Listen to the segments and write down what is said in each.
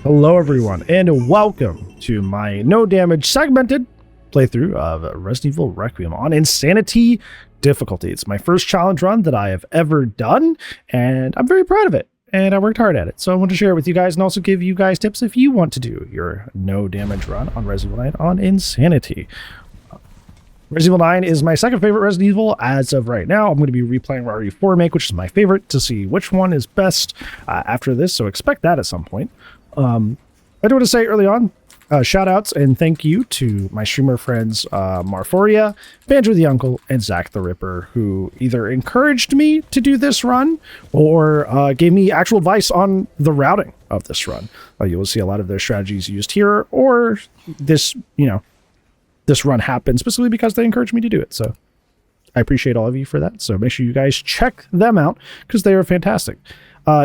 Hello everyone, and welcome to my no damage segmented playthrough of Resident Evil Requiem on Insanity difficulty. It's my first challenge run that I have ever done, and I'm very proud of it, and I worked hard at it. So I want to share it with you guys and also give you guys tips if you want to do your no damage run on Resident Evil 9 on Insanity. Resident Evil 9 is my second favorite Resident Evil as of right now. I'm going to be replaying RE4 Remake, which is my favorite, to see which one is best after this, so expect that at some point. I do want to say early on, shout outs and thank you to my streamer friends Marforia, Banjo the Uncle, and Zach the Ripper, who either encouraged me to do this run or gave me actual advice on the routing of this run. You will see a lot of their strategies used here, or this, this run happened specifically because they encouraged me to do it. So I appreciate all of you for that. So make sure you guys check them out because they are fantastic.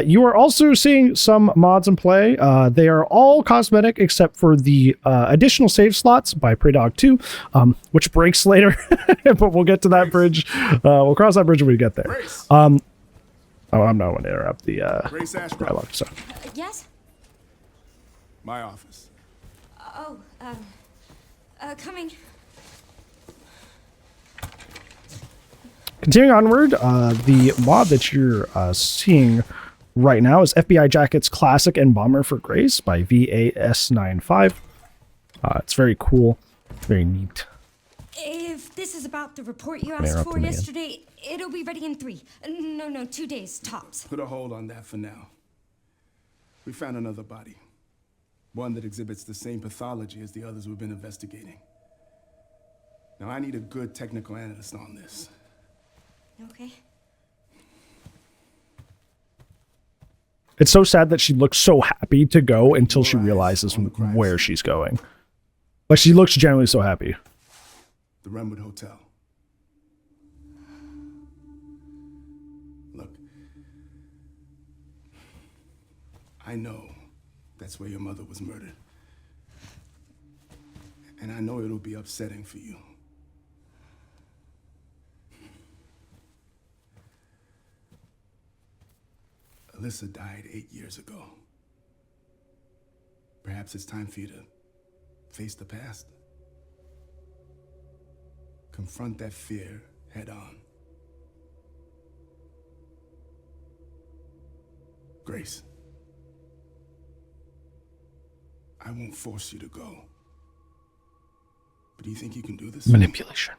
You are also seeing some mods in play. They are all cosmetic except for the additional save slots by Preydog 2, which breaks later, but we'll get to that bridge. We'll cross that bridge when we get there. Oh, I'm not going to interrupt the dialogue. So. Yes? My office. Oh, coming. Continuing onward, the mod that you're seeing right now is FBI Jacket's Classic and Bomber for Grace by VAS95. It's very cool, very neat. If this is about the report you asked for yesterday, it'll be ready in 2 days, tops. Put a hold on that for now. We found another body. One that exhibits the same pathology as the others we've been investigating. Now, I need a good technical analyst on this. Okay. It's so sad that she looks so happy to go until she realizes where she's going. Like, she looks genuinely so happy. The Renwood Hotel. Look, I know that's where your mother was murdered. And I know it'll be upsetting for you. Alyssa died 8 years ago. Perhaps it's time for you to face the past. Confront that fear head on. Grace, I won't force you to go. But do you think you can do this? Manipulation.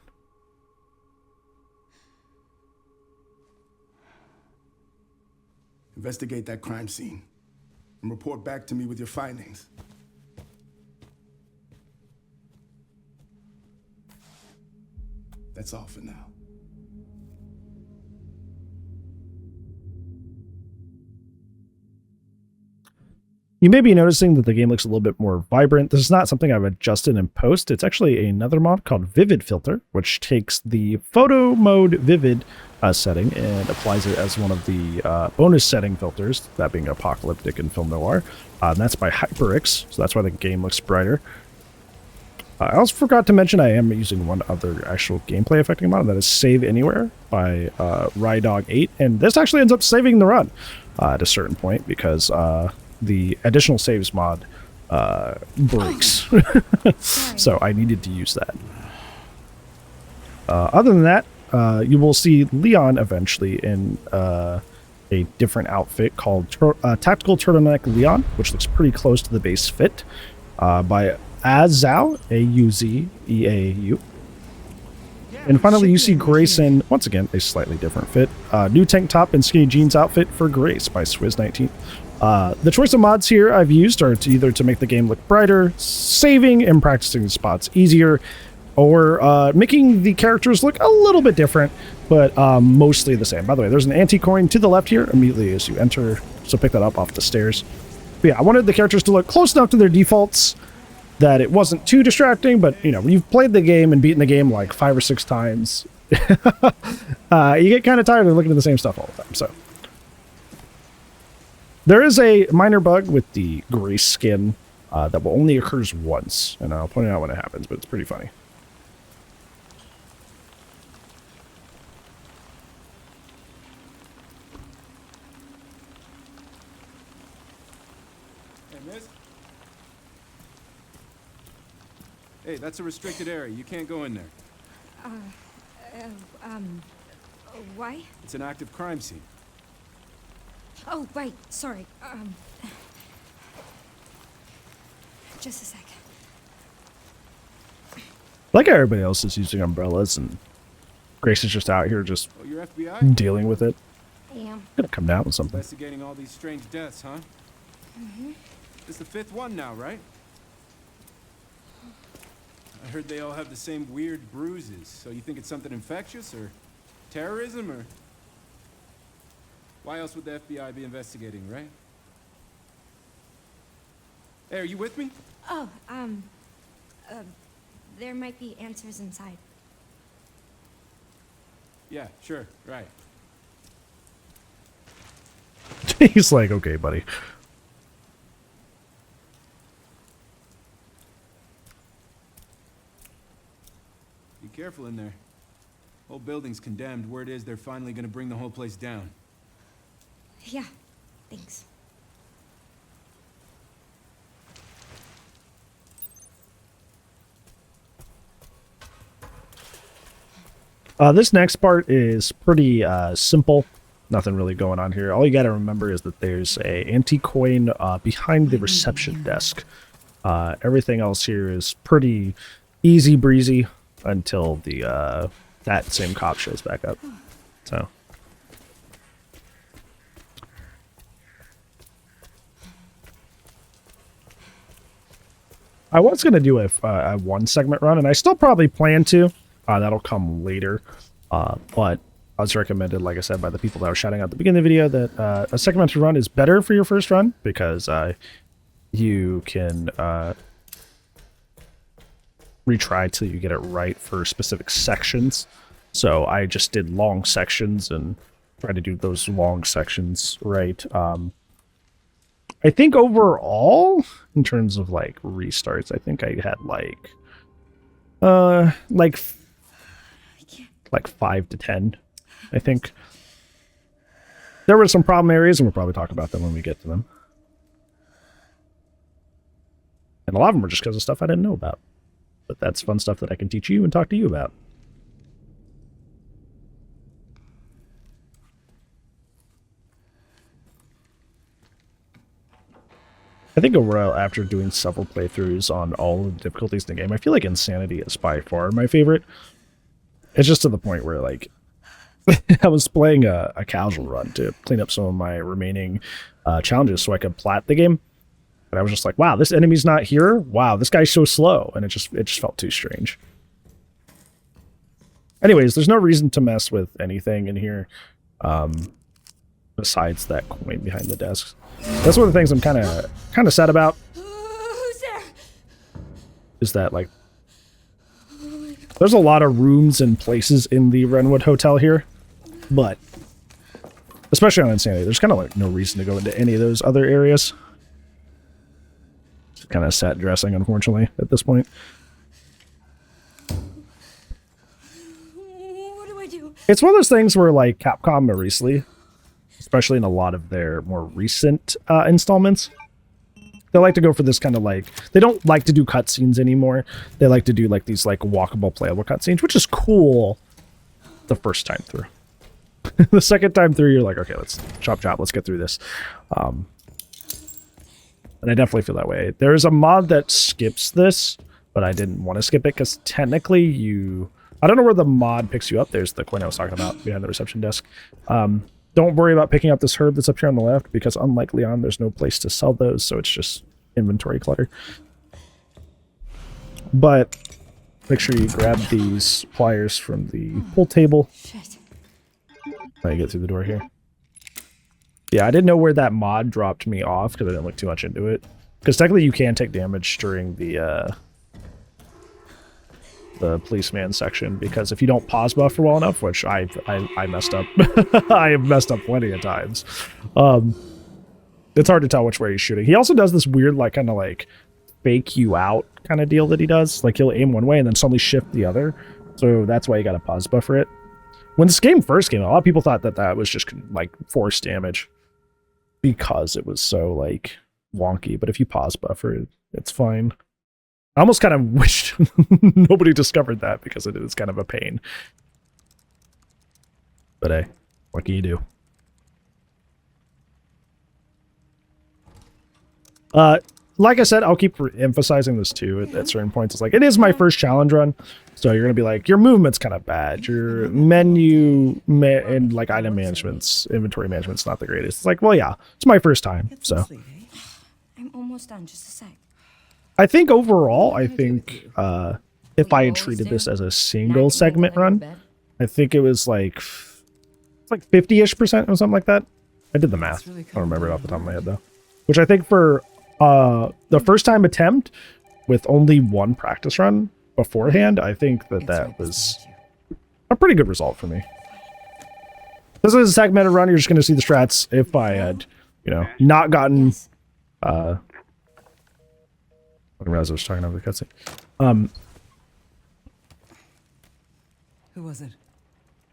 Investigate that crime scene and report back to me with your findings. That's all for now. You may be noticing that the game looks a little bit more vibrant. This is not something I've adjusted in post. It's actually another mod called Vivid Filter, which takes the photo mode vivid setting and applies it as one of the bonus setting filters, that being apocalyptic and film noir. And that's by HyperX, so that's why the game looks brighter. I also forgot to mention I am using one other actual gameplay affecting mod, that is Save Anywhere by Rydog8, and this actually ends up saving the run at a certain point because the additional saves mod breaks. So I needed to use that. Other than that, you will see Leon eventually in a different outfit called Tactical Turtleneck Leon, which looks pretty close to the base fit, by Azau, A-U-Z-E-A-U. And finally, you see Grace in, once again, a slightly different fit. New tank top and skinny jeans outfit for Grace by Swizz19. The choice of mods here I've used are either to make the game look brighter, saving and practicing the spots easier, or making the characters look a little bit different, but mostly the same. By the way, there's an anti-coin to the left here immediately as you enter, so pick that up off the stairs. But yeah, I wanted the characters to look close enough to their defaults that it wasn't too distracting, but when you've played the game and beaten the game like 5 or 6 times, you get kind of tired of looking at the same stuff all the time. So there is a minor bug with the Grace skin that will only occurs once, and I'll point it out when it happens, but it's pretty funny. Hey, miss, Hey, that's a restricted area. You can't go in there. Why? It's an active crime scene. Oh, right. Sorry. Just a sec. Like everybody else is using umbrellas, and Grace is just out here just Oh, you're FBI? dealing with it. Yeah. Gonna come down with something. Investigating all these strange deaths, huh? Mm-hmm. It's the 5th one now, right? I heard they all have the same weird bruises. So you think it's something infectious, or terrorism, or... Why else would the FBI be investigating, right? Hey, are you with me? Oh, there might be answers inside. Yeah, sure, right. He's like, okay, buddy. Be careful in there. Whole building's condemned. Word is they're finally gonna bring the whole place down. Yeah. Thanks. This next part is pretty simple. Nothing really going on here. All you got to remember is that there's a anti-coin behind the reception desk. Everything else here is pretty easy breezy until the that same cop shows back up. So I was gonna do a 1-segment run, and I still probably plan to. That'll come later, but I was recommended, like I said, by the people that were shouting out at the beginning of the video, that a segmented run is better for your first run because you can retry till you get it right for specific sections. So I just did long sections and tried to do those long sections right. I think overall, in terms of like restarts, I think I had like 5 to 10. I think there were some problem areas, and we'll probably talk about them when we get to them. And a lot of them were just because of stuff I didn't know about. But that's fun stuff that I can teach you and talk to you about. I think overall, after doing several playthroughs on all of the difficulties in the game, I feel like Insanity is by far my favorite. It's just to the point where, like, I was playing a casual run to clean up some of my remaining challenges so I could plat the game. And I was just like, wow, this enemy's not here? Wow, this guy's so slow. And it just felt too strange. Anyways, there's no reason to mess with anything in here besides that coin behind the desk. That's one of the things I'm kind of sad about. Who's there? Is that, like, there's a lot of rooms and places in the Renwood Hotel here, but especially on Insanity, there's kind of like no reason to go into any of those other areas. Just kind of set dressing, unfortunately, at this point. What do I do? It's one of those things where, like, Capcom recently, especially in a lot of their more recent installments, they like to go for this kind of like, they don't like to do cutscenes anymore. They like to do like these like walkable, playable cutscenes, which is cool the first time through. The second time through, you're like, okay, let's chop, let's get through this. And I definitely feel that way. There is a mod that skips this, but I didn't want to skip it because technically I don't know where the mod picks you up. There's the coin I was talking about behind the reception desk. Don't worry about picking up this herb that's up here on the left, because unlike Leon, there's no place to sell those, so it's just inventory clutter. But make sure you grab these pliers from the pool table. Shit. Now you get through the door here. Yeah, I didn't know where that mod dropped me off because I didn't look too much into it. Because technically you can take damage during the policeman section, because if you don't pause buffer well enough, which I messed up, I have messed up plenty of times. It's hard to tell which way he's shooting. He also does this weird, like, kind of like fake you out kind of deal that he does. Like, he'll aim one way and then suddenly shift the other. So that's why you got to pause buffer it. When this game first came out, a lot of people thought that that was just like forced damage because it was so like wonky. But if you pause buffer it, it's fine. I almost kind of wished nobody discovered that because it is kind of a pain. But hey, what can you do? Like I said, I'll keep emphasizing this too at certain points. It's like, it is my first challenge run. So you're going to be like, your movement's kind of bad. Your menu and like item management's, inventory management's not the greatest. It's like, well, yeah, it's my first time. So I'm almost done. Just a sec. I think overall, I think if I had treated this as a single segment run, I think it was like, it's like 50-ish% or something like that. I did the math. I don't remember it off the top of my head though. Which I think for the first time attempt with only one practice run beforehand, I think that was a pretty good result for me. This is a segmented run. You're just going to see the strats. If I had, you know, not gotten, I didn't realize I was talking over the cutscene. Who was it?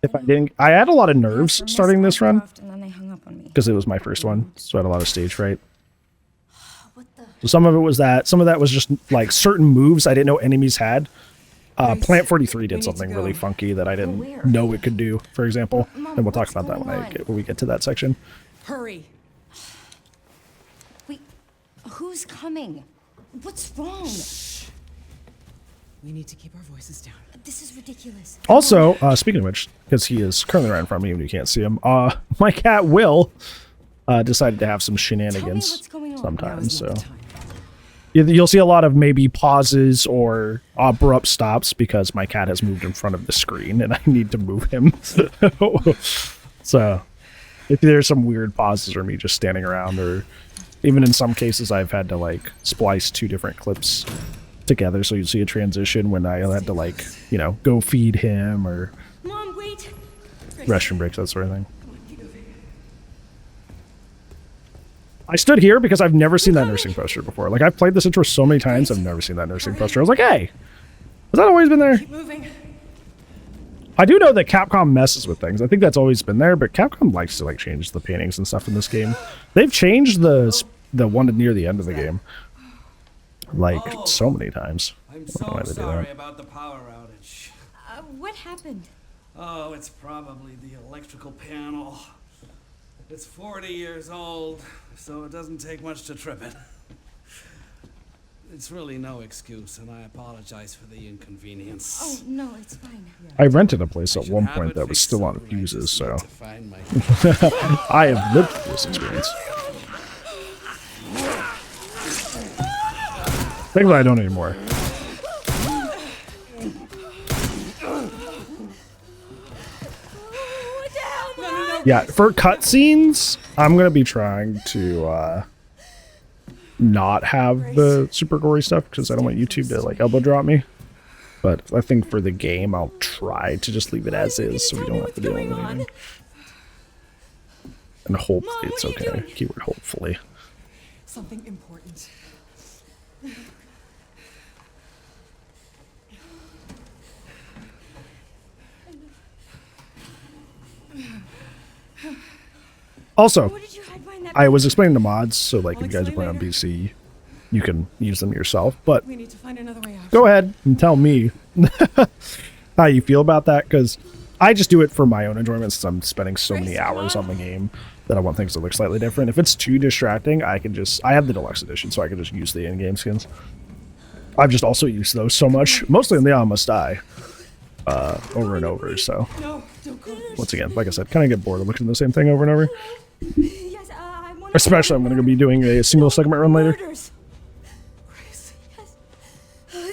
If I didn't, I had a lot of nerves starting this run And then they hung up on me. because it was my first one, so I had a lot of stage fright. What the? So some of it was that. Some of that was just like certain moves I didn't know enemies had. Plant 43 did something really funky that I didn't know it could do, for example. Mom, And we'll talk what's about that going when we get to that section. Hurry! Wait, who's coming? What's wrong? We need to keep our voices down. This is ridiculous. Also, speaking of which, because he is currently right in front of me and you can't see him, my cat Will decided to have some shenanigans what's going on. sometimes. Now's not So the time. you'll see a lot of maybe pauses or abrupt stops because my cat has moved in front of the screen and I need to move him. So if there's some weird pauses or me just standing around, or even in some cases I've had to like splice two different clips together so you see a transition when I had to like, you know, go feed him or Mom, wait. restroom breaks, that sort of thing. I stood here because I've never seen that nursing poster before. Like, I've played this intro so many times, I've never seen that nursing poster. I was like, hey, has that always been there? Keep moving. I do know that Capcom messes with things. I think that's always been there, but Capcom likes to like change the paintings and stuff in this game. They've changed the one near the end of the game like so many times. I'm I don't know why so they do sorry that. about the power outage. What happened? Oh, it's probably the electrical panel. It's 40 years old, so it doesn't take much to trip it. It's really no excuse, and I apologize for the inconvenience. Oh, no, it's fine. I rented a place at should one have point it that was fixed still on soon. I fuses, just so need to find my I have lived through this experience. Thankfully, I don't anymore. Yeah, for cutscenes, I'm gonna be trying to not have the super gory stuff because I don't want YouTube to like elbow drop me. But I think for the game, I'll try to just leave it as is, so we don't have to deal with anything. And hopefully it's okay. Keyword hopefully. Something important. Also, What did you hide behind that? I was explaining the mods, so like if I'll you guys are explain playing on later. PC, you can use them yourself. But We need to find another way out. go ahead and tell me how you feel about that, because I just do it for my own enjoyment since I'm spending so many hours on the game that I want things to look slightly different. If it's too distracting, I have the deluxe edition, so I can just use the in-game skins. I've just also used those so much, mostly in the I Must Die, over and over. So No, don't go. once again, like I said, kind of get bored of looking at the same thing over and over. Yes, I want Especially I'm going to be doing a single segment run later. Murders. Grace. Yes.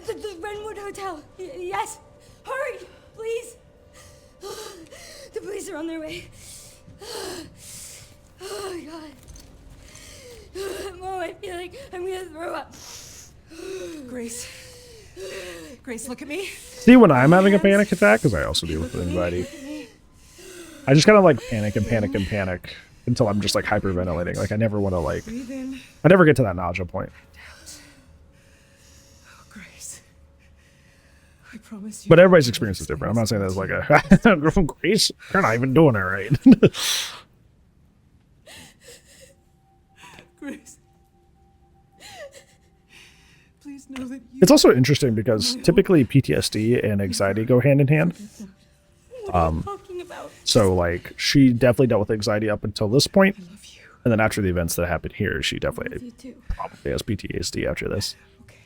The Renwood Hotel. Yes. Hurry, please. The police are on their way. Oh, my God. Mom, I feel like I'm going to throw up. Grace. Grace, look at me. See, when I'm having a panic attack, because I also deal with anxiety, I just kind of like panic and panic and panic until I'm just like hyperventilating. Like I never want to like, Breathe in. I never get to that nausea point. Oh, Grace. I promise you. But everybody's experience is different. I'm not saying that as like a girl from Greece. You're not even doing it right. Grace. Please, no. know that you It's also interesting because typically PTSD and anxiety go hand in hand. What are you talking about? So like she definitely dealt with anxiety up until this point, love you. and then after the events that happened here, she You definitely too. probably has PTSD after this. Okay.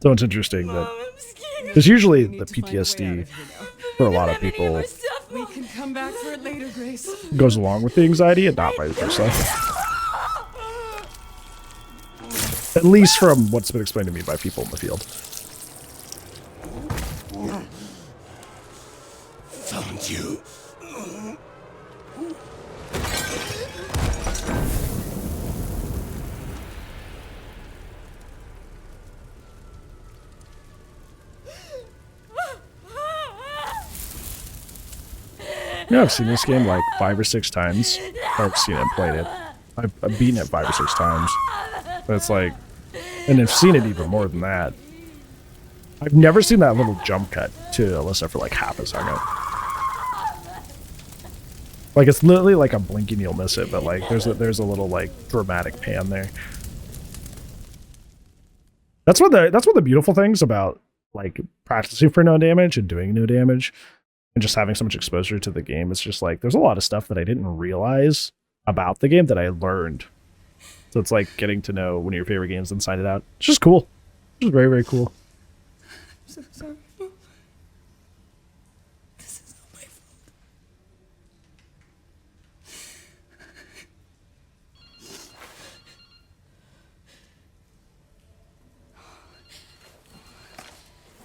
So it's interesting Mom, that I'm scared. because usually We the need to find a way out PTSD of here now. for a lot of Have any people our stuff, We Mom? can come back for it later, Grace. goes along with the anxiety and not vice versa. At least from what's been explained to me by people in the field. Found you. You know, I've seen this game like 5 or 6 times. I've seen it and played it. I've beaten it 5 or 6 times. But it's like, and I've seen it even more than that. I've never seen that little jump cut to Alyssa for like half a second. Like it's literally like a blink and you'll miss it, but like there's a little like dramatic pan there. That's one of the beautiful things about like practicing for no damage and doing no damage and just having so much exposure to the game. It's just like there's a lot of stuff that I didn't realize about the game that I learned. So it's like getting to know one of your favorite games inside and out. It's just cool. It's just very, very cool. I'm so sorry, Mom. This is not my fault.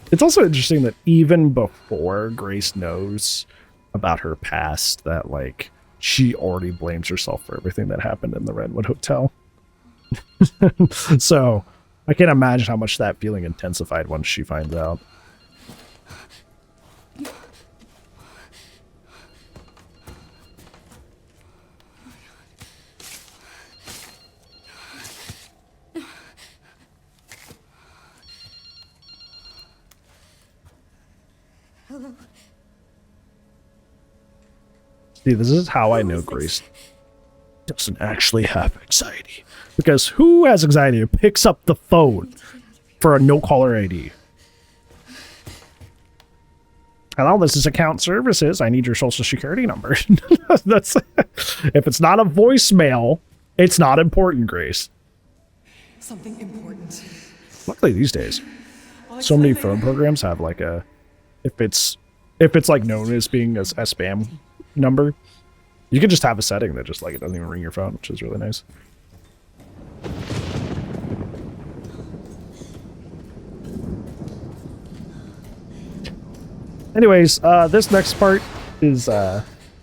It's also interesting that even before Grace knows about her past, that like she already blames herself for everything that happened in the Redwood Hotel. So I can't imagine how much that feeling intensified once she finds out. Hello. See, this is how I know Grace doesn't actually have anxiety. Because who has anxiety who picks up the phone for a no-caller ID? Hello, this is account services. I need your social security number. That's if it's not a voicemail, it's not important, Grace. Something important. Luckily these days, I'll so many explain phone later. programs have like a if it's like known as being a spam number, you can just have a setting that just like it doesn't even ring your phone, which is really nice. Anyways, this next part is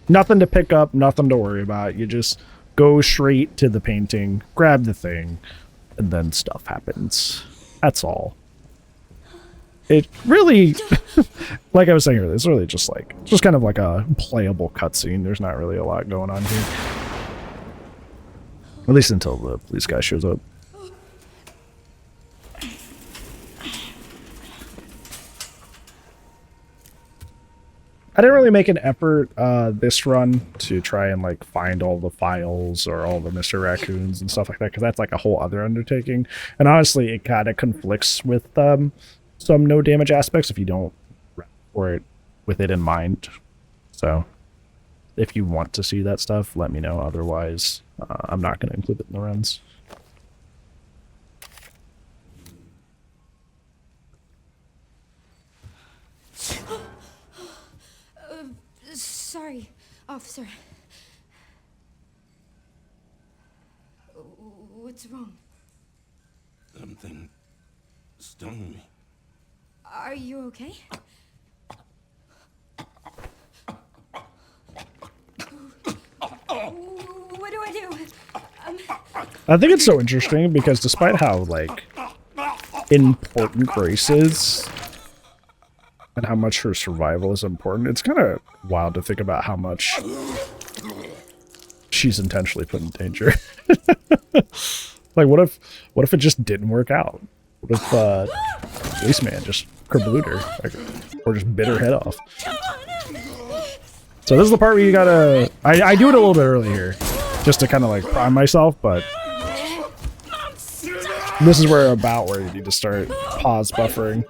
nothing to pick up, nothing to worry about. You just go straight to the painting, grab the thing, and then stuff happens. That's all. It really, like I was saying earlier, it's really just kind of like a playable cutscene. There's not really a lot going on here. At least until the police guy shows up. I didn't really make an effort this run to try and like find all the files or all the Mr. Raccoons and stuff like that, because that's like a whole other undertaking. And honestly, it kind of conflicts with some no damage aspects if you don't run for it with it in mind. So if you want to see that stuff, let me know. Otherwise, I'm not going to include it in the runs. Sorry, officer. What's wrong? Something stung me. Are you okay? What do I do? I think it's so interesting because despite how like important Grace is and how much her survival is important, it's kind of wild to think about how much she's intentionally put in danger. Like what if it just didn't work out? What if policeman just kerblewed her, like, or just bit her head off? So this is the part where you gotta I do it a little bit early here just to kind of like prime myself, but This is about where you need to start pause buffering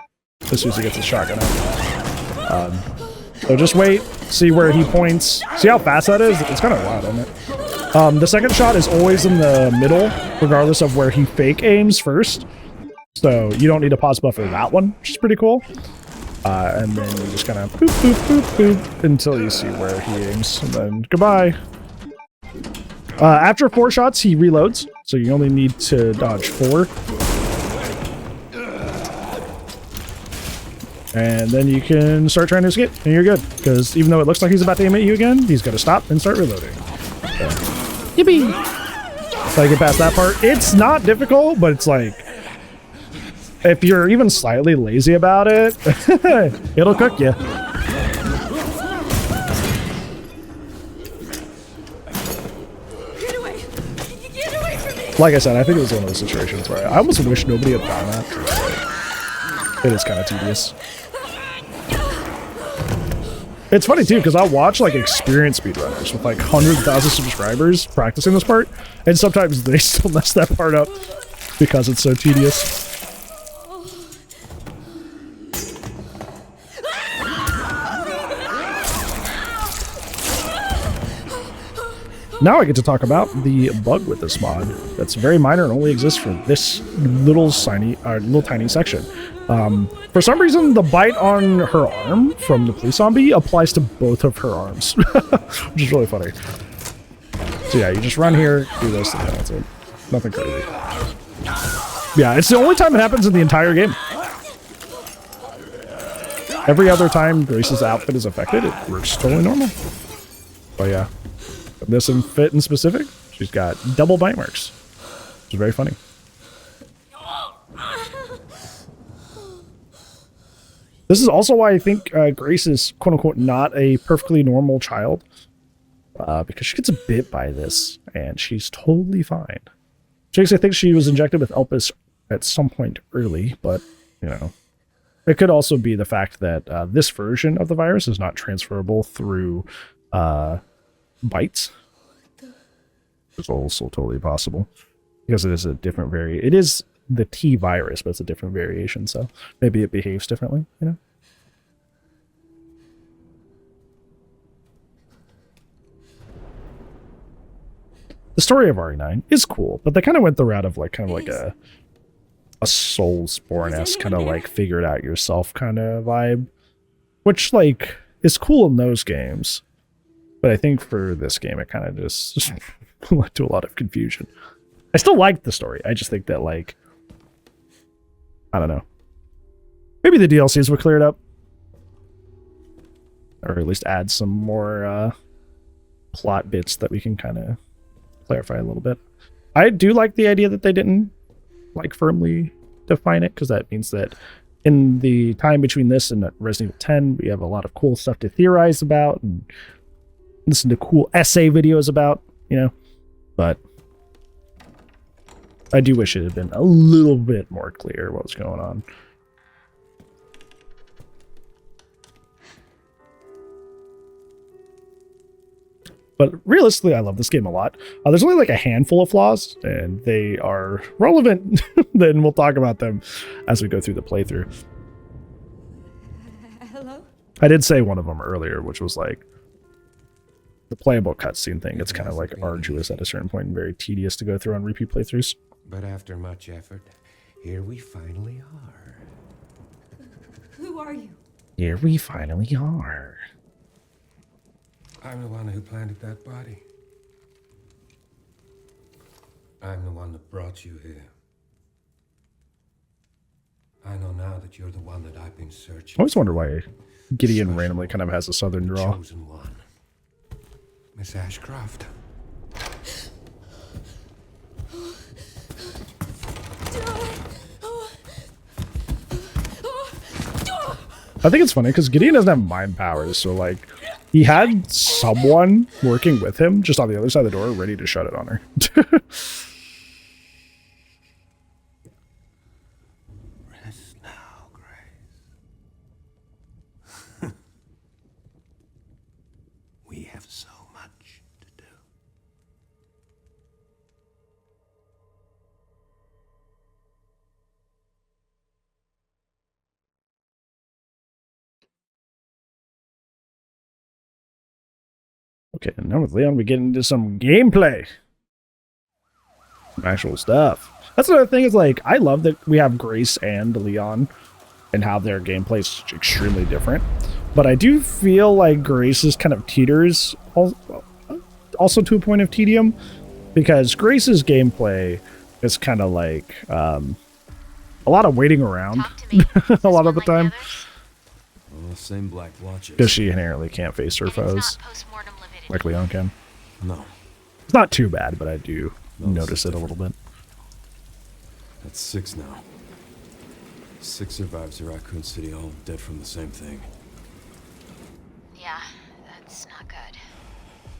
as soon as he gets his shotgun out. So just wait, see where he points. See how fast that is? It's kind of wild, isn't it? The second shot is always in the middle, regardless of where he fake aims first. So you don't need to pause buffer that one, which is pretty cool. And then you just kind of boop, boop, boop, boop until you see where he aims. And then goodbye. After 4 shots, he reloads. So you only need to dodge 4. And then you can start trying to escape, and you're good. Because even though it looks like he's about to aim at you again, he's going to stop and start reloading. So, yippee! So I get past that part. It's not difficult, but it's like, if you're even slightly lazy about it, it'll cook you. Get away! Get away from me! Like I said, I think it was one of those situations where I almost wish nobody had done that. It is kind of tedious. It's funny too, because I'll watch like experienced speedrunners with like 100,000 subscribers practicing this part, and sometimes they still mess that part up because it's so tedious. Now I get to talk about the bug with this mod that's very minor and only exists for this little tiny section. For some reason, the bite on her arm from the police zombie applies to both of her arms, which is really funny. So yeah, you just run here, do this, and that's it. Nothing crazy. Yeah, it's the only time it happens in the entire game. Every other time Grace's outfit is affected, it works totally normal. But yeah. This fit in specific, she's got double bite marks, which is very funny. This is also why I think Grace is quote-unquote not a perfectly normal child, because she gets bit by this and she's totally fine. Chase, I think she was injected with Elpis at some point early, but you know, it could also be the fact that this version of the virus is not transferable through bites. It's also totally possible because it is a different it is the T virus, but it's a different variation, so maybe it behaves differently, you know. The story of RE9 is cool, but they kind of went the route of like kind of like a Soulsborne-esque kind of like figure it out yourself kind of vibe, which like is cool in those games. But I think for this game, it kind of just led to a lot of confusion. I still like the story. I just think that, like, I don't know. Maybe the DLCs will clear it up. Or at least add some more plot bits that we can kind of clarify a little bit. I do like the idea that they didn't, like, firmly define it, because that means that in the time between this and Resident Evil 10, we have a lot of cool stuff to theorize about and listen to cool essay videos about, you know, but I do wish it had been a little bit more clear what was going on. But realistically, I love this game a lot. There's only like a handful of flaws, and they are relevant. Then we'll talk about them as we go through the playthrough. Hello? I did say one of them earlier, which was like the playable cutscene thing. It's kind of like arduous at a certain point and very tedious to go through on repeat playthroughs. But after much effort, here we finally are. Who are you? Here we finally are. I'm the one who planted that body. I'm the one that brought you here. I know now that you're the one that I've been searching. I always wonder why Gideon randomly kind of has a southern drawl. Chosen one. Miss Ashcroft. I think it's funny because Gideon doesn't have mind powers, so like he had someone working with him just on the other side of the door ready to shut it on her. Rest now, Grace. We have so much to do. Okay, now with Leon, we get into some gameplay. Some actual stuff. That's another thing is like, I love that we have Grace and Leon and how their gameplay is extremely different. But I do feel like Grace's kind of teeters also to a point of tedium, because Grace's gameplay is kind of like a lot of waiting around a lot of the time. Well, same black blotches. Because she inherently can't face her foes like Leon can. No. It's not too bad, but I do notice it a little bit. That's 6 now. 6 survivors of Raccoon City, all dead from the same thing. Yeah, that's not good.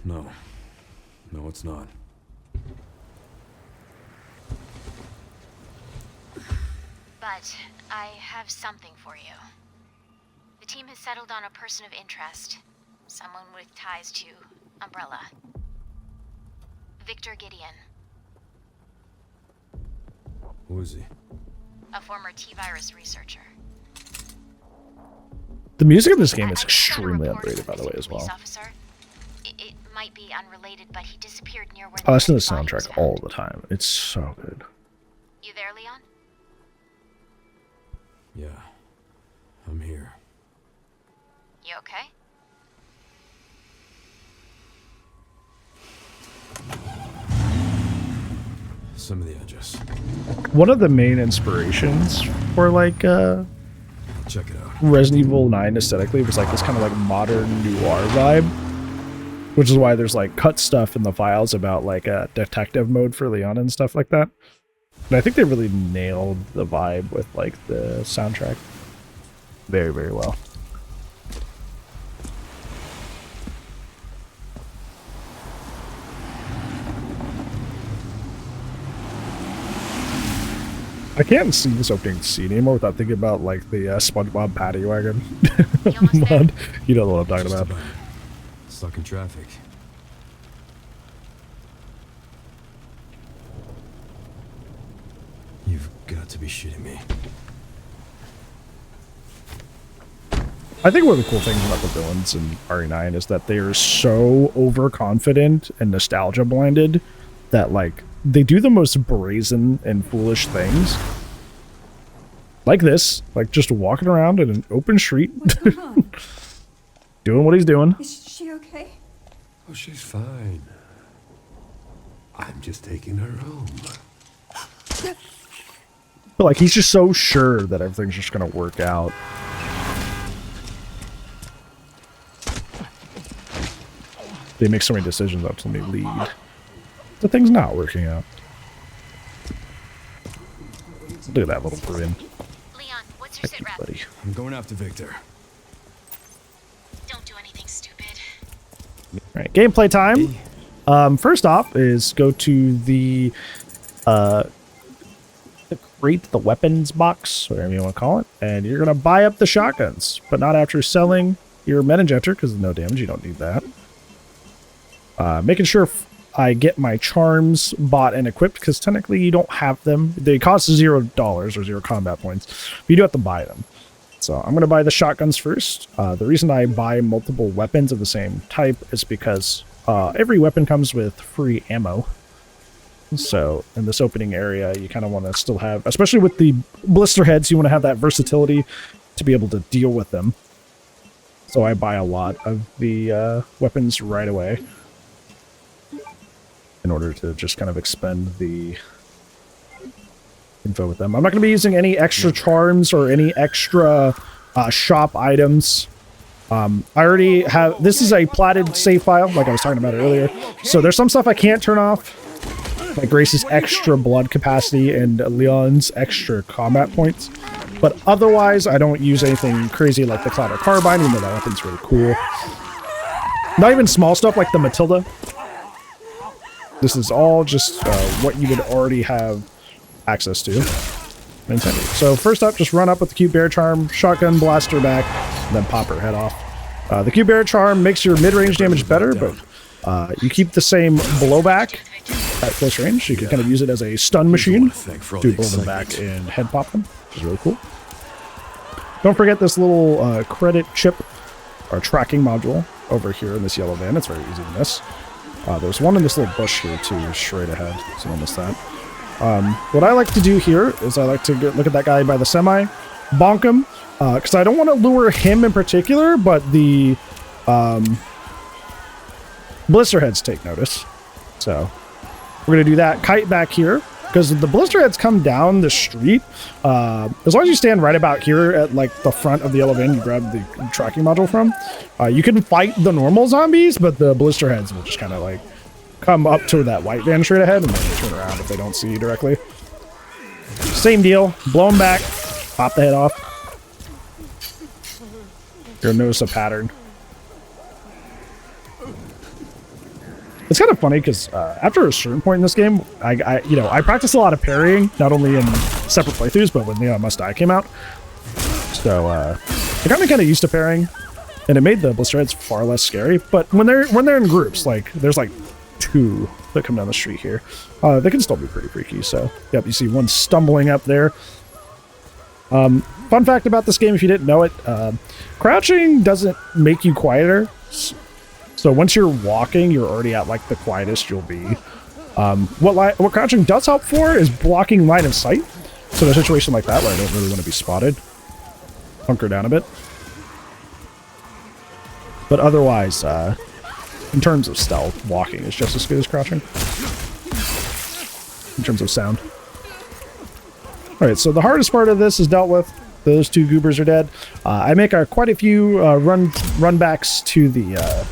No. No, it's not. But I have something for you. The team has settled on a person of interest. Someone with ties to Umbrella. Victor Gideon. Who is he? A former T-virus researcher. The music of this game is I just got a extremely report underrated, of a by the way, missing as well. police officer. It might be unrelated, but he disappeared near where I listen to the dead body was soundtrack all found. the time. It's so good. You there, Leon? Yeah. I'm here. You okay? Some of the edges. One of the main inspirations for like Check it out. Resident Evil 9 aesthetically was like this kind of like modern noir vibe, which is why there's like cut stuff in the files about like a detective mode for Leon and stuff like that. And I think they really nailed the vibe with like the soundtrack very, very well. I can't see this opening scene anymore without thinking about like the SpongeBob paddy wagon mod. You know what I'm talking Just about. Stuck in traffic. You've got to be shitting me. I think one of the cool things about the villains in RE9 is that they are so overconfident and nostalgia blinded that like they do the most brazen and foolish things. Like this, like just walking around in an open street, What's going on? doing what he's doing. Is she okay? Oh, she's fine. I'm just taking her home. But like he's just so sure that everything's just gonna work out. They make so many decisions up to me lead. The thing's not working out. Look at that little grin. Leon, what's your sit rep? Buddy. I'm going after Victor. Don't do anything stupid. Alright, gameplay time. First off is go to the crate, the weapons box, whatever you want to call it, and you're gonna buy up the shotguns, but not after selling your med injector because no damage, you don't need that. Making sure I get my charms bought and equipped because technically you don't have them. They cost $0 or 0 combat points, but you do have to buy them. So I'm going to buy the shotguns first. The reason I buy multiple weapons of the same type is because every weapon comes with free ammo. So in this opening area, you kind of want to still have, especially with the blister heads, you want to have that versatility to be able to deal with them. So I buy a lot of the weapons right away in order to just kind of expend the info with them. I'm not going to be using any extra charms or any extra shop items. I already have, this is a platted save file, like I was talking about earlier. So there's some stuff I can't turn off, like Grace's extra blood capacity and Leon's extra combat points. But otherwise, I don't use anything crazy like the Cloud Carbine, even though that weapon's really cool. Not even small stuff like the Matilda. This is all just what you would already have access to. Intended. So first up, just run up with the Cube Bear Charm, shotgun, blaster back, and then pop her head off. The Cube Bear Charm makes your mid-range damage better, but you keep the same blowback at close range. You can kind of use it as a stun machine. Do blow them back and head pop them, which is really cool. Don't forget this little credit chip or tracking module. over here in this yellow van. It's very easy to miss. There's one in this little bush here too, straight ahead, so don't miss that. What I like to do here is I like to look at that guy by the semi, bonk him, because I don't want to lure him in particular, but the blisterheads take notice. So we're going to do that. Kite back here, because the blisterheads come down the street. As long as you stand right about here at like the front of the yellow van you grab the tracking module from, you can fight the normal zombies, but the blisterheads will just kind of like come up to that white van straight ahead and then turn around if they don't see you directly. Same deal. Blow them back. Pop the head off. You'll notice a pattern. It's kind of funny because after a certain point in this game, I practiced a lot of parrying, not only in separate playthroughs, but when Leon Must Die came out. So I got me kind of used to parrying, and it made the blisterheads far less scary. But when they're in groups, like there's like 2 that come down the street here, they can still be pretty freaky. So yep, you see one stumbling up there. Fun fact about this game, if you didn't know it, crouching doesn't make you quieter. So once you're walking, you're already at like the quietest you'll be. What crouching does help for is blocking line of sight. So in a situation like that where I don't really want to be spotted, hunker down a bit. But otherwise, in terms of stealth, walking is just as good as crouching. In terms of sound. Alright, so the hardest part of this is dealt with. Those 2 goobers are dead. I make quite a few run backs to the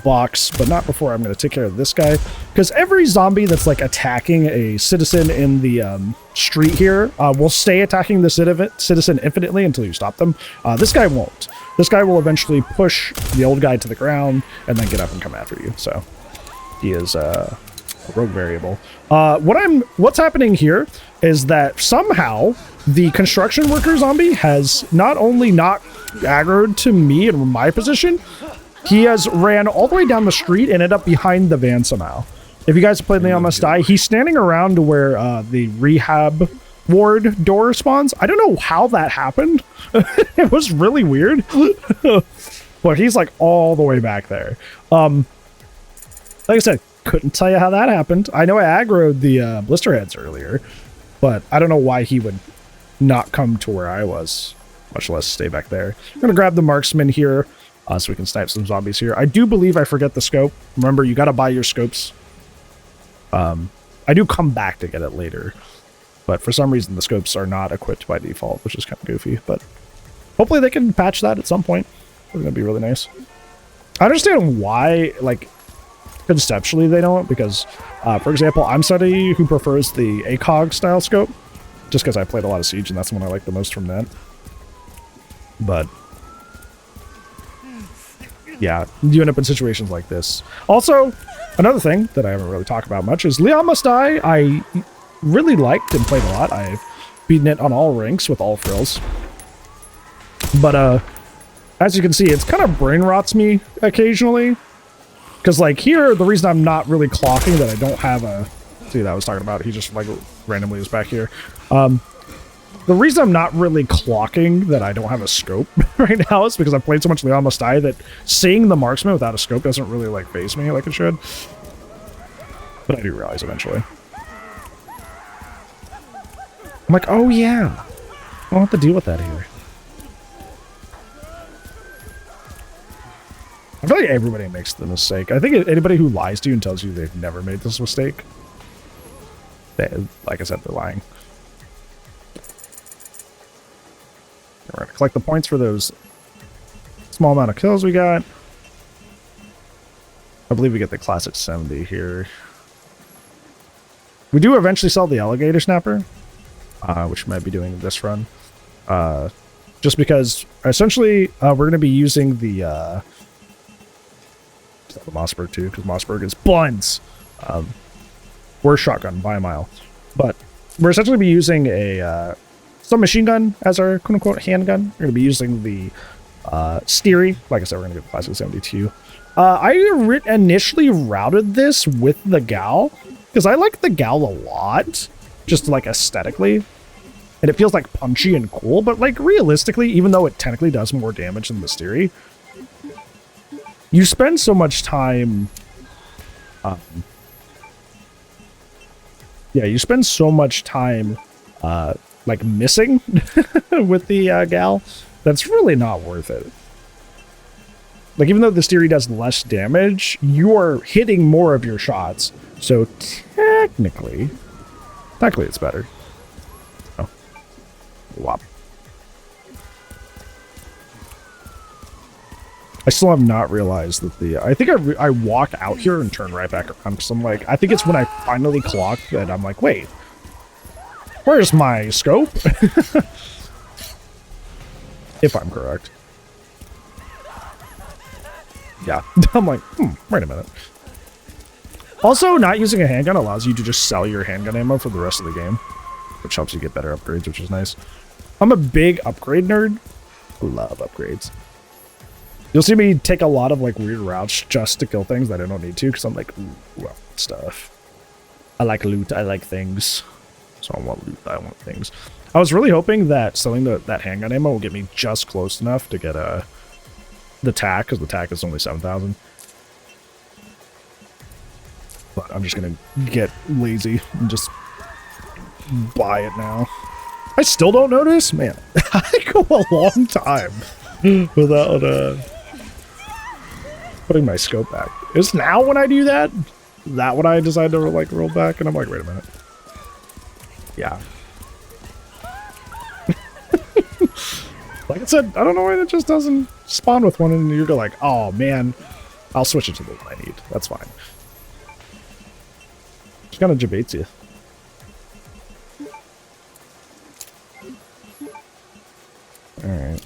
box, but not before I'm going to take care of this guy. Because every zombie that's like attacking a citizen in the street here will stay attacking the citizen infinitely until you stop them. This guy won't. This guy will eventually push the old guy to the ground and then get up and come after you. So he is a rogue variable. What's happening here is that somehow the construction worker zombie has not only not aggroed to me in my position, he has ran all the way down the street and ended up behind the van somehow. If you guys have played Leon Must Die, he's standing around to where the rehab ward door spawns. I don't know how that happened. It was really weird. But he's like all the way back there. Like I said, couldn't tell you how that happened. I know I aggroed the blisterheads earlier, but I don't know why he would not come to where I was, much less stay back there. I'm going to grab the marksman here. So we can snipe some zombies here. I do believe I forget the scope. Remember, you got to buy your scopes. I do come back to get it later. But for some reason, the scopes are not equipped by default, which is kind of goofy. But hopefully they can patch that at some point. It's going to be really nice. I understand why, like, conceptually they don't. Because, for example, I'm somebody who prefers the ACOG style scope. Just because I played a lot of Siege, and that's the one I like the most from that. But yeah, you end up in situations like this. Also, another thing that I haven't really talked about much is Leon Must Die. I really liked and played a lot. I've beaten it on all ranks with all frills. But as you can see, it's kind of brain rots me occasionally. Because like here, the reason I'm not really clocking that I don't have a... See, that I was talking about. He just like randomly is back here. The reason I'm not really clocking that I don't have a scope right now is because I've played so much Leon Must Die that seeing the marksman without a scope doesn't really like faze me like it should. But I do realize eventually. I'm like, oh yeah, I don't have to deal with that here. I feel like everybody makes the mistake. I think anybody who lies to you and tells you they've never made this mistake, like I said, they're lying. We're gonna collect the points for those small amount of kills we got. I believe we get the classic 70 here. We do eventually sell the alligator snapper, which we might be doing this run. Just because essentially we're going to be using the Mossberg too, because Mossberg is buns. Worst shotgun by a mile. But we're essentially be using a submachine gun as our quote-unquote handgun. We're going to be using the Steery. Like I said, we're going to get the classic 72. I initially routed this with the Gal, because I like the Gal a lot, just like aesthetically. And it feels like punchy and cool, but like realistically, even though it technically does more damage than the Steery, you spend so much time. Yeah, you spend so much time, like missing with the gal. That's really not worth it. Like, even though the Styria does less damage, you are hitting more of your shots. So technically it's better. Oh, whop. I still have not realized that the. I think I walk out here and turn right back around because I'm like, I think it's when I finally clock that I'm like, wait, where's my scope? If I'm correct. Yeah, I'm like, wait a minute. Also, not using a handgun allows you to just sell your handgun ammo for the rest of the game, which helps you get better upgrades, which is nice. I'm a big upgrade nerd. Love upgrades. You'll see me take a lot of like weird routes just to kill things that I don't need to, because I'm like, ooh, well, stuff. I like loot, I like things. So I want loot, I want things. I was really hoping that selling that handgun ammo will get me just close enough to get the TAC, because the TAC is only 7,000. But I'm just gonna get lazy and just buy it now. I still don't notice? Man, I go a long time without putting my scope back. Is now when I do that? Is that when I decide to like roll back? And I'm like, wait a minute. Yeah. Like I said, I don't know why it just doesn't spawn with one, and you're like, oh man, I'll switch it to the one I need. That's fine. Just kind of debates you. Alright.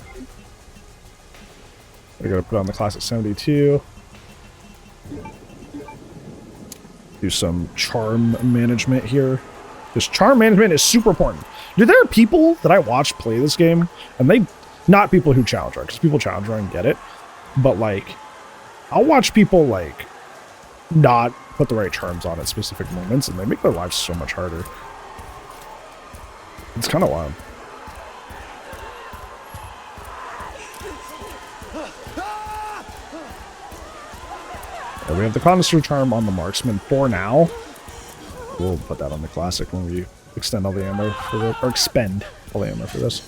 I gotta put on the classic 72. Do some charm management here. This charm management is super important. Dude, there are people that I watch play this game, and they, not people who challenge run, because people challenge run and get it, but like, I'll watch people like not put the right charms on at specific moments, and they make their lives so much harder. It's kind of wild. Yeah, we have the connoisseur charm on the marksman for now. We'll put that on the classic when we extend all the ammo for the, or expend all the ammo for this.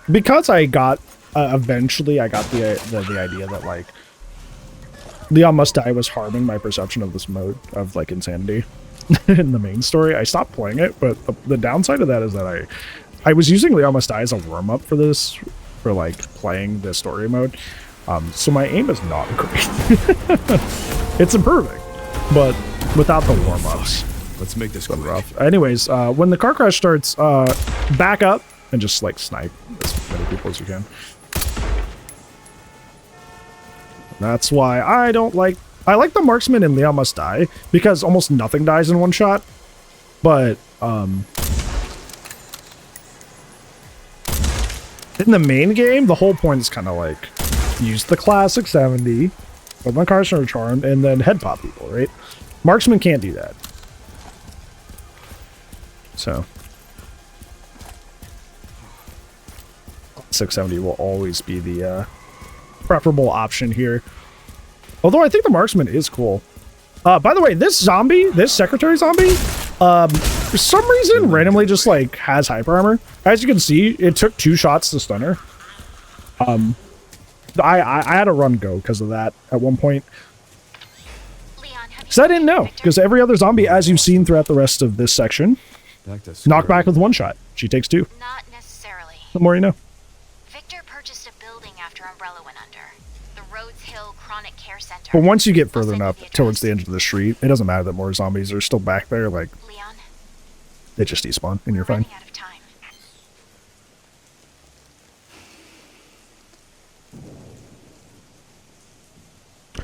Because I got, eventually I got the idea that like, Leon Must Die was harming my perception of this mode of like insanity in the main story. I stopped playing it, but the downside of that is that I was using Leon Must Die as a warm-up for this, for like playing the story mode. So my aim is not great. It's improving, but without the warm-ups. Let's make this rough. Anyways, when the car crash starts, back up and just like snipe as many people as you can. That's why I don't like. I like the marksman in Leon Must Die because almost nothing dies in one shot. But in the main game, the whole point is kind of like use the classic 70 with my Carson charm and then head pop people, right? Marksman can't do that. So 670 will always be the preferable option here. Although I think the marksman is cool. By the way, this zombie, this secretary zombie, for some reason randomly just like has hyper armor. As you can see, it took 2 shots to stun her. I had to run go because of that at one point. Because I didn't know. Because every other zombie, as you've seen throughout the rest of this section, knock back with 1 shot. She takes 2. Not necessarily. The more you know. Victor purchased a building after Umbrella went under. The Rhodes Hill Chronic Care Center. But once you get further enough towards the end of the street, it doesn't matter that more zombies are still back there. Like, Leon, they just despawn and you're fine. running out of time.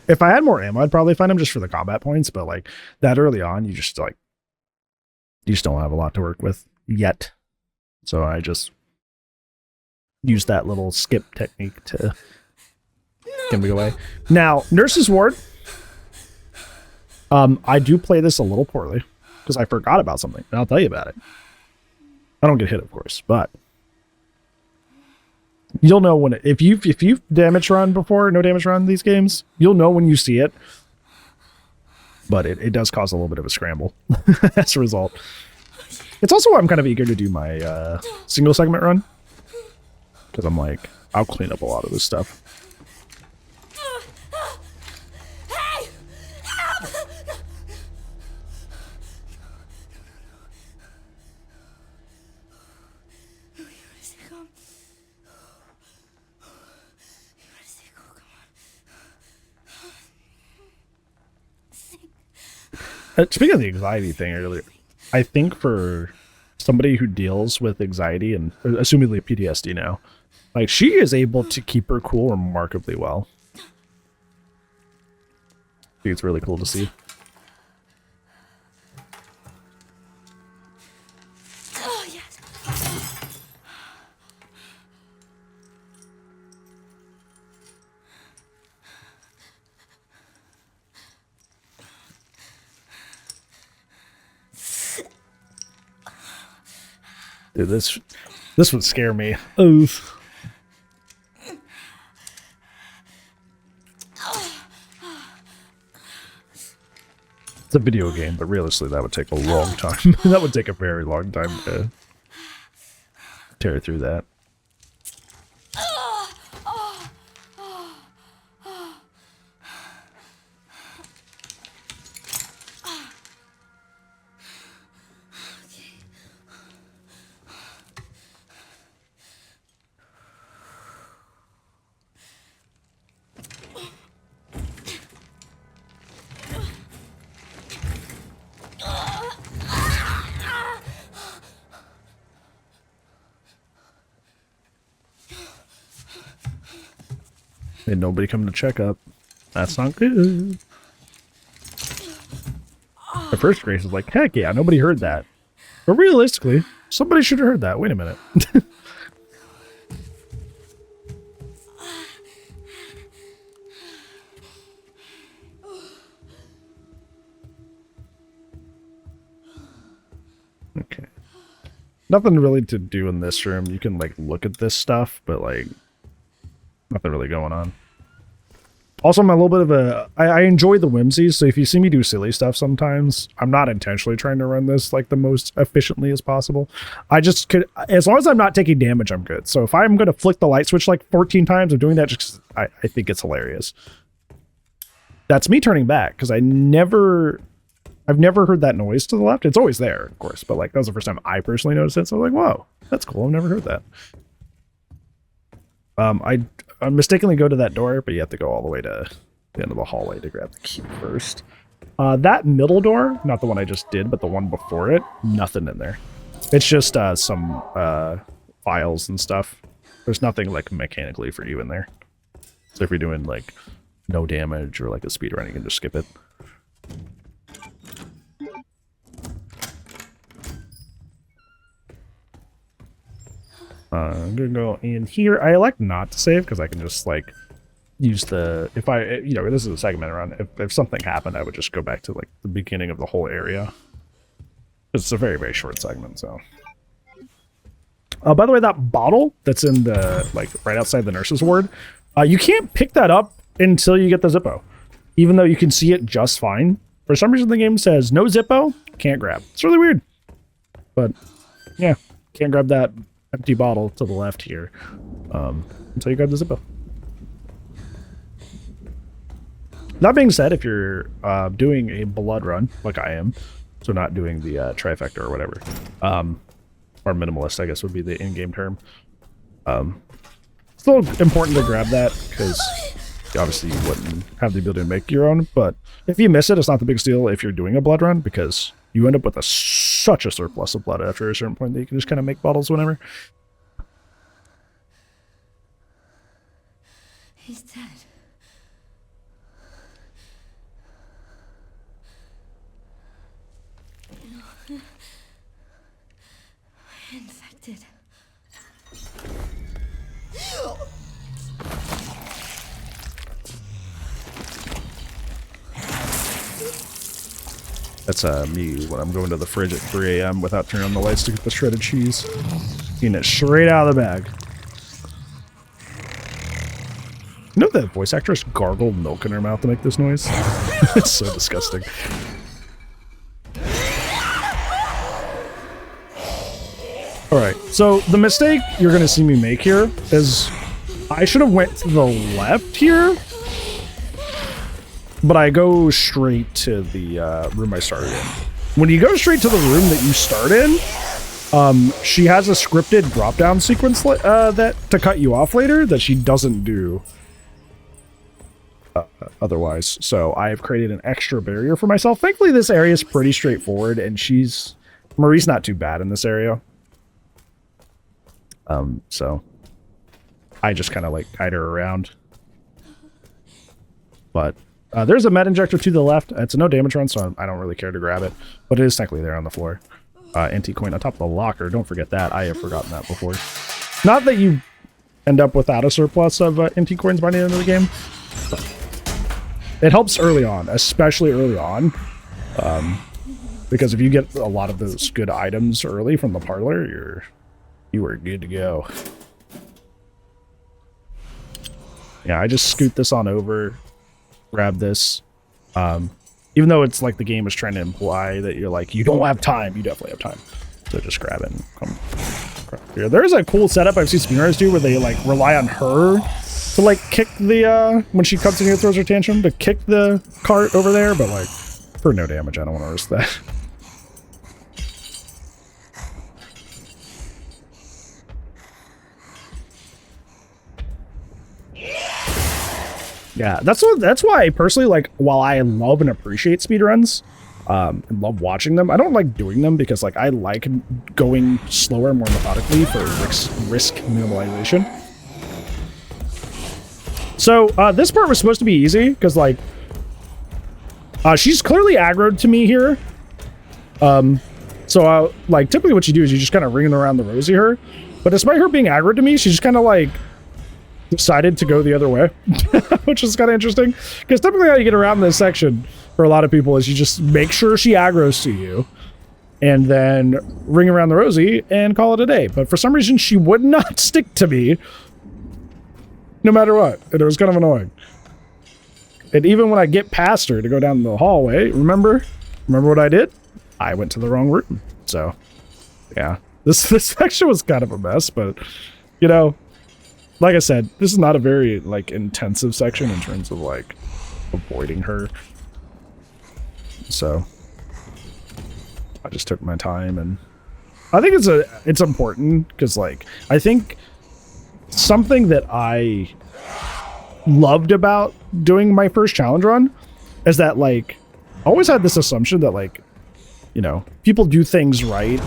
If I had more ammo, I'd probably find them just for the combat points. But like that early on, you just like, you just don't have a lot to work with yet. So I just use that little skip technique to get me away. Now, Nurse's Ward. I do play this a little poorly because I forgot about something, and I'll tell you about it. I don't get hit, of course, but you'll know when if you've damage run before, no damage run these games, you'll know when you see it. But it does cause a little bit of a scramble as a result. It's also why I'm kind of eager to do my single segment run, because I'm like, I'll clean up a lot of this stuff. Hey! Help! You want to stay calm? You want to stay cool? Come on. Speaking of the anxiety thing earlier, I think for somebody who deals with anxiety and assumedly PTSD now, like she is able to keep her cool remarkably well. I think it's really cool to see. Oh, yes. Dude, this would scare me. Oof. It's a video game, but realistically, that would take a long time. That would take a very long time to tear through that. And nobody coming to check up. That's not good. The first Grace is like, heck yeah, nobody heard that. But realistically, somebody should have heard that. Wait a minute. Okay. Nothing really to do in this room. You can like look at this stuff, but like nothing really going on. Also, I'm a little bit of a... I enjoy the whimsy, so if you see me do silly stuff sometimes, I'm not intentionally trying to run this like the most efficiently as possible. I just could... As long as I'm not taking damage, I'm good. So if I'm going to flick the light switch like 14 times, I'm doing that just 'cause I think it's hilarious. That's me turning back, because I've never heard that noise to the left. It's always there, of course, but like that was the first time I personally noticed it, so I was like, whoa, that's cool. I've never heard that. I mistakenly go to that door, but you have to go all the way to the end of the hallway to grab the key first. That middle door, not the one I just did, but the one before it, nothing in there. It's just some files and stuff. There's nothing like mechanically for you in there. So if you're doing like no damage or like a speed run, you can just skip it. I'm gonna go in here. I elect not to save because I can just like use the, if I, you know, this is a segment run. If something happened, I would just go back to like the beginning of the whole area. It's a very, very short segment, so. By the way, that bottle that's in the, like right outside the nurse's ward, you can't pick that up until you get the Zippo. Even though you can see it just fine. For some reason the game says no Zippo, can't grab. It's really weird. But yeah, can't grab that empty bottle to the left here until you grab the Zippo. That being said, if you're doing a blood run, like I am, so not doing the trifecta or whatever, or minimalist, I guess would be the in-game term, still important to grab that because obviously you wouldn't have the ability to make your own, but if you miss it, it's not the biggest deal if you're doing a blood run because you end up with such a surplus of blood after a certain point that you can just kind of make bottles whenever. He's dead. No. Infected. That's me when I'm going to the fridge at 3 a.m. without turning on the lights to get the shredded cheese. Eating it straight out of the bag. You know that voice actress gargled milk in her mouth to make this noise? It's so disgusting. Alright, so the mistake you're going to see me make here is I should have went to the left here, but I go straight to the room I started in. When you go straight to the room that you start in, she has a scripted drop-down sequence that to cut you off later that she doesn't do otherwise. So I have created an extra barrier for myself. Thankfully, this area is pretty straightforward, and Marie's not too bad in this area. So I just kind of like guide her around. But there's a med injector to the left. It's a no damage run, so I don't really care to grab it. But it is technically there on the floor. Anti-coin on top of the locker. Don't forget that. I have forgotten that before. Not that you end up without a surplus of anti-coins by the end of the game. But it helps early on, especially early on. Because if you get a lot of those good items early from the parlor, you are good to go. Yeah, I just scoot this on over, grab this. Even though it's like the game is trying to imply that you're like, you don't have time, you definitely have time. So just grab it and come here. There's a cool setup I've seen speedrunners do where they like rely on her to like kick the, when she comes in here and throws her tantrum, to kick the cart over there, but like, for no damage, I don't want to risk that. Yeah, that's why I personally, like, while I love and appreciate speedruns, and love watching them, I don't like doing them because, like, I like going slower and more methodically for risk minimalization. So, this part was supposed to be easy, because, like, she's clearly aggroed to me here. So, like, typically what you do is you just kind of ring around the rosy her, but despite her being aggroed to me, she just kind of, like, decided to go the other way, which is kind of interesting, because typically how you get around this section for a lot of people is you just make sure she aggroes to you and then ring around the rosy and call it a day. But for some reason she would not stick to me no matter what, and it was kind of annoying. And even when I get past her to go down the hallway, remember what I did? I went to the wrong room. So yeah, this section was kind of a mess, but you know, like I said, this is not a very, like, intensive section in terms of, like, avoiding her. So, I just took my time, and I think it's important, because, like, I think something that I loved about doing my first challenge run is that, like, I always had this assumption that, like, you know, people do things right,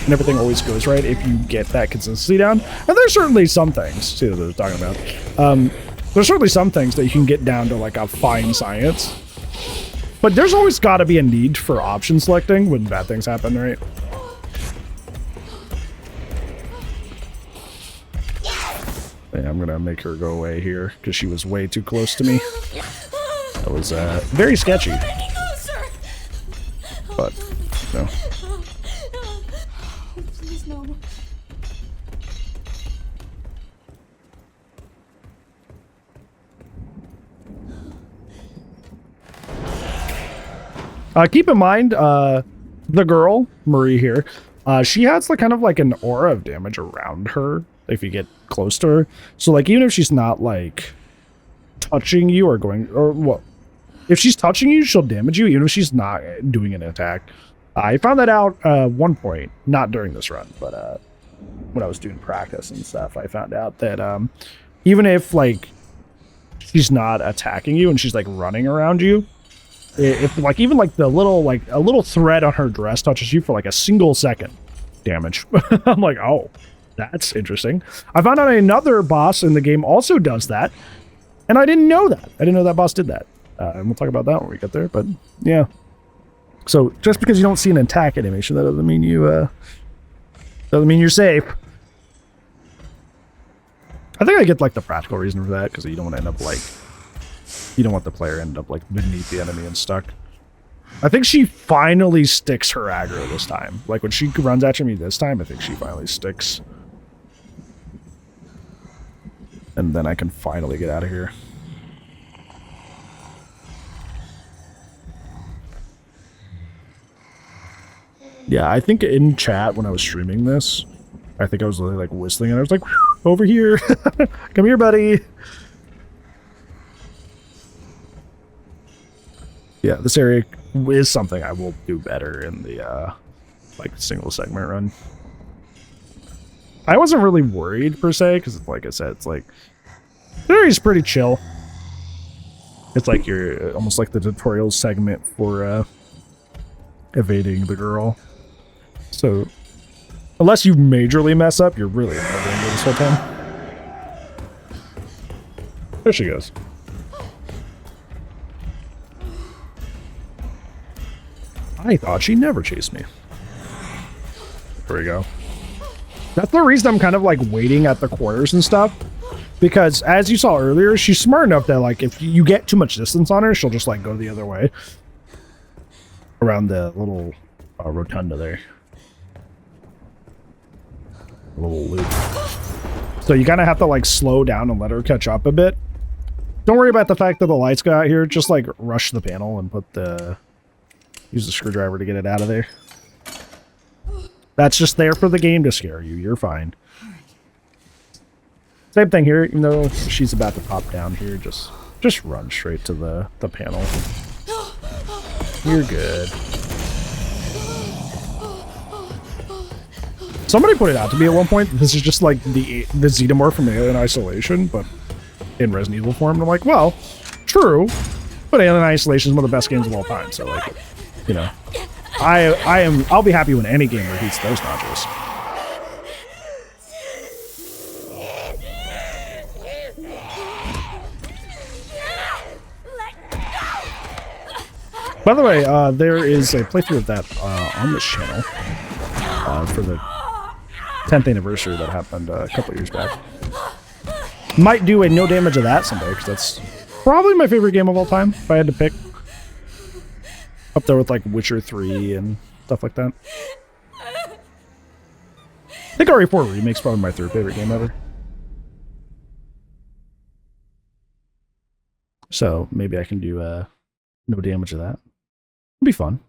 and everything always goes right if you get that consistency down. And there's certainly some things, see what I was talking about. There's certainly some things that you can get down to like a fine science. But there's always got to be a need for option selecting when bad things happen, right? Yeah, I'm gonna make her go away here because she was way too close to me. That was very sketchy. But, no. Please, no. Keep in mind, the girl, Marie here, she has like kind of like an aura of damage around her if you get close to her. So like even if she's not like touching you or going, or what, if she's touching you, she'll damage you even if she's not doing an attack. I found that out one point, not during this run, but when I was doing practice and stuff, I found out that even if like she's not attacking you and she's like running around you, if like even like the little like a little thread on her dress touches you for like a single second, damage. I'm like, oh, that's interesting. I found out another boss in the game also does that, and I didn't know that. I didn't know that boss did that. And we'll talk about that when we get there. But yeah. So just because you don't see an attack animation, that doesn't mean you doesn't mean you're safe. I think I get like the practical reason for that, because you don't want to end up like, you don't want the player to end up like beneath the enemy and stuck. I think she finally sticks her aggro this time. Like, when she runs after me this time, I think she finally sticks. And then I can finally get out of here. Yeah, I think in chat when I was streaming this, I think I was literally like whistling and I was like, over here. Come here, buddy. Yeah, this area is something I will do better in the like single segment run. I wasn't really worried per se, because like I said, it's like the area's pretty chill. It's like you're almost like the tutorial segment for evading the girl. So unless you majorly mess up, you're really avoiding her this whole time. There she goes. I thought she never chased me. There we go. That's the reason I'm kind of like waiting at the corners and stuff. Because as you saw earlier, she's smart enough that like if you get too much distance on her, she'll just like go the other way. Around the little rotunda there. A little loop. So you kind of have to like slow down and let her catch up a bit. Don't worry about the fact that the lights go out here. Just like rush the panel and put the... use the screwdriver to get it out of there. That's just there for the game to scare you. You're fine. Same thing here, even though she's about to pop down here, just run straight to the panel. You're good. Somebody put it out to me at one point. This is just like the Xenomorph from Alien Isolation, but in Resident Evil form. And I'm like, well, true, but Alien Isolation is one of the best games of all time. So like, you know, I'll be happy when any game repeats those nodules. By the way, there is a playthrough of that on this channel for the 10th anniversary that happened a couple years back. Might do a no damage of that someday, because that's probably my favorite game of all time, if I had to pick. Up there with like Witcher 3 and stuff like that. I think RE4 Remake's probably my third favorite game ever. So maybe I can do no damage of that. It'd be fun.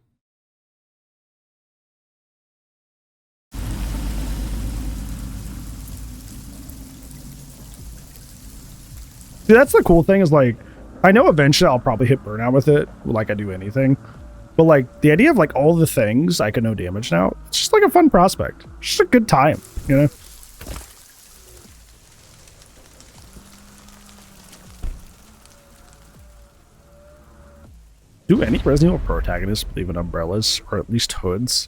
See, that's the cool thing is like, I know eventually I'll probably hit burnout with it, like I do anything. But like the idea of like all the things I can no damage now, it's just like a fun prospect. It's just a good time, you know? Do any Resident Evil protagonists believe in umbrellas, or at least hoods?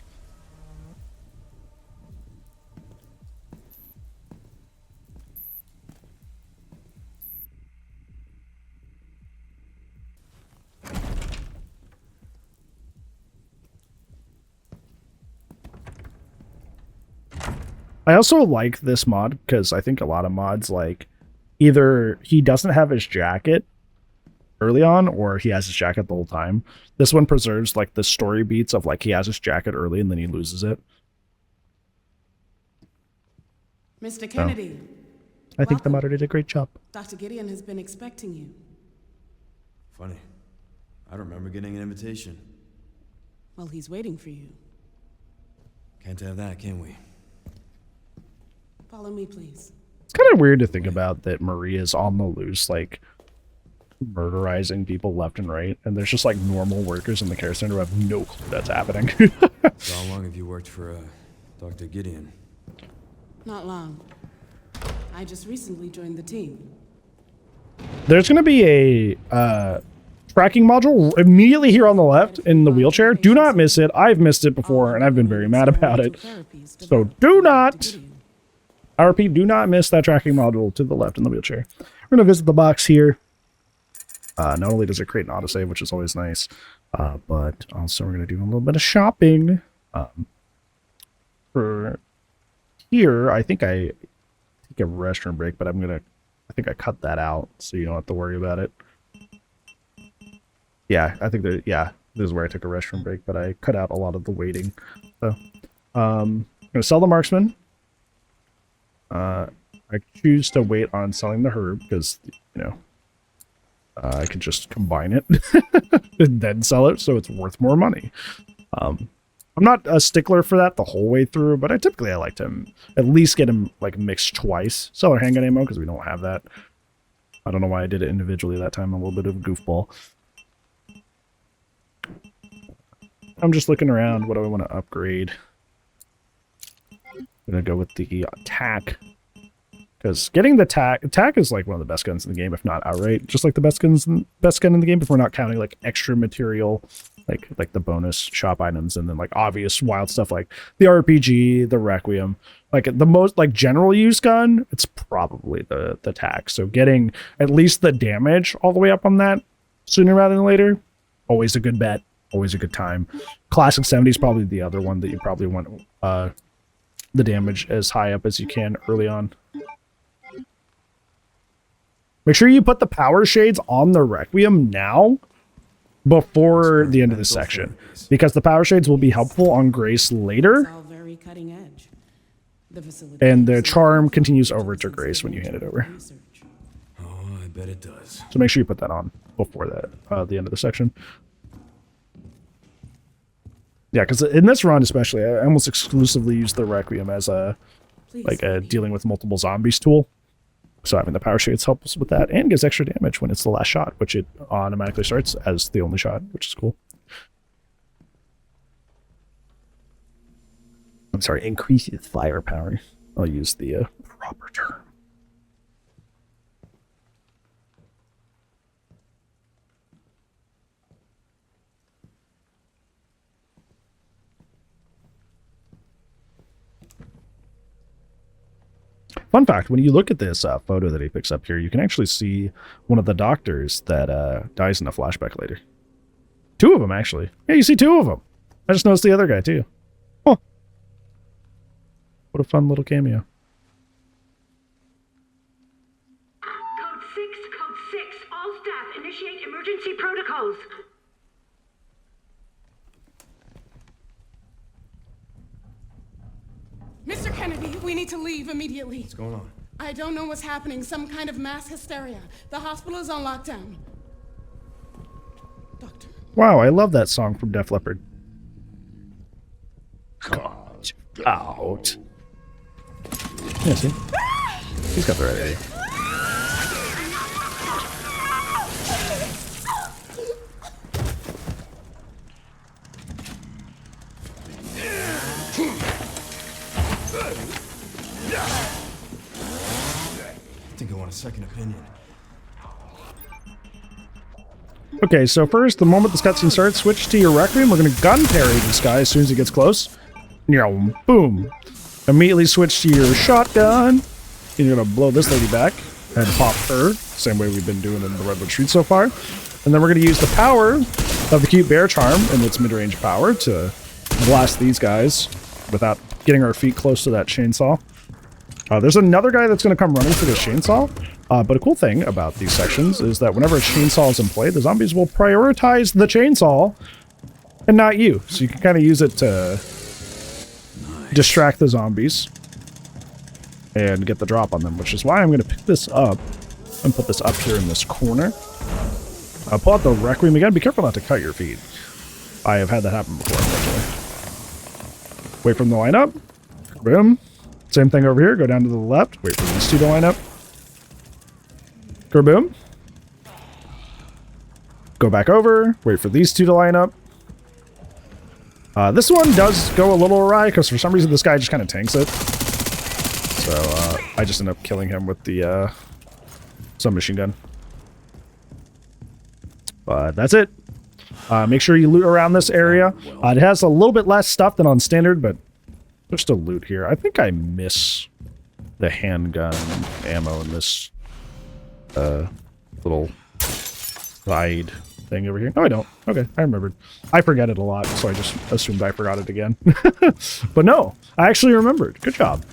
I also like this mod because I think a lot of mods, like, either he doesn't have his jacket early on or he has his jacket the whole time. This one preserves, like, the story beats of, like, he has his jacket early and then he loses it. Mr. Kennedy. I think the modder did a great job. Dr. Gideon has been expecting you. Funny. I don't remember getting an invitation. Well, he's waiting for you. Can't have that, can we? Follow me, please. It's kind of weird to think about that Maria's on the loose, like, murderizing people left and right, and there's just, like, normal workers in the care center who have no clue that's happening. So how long have you worked for, Dr. Gideon? Not long. I just recently joined the team. There's going to be a tracking module immediately here on the left in the wheelchair. Do not miss it. I've missed it before, and I've been very mad about it. So do not... I repeat, do not miss that tracking module to the left in the wheelchair. We're going to visit the box here. Not only does it create an autosave, which is always nice, but also we're going to do a little bit of shopping. For here, I think I take a restroom break, but I think I cut that out, so you don't have to worry about it. Yeah, I think that, yeah. This is where I took a restroom break, but I cut out a lot of the waiting. So, I'm gonna sell the marksman. I choose to wait on selling the herb because, you know, I can just combine it and then sell it, so it's worth more money. I'm not a stickler for that the whole way through, but I like to at least get him like mixed twice. Sell our handgun ammo because we don't have that. I don't know why I did it individually that time. I'm a little bit of a goofball. I'm just looking around. What do I want to upgrade? I'm gonna go with the attack. Because getting the attack is like one of the best guns in the game, if not outright, just like the best gun in the game, if we're not counting like extra material, like the bonus shop items, and then like obvious wild stuff like the RPG, the Requiem, like the most like general use gun, it's probably the attack. So getting at least the damage all the way up on that sooner rather than later, always a good bet, always a good time. Classic 70 is probably the other one that you probably want the damage as high up as you can early on. Make sure you put the power shades on the Requiem now before the end of this section, because the power shades will be helpful on Grace later. It's all very cutting edge. The facility And the charm continues over to Grace when you hand it over. Oh, I bet it does. So make sure you put that on before that, the end of the section. Yeah, because in this run especially, I almost exclusively use the Requiem as a dealing with multiple zombies tool. So having the power shades helps with that and gives extra damage when it's the last shot, which it automatically starts as the only shot, which is cool. I'm sorry, increases firepower. I'll use the proper term. Fun fact, when you look at this photo that he picks up here, you can actually see one of the doctors that dies in a flashback later. Two of them, actually. Yeah, you see two of them. I just noticed the other guy, too. Huh. What a fun little cameo. Code 6, all staff, initiate emergency protocols. Mr. Kennedy, we need to leave immediately. What's going on? I don't know what's happening. Some kind of mass hysteria. The hospital is on lockdown. Doctor. Wow, I love that song from Def Leppard. God, out. Yeah, see? He's got the right idea. I think I want a second opinion. Okay, so first, the moment this cutscene starts, switch to your Requiem. We're going to gun parry this guy as soon as he gets close. Yeah, boom. Immediately switch to your shotgun. And you're going to blow this lady back and pop her, same way we've been doing in the Redwood Street so far. And then we're going to use the power of the cute bear charm and its mid-range power to blast these guys without getting our feet close to that chainsaw. There's another guy that's going to come running for the chainsaw. But a cool thing about these sections is that whenever a chainsaw is in play, the zombies will prioritize the chainsaw and not you. So you can kind of use it to distract the zombies and get the drop on them, which is why I'm going to pick this up and put this up here in this corner. Pull out the Requiem again. Be careful not to cut your feet. I have had that happen before, unfortunately. Wait for them to line up. Boom. Same thing over here. Go down to the left. Wait for these two to line up. Kerboom. Go back over. Wait for these two to line up. This one does go a little awry because for some reason this guy just kind of tanks it. So I just end up killing him with the submachine gun. But that's it. Make sure you loot around this area. It has a little bit less stuff than on standard, but there's still loot here. I think I miss the handgun ammo in this little side thing over here. No, I don't. Okay, I remembered. I forget it a lot, so I just assumed I forgot it again. But no, I actually remembered. Good job.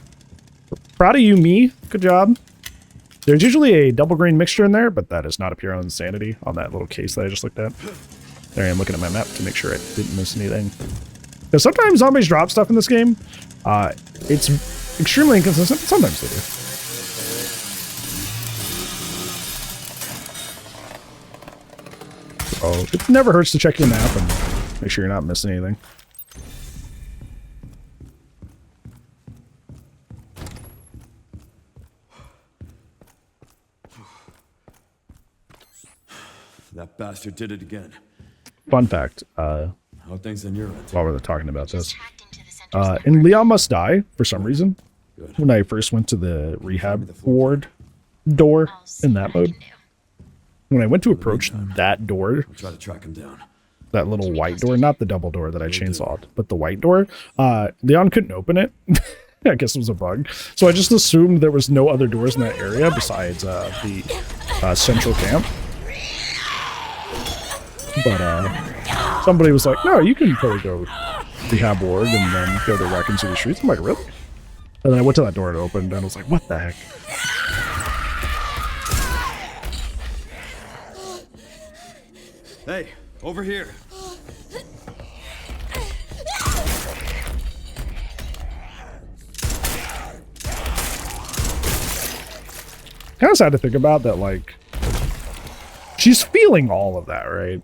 Proud of you, me. Good job. There's usually a double green mixture in there, but that does not appear on Insanity on that little case that I just looked at. There I am looking at my map to make sure I didn't miss anything. Because sometimes zombies drop stuff in this game. It's extremely inconsistent, but sometimes they do. So it never hurts to check your map and make sure you're not missing anything. That bastard did it again. Fun fact, How things on your end? while we're talking about this. In Leon Must Die, for some reason, when I first went to the rehab ward door in that mode, when I went to approach that door, I'll try to track him down. that little white door, not the double door that I chainsawed, but the white door, Leon couldn't open it. I guess it was a bug. So I just assumed there was no other doors in that area besides the central camp. But somebody was like, no, you can totally go rehab ward and then go to Raccoon City Streets. I'm like, really? And then I went to that door and it opened and I was like, what the heck? Hey, over here. Kind of sad to think about that, like, she's feeling all of that, right?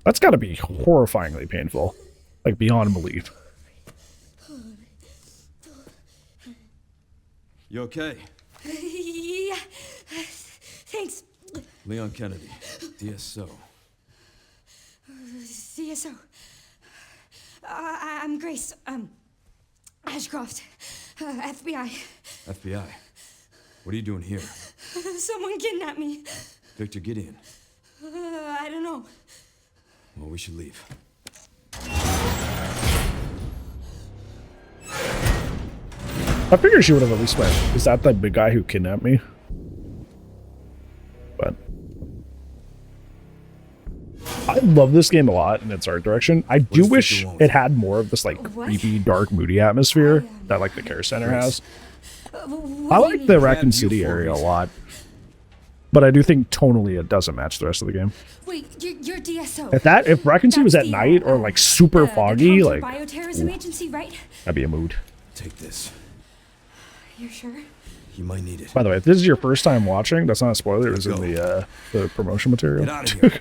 That's got to be horrifyingly painful, like beyond belief. You okay? Yeah. Thanks. Leon Kennedy, DSO. CSO. I'm Grace. Ashcroft. FBI. FBI. What are you doing here? Someone kidnapped me. Victor Gideon. I don't know. Well, we should leave. I figured she would have at least went, is that the big guy who kidnapped me? But I love this game a lot in its art direction. I do wish it had more of this like creepy, dark, moody atmosphere that like the care center has. I like the Raccoon City area a lot, but I do think tonally it doesn't match the rest of the game. Wait, you're DSO. If Raccoon City was at night or like super foggy, like bioterrorism agency, right? that'd be a mood. Take this. You're sure? You might need it. By the way, if this is your first time watching, that's not a spoiler. It was in the promotion material. Get out of here.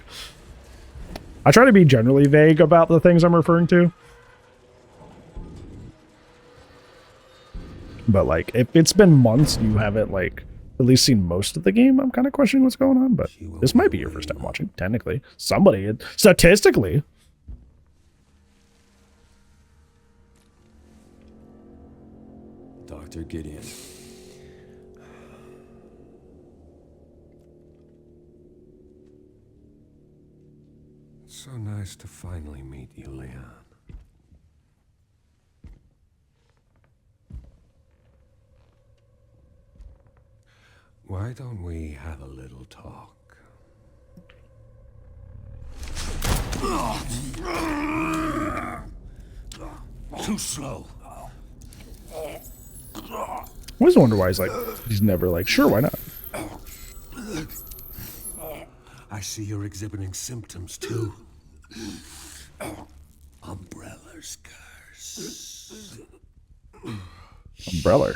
I try to be generally vague about the things I'm referring to. But like, if it's been months and you haven't like at least seen most of the game, I'm kind of questioning what's going on. But this might be your first time watching, technically. Somebody, statistically. Dr. Gideon. So nice to finally meet you, Leon. Why don't we have a little talk? Too slow. I always wonder why he's never like, sure, why not? I see you're exhibiting symptoms too. Umbrella's curse. Umbrella.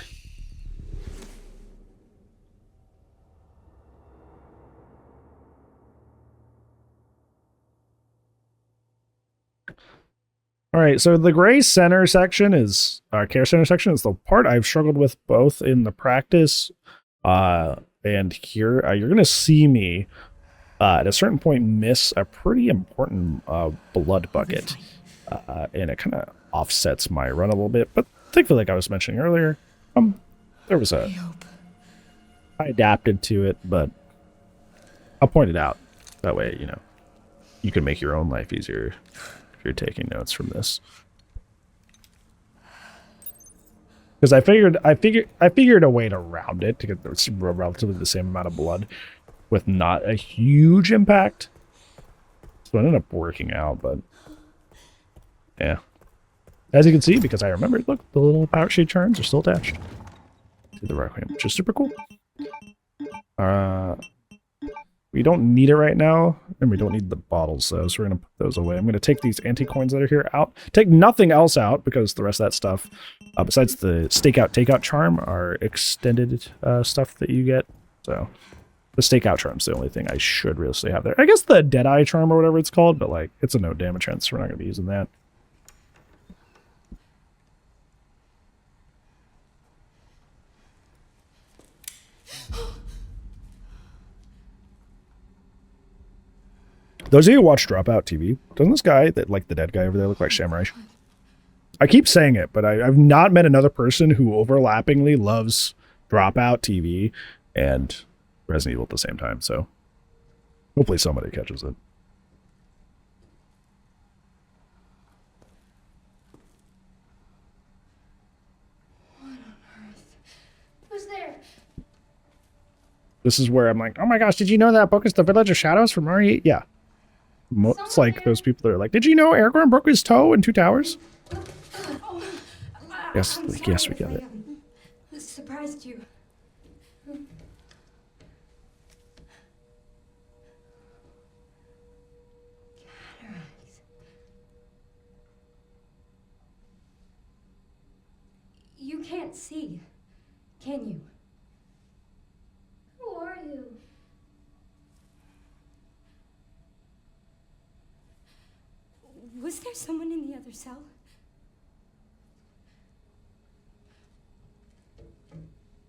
All right, so the gray center section is care center section is the part I've struggled with both in the practice and here. You're gonna see me at a certain point miss a pretty important blood bucket, and it kind of offsets my run a little bit. But thankfully, like I was mentioning earlier, there was I adapted to it, but I'll point it out. That way, you can make your own life easier. You're taking notes from this, because I figured a way to round it to get relatively the same amount of blood with not a huge impact. So it ended up working out, but yeah, as you can see, because I remembered, look, the little power sheet charms are still attached to the Requiem, which is super cool. We don't need it right now. And we don't need the bottles, though, so we're going to put those away. I'm going to take these anti-coins that are here out. Take nothing else out, because the rest of that stuff, besides the stakeout takeout charm, are extended stuff that you get. So the stakeout charm's the only thing I should really have there. I guess the Deadeye charm or whatever it's called, but like it's a no damage chance, so we're not going to be using that. Those of you who watch Dropout TV, doesn't this guy, that like the dead guy over there, look like Samurai? I keep saying it, but I've not met another person who overlappingly loves Dropout TV and Resident Evil at the same time, so hopefully somebody catches it. What on earth? Who's there? This is where I'm like, oh my gosh, did you know that book is The Village of Shadows from RE8? Yeah. It's like those people that are like, did you know Aragorn broke his toe in 2 towers? Yes, like, yes, we get it. This surprised you. Cataracts. You can't see, can you? Who are you? Was there someone in the other cell?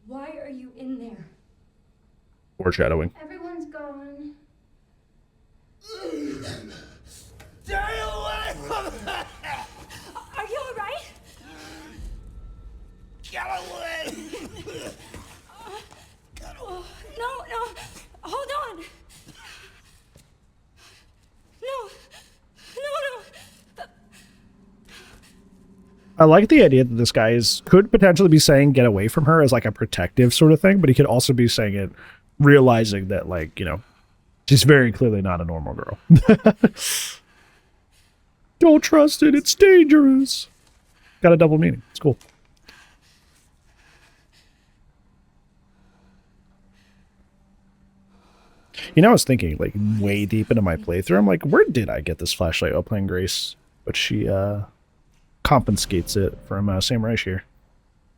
Why are you in there? Foreshadowing. Everyone's gone. Stay away from me! Are you alright? Get away! No, hold on. No. I like the idea that this guy could potentially be saying get away from her as like a protective sort of thing, but he could also be saying it realizing that, like, you know, she's very clearly not a normal girl. Don't trust it, it's dangerous. Got a double meaning. It's cool. You know, I was thinking, like, way deep into my playthrough, I'm like, where did I get this flashlight while playing Grace? But she, confiscates it from Samurai here.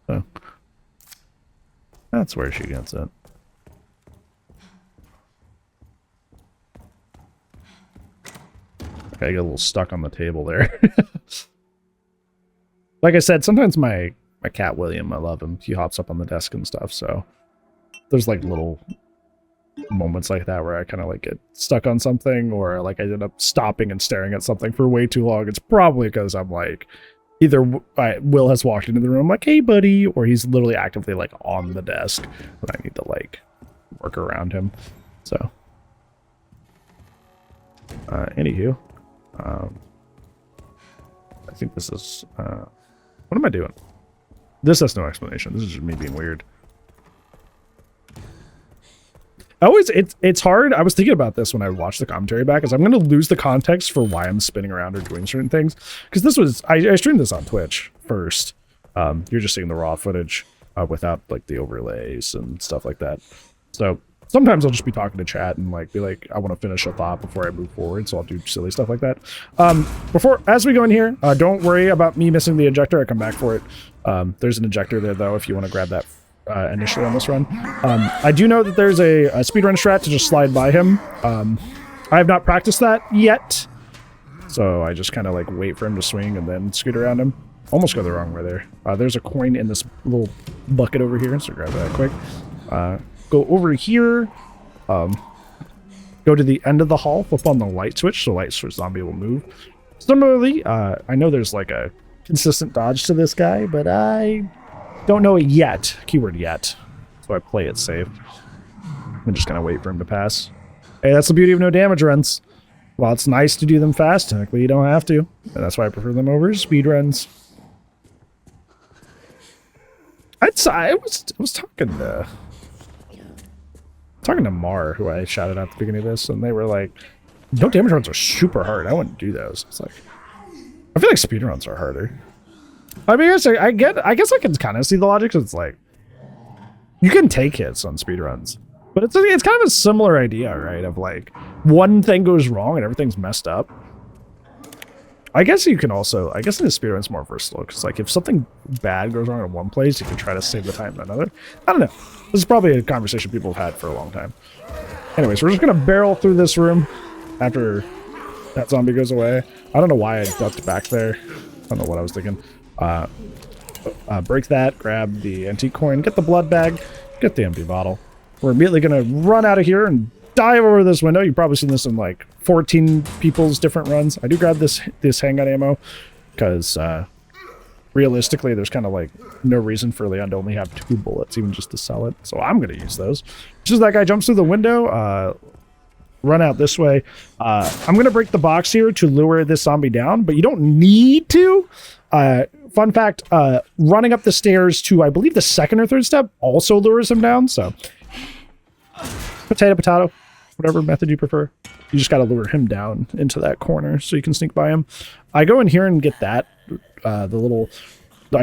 So that's where she gets it. Okay, I get a little stuck on the table there. Like I said, sometimes my cat William, I love him. He hops up on the desk and stuff, so there's like little moments like that where I kind of like get stuck on something, or like I end up stopping and staring at something for way too long. It's probably because I'm like, either Will has walked into the room like, hey buddy, or he's literally actively like on the desk and I need to like work around him. So anywho, I think this is what am I doing? This has no explanation. This is just me being weird. It's hard. I was thinking about this when I watched the commentary back, is I'm going to lose the context for why I'm spinning around or doing certain things. Because this was, I streamed this on Twitch first. You're just seeing the raw footage without like the overlays and stuff like that. So sometimes I'll just be talking to chat and like be like, I want to finish a thought before I move forward. So I'll do silly stuff like that. As we go in here, don't worry about me missing the injector. I come back for it. There's an injector there though, if you want to grab that initially on this run. I do know that there's a speedrun strat to just slide by him. I have not practiced that yet, so I just kind of like wait for him to swing and then scoot around him. Almost go the wrong way there. There's a coin in this little bucket over here, so grab that quick. Go over here, go to the end of the hall, flip on the light switch, so light switch zombie will move. Similarly, I know there's like a consistent dodge to this guy, but I don't know it yet. Keyword yet. So I play it safe. I'm just gonna wait for him to pass. Hey, that's the beauty of no damage runs. While it's nice to do them fast, technically you don't have to. And that's why I prefer them over speed runs. I was talking to Mar, who I shouted out at the beginning of this, and they were like, no damage runs are super hard. I wouldn't do those. It's like, I feel like speed runs are harder. I mean, I guess I can kind of see the logic, because it's like, you can take hits on speedruns, but it's kind of a similar idea, right? Of like, one thing goes wrong and everything's messed up. I guess you can also, I guess in the spirit it's more versatile, because like if something bad goes wrong in one place, you can try to save the time in another. I don't know. This is probably a conversation people have had for a long time. Anyways, we're just gonna barrel through this room after that zombie goes away. I don't know why I ducked back there. I don't know what I was thinking. Break that, grab the antique coin, get the blood bag, get the empty bottle. We're immediately gonna run out of here and dive over this window. You've probably seen this in like 14 people's different runs. I do grab this handgun ammo because realistically there's kind of like no reason for Leon to only have 2 bullets, even just to sell it. So I'm gonna use those. Just as that guy jumps through the window, run out this way. I'm gonna break the box here to lure this zombie down, but you don't need to. Fun fact, running up the stairs to, I believe, the 2nd or 3rd step also lures him down. So potato, whatever method you prefer. You just got to lure him down into that corner so you can sneak by him. I go in here and get that, I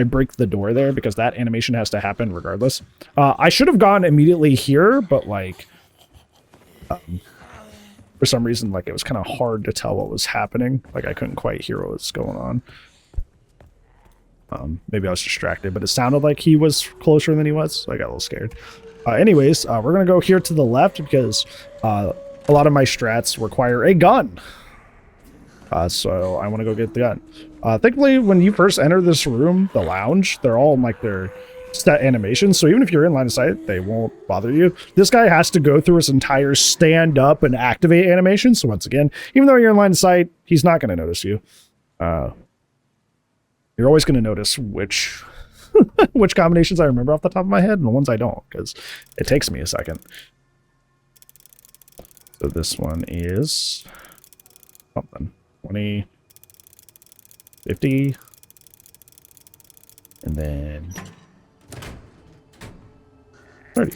break the door there because that animation has to happen regardless. I should have gone immediately here, but like, for some reason, like it was kind of hard to tell what was happening. Like I couldn't quite hear what was going on. Maybe I was distracted, but it sounded like he was closer than he was, so I got a little scared. Anyways, we're gonna go here to the left because a lot of my strats require a gun. So I want to go get the gun. Thankfully, when you first enter this room, the lounge, they're all in like their set animations, so even if you're in line of sight, they won't bother you. This guy has to go through his entire stand up and activate animation, so once again, even though you're in line of sight, he's not going to notice you. You're always going to notice which which combinations I remember off the top of my head and the ones I don't, because it takes me a second. So this one is something 20, 50, and then 30.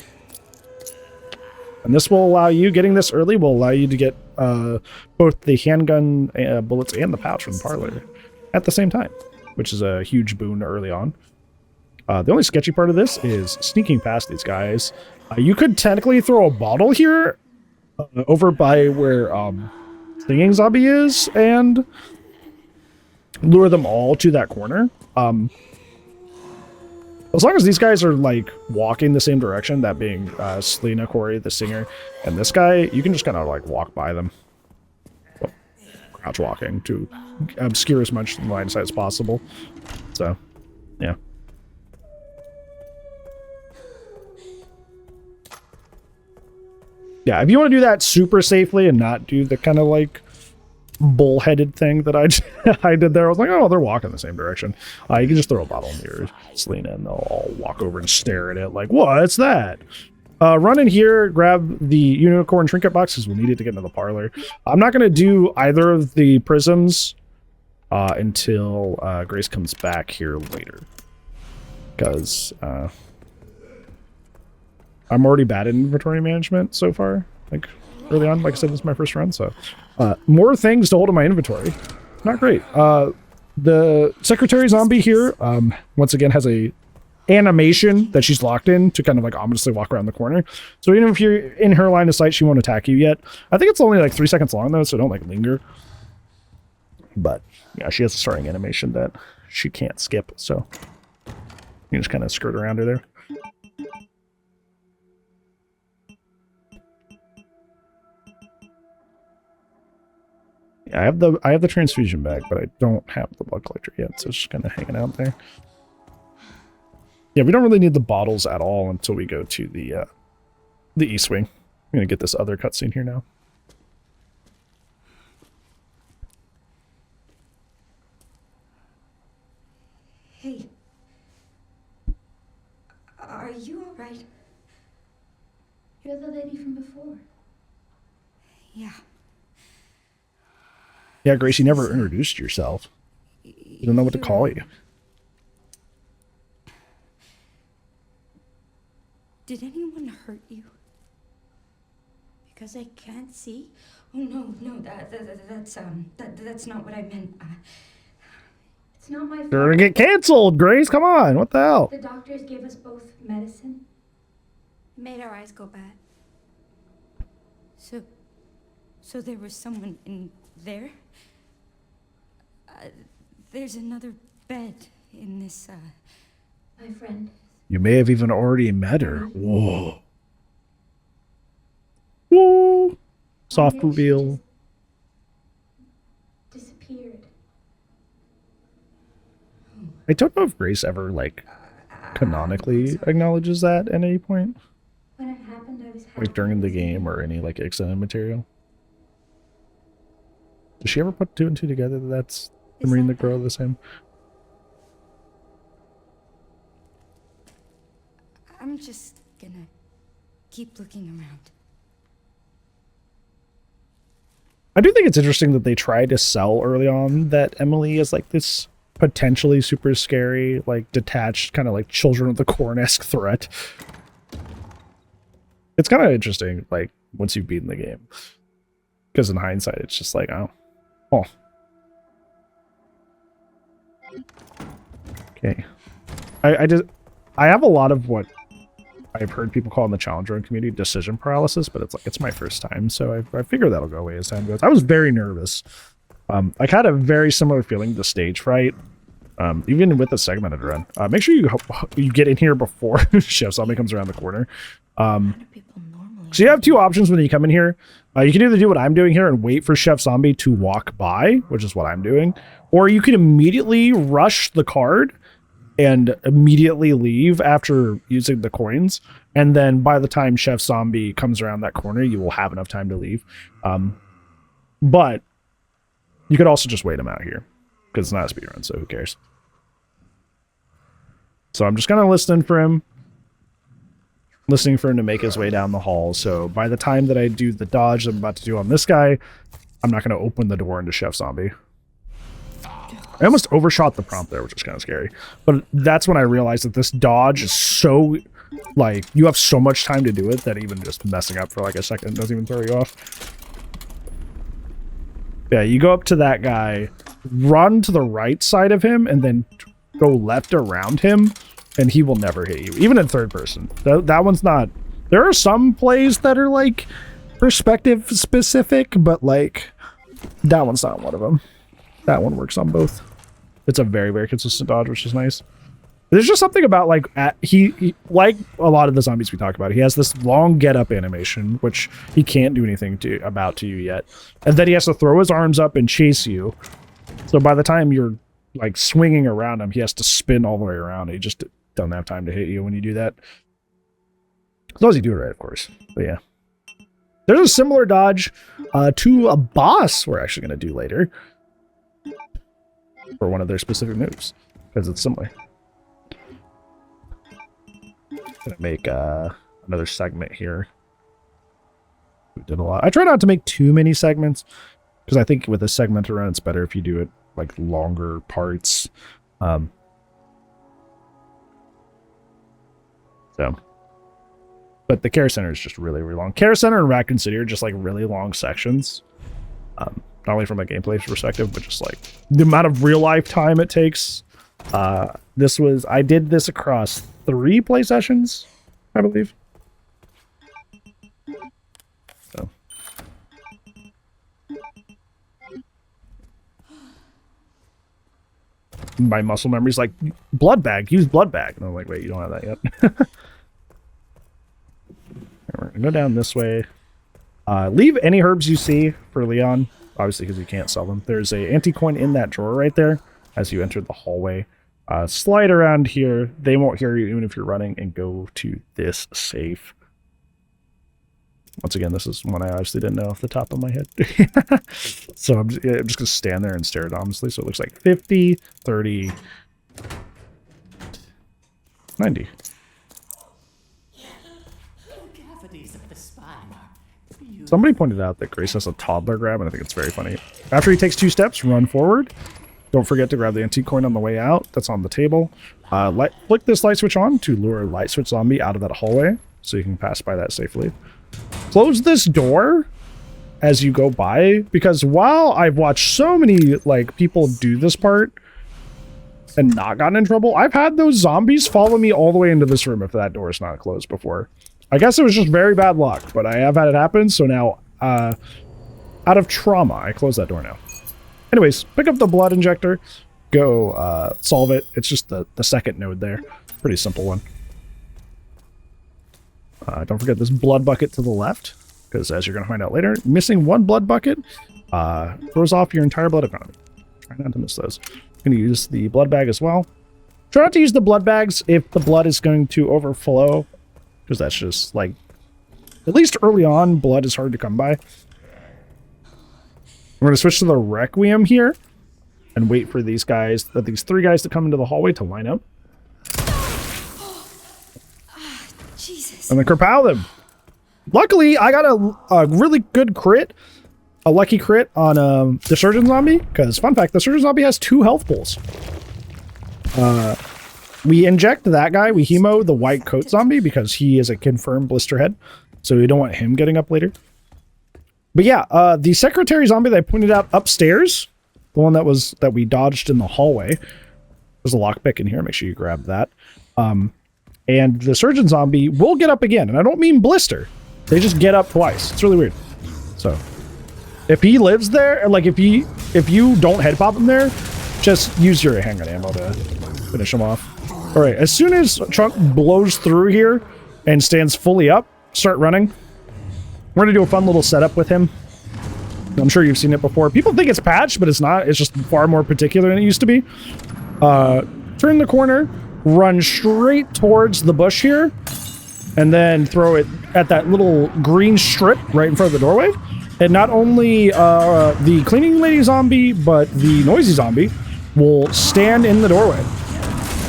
And this will allow you, getting this early will allow you to get both the handgun bullets and the pouch from the parlor at the same time, which is a huge boon early on. The only sketchy part of this is sneaking past these guys. You could technically throw a bottle here over by where Stinging Zombie is and lure them all to that corner. As long as these guys are like walking the same direction, that being Selena, Corey, the singer, and this guy, you can just kind of like walk by them. Well, crouch walking to obscure as much line of sight as possible. So, yeah. Yeah, if you want to do that super safely and not do the kind of like bullheaded thing that I did there, I was like, oh, they're walking the same direction. You can just throw a bottle near Selena and they'll all walk over and stare at it like, what's that? Run in here, grab the unicorn trinket boxes. We'll need it to get into the parlor. I'm not going to do either of the prisms until Grace comes back here later. Because I'm already bad at inventory management so far. Like early on, like I said, this is my first run, so more things to hold in my inventory. Not great. The secretary zombie here, once again, has a animation that she's locked in to kind of like ominously walk around the corner. So even if you're in her line of sight, she won't attack you yet. I think it's only like 3 seconds long though, so don't like linger. But yeah, she has a starting animation that she can't skip, so you just kind of skirt around her there. Yeah, I have the transfusion bag, but I don't have the blood collector yet, so it's just kind of hanging out there. Yeah, we don't really need the bottles at all until we go to the East Wing. I'm gonna get this other cutscene here now. Hey. Are you alright? You're the lady from before. Yeah. Yeah, Grace, you never introduced yourself. You don't know what to call you. Did anyone hurt you? Because I can't see? Oh no, that's not what I meant. It's not my fault. You're gonna get canceled, Grace. Come on, what the hell? The doctors gave us both medicine. Made our eyes go bad. So there was someone in there? There's another bed in this, My friend. You may have even already met her. Whoa. Whoa. Soft Maybe she reveal. just disappeared. I don't know if Grace ever, like, canonically acknowledges that at any point. When it happened, I was happy. Like, during the game or any, like, extended material. Does she ever put 2 and 2 together that that's the Marine and the girl the same? I'm just gonna keep looking around. I do think it's interesting that they try to sell early on that Emily is like this potentially super scary, like detached, kind of like Children of the Corn-esque threat. It's kind of interesting, like, once you've beaten the game. Because in hindsight, it's just like, oh. Okay. I have a lot of what I've heard people call in the challenge run community decision paralysis, but it's like, it's my first time, so I figure that'll go away as time goes. I was very nervous. I had a very similar feeling to stage fright, even with the segmented run. Make sure you get in here before Chef Zombie comes around the corner. So you have 2 options when you come in here. You can either do what I'm doing here and wait for Chef Zombie to walk by, which is what I'm doing, or you can immediately rush the card and immediately leave after using the coins. And then by the time Chef Zombie comes around that corner, you will have enough time to leave. But you could also just wait him out here because it's not a speedrun, so who cares? So I'm just kind of listening for him to make his way down the hall. So by the time that I do the dodge I'm about to do on this guy, I'm not going to open the door into Chef Zombie. I almost overshot the prompt there, which is kind of scary. But that's when I realized that this dodge is so, like, you have so much time to do it that even just messing up for like a second doesn't even throw you off. Yeah, you go up to that guy, run to the right side of him, and then go left around him, and he will never hit you, even in third person. That one's not... There are some plays that are, like, perspective specific, but, like, that one's not one of them. That one works on both. It's a very, very consistent dodge, which is nice. There's just something about, like, he like a lot of the zombies we talk about, he has this long get-up animation, which he can't do anything about to you yet. And then he has to throw his arms up and chase you. So by the time you're, like, swinging around him, he has to spin all the way around. He just doesn't have time to hit you when you do that. As long as you do it right, of course. But yeah. There's a similar dodge to a boss we're actually going to do later. For one of their specific moves. Because it's similar. Gonna make another segment here. We did a lot. I try not to make too many segments. Because I think with a segment around, it's better if you do it like longer parts. But the care center is just really, really long. Care center and Raccoon City are just like really long sections. Not only from a gameplay perspective, but just like the amount of real life time it takes. I did this across 3 play sessions, I believe. So. My muscle memory's like, blood bag, use blood bag. And I'm like, wait, you don't have that yet. We're gonna go down this way. Leave any herbs you see for Leon, obviously because you can't sell them. There's a anti-coin in that drawer right there as you enter the hallway. Slide around here. They won't hear you even if you're running, and go to this safe. Once again, this is one I obviously didn't know off the top of my head. So I'm just going to stand there and stare at it honestly. So it looks like 50, 30, 90. Somebody pointed out that Grace has a toddler grab, and I think it's very funny. After he takes 2 steps, run forward. Don't forget to grab the antique coin on the way out. That's on the table. Flick this light switch on to lure light switch zombie out of that hallway, so you can pass by that safely. Close this door as you go by, because while I've watched so many like people do this part and not gotten in trouble, I've had those zombies follow me all the way into this room if that door is not closed before. I guess it was just very bad luck, but I have had it happen, so now out of trauma. I close that door now. Anyways, pick up the blood injector. Go solve it. It's just the second node there. Pretty simple one. Don't forget this blood bucket to the left, because as you're going to find out later, missing one blood bucket throws off your entire blood economy. Try not to miss those. I'm going to use the blood bag as well. Try not to use the blood bags if the blood is going to overflow, because that's just like, at least early on, blood is hard to come by. We're going to switch to the Requiem here and wait for these guys, these three guys to come into the hallway to line up. Jesus. And then kerpow them. Luckily, I got a really good crit, a lucky crit on the Surgeon Zombie, because fun fact, the Surgeon Zombie has 2 health pools. We inject that guy, we hemo the white coat zombie because he is a confirmed blister head, so we don't want him getting up later. But yeah, the secretary zombie that I pointed out upstairs, the one that we dodged in the hallway, there's a lockpick in here, make sure you grab that. And the surgeon zombie will get up again, and I don't mean blister. They just get up twice. It's really weird. So if he lives there, like if you don't head pop him there, just use your handgun ammo to finish him off. All right, as soon as Chunk blows through here and stands fully up, start running. We're gonna do a fun little setup with him. I'm sure you've seen it before. People think it's patched, but it's not. It's just far more particular than it used to be. Turn the corner, run straight towards the bush here, and then throw it at that little green strip right in front of the doorway. And not only the cleaning lady zombie, but the noisy zombie will stand in the doorway.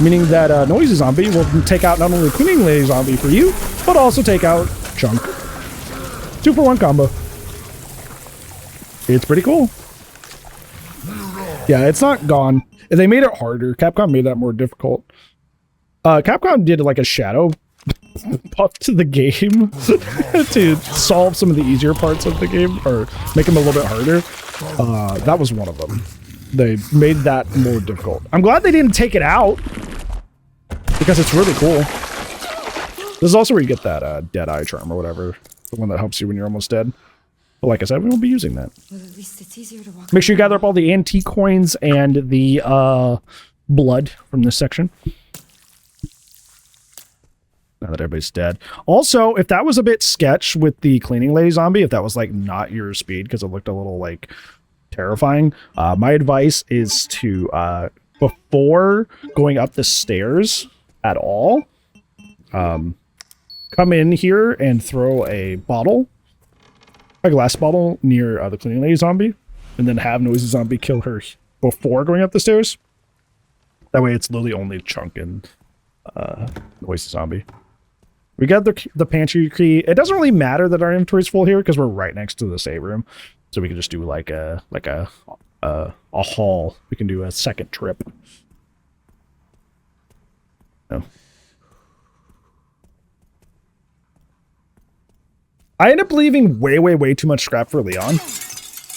Meaning that noisy zombie will take out not only cleaning lady zombie for you, but also take out Chunk. 2-for-1 combo. It's pretty cool. Yeah, it's not gone. They made it harder. Capcom made that more difficult. Capcom did like a shadow buff to the game to solve some of the easier parts of the game, or make them a little bit harder. That was one of them. They made that more difficult. I'm glad they didn't take it out, because it's really cool. This is also where you get that dead eye charm or whatever. The one that helps you when you're almost dead. But like I said, we won't be using that. Well, at least it's easier to walk. Make sure you gather up all the antique coins and the blood from this section. Now that everybody's dead. Also, if that was a bit sketch with the cleaning lady zombie, if that was like not your speed because it looked a little like terrifying, my advice is to before going up the stairs at all, come in here and throw a bottle, a glass bottle, near the cleaning lady zombie, and then have noisy zombie kill her before going up the stairs. That way it's literally only Chunk and noisy zombie. We got the pantry key. It doesn't really matter that our inventory is full here because we're right next to the save room, so we can just do like a haul. We can do a second trip. No. I end up leaving way too much scrap for Leon,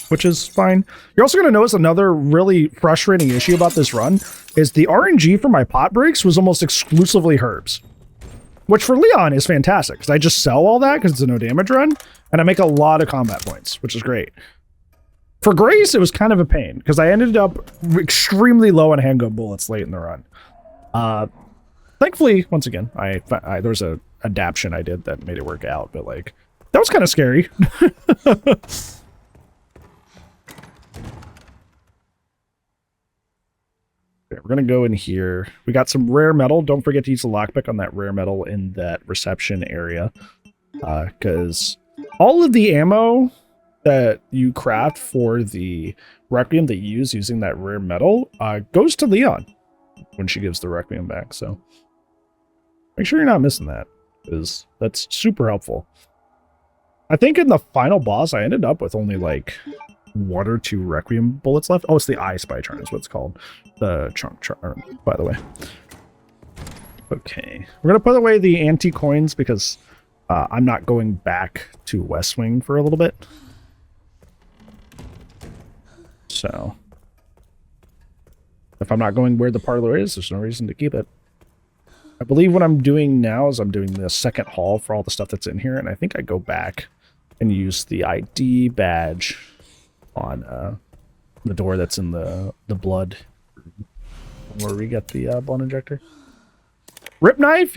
which is fine. You're also going to notice another really frustrating issue about this run is the RNG for my pot breaks was almost exclusively herbs, which for Leon is fantastic because I just sell all that because it's a no damage run and I make a lot of combat points, which is great. For Grace, it was kind of a pain because I ended up extremely low on handgun bullets late in the run. Thankfully, once again, there was a adaptation I did that made it work out, but like, that was kind of scary. Okay, we're gonna go in here. We got some rare metal. Don't forget to use the lockpick on that rare metal in that reception area, because all of the ammo that you craft for the Requiem that you use using that rare metal goes to Leon when she gives the Requiem back. So make sure you're not missing that, because that's super helpful. I think in the final boss, I ended up with only like 1 or 2 Requiem bullets left. Oh, it's the I Spy charm is what it's called. The Chunk charm, by the way. Okay. We're going to put away the antique coins because I'm not going back to West Wing for a little bit. So if I'm not going where the parlor is, there's no reason to keep it. I believe what I'm doing now is I'm doing the second haul for all the stuff that's in here, and I think I go back and use the ID badge on the door that's in the blood, where we get the blood injector. Rip knife,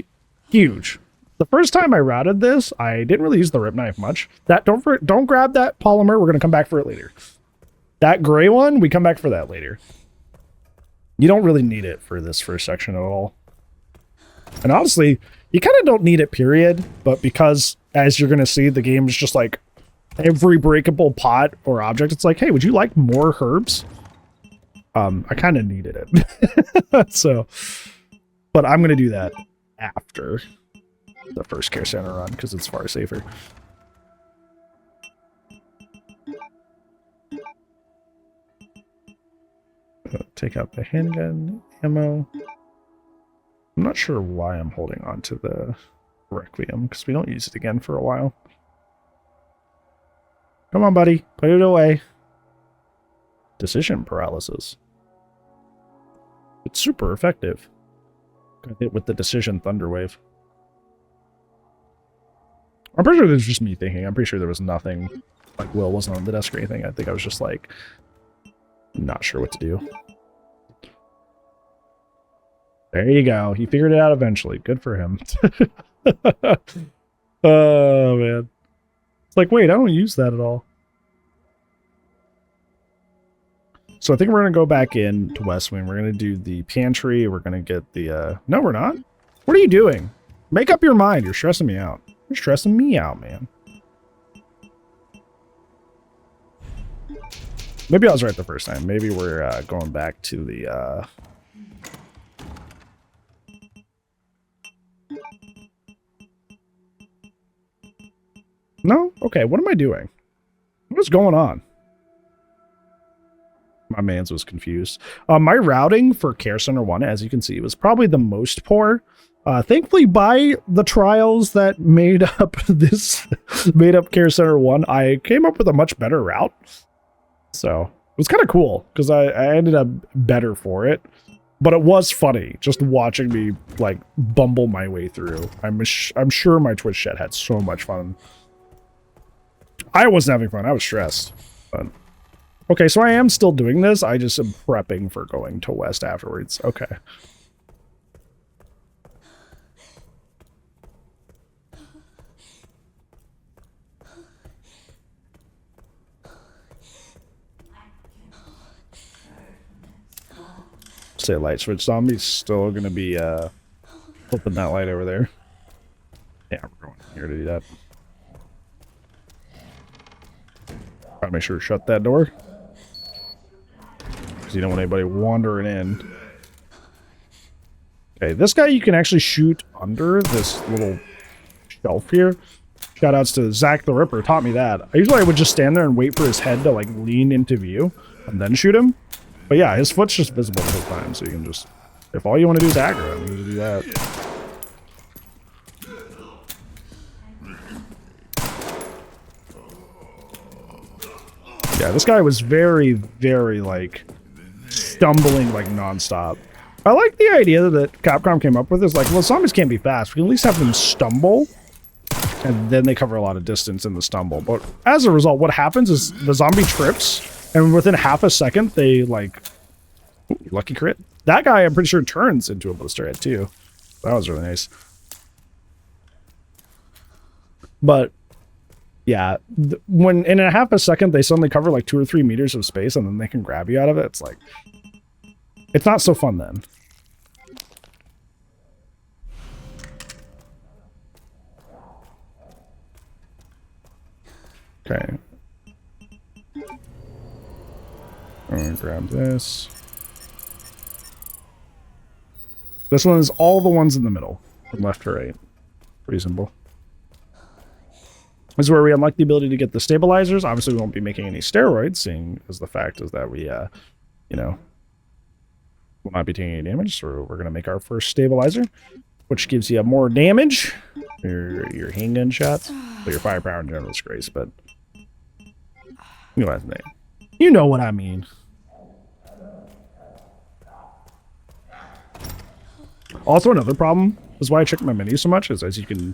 huge. The first time I routed this, I didn't really use the rip knife much. That don't grab that polymer. We're gonna come back for it later. That gray one, we come back for that later. You don't really need it for this first section at all. And honestly, you kind of don't need it, period. But because, as you're gonna see, the game is just like every breakable pot or object. It's like, hey, would you like more herbs? I kind of needed it. So, but I'm gonna do that after the first care center run because it's far safer. Take out the handgun ammo. I'm not sure why I'm holding on to the Requiem because we don't use it again for a while. Come on, buddy, put it away. Decision paralysis. It's super effective. Got hit with the decision thunderwave. I'm pretty sure this is just me thinking. I'm pretty sure there was nothing, like Will wasn't on the desk or anything. I think I was just like, not sure what to do. There you go. He figured it out eventually. Good for him. Oh, man. It's like, wait, I don't use that at all. So I think we're going to go back in to West Wing. We're going to do the pantry. We're going to get the... No, we're not. What are you doing? Make up your mind. You're stressing me out. You're stressing me out, man. Maybe I was right the first time. Maybe we're going back to the... No? Okay, what am I doing? What is going on? My man's was confused. My routing for Care Center 1, as you can see, was probably the most poor. Thankfully, by the trials that made up Care Center 1, I came up with a much better route. So, it was kind of cool, because I ended up better for it. But it was funny, just watching me, like, bumble my way through. I'm sure my Twitch chat had so much fun. I wasn't having fun. I was stressed. But okay, so I am still doing this. I just am prepping for going to West afterwards. Okay. Say light switch. Zombie's still going to be flipping that light over there. Yeah, we're going here to do that. Gotta make sure to shut that door, because you don't want anybody wandering in. Okay, this guy you can actually shoot under this little shelf here. Shoutouts to Zach the Ripper, taught me that. I would just stand there and wait for his head to like lean into view and then shoot him. But yeah, his foot's just visible the whole time, so you can just, if all you want to do is aggro him, you can do that. Yeah, this guy was very, very, like, stumbling, like, nonstop. I like the idea that Capcom came up with is, like, well, zombies can't be fast. We can at least have them stumble, and then they cover a lot of distance in the stumble. But as a result, what happens is the zombie trips, and within half a second, they, like... Ooh, lucky crit. That guy, I'm pretty sure, turns into a blister head, too. That was really nice. But... yeah, when in a half a second they suddenly cover like 2 or 3 meters of space and then they can grab you out of it, it's like, it's not so fun then. Okay. I'm gonna grab this. This one is all the ones in the middle, from left to right. Pretty simple. This is where we unlock the ability to get the stabilizers. Obviously, we won't be making any steroids, seeing as the fact is that we, you know, will not be taking any damage. So we're going to make our first stabilizer, which gives you more damage. Your handgun shots. Well, your firepower in general is great, but you know what I mean. You know what I mean. Also, another problem is why I check my menus so much is, as you can...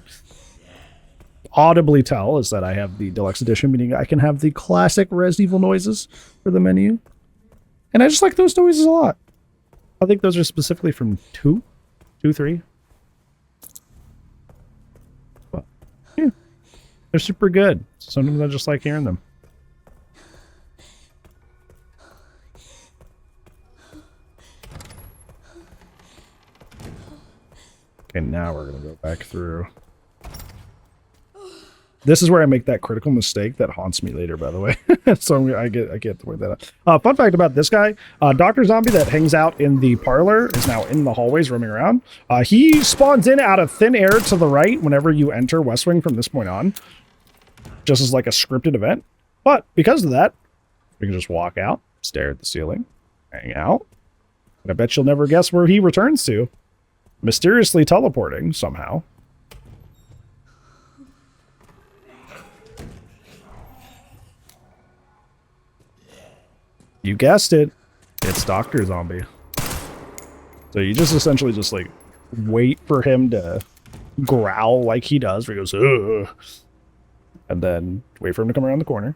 audibly tell is that I have the deluxe edition, meaning I can have the classic Resident Evil noises for the menu. And I just like those noises a lot. I think those are specifically from 2, 3. But, yeah, they're super good. Sometimes I just like hearing them. Okay, now we're going to go back through. This is where I make that critical mistake that haunts me later, by the way. So I get to point that out. Fun fact about this guy, Dr. Zombie that hangs out in the parlor is now in the hallways roaming around. He spawns in out of thin air to the right whenever you enter West Wing from this point on. Just as like a scripted event. But because of that, we can just walk out, stare at the ceiling, hang out. And I bet you'll never guess where he returns to. Mysteriously teleporting somehow. You guessed it. It's Dr. Zombie. So you just essentially just like wait for him to growl like he does, where he goes, ugh. And then wait for him to come around the corner.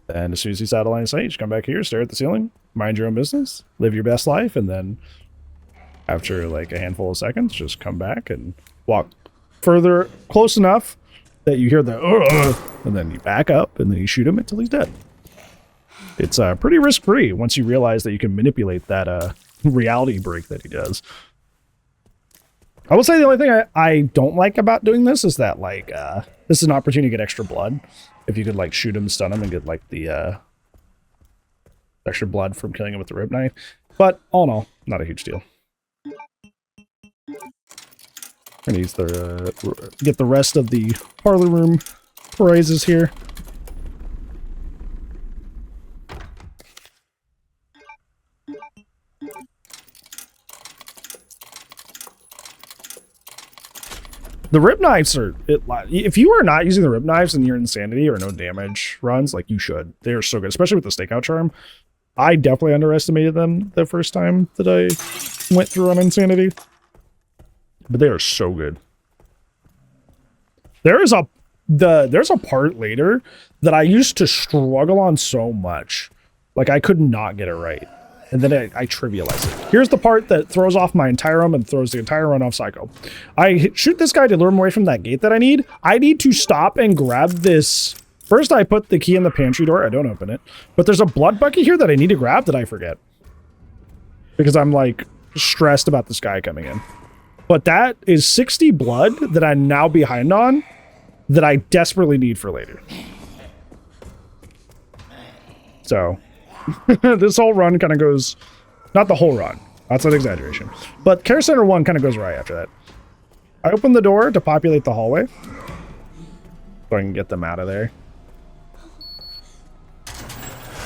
And as soon as he's out of line of sight, you just come back here, stare at the ceiling, mind your own business, live your best life, and then after like a handful of seconds, just come back and walk further, close enough that you hear the and then you back up, and then you shoot him until he's dead. It's pretty risk-free once you realize that you can manipulate that reality break that he does. I will say the only thing I don't like about doing this is that, like, this is an opportunity to get extra blood. If you could, like, shoot him, stun him, and get, like, the extra blood from killing him with the rib knife. But, all in all, not a huge deal. I'm gonna use the, get the rest of the parlor room prizes here. The rib knives are, if you are not using the rib knives and you're Insanity or no damage runs, like you should. They are so good, especially with the stakeout charm. I definitely underestimated them the first time that I went through on Insanity. But they are so good. There's a part later that I used to struggle on so much. Like I could not get it right. And then I trivialize it. Here's the part that throws off my entire run and throws the entire run off Psycho. I shoot this guy to lure him away from that gate that I need. I need to stop and grab this. First, I put the key in the pantry door. I don't open it. But there's a blood bucket here that I need to grab that I forget. Because I'm, like, stressed about this guy coming in. But that is 60 blood that I'm now behind on that I desperately need for later. So... this whole run kind of goes, not the whole run, that's an exaggeration, but Care Center 1 kind of goes right after that. I open the door to populate the hallway so I can get them out of there.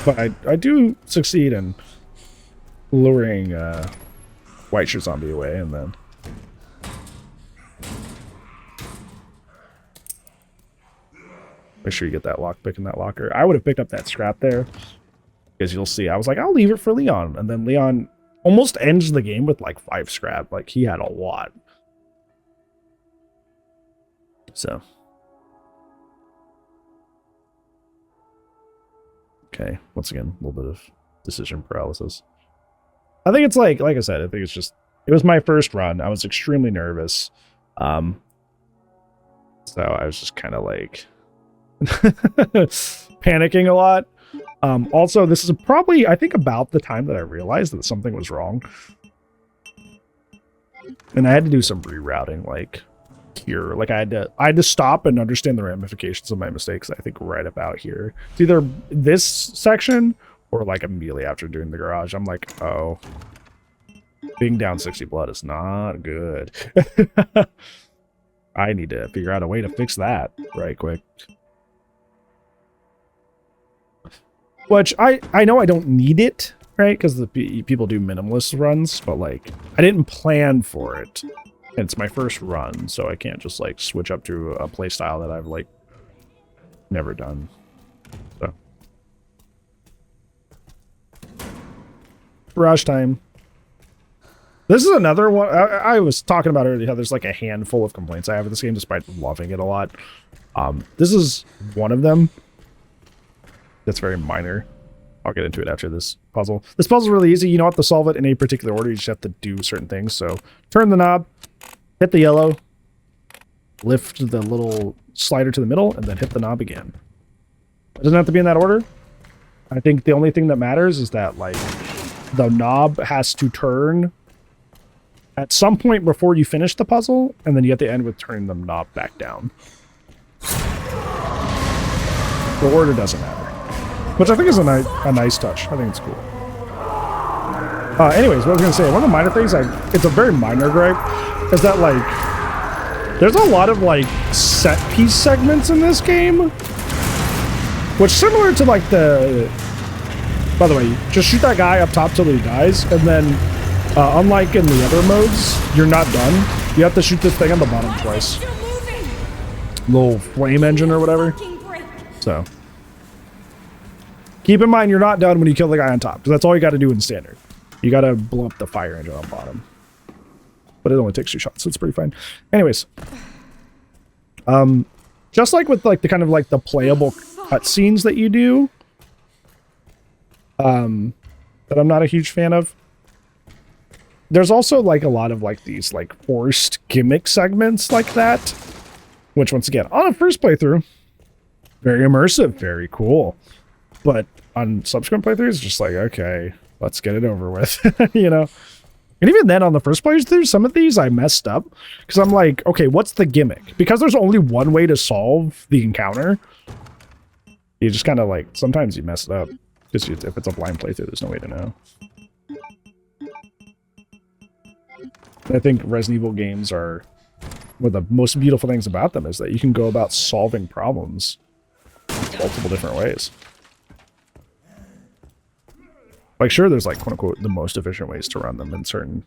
But I do succeed in luring White Shirt Zombie away, and then make sure you get that lockpick in that locker. I would have picked up that scrap there. Because you'll see, I was like, I'll leave it for Leon. And then Leon almost ends the game with like 5 scrap. Like, he had a lot. So. Okay, once again, a little bit of decision paralysis. I think it's like I said, I think it's just, it was my first run. I was extremely nervous. So I was just kind of like panicking a lot. Also, this is probably, I think, about the time that I realized that something was wrong. And I had to do some rerouting, like, here. Like, I had to stop and understand the ramifications of my mistakes, I think, right about here. It's either this section or, like, immediately after doing the garage. I'm like, oh. Being down 60 blood is not good. I need to figure out a way to fix that right quick. Which, I know I don't need it, right? Because the people do minimalist runs, but, like, I didn't plan for it. And it's my first run, so I can't just, like, switch up to a playstyle that I've, like, never done. So. Garage time. This is another one I was talking about earlier, how there's like a handful of complaints I have with this game despite loving it a lot. This is one of them that's very minor. I'll get into it after this puzzle. This puzzle's really easy. You don't have to solve it in a particular order. You just have to do certain things. So turn the knob, hit the yellow, lift the little slider to the middle, and then hit the knob again. It doesn't have to be in that order. I think the only thing that matters is that, like, the knob has to turn at some point before you finish the puzzle, and then you have to end with turning the knob back down. The order doesn't matter. Which I think is a nice touch. I think it's cool. Anyways, what I was going to say, one of the minor things, it's a very minor gripe, is that, like, there's a lot of, like, set-piece segments in this game. Which, similar to, like, by the way, just shoot that guy up top till he dies, and then, unlike in the other modes, you're not done. You have to shoot this thing on the bottom twice. Little flame engine or whatever. So, keep in mind you're not done when you kill the guy on top, because that's all you got to do in standard. You got to blow up the fire engine on bottom. But it only takes 2 shots, so it's pretty fine. Anyways. Just like with like the kind of like the playable cutscenes that you do, that I'm not a huge fan of. There's also like a lot of like these like forced gimmick segments like that, which once again, on a first playthrough, very immersive, very cool. But on subsequent playthroughs, it's just like, okay, let's get it over with, you know? And even then, on the first playthrough, some of these I messed up because I'm like, okay, what's the gimmick? Because there's only one way to solve the encounter. You just kind of like, sometimes you mess it up. Because if it's a blind playthrough, there's no way to know. And I think Resident Evil games are, one of the most beautiful things about them is that you can go about solving problems multiple different ways. Like, sure, there's, like, quote-unquote, the most efficient ways to run them in certain...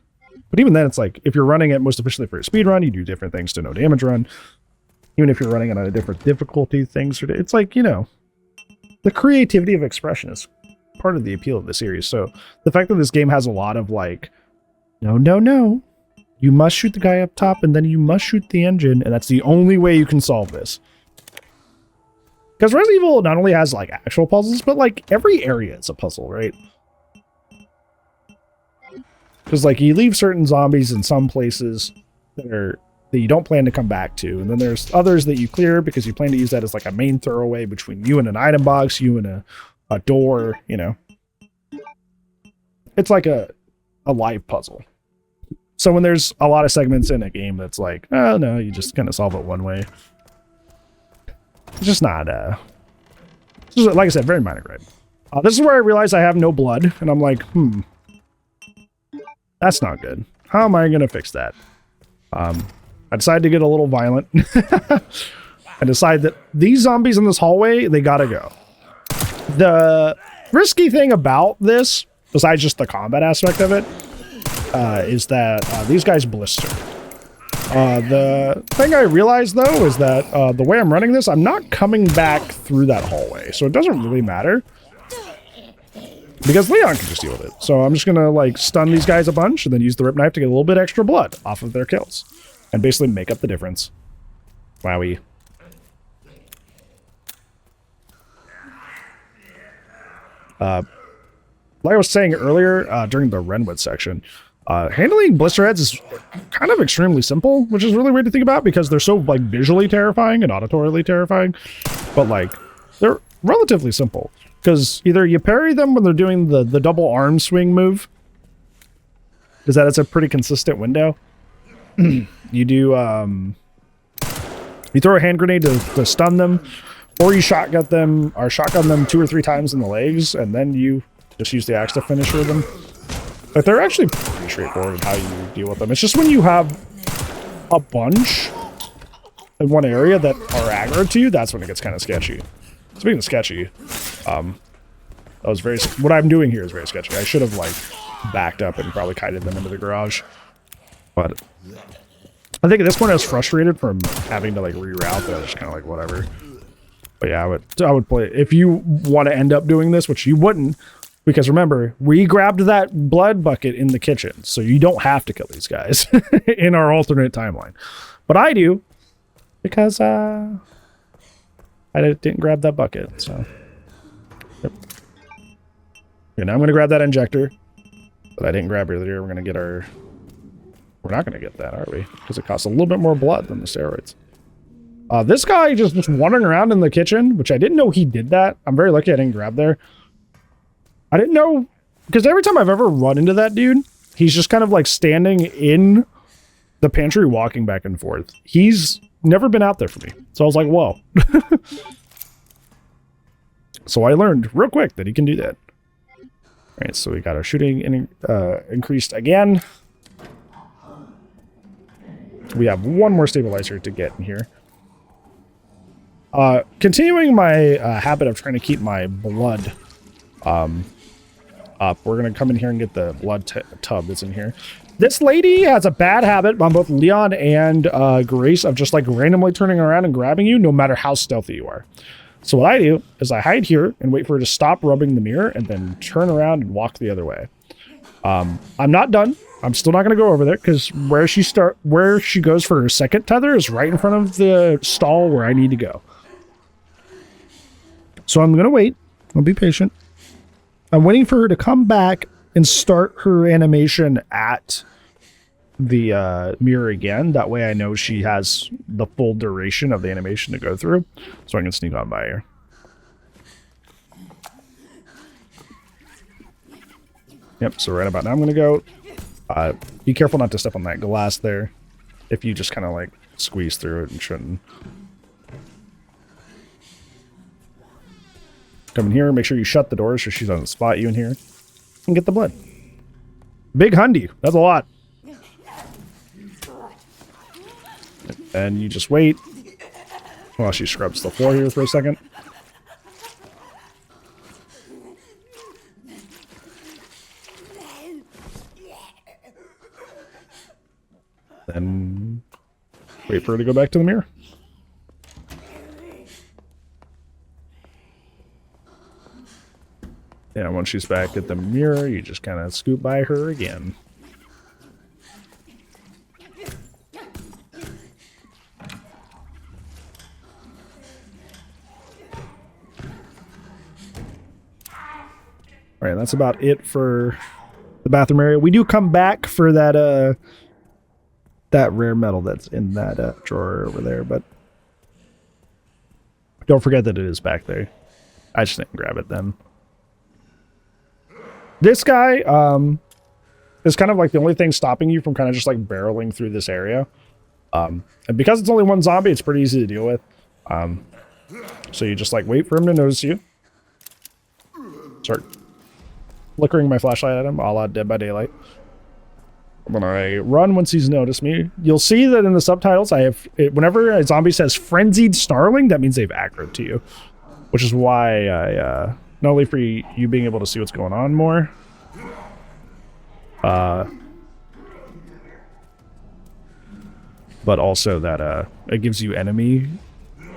But even then, it's like, if you're running it most efficiently for a speed run, you do different things to no damage run. Even if you're running it on a different difficulty, things are... It's like, you know, the creativity of expression is part of the appeal of the series. So, the fact that this game has a lot of, like, no, you must shoot the guy up top, and then you must shoot the engine, and that's the only way you can solve this. Because Resident Evil not only has, like, actual puzzles, but, like, every area is a puzzle, right? Because, like, you leave certain zombies in some places that you don't plan to come back to, and then there's others that you clear because you plan to use that as, like, a main throwaway between you and an item box, you and a door, you know. It's like a live puzzle. So when there's a lot of segments in a game that's like, oh, no, you just kind of solve it one way. It's just not, like I said, very minor gripe. This is where I realize I have no blood, and I'm like, that's not good. How am I going to fix that? I decided to get a little violent. I decided that these zombies in this hallway, they gotta go. The risky thing about this, besides just the combat aspect of it, is that these guys blister. The thing I realized, though, is that the way I'm running this, I'm not coming back through that hallway, so it doesn't really matter. Because Leon can just deal with it. So I'm just going to, like, stun these guys a bunch and then use the rip knife to get a little bit extra blood off of their kills. And basically make up the difference. Wowie. Like I was saying earlier, during the Renwood section, handling blister heads is kind of extremely simple, which is really weird to think about because they're so, like, visually terrifying and auditorily terrifying. But, like, they're relatively simple. Because either you parry them when they're doing the double arm swing move, because that is a pretty consistent window. You do, you throw a hand grenade to stun them, or you shotgun them 2 or 3 times in the legs, and then you just use the axe to finisher them. But they're actually pretty straightforward in how you deal with them. It's just when you have a bunch in one area that are aggro to you, that's when it gets kind of sketchy. Speaking of sketchy, what I'm doing here is very sketchy. I should have, like, backed up and probably kited them into the garage. But I think at this point I was frustrated from having to, like, reroute that. I was just kind of like, whatever. But yeah, I would play, if you want to end up doing this, which you wouldn't, Because remember, we grabbed that blood bucket in the kitchen, so you don't have to kill these guys in our alternate timeline. But I do, because I didn't grab that bucket, so. Yep. Okay, now I'm going to grab that injector that I didn't grab earlier. We're going to get our... We're not going to get that, are we? Because it costs a little bit more blood than the steroids. This guy just wandering around in the kitchen, which I didn't know he did that. I'm very lucky I didn't grab there. I didn't know, because every time I've ever run into that dude, he's just kind of like standing in the pantry walking back and forth. He's never been out there for me. So I was like, whoa. So I learned real quick that he can do that. All right, so we got our shooting increased again. We have one more stabilizer to get in here. Continuing my habit of trying to keep my blood up, we're going to come in here and get the blood tub that's in here. This lady has a bad habit on both Leon and Grace of just like randomly turning around and grabbing you no matter how stealthy you are. So what I do is I hide here and wait for her to stop rubbing the mirror and then turn around and walk the other way. I'm not done. I'm still not going to go over there because where she goes for her second tether is right in front of the stall where I need to go. So I'm going to wait. I'll be patient. I'm waiting for her to come back and start her animation at the mirror again. That way I know she has the full duration of the animation to go through. So I can sneak on by her. Yep, so right about now I'm going to go. Be careful not to step on that glass there. If you just kind of like squeeze through it and shouldn't. Come in here, make sure you shut the door so she doesn't spot you in here. And get the blood. Big hundy. That's a lot. And you just wait while she scrubs the floor here for a second. Then wait for her to go back to the mirror. Yeah, once she's back at the mirror, you just kind of scoot by her again. All right, that's about it for the bathroom area. We do come back for that that rare metal that's in that drawer over there, but don't forget that it is back there. I just didn't grab it then. This guy is kind of like the only thing stopping you from kind of just like barreling through this area. And because it's only one zombie, it's pretty easy to deal with. So you just like wait for him to notice you. Start flickering my flashlight at him, a la Dead by Daylight. When I run once he's noticed me, you'll see that in the subtitles, whenever a zombie says frenzied snarling, that means they've aggroed to you. Which is why I, not only for you being able to see what's going on more, but also that it gives you enemy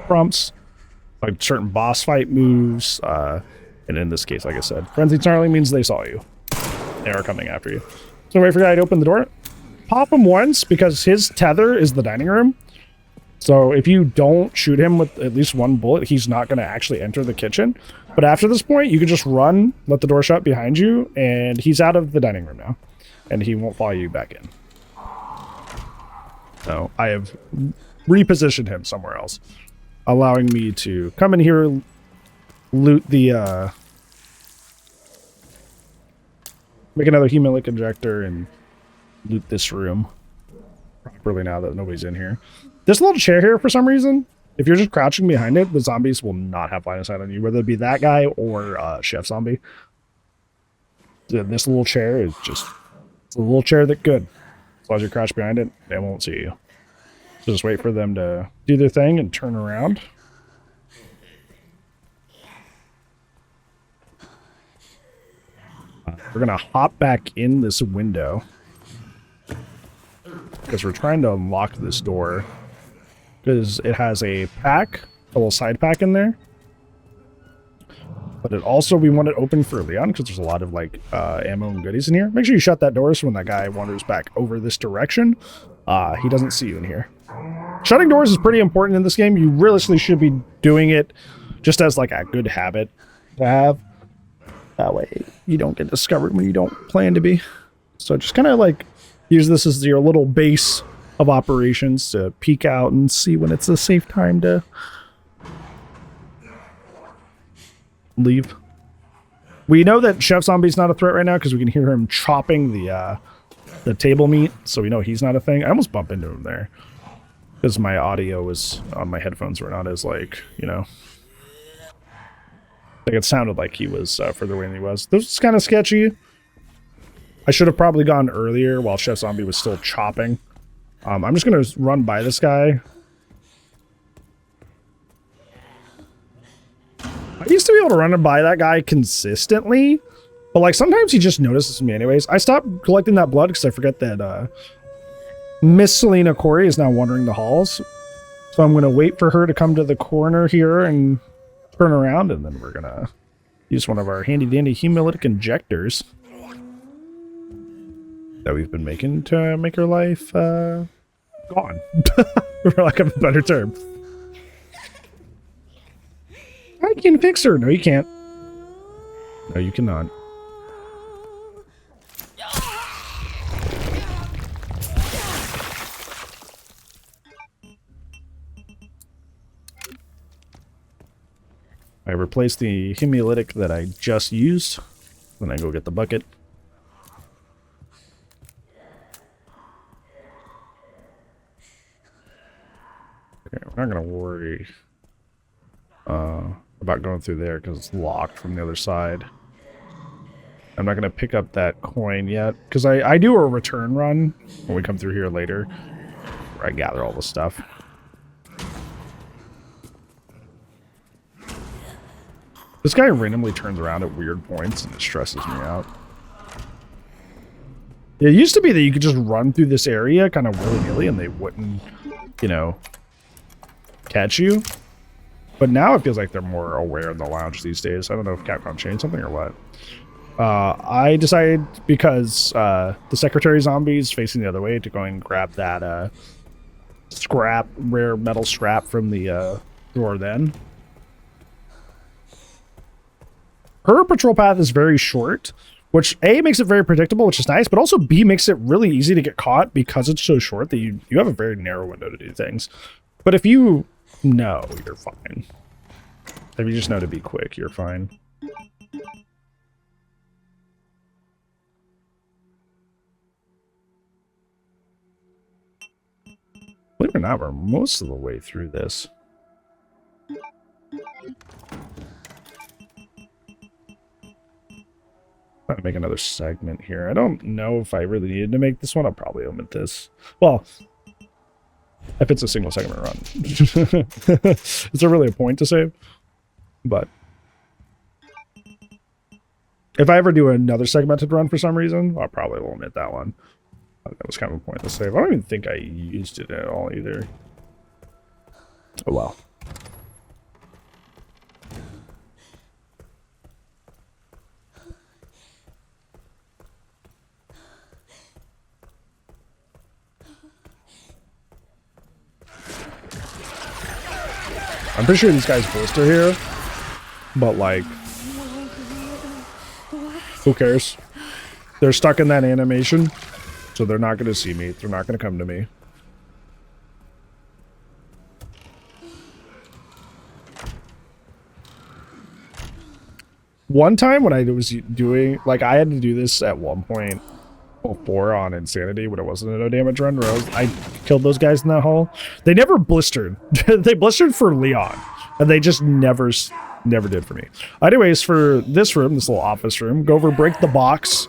prompts, like certain boss fight moves, and in this case, like I said, frenzied snarling means they saw you. They are coming after you. So wait for the guy to open the door. Pop him once, because his tether is the dining room. So if you don't shoot him with at least one bullet, he's not going to actually enter the kitchen. But after this point, you can just run, let the door shut behind you, and he's out of the dining room now. And he won't follow you back in. So I have repositioned him somewhere else, allowing me to come in here, loot the, make another hemolytic injector, and loot this room properly now that nobody's in here. This little chair here, for some reason, if you're just crouching behind it, the zombies will not have line of sight on you, whether it be that guy or Chef Zombie. This little chair is just a little chair that could. As long as you crouch behind it, they won't see you. So just wait for them to do their thing and turn around. We're going to hop back in this window because we're trying to unlock this door. Because it has a pack, a little side pack in there. But it also, we want it open for Leon because there's a lot of like ammo and goodies in here. Make sure you shut that door so when that guy wanders back over this direction, he doesn't see you in here. Shutting doors is pretty important in this game. You realistically should be doing it just as like a good habit to have. That way you don't get discovered when you don't plan to be. So just kind of like use this as your little base of operations to peek out and see when it's a safe time to leave. We know that Chef Zombie's not a threat right now because we can hear him chopping the table meat, so we know he's not a thing. I almost bumped into him there because my audio was on my headphones were not as like, you know, like it sounded like he was further away than he was. This was kind of sketchy. I should have probably gone earlier while Chef Zombie was still chopping. I'm just gonna run by this guy. I used to be able to run by that guy consistently, but like sometimes he just notices me anyways. I stopped collecting that blood because I forget that Miss Selena Corey is now wandering the halls. So I'm going to wait for her to come to the corner here and turn around, and then we're going to use one of our handy dandy hemolytic injectors that we've been making to make her life gone, for lack of a better term. I can fix her. No, you can't. No, you cannot. I replaced the hemolytic that I just used. Then I go get the bucket. Okay, we're not going to worry about going through there because it's locked from the other side. I'm not going to pick up that coin yet because I do a return run when we come through here later where I gather all the stuff. This guy randomly turns around at weird points and it stresses me out. It used to be that you could just run through this area kind of willy-nilly and they wouldn't, you know, catch you. But now it feels like they're more aware in the lounge these days. I don't know if Capcom changed something or what. I decided because the secretary zombie is facing the other way to go and grab that scrap, rare metal scrap from the door then. Her patrol path is very short, which A, makes it very predictable, which is nice, but also B, makes it really easy to get caught because it's so short that you have a very narrow window to do things. But if you know, you're fine. If you just know to be quick, you're fine. Believe it or not, we're most of the way through this. I'm going to make another segment here. I don't know if I really needed to make this one. I'll probably omit this. Well, if it's a single segment run. Is there really a point to save? But if I ever do another segmented run for some reason, I'll probably omit that one. That was kind of a point to save. I don't even think I used it at all either. Oh well. I'm pretty sure these guys blister here, but like, who cares? They're stuck in that animation, so they're not going to see me. They're not going to come to me. One time when I was doing, like, I had to do this at one point before on Insanity when it wasn't a no damage run where I killed those guys in that hole. They never blistered. They blistered for Leon, and they just never did for me. Anyways, for this room, this little office room, go over, break the box.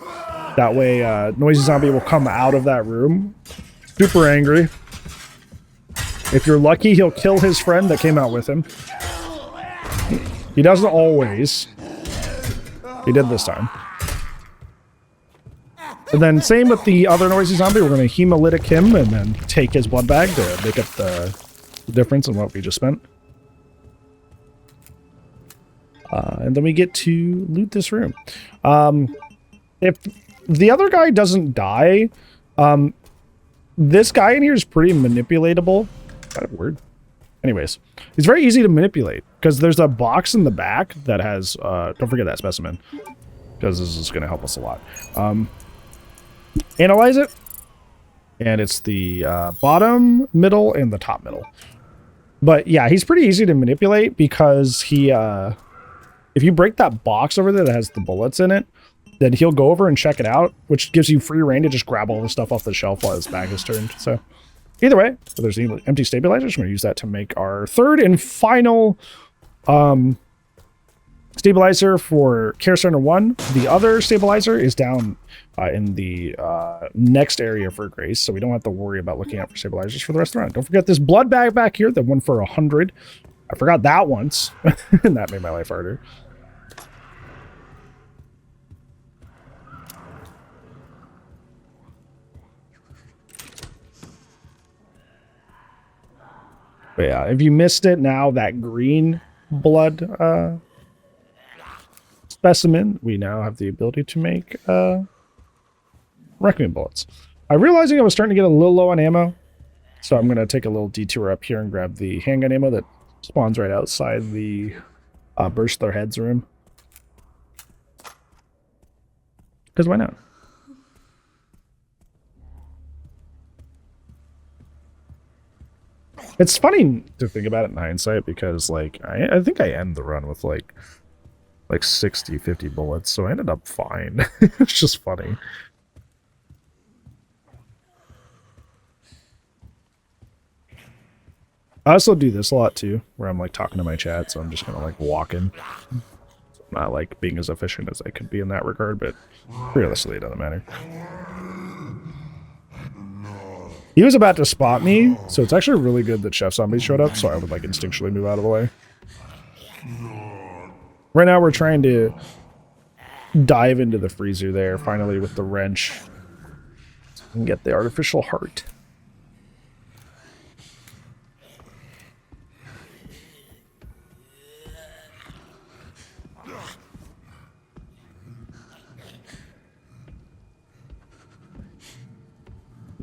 That way, Noisy Zombie will come out of that room super angry. If you're lucky, he'll kill his friend that came out with him. He doesn't always. He did this time. And then same with the other Noisy Zombie. We're going to hemolytic him and then take his blood bag to make up the difference in what we just spent. And then we get to loot this room. If the other guy doesn't die, this guy in here is pretty manipulatable. Kind of weird. Anyways, it's very easy to manipulate because there's a box in the back that has, don't forget that specimen, because this is going to help us a lot. Analyze it. And it's the bottom, middle, and the top middle. But yeah, he's pretty easy to manipulate because he, if you break that box over there that has the bullets in it, then he'll go over and check it out, which gives you free reign to just grab all the stuff off the shelf while his back is turned. So either way, there's the empty stabilizers. I'm going to use that to make our third and final stabilizer for Care Center 1. The other stabilizer is down in the next area for Grace, so we don't have to worry about looking out for stabilizers for the rest of the round. Don't forget this blood bag back here, the one for 100. I forgot that once, and that made my life harder. But yeah, if you missed it now, that green blood specimen, we now have the ability to make Requiem bullets. I'm realizing I was starting to get a little low on ammo, so I'm going to take a little detour up here and grab the handgun ammo that spawns right outside the Burst Their Heads room. Because why not? It's funny to think about it in hindsight because, like, I think I end the run with, like 60, 50 bullets, so I ended up fine. It's just funny. I also do this a lot, too, where I'm, like, talking to my chat, so I'm just kind of, like, walking. So I'm not, like, being as efficient as I could be in that regard, but realistically, it doesn't matter. He was about to spot me, so it's actually really good that Chef Zombie showed up, so I would, like, instinctually move out of the way. Right now, we're trying to dive into the freezer there, finally, with the wrench. And get the artificial heart.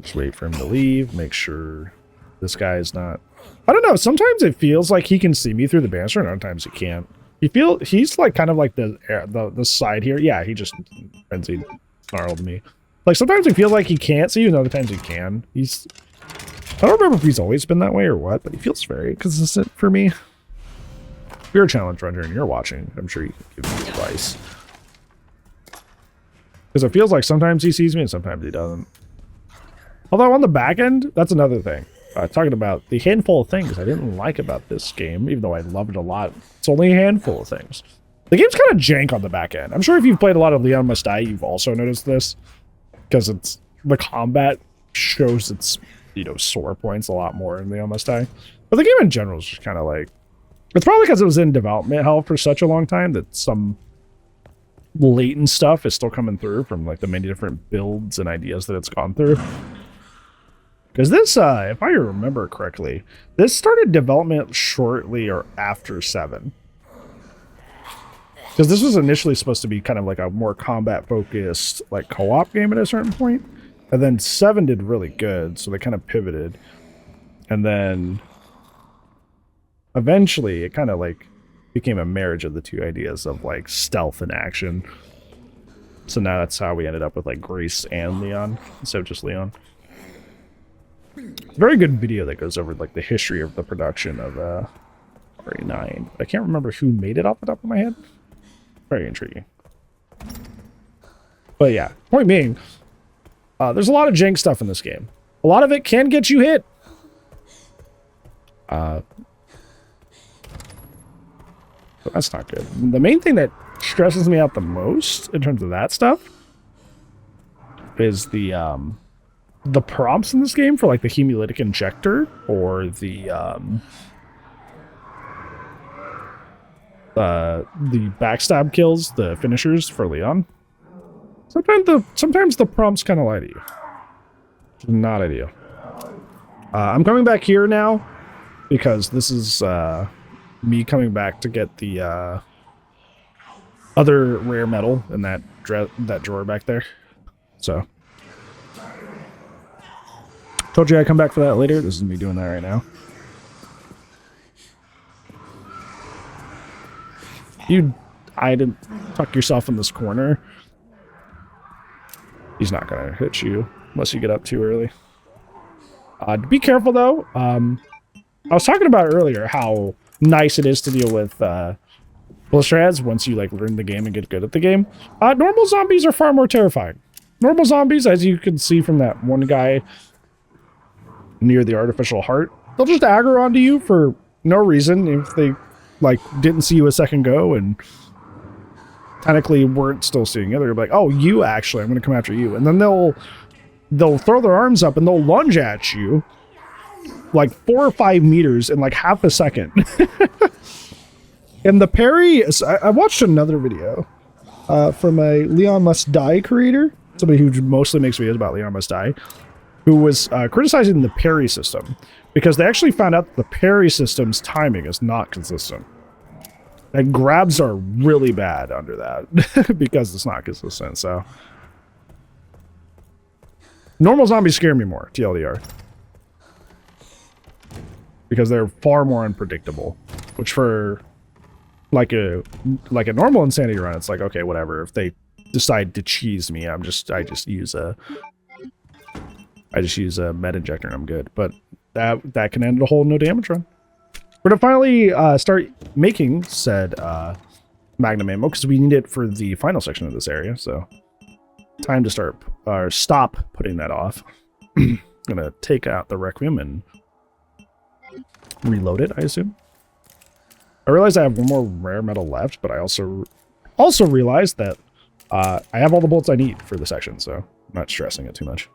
Just wait for him to leave, make sure this guy is not... I don't know, sometimes it feels like he can see me through the banister, and other times he can't. He's like kind of like the side here. Yeah, he just frenzied snarled me. Like sometimes it feels like he can't see you, and other times he can. I don't remember if he's always been that way or what, but he feels very consistent for me. If you're a challenge runner and you're watching, I'm sure you can give me advice. Because it feels like sometimes he sees me and sometimes he doesn't. Although on the back end, that's another thing. Talking about the handful of things I didn't like about this game, even though I loved it a lot. It's only a handful of things. The game's kind of jank on the back end. I'm sure if you've played a lot of Leon Must Die, you've also noticed this. Because the combat shows its, sore points a lot more in Leon Must Die. But the game in general is just kind of like... It's probably because it was in development hell for such a long time that some latent stuff is still coming through from like the many different builds and ideas that it's gone through. Because this, if I remember correctly, this started development shortly or after 7. Because this was initially supposed to be kind of like a more combat-focused, like, co-op game at a certain point. And then 7 did really good, so they kind of pivoted. And then eventually it kind of, like, became a marriage of the two ideas of, like, stealth and action. So now that's how we ended up with, like, Grace and Leon, instead of just Leon. Very good video that goes over like the history of the production of RE9. I can't remember who made it off the top of my head. Very intriguing. But yeah, point being, there's a lot of jank stuff in this game. A lot of it can get you hit. But that's not good. The main thing that stresses me out the most in terms of that stuff is the prompts in this game for like the hemolytic injector or the backstab kills, the finishers for Leon. Sometimes the prompts kind of lie to you. Not ideal. I'm coming back here now because this is me coming back to get the other rare metal in that drawer back there. So, told you I'd come back for that later. This is me doing that right now. I didn't tuck yourself in this corner. He's not gonna hit you unless you get up too early. Be careful though. I was talking about earlier how nice it is to deal with blister heads once you like learn the game and get good at the game. Normal zombies are far more terrifying. Normal zombies, as you can see from that one guy near the artificial heart, they'll just aggro onto you for no reason if they like didn't see you a second ago and technically weren't still seeing you. They're like, oh, you actually, I'm going to come after you. And then they'll throw their arms up and they'll lunge at you like 4 or 5 meters in like half a second. And the parry, I watched another video from a Leon Must Die creator, somebody who mostly makes videos about Leon Must Die, who was criticizing the parry system because they actually found out that the parry system's timing is not consistent. And grabs are really bad under that because it's not consistent, so. Normal zombies scare me more, TLDR. Because they're far more unpredictable. Which for like a normal insanity run, it's like, okay, whatever. If they decide to cheese me, I just use a med injector and I'm good. But that can end a whole no damage run. We're gonna finally start making said magnum ammo because we need it for the final section of this area. So time to stop putting that off. Gonna take out the Requiem and reload it, I assume. I realize I have one more rare metal left, but I also realized that I have all the bolts I need for the section, so I'm not stressing it too much.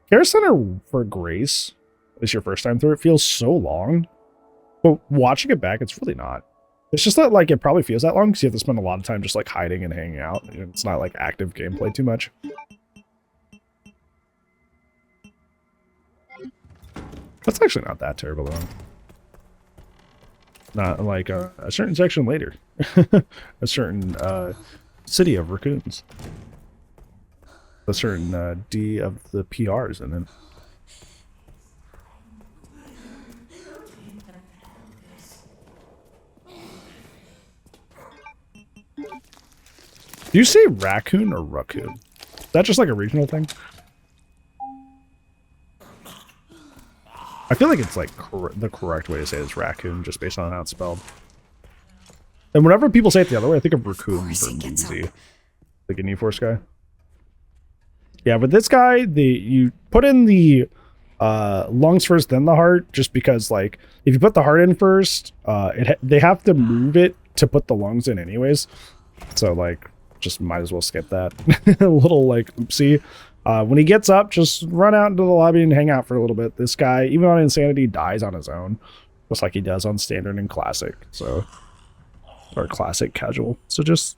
Care Center for Grace, at least your first time through it, feels so long. But watching it back, it's really not. It's just that, like, it probably feels that long because you have to spend a lot of time just, like, hiding and hanging out. It's not, like, active gameplay too much. That's actually not that terrible, though. Not like a certain section later. A certain city of raccoons. A certain D of the PRs, and then. Do you say raccoon or raccoon? Is that just like a regional thing? I feel like it's like the correct way to say it is raccoon, just based on how it's spelled. And whenever people say it the other way, I think of raccoon for Moonsy. Like a New Force guy. Yeah, but this guy, you put in the lungs first, then the heart, just because, like, if you put the heart in first, they have to move it to put the lungs in anyways. So, like, just might as well skip that. A little, like, oopsie. When he gets up, just run out into the lobby and hang out for a little bit. This guy, even on Insanity, dies on his own. Just like he does on Standard and Classic. So, or Classic Casual. So just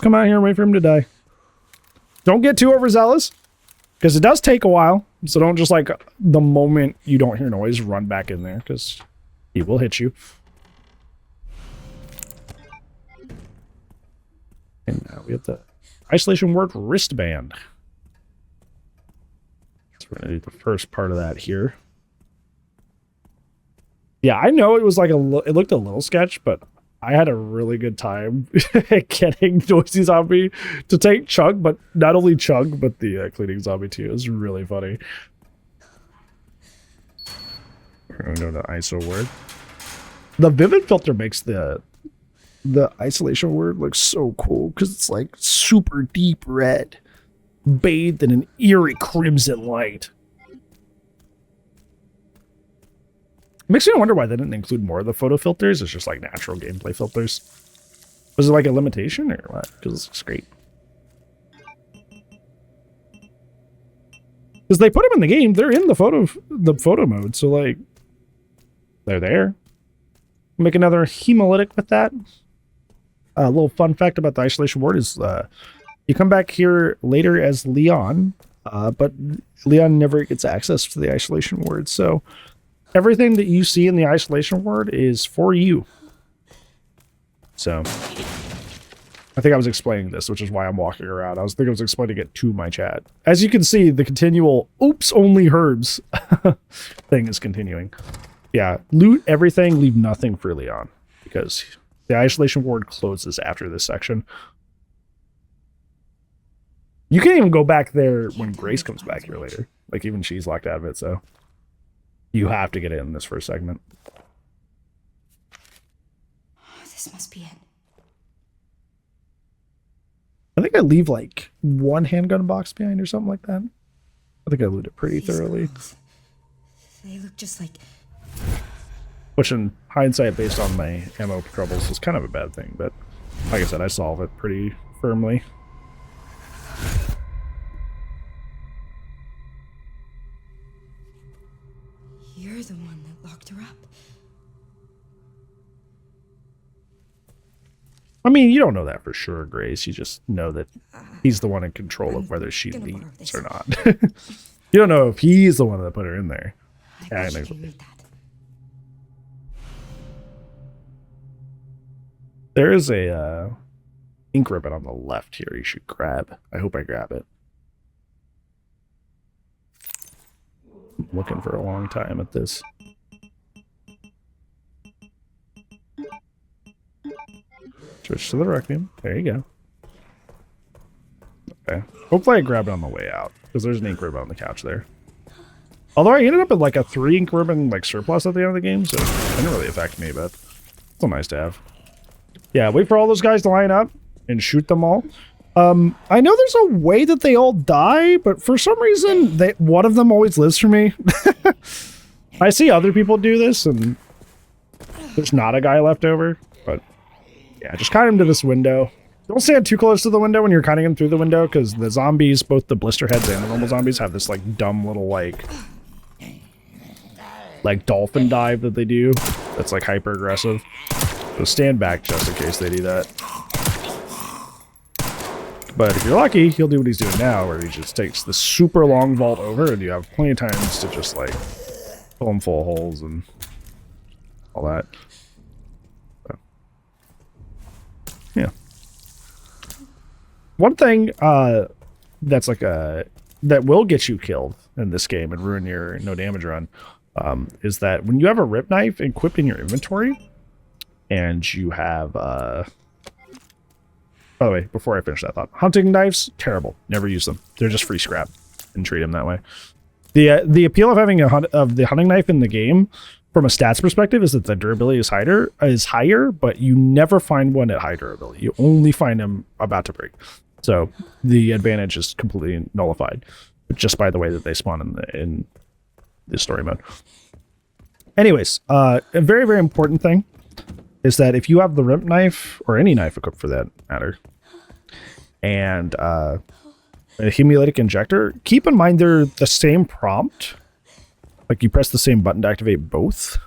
come out here and wait for him to die. Don't get too overzealous, because it does take a while. So don't just, like, the moment you don't hear noise, run back in there, because he will hit you. And now we have the Isolation Ward wristband. So we're going to do the first part of that here. Yeah, I know it was like it looked a little sketch, but I had a really good time getting Noisy Zombie to take Chug, but not only Chug, but the cleaning zombie too. It was really funny. We're going to go to ISO word. The Vivid filter makes the isolation word look so cool because it's like super deep red, bathed in an eerie crimson light. Makes me wonder why they didn't include more of the photo filters. It's just like natural gameplay filters. Was it like a limitation or what? Because this looks great. Because they put them in the game, they're in the photo mode, so like they're there. Make another hemolytic with that. A little fun fact about the isolation ward is you come back here later as Leon, but Leon never gets access to the isolation ward, so everything that you see in the isolation ward is for you. So I think I was explaining this, which is why I'm walking around. I was explaining it to my chat. As you can see, the continual oops, only herbs thing is continuing. Yeah, loot everything, leave nothing for Leon, because the isolation ward closes after this section. You can't even go back there when Grace comes back here later. Like, even she's locked out of it, so you have to get it in this first segment. This must be it. I think I leave like one handgun box behind or something like that. I think I looted it pretty thoroughly. Girls, they look just like... Which in hindsight, based on my ammo troubles, is kind of a bad thing. But like I said, I solve it pretty firmly. You're the one that locked her up. I mean, you don't know that for sure, Grace. You just know that he's the one in control of whether she leaves or not. You don't know if he's the one that put her in there. I bet you can read that. There is a ink ribbon on the left here you should grab. I hope I grab it. I'm looking for a long time at this. Switch to the Requiem. There you go. Okay. Hopefully I grab it on the way out, because there's an ink ribbon on the couch there. Although I ended up at like a 3 ink ribbon like surplus at the end of the game, so it didn't really affect me, but it's still nice to have. Yeah, wait for all those guys to line up and shoot them all. I know there's a way that they all die, but for some reason, one of them always lives for me. I see other people do this, and there's not a guy left over, but yeah, just kite him to this window. Don't stand too close to the window when you're kiting him through the window, because the zombies, both the blister heads and the normal zombies, have this like dumb little like dolphin dive that they do that's like hyper aggressive. So stand back just in case they do that. But if you're lucky, he'll do what he's doing now, where he just takes the super long vault over, and you have plenty of times to just like fill him full of holes and all that. So, yeah. One thing that's like that will get you killed in this game and ruin your no damage run is that when you have a rip knife equipped in your inventory, and you have by the way, before I finish that thought, hunting knives, terrible. Never use them. They're just free scrap, and treat them that way. The appeal of having the hunting knife in the game from a stats perspective is that the durability is higher, but you never find one at high durability. You only find them about to break. So the advantage is completely nullified just by the way that they spawn in the story mode. Anyways, a very, very important thing is that if you have the rimp knife, or any knife equipped for that matter, and a hemolytic injector, keep in mind they're the same prompt. Like, you press the same button to activate both.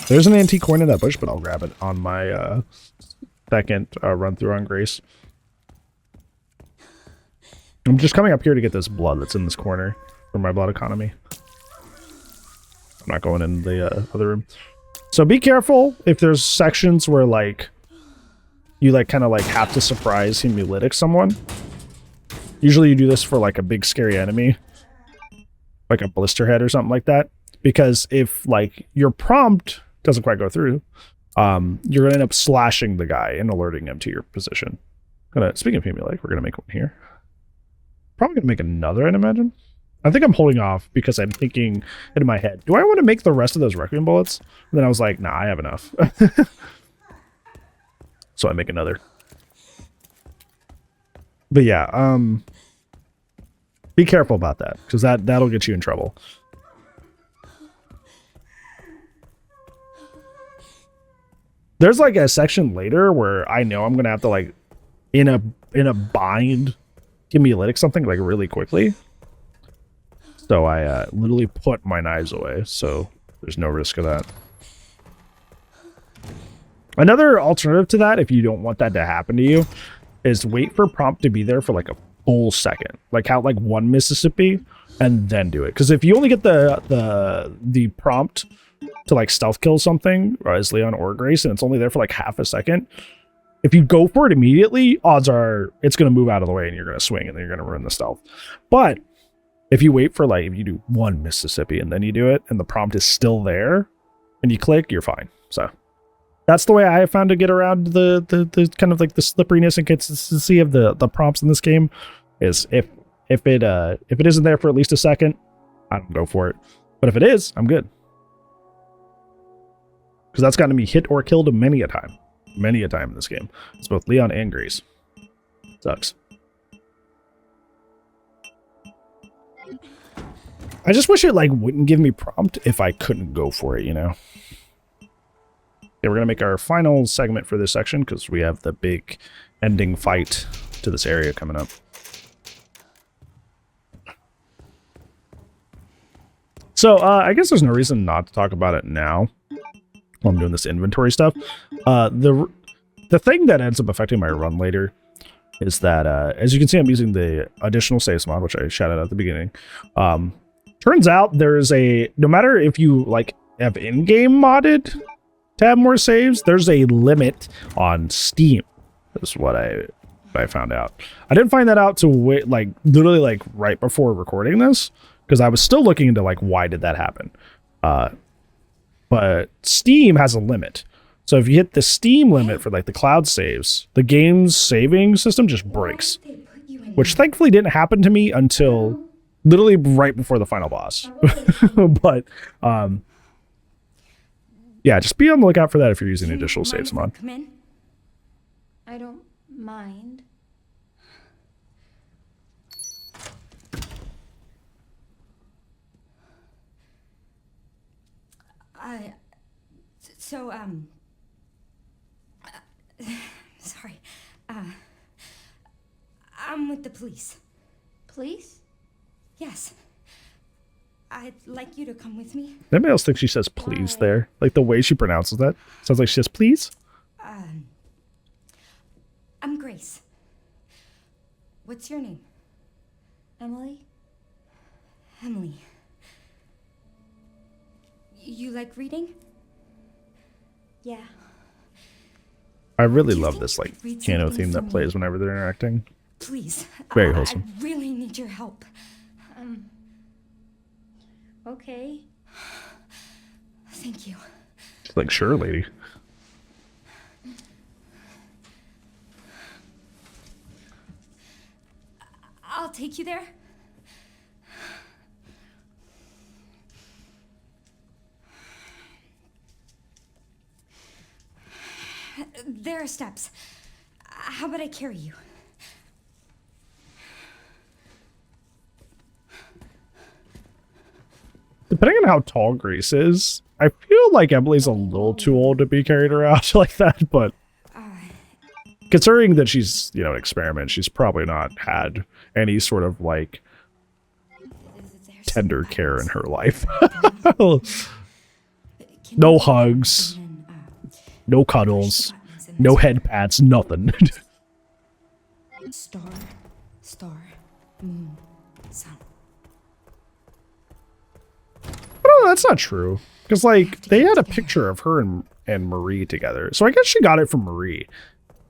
There's an antique coin in that bush, but I'll grab it on my second run through on Grace. I'm just coming up here to get this blood that's in this corner for my blood economy. I'm not going in the other room. So be careful if there's sections where like you like kind of like have to surprise hemolytic someone. Usually you do this for like a big scary enemy, like a blister head or something like that, because if like your prompt doesn't quite go through, you're gonna end up slashing the guy and alerting him to your position. Speaking of hemolytic, we're gonna make one here. Probably gonna make another, I'd imagine. I think I'm holding off because I'm thinking in my head, do I want to make the rest of those Requiem bullets? And then I was like, nah, I have enough. So I make another. But yeah, be careful about that, because that'll get you in trouble. There's like a section later where I know I'm gonna have to like in a bind hemolytic something like really quickly. So I literally put my knives away, so there's no risk of that. Another alternative to that, if you don't want that to happen to you, is wait for prompt to be there for like full second, like how like 1 Mississippi, and then do it. Because if you only get the prompt to like stealth kill something, or as Leon or Grace, and it's only there for like half a second, if you go for it immediately, odds are it's going to move out of the way and you're going to swing and then you're going to ruin the stealth. But if you wait for like, if you do 1 Mississippi and then you do it and the prompt is still there and you click, you're fine. So that's the way I have found to get around the kind of like the slipperiness and consistency of the prompts in this game, is if it isn't there for at least a second, I don't go for it. But if it is, I'm good. Because that's gotten me hit or killed many a time. Many a time in this game. It's both Leon and Grace. Sucks. I just wish it like wouldn't give me prompt if I couldn't go for it, you know? Okay, we're gonna make our final segment for this section because we have the big ending fight to this area coming up. So I guess there's no reason not to talk about it now while I'm doing this inventory stuff. The thing that ends up affecting my run later is that as you can see, I'm using the additional saves mod, which I shouted out at the beginning. Turns out there's a, no matter if you like have in-game modded to have more saves, there's a limit on Steam. That's what I found out. I didn't find that out to wait, like literally like right before recording this, because I was still looking into like why did that happen. But Steam has a limit. So if you hit the Steam limit for like the cloud saves, the game's saving system just breaks, which thankfully didn't happen to me until literally right before the final boss. But yeah, just be on the lookout for that if you're using additional saves mod. Come in. I don't mind. Sorry. I'm with the police. Police? Yes. I'd like you to come with me. Anybody else think she says please there? Like the way she pronounces that? Sounds like she says please? I'm Grace. What's your name? Emily? Emily. You like reading? Yeah. I really love this like piano theme that plays whenever they're interacting. Please. Very wholesome. I really need your help. Okay. Thank you. She's like, sure, lady. I'll take you there. There are steps. How about I carry you? Depending on how tall Grace is, I feel like Emily's a little too old to be carried around like that, but considering that she's, you know, an experiment, she's probably not had any sort of like tender care in her life. No hugs, no cuddles, no head pats, nothing. Star, moon, sun. Oh, that's not true. Because, like, they had a picture of her and Marie together. So I guess she got it from Marie.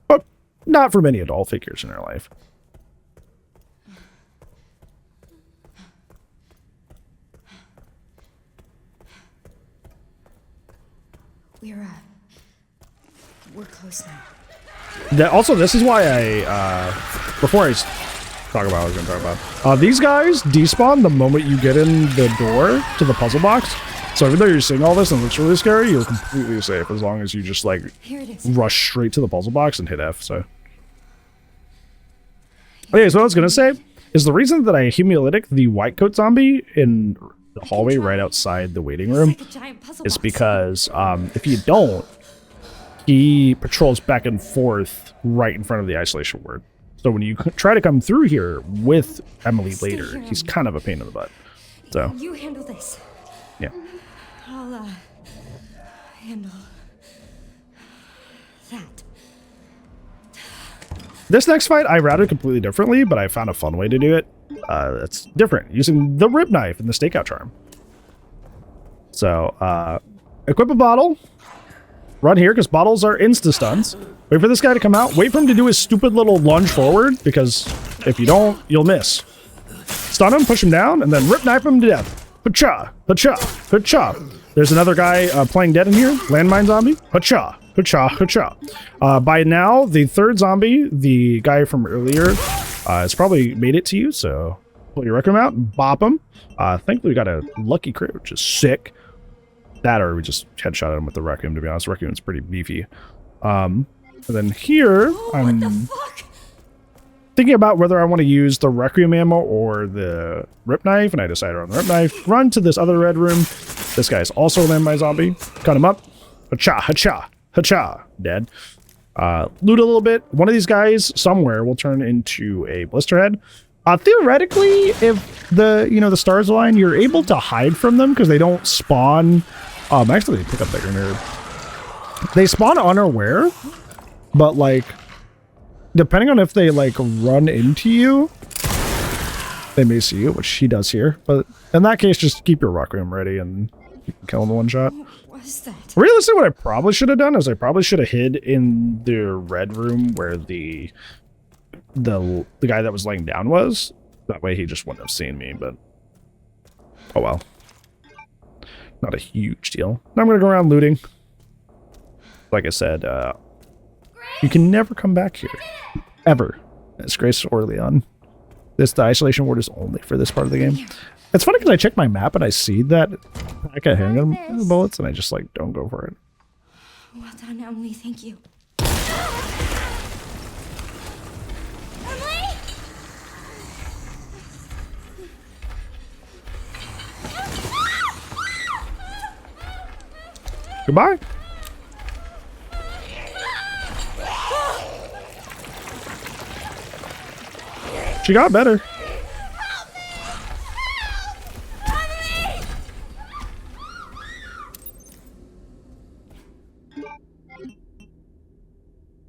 But not from any adult figures in her life. We're close now. Also, this is why I, before I talk about what I was going to talk about, these guys despawn the moment you get in the door to the puzzle box. So even though you're seeing all this and it looks really scary, you're completely safe as long as you just, like, rush straight to the puzzle box and hit F, so. Okay, so what I was going to say is the reason that I hemolytic the white coat zombie in the hallway right outside the waiting room is because if you don't, he patrols back and forth right in front of the isolation ward. So when you try to come through here with Emily later, he's kind of a pain in the butt. So you handle this. Yeah. I'll handle that. This next fight, I routed completely differently, but I found a fun way to do it. It's different, using the rib knife and the stakeout charm. So, equip a bottle. Run here, because bottles are insta-stuns. Wait for this guy to come out. Wait for him to do his stupid little lunge forward, because if you don't, you'll miss. Stun him, push him down, and then rip knife him to death. Ha-cha, ha-cha, ha-cha. There's another guy playing dead in here. Landmine zombie. Ha-cha, ha-cha, ha-cha. By now, the third zombie, the guy from earlier, has probably made it to you, so pull your Requiem out, bop him. Thankfully, we got a lucky crit, which is sick. That, or we just headshot him with the Requiem, to be honest. Requiem's pretty beefy. And then here, What the fuck? thinking about whether I want to use the Requiem ammo or the rip knife, and I decided on the rip knife. Run to this other red room. This guy's also a landmine zombie. Cut him up. Ha-cha, ha-cha, ha-cha. Dead. Loot a little bit. One of these guys somewhere will turn into a blisterhead. Theoretically, if the stars align, you're able to hide from them because they don't spawn. Actually, pick up that grenade. They spawn unaware, but like, depending on if they like run into you, they may see you, which he does here. But in that case, just keep your Requiem ready and you can kill him in one shot. What was that? Realistically, what I probably should have done is I probably should have hid in the red room where the guy that was laying down was. That way he just wouldn't have seen me, but oh well. Not a huge deal. Now I'm gonna go around looting. Like I said, you can never come back here. Ever. As Grace or Leon. The isolation ward is only for this part of the game. It's funny because I check my map and I see that I got handgun bullets and I just like don't go for it. Well done, Emily. Thank you. Goodbye. She got better.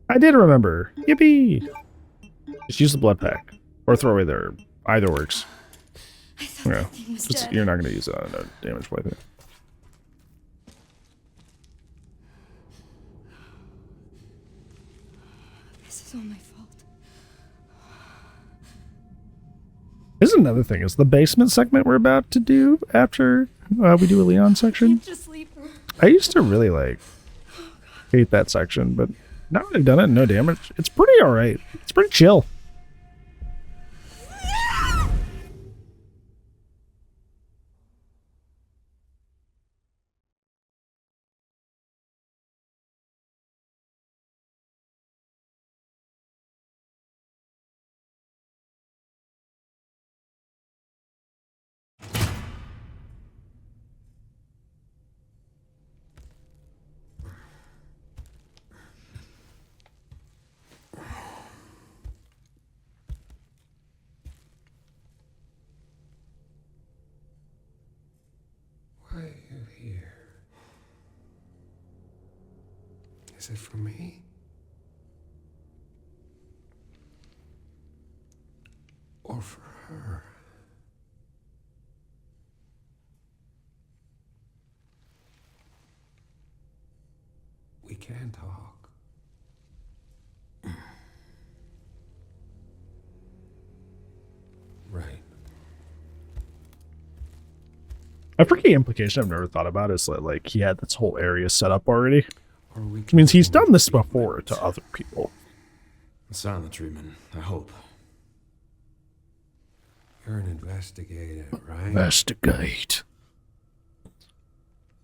I did remember. Yippee! Just use the blood pack. Or throw away there. Either works. Yeah. You're not going to use it on a damage playthrough. This is all my fault. This is another thing. Is the basement segment we're about to do after we do a Leon section? Just sleep. I used to really like hate that section, but now that I've done it, no damage. It's pretty alright. It's pretty chill. Why are you here? Is it for me? Or for her? We can talk. Right. A freaky implication I've never thought about is that like he had this whole area set up already. Which means he's done this before to other people. Silent treatment, I hope. You're an investigator, right? Investigate.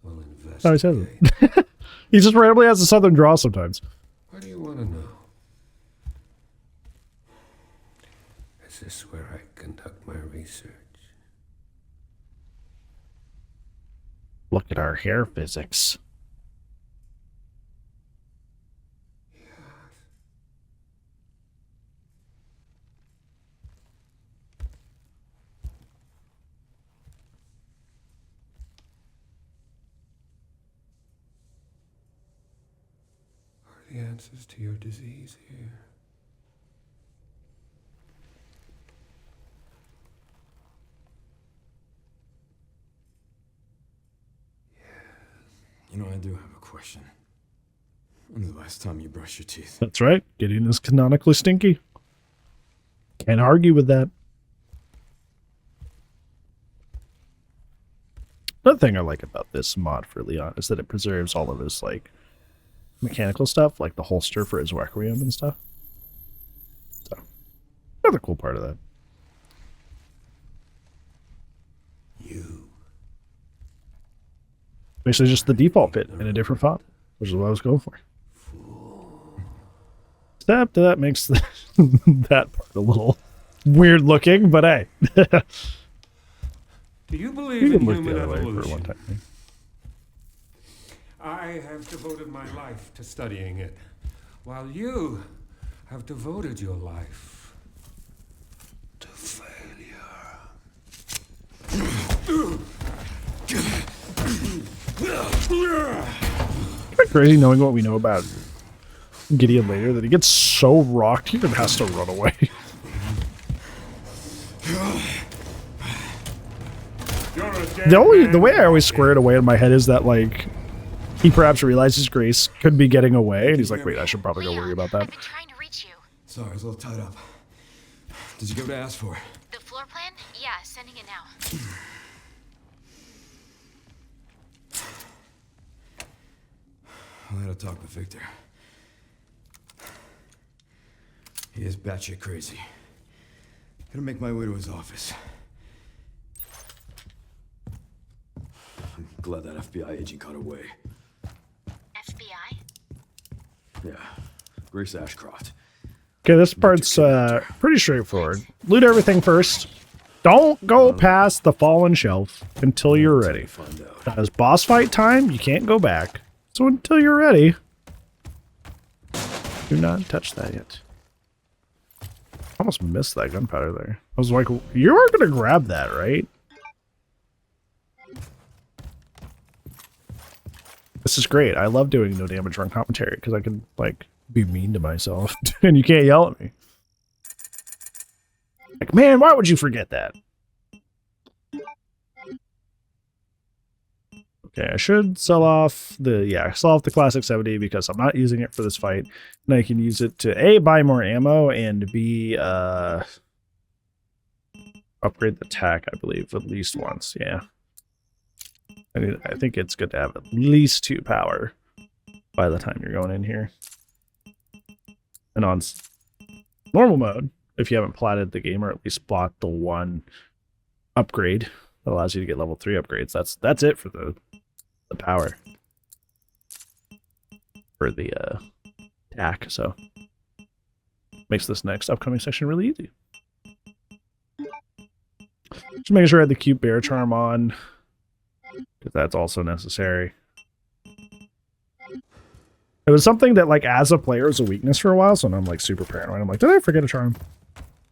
Well, No, he says it. He just randomly has a southern draw sometimes. What do you want to know? Is this where I conduct my research? Look at our hair physics. Are the answers to your disease here? You know, I do have a question. When's the last time you brushed your teeth? That's right. Gideon is canonically stinky. Can't argue with that. Another thing I like about this mod for Leon is that it preserves all of his, like, mechanical stuff, like the holster for his Requiem and stuff. So, another cool part of that. Basically just the default fit in a different font, which is what I was going for. Except that makes that part a little weird looking, but hey. Do you believe You in can look human the other way for evolution? one time. I have devoted my life to studying it, while you have devoted your life to failure. It's crazy knowing what we know about Gideon later, that he gets so rocked he even has to run away. The way I always square it away in my head is that, like, he perhaps realizes Grace could be getting away, and he's like, wait, I should probably go worry about that. I've been trying to reach you. Sorry, I was a little tied up. Did you give what I asked for? The floor plan? Yeah, sending it now. I had a talk with Victor. He is batshit crazy. Gonna make my way to his office. I'm glad that FBI agent got away. FBI? Yeah, Grace Ashcroft. Okay, this part's pretty straightforward. Loot everything first. Don't go past the fallen shelf until you're ready. As boss fight time, you can't go back. So until you're ready, do not touch that yet. Almost missed that gunpowder there. I was like, you are going to grab that, right? This is great. I love doing no damage run commentary because I can, like, be mean to myself and you can't yell at me. Like, man, why would you forget that? Okay, I should sell off the classic 70 because I'm not using it for this fight. And I can use it to A, buy more ammo, and B, upgrade the attack, I believe, at least once. Yeah. I think it's good to have at least 2 power by the time you're going in here. And on normal mode, if you haven't platted the game or at least bought the one upgrade that allows you to get level 3 upgrades, that's it for the power for the attack. So makes this next upcoming section really easy. Just making sure I had the cute bear charm on, because that's also necessary. It was something that, like, as a player was a weakness for a while, so now I'm like super paranoid. I'm like, did I forget a charm?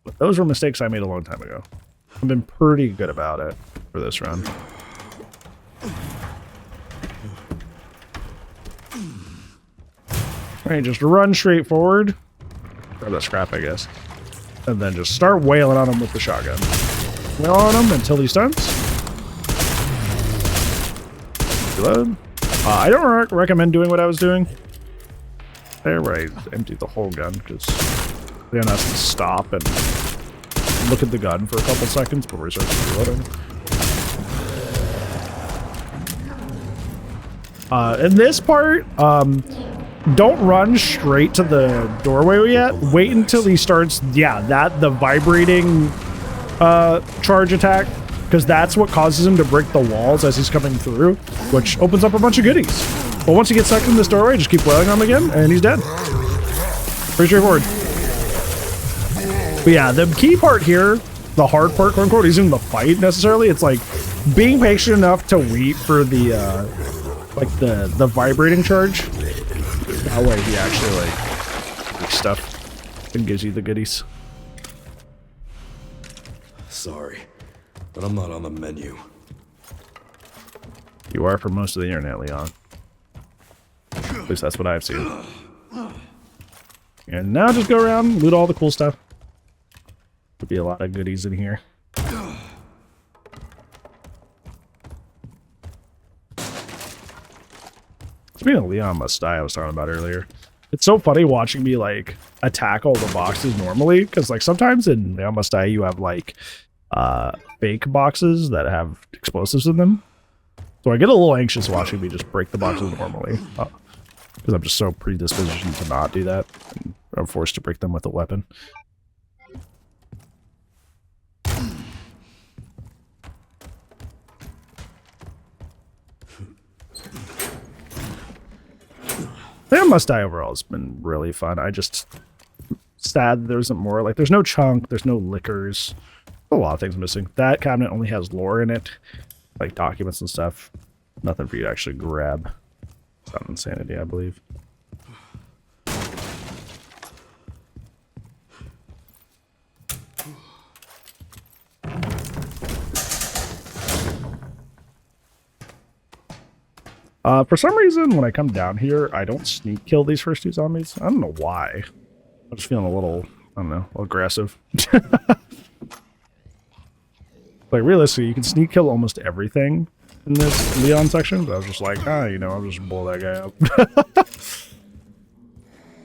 But those were mistakes I made a long time ago. I've been pretty good about it for this run. Alright, just run straight forward. Grab that scrap, I guess. And then just start wailing on him with the shotgun. Wail on him until he stuns. Reload. I don't recommend doing what I was doing there, where I emptied the whole gun, because then has to stop and look at the gun for a couple seconds before he starts reloading. In this part, don't run straight to the doorway yet. Wait until he starts, the vibrating charge attack, because that's what causes him to break the walls as he's coming through, which opens up a bunch of goodies. But once he gets stuck in this doorway, just keep wailing on him again, and he's dead. Pretty straightforward. But yeah, the key part here, the hard part, quote unquote, isn't the fight necessarily. It's like being patient enough to wait for the the vibrating charge. That way he actually like makes stuff and gives you the goodies. Sorry, but I'm not on the menu. You are for most of the internet, Leon. At least that's what I've seen. And now just go around, loot all the cool stuff. There'll be a lot of goodies in here. Speaking of Leon must die, I was talking about earlier. It's so funny watching me like attack all the boxes normally, because like sometimes in Leon must die you have like fake boxes that have explosives in them. So I get a little anxious watching me just break the boxes normally, because I'm just so predispositioned to not do that. And I'm forced to break them with a weapon. Leon Must Die overall has been really fun. I just sad there isn't more. Like, there's no chunk, there's no liquors. A lot of things missing. That cabinet only has lore in it, like documents and stuff. Nothing for you to actually grab. It's not insanity, I believe. For some reason, when I come down here, I don't sneak kill these first two zombies. I don't know why. I'm just feeling a little, I don't know, a little aggressive. Like, realistically, you can sneak kill almost everything in this Leon section, but I was just like, you know, I'll just blow that guy up.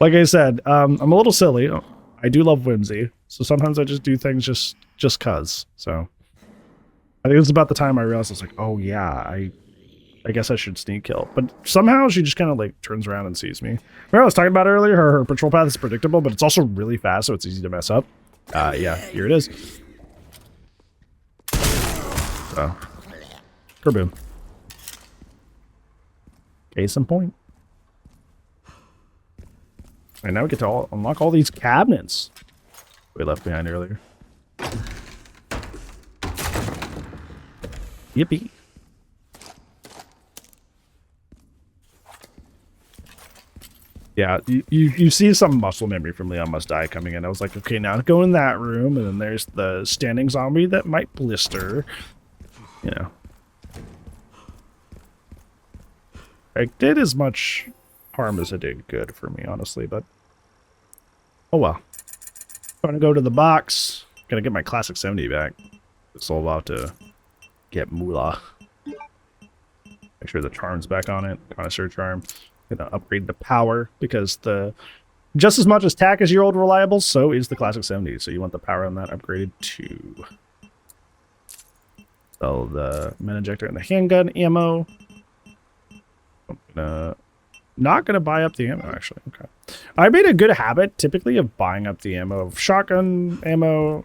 Like I said, I'm a little silly. I do love whimsy, so sometimes I just do things just cuz. So I think it was about the time I realized I was like, oh yeah, I guess I should sneak kill. But somehow she just kind of like turns around and sees me. Remember I was talking about earlier, her patrol path is predictable, but it's also really fast, so it's easy to mess up. Yeah, here it is. So, kerboom. Case in point. And now we get to unlock all these cabinets we left behind earlier. Yippee. Yeah, you see some muscle memory from Leon Must Die coming in. I was like, okay, now go in that room, and then there's the standing zombie that might blister. You know. It did as much harm as it did good for me, honestly, but oh well. I'm gonna go to the box. Gonna get my classic 70 back. It's all about to get moolah. Make sure the charm's back on it. Connoisseur charm. Gonna upgrade the power because the just as much as tack is your old reliable, so is the classic 70. So you want the power on that upgraded too. So the min injector and the handgun ammo. I'm not gonna buy up the ammo actually. Okay. I made a good habit typically of buying up the ammo of shotgun ammo,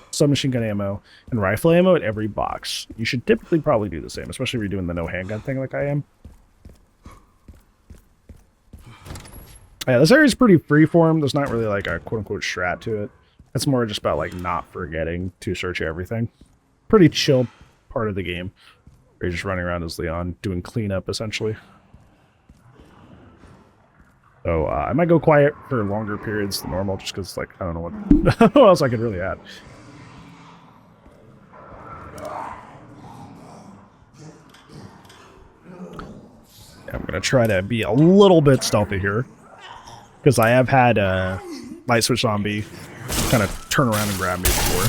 submachine gun ammo, and rifle ammo at every box. You should typically probably do the same, especially if you're doing the no handgun thing like I am. Yeah, this area is pretty freeform. There's not really like a quote-unquote strat to it. It's more just about like not forgetting to search everything. Pretty chill part of the game. Where you're just running around as Leon, doing cleanup essentially. So I might go quiet for longer periods than normal, just because like I don't know what else I could really add. I'm gonna try to be a little bit stealthy here. Because I have had a light switch zombie kind of turn around and grab me before.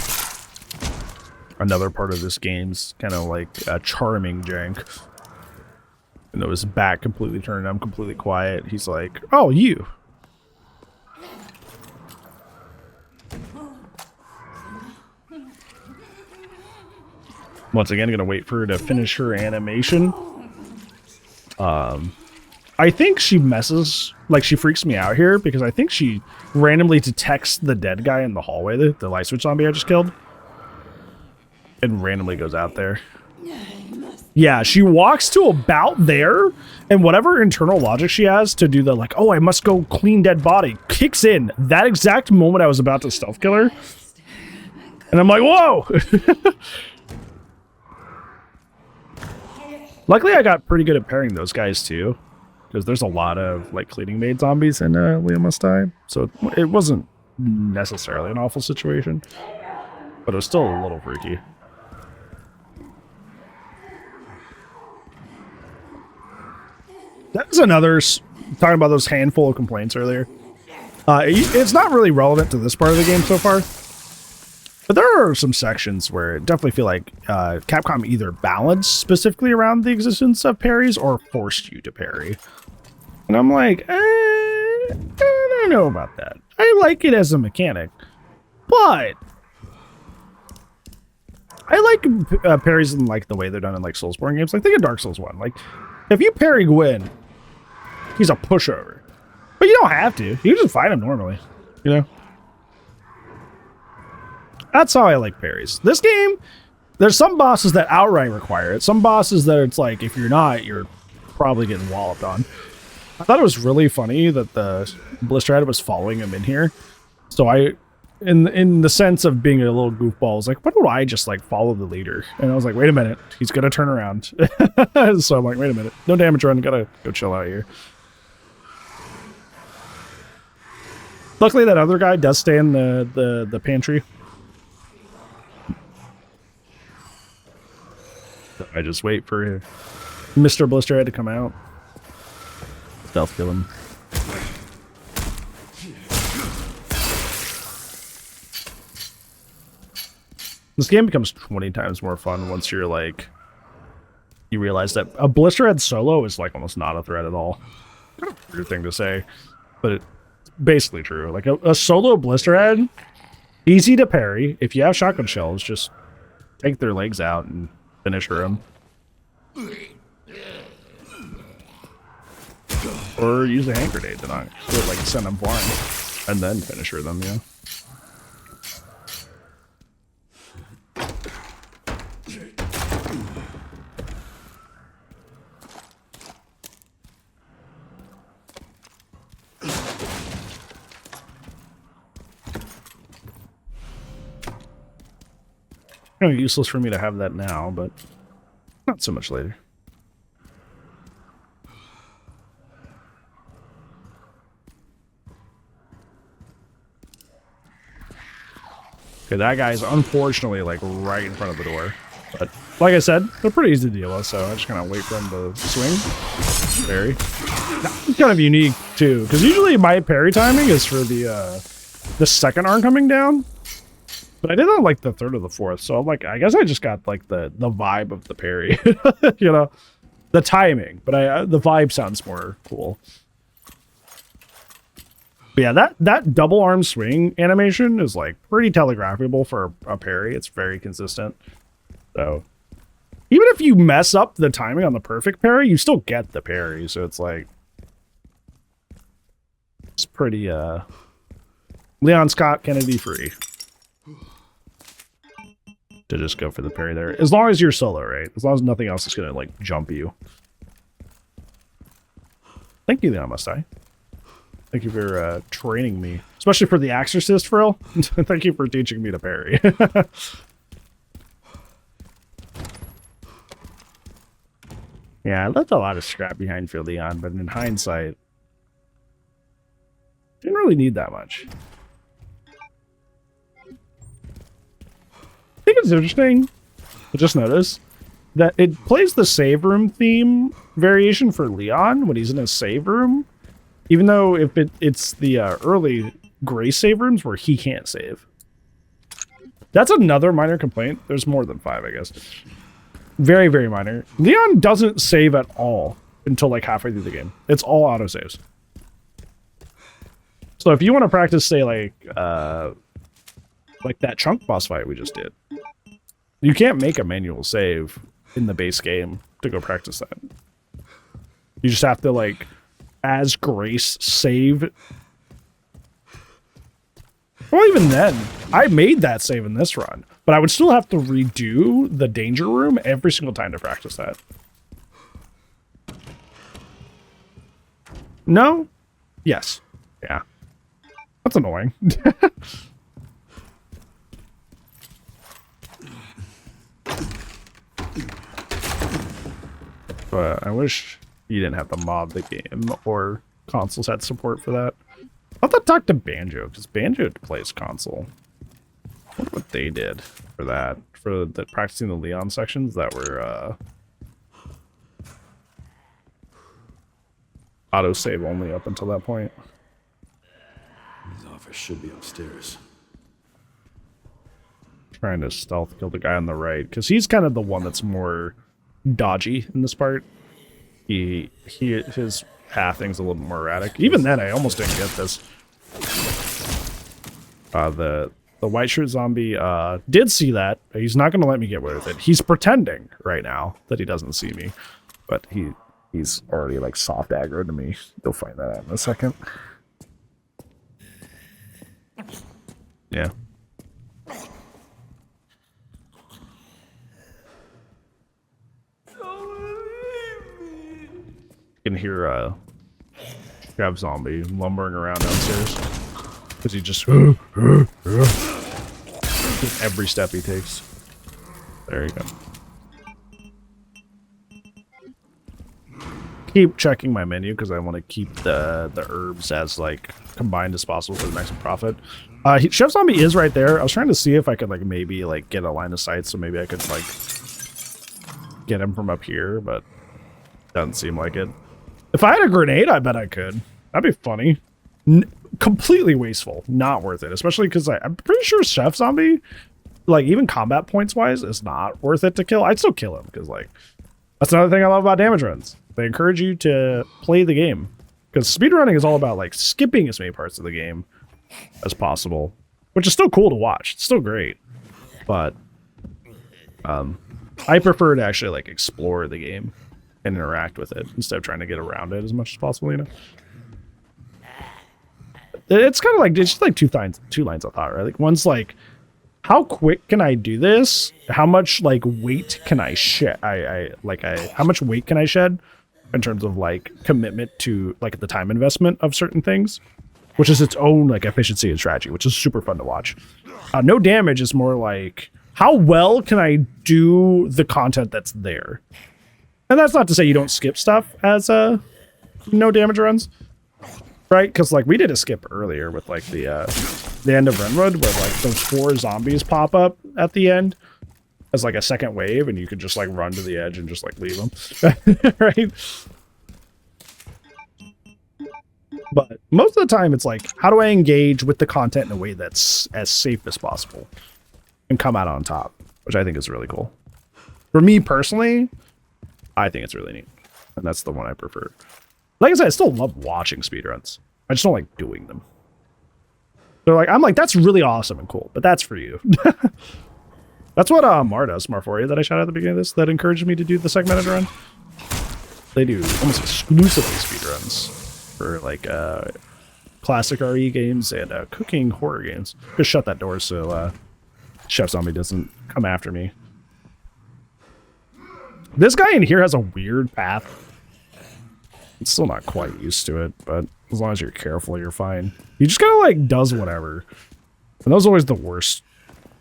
Another part of this game's kind of like a charming jank. And though his back completely turned, I'm completely quiet. He's like, oh, you. Once again, gonna wait for her to finish her animation. I think she messes, like she freaks me out here because I think she randomly detects the dead guy in the hallway, the light switch zombie I just killed, and randomly goes out there. Yeah, she walks to about there, and whatever internal logic she has to do the like, oh, I must go clean dead body, kicks in. That exact moment I was about to stealth kill her, and I'm like, whoa! Luckily, I got pretty good at pairing those guys too. Because there's a lot of like cleaning maid zombies in Leon Must Die, so it wasn't necessarily an awful situation, but it was still a little freaky. That was another talking about those handful of complaints earlier. It's not really relevant to this part of the game so far, But there are some sections where it definitely feel like Capcom either balanced specifically around the existence of parries or forced you to parry. And I'm like, I don't know about that. I like it as a mechanic, but I like parries in like the way they're done in like Soulsborne games. Like think of Dark Souls 1. Like if you parry Gwyn, he's a pushover. But you don't have to. You can just fight him normally, you know? That's how I like parries. This game, there's some bosses that outright require it. Some bosses that it's like, if you're not, you're probably getting walloped on. I thought it was really funny that the Blisterhead was following him in here. So I, in the sense of being a little goofball, I was like, why don't I just like follow the leader? And I was like, wait a minute, he's gonna turn around. So I'm like, wait a minute, no damage run, gotta go chill out here. Luckily that other guy does stay in the pantry. So I just wait for Mr. Blisterhead to come out. Stealth kill him. This game becomes 20 times more fun once you're like, you realize that a Blisterhead solo is like almost not a threat at all. Kind of weird thing to say, but it's basically true. Like a solo Blisterhead, easy to parry. If you have shotgun shells, just take their legs out and finisher them. Or use a hand grenade to not like send them flying and then finisher them, yeah. Kind of useless for me to have that now, but not so much later. Okay, that guy's unfortunately like right in front of the door. But like I said, they're pretty easy to deal with, so I just kind of wait for him to swing. Parry. It's kind of unique too, because usually my parry timing is for the second arm coming down. But I did it on like the third or the fourth, so I'm like, I guess I just got like the vibe of the parry, you know, the timing. But the vibe sounds more cool. But yeah, that double arm swing animation is like pretty telegraphable for a parry. It's very consistent. So even if you mess up the timing on the perfect parry, you still get the parry. So it's like, it's pretty Leon Scott Kennedy free to just go for the parry there. As long as you're solo, right? As long as nothing else is going to, like, jump you. Thank you, Leon Must I. Thank you for training me. Especially for the Exorcist, Frill. Thank you for teaching me to parry. Yeah, I left a lot of scrap behind for Leon, but in hindsight, didn't really need that much. I think it's interesting to just notice that it plays the save room theme variation for Leon when he's in a save room, even though if it's the early gray save rooms where he can't save. That's another minor complaint. There's more than 5, I guess. Very, very minor. Leon doesn't save at all until like halfway through the game. It's all autosaves. So if you want to practice, say, like that chunk boss fight we just did, you can't make a manual save in the base game to go practice that. You just have to, like, as Grace save. Well, even then, I made that save in this run, but I would still have to redo the danger room every single time to practice that. No? Yes. Yeah. That's annoying. But I wish you didn't have to mod the game or consoles had support for that. I'll have to talk to Banjo, because Banjo plays console. I wonder what they did for that. For the practicing the Leon sections that were autosave only up until that point. His office should be upstairs. Trying to stealth kill the guy on the right, because he's kind of the one that's more dodgy in this part. His pathing's a little more erratic. Even then, I almost didn't get this. The white shirt zombie did see that. He's not going to let me get away with it. He's pretending right now that he doesn't see me, but he's already like soft aggro to me. You'll find that out in a second. Yeah. You can hear Crab Zombie lumbering around downstairs because he just every step he takes. There you go. Keep checking my menu because I want to keep the herbs as like combined as possible for the maximum profit. Chef Zombie is right there. I was trying to see if I could like maybe like get a line of sight, so maybe I could like get him from up here, but doesn't seem like it. If I had a grenade, I bet I could. That'd be funny. Completely wasteful. Not worth it. Especially because I'm pretty sure Chef Zombie, like even combat points wise, is not worth it to kill. I'd still kill him because like that's another thing I love about damage runs. They encourage you to play the game. Because speedrunning is all about like skipping as many parts of the game as possible. Which is still cool to watch. It's still great. But I prefer to actually like explore the game and interact with it instead of trying to get around it as much as possible, you know? It's kind of like, it's just like two lines of thought, right? Like one's like, how quick can I do this? How much like weight can I shed? How much weight can I shed in terms of like commitment to like the time investment of certain things, which is its own like efficiency and strategy, which is super fun to watch. No damage is more like, how well can I do the content that's there? And that's not to say you don't skip stuff as no damage runs, right? Because like we did a skip earlier with like the end of Renwood, where like those 4 zombies pop up at the end as like a second wave, and you could just like run to the edge and just like leave them, right? But most of the time, it's like, how do I engage with the content in a way that's as safe as possible and come out on top, which I think is really cool. For me personally, I think it's really neat, and that's the one I prefer. Like I said, I still love watching speedruns. I just don't like doing them. So like, I'm like, that's really awesome and cool, but that's for you. That's what Mar does, Marforia, that I shot at the beginning of this, that encouraged me to do the segmented run. They do almost exclusively speedruns for like classic RE games and cooking horror games. Just shut that door so Chef Zombie doesn't come after me. This guy in here has a weird path. I'm still not quite used to it, but as long as you're careful, you're fine. He just kind of like does whatever. And those are always the worst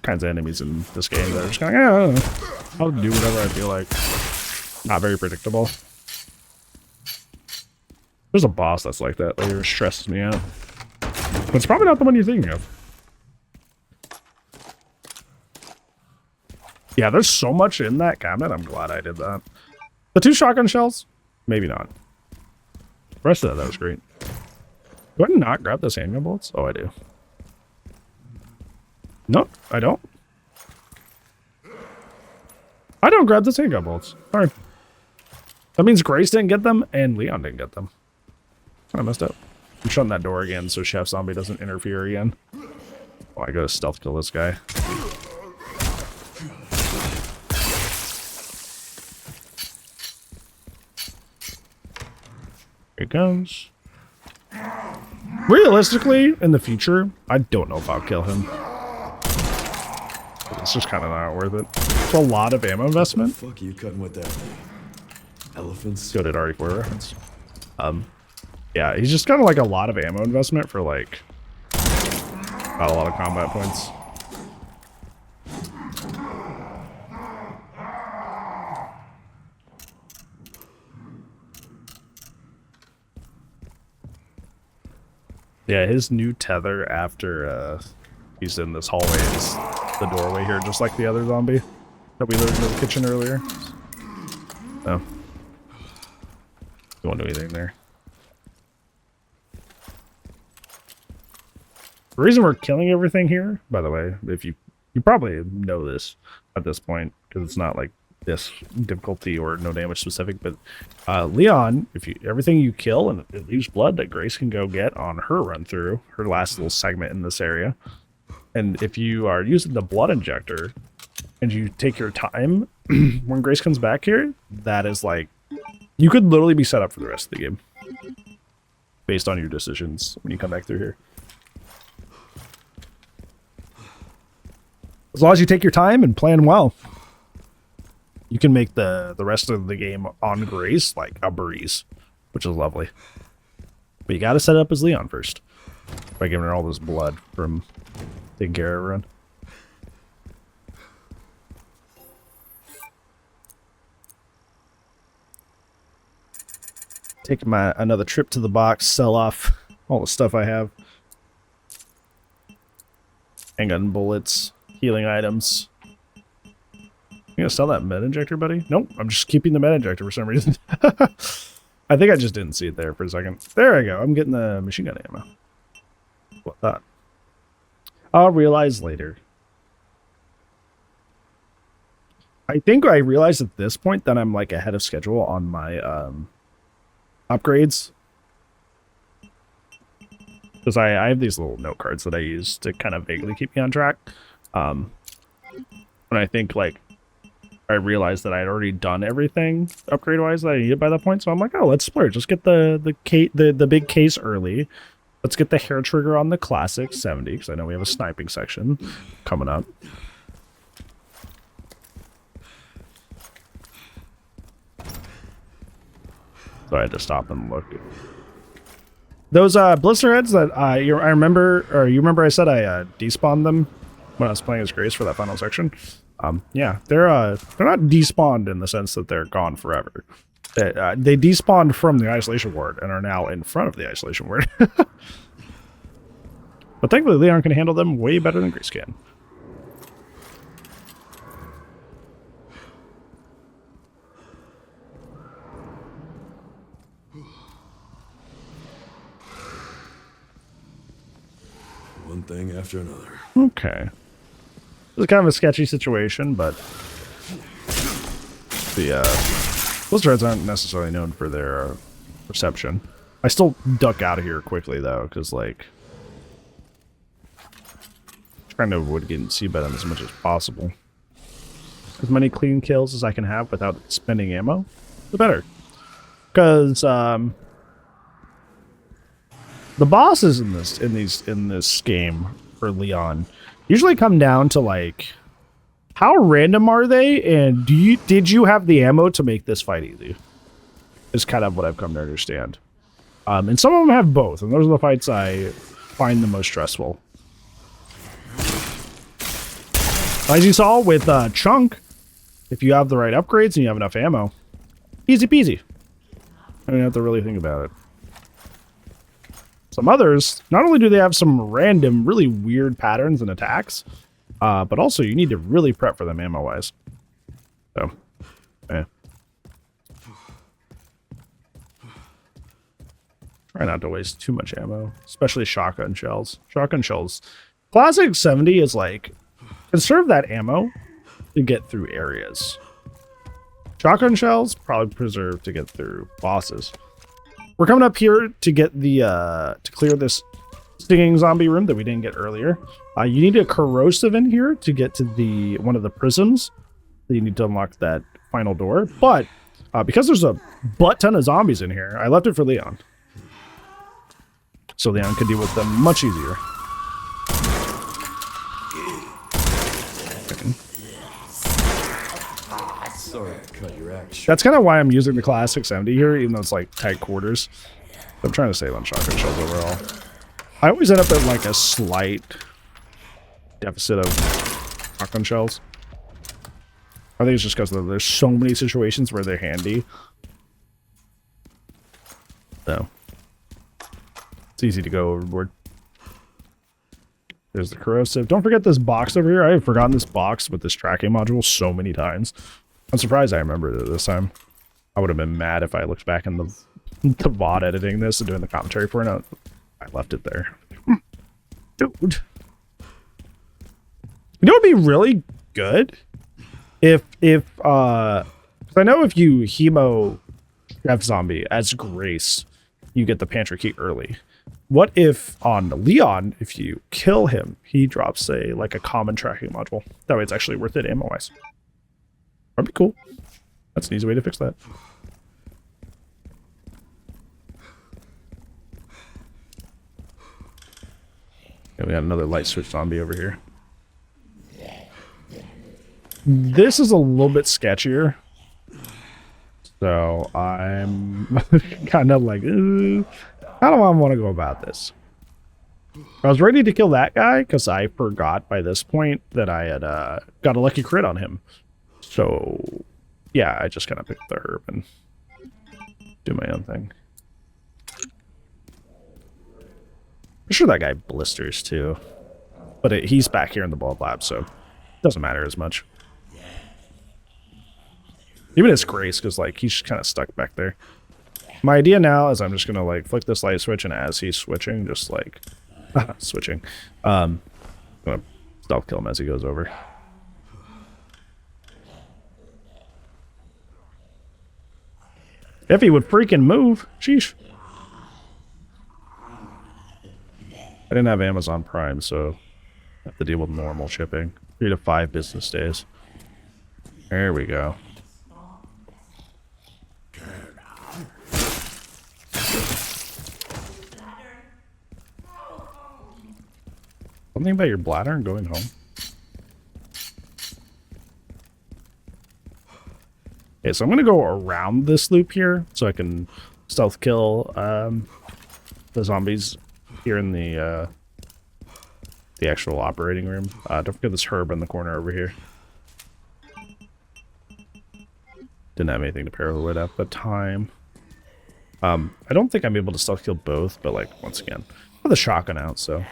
kinds of enemies in this game. They're just kind of, I don't know. I'll do whatever I feel like. Not very predictable. There's a boss that's like that. Later stresses me out. But it's probably not the one you're thinking of. Yeah, there's so much in that cabinet. I'm glad I did that. The 2 shotgun shells? Maybe not. The rest of that was great. Do I not grab those handgun bullets? Oh, I do. No, I don't. I don't grab those handgun bullets. Sorry. That means Grace didn't get them and Leon didn't get them. Kind of messed up. I'm shutting that door again so Chef Zombie doesn't interfere again. Oh, I gotta stealth kill this guy. Here it goes. Realistically, in the future, I don't know if I'll kill him. It's just kind of not worth it. It's a lot of ammo investment. What the fuck are you cutting with that? Elephants? Go to RE4 reference. Yeah, he's just kind of like a lot of ammo investment for like not a lot of combat points. Yeah, his new tether after he's in this hallway is the doorway here, just like the other zombie that we lured into the kitchen earlier. Oh. Don't do anything there. The reason we're killing everything here, by the way, if you You probably know this at this point because it's not like this difficulty or no damage specific, but Leon, if you everything you kill and it leaves blood that Grace can go get on her run through, her last little segment in this area. And if you are using the blood injector and you take your time when Grace comes back here, that is like, you could literally be set up for the rest of the game based on your decisions when you come back through here. As long as you take your time and plan well, you can make the rest of the game on Grace like a breeze, which is lovely. But you got to set it up as Leon first by giving her all this blood from taking care of everyone. Take another trip to the box, sell off all the stuff I have. Handgun bullets, healing items. You gonna sell that med injector, buddy? Nope, I'm just keeping the med injector for some reason. I think I just didn't see it there for a second. There I go. I'm getting the machine gun ammo. What that? I'll realize later. I think I realized at this point that I'm like ahead of schedule on my upgrades. Because I have these little note cards that I use to kind of vaguely keep me on track. And I think like I realized that I had already done everything upgrade-wise that I needed by that point. So I'm like, oh, let's splurge. Let's get the big case early. Let's get the hair trigger on the classic 70, because I know we have a sniping section coming up. So I had to stop and look. Those blister heads that I remember, or you remember I said I despawned them when I was playing as Grace for that final section. Yeah, they're not despawned in the sense that they're gone forever. They despawned from the isolation ward and are now in front of the isolation ward. But thankfully, Leon can handle them way better than Grace can. One thing after another. Okay. This is kind of a sketchy situation, but the blister heads aren't necessarily known for their perception. I still duck out of here quickly though, because like trying to avoid getting C-bet as much as possible. As many clean kills as I can have without spending ammo, the better. Because the bosses in this game for Leon usually come down to like how random are they, and did you have the ammo to make this fight easy? Is kind of what I've come to understand. And some of them have both, and those are the fights I find the most stressful. As you saw with Chunk, if you have the right upgrades and you have enough ammo, easy peasy. I don't have to really think about it. Some others, not only do they have some random, really weird patterns and attacks, but also you need to really prep for them ammo-wise. So, eh. Try not to waste too much ammo, especially shotgun shells. Shotgun shells. Classic 70 is like, conserve that ammo to get through areas. Shotgun shells, probably preserved to get through bosses. We're coming up here to get the, to clear this stinging zombie room that we didn't get earlier. You need a corrosive in here to get to the one of the prisms. You need to unlock that final door. But because there's a butt ton of zombies in here, I left it for Leon. So Leon could deal with them much easier. Sorry to cut your action. That's kind of why I'm using the classic 70 here, even though it's like tight quarters. I'm trying to save on shotgun shells overall. I always end up at like a slight deficit of shotgun shells. I think it's just because there's so many situations where they're handy. So it's easy to go overboard. There's the corrosive. Don't forget this box over here. I have forgotten this box with this tracking module so many times. I'm surprised I remembered it this time. I would have been mad if I looked back in the VOD editing this and doing the commentary for it. I left it there. Dude. You know what would be really good? If 'cause I know if you hemo Chef Zombie as Grace, you get the pantry key early. What if on Leon, if you kill him, he drops like a common tracking module? That way it's actually worth it ammo-wise. That'd be cool. That's an easy way to fix that. Okay, we got another light switch zombie over here. This is a little bit sketchier. So I'm kind of like, how do I want to go about this? I was ready to kill that guy because I forgot by this point that I had got a lucky crit on him. So yeah, I just kind of picked the herb and do my own thing. I'm sure that guy blisters too, but he's back here in the blood lab, so it doesn't matter as much. Even his Grace, because like he's kind of stuck back there. My idea now is I'm just gonna like flick this light switch, and as he's switching, just like switching, I'm gonna stealth kill him as he goes over. If he would freaking move, sheesh. I didn't have Amazon Prime, so I have to deal with normal shipping. 3 to 5 business days. There we go. Something about your bladder and going home. Okay, so I'm gonna go around this loop here so I can stealth kill the zombies here in the actual operating room. Don't forget this herb in the corner over here. Didn't have anything to pair with at the time. I don't think I'm able to stealth kill both, but like once again, I have the shotgun out, so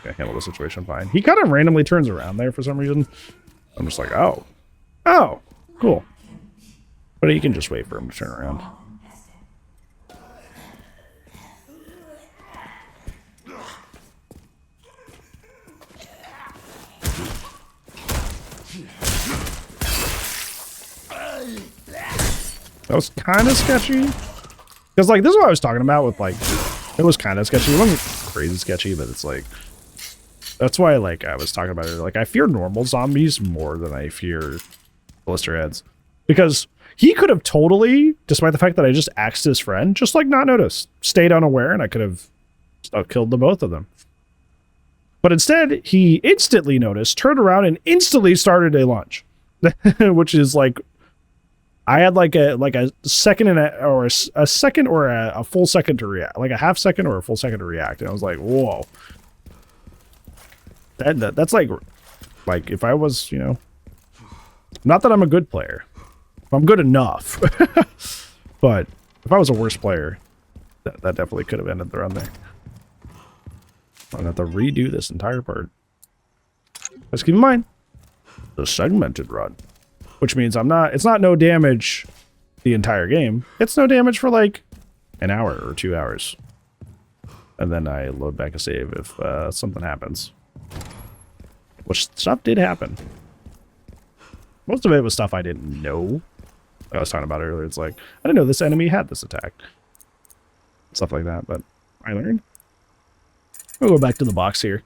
I can handle the situation fine. He kind of randomly turns around there for some reason. I'm just like, oh, cool. But you can just wait for him to turn around. That was kind of sketchy. Because, like, this is what I was talking about with, like, it was kind of sketchy. It wasn't crazy sketchy, but it's, like, that's why, like, I was talking about it. Like, I fear normal zombies more than I fear blister heads. Because he could have totally, despite the fact that I just axed his friend, just, like, not noticed. Stayed unaware, and I could have killed the both of them. But instead, he instantly noticed, turned around, and instantly started a lunge. Which is, like, I had like a second or a second or a full second to react, like a half second or a full second to react, and I was like, whoa. That's like if I was, you know, not that I'm a good player, I'm good enough, but if I was a worse player, that definitely could have ended the run there. I'm gonna have to redo this entire part. Let's keep in mind the segmented run. Which means it's not no damage the entire game. It's no damage for like an hour or 2 hours. And then I load back a save if something happens. Which stuff did happen. Most of it was stuff I didn't know. Like I was talking about earlier. It's like, I didn't know this enemy had this attack. Stuff like that, but I learned. We'll go back to the box here.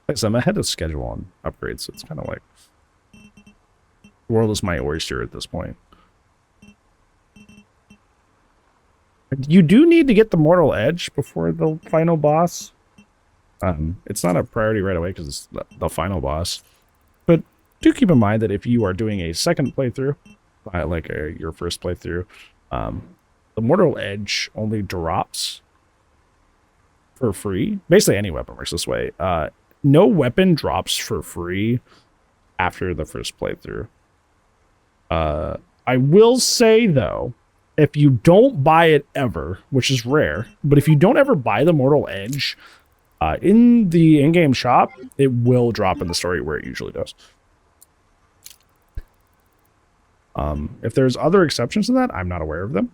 Like I said, I'm ahead of schedule on upgrades, so it's kind of like the world is my oyster at this point. You do need to get the Mortal Edge before the final boss. It's not a priority right away because it's the final boss. But do keep in mind that if you are doing a second playthrough, like your first playthrough, the Mortal Edge only drops for free. Basically, any weapon works this way. No weapon drops for free after the first playthrough. I will say, though, if you don't buy it ever, which is rare, but if you don't ever buy the Mortal Edge in the in-game shop, it will drop in the story where it usually does. If there's other exceptions to that, I'm not aware of them,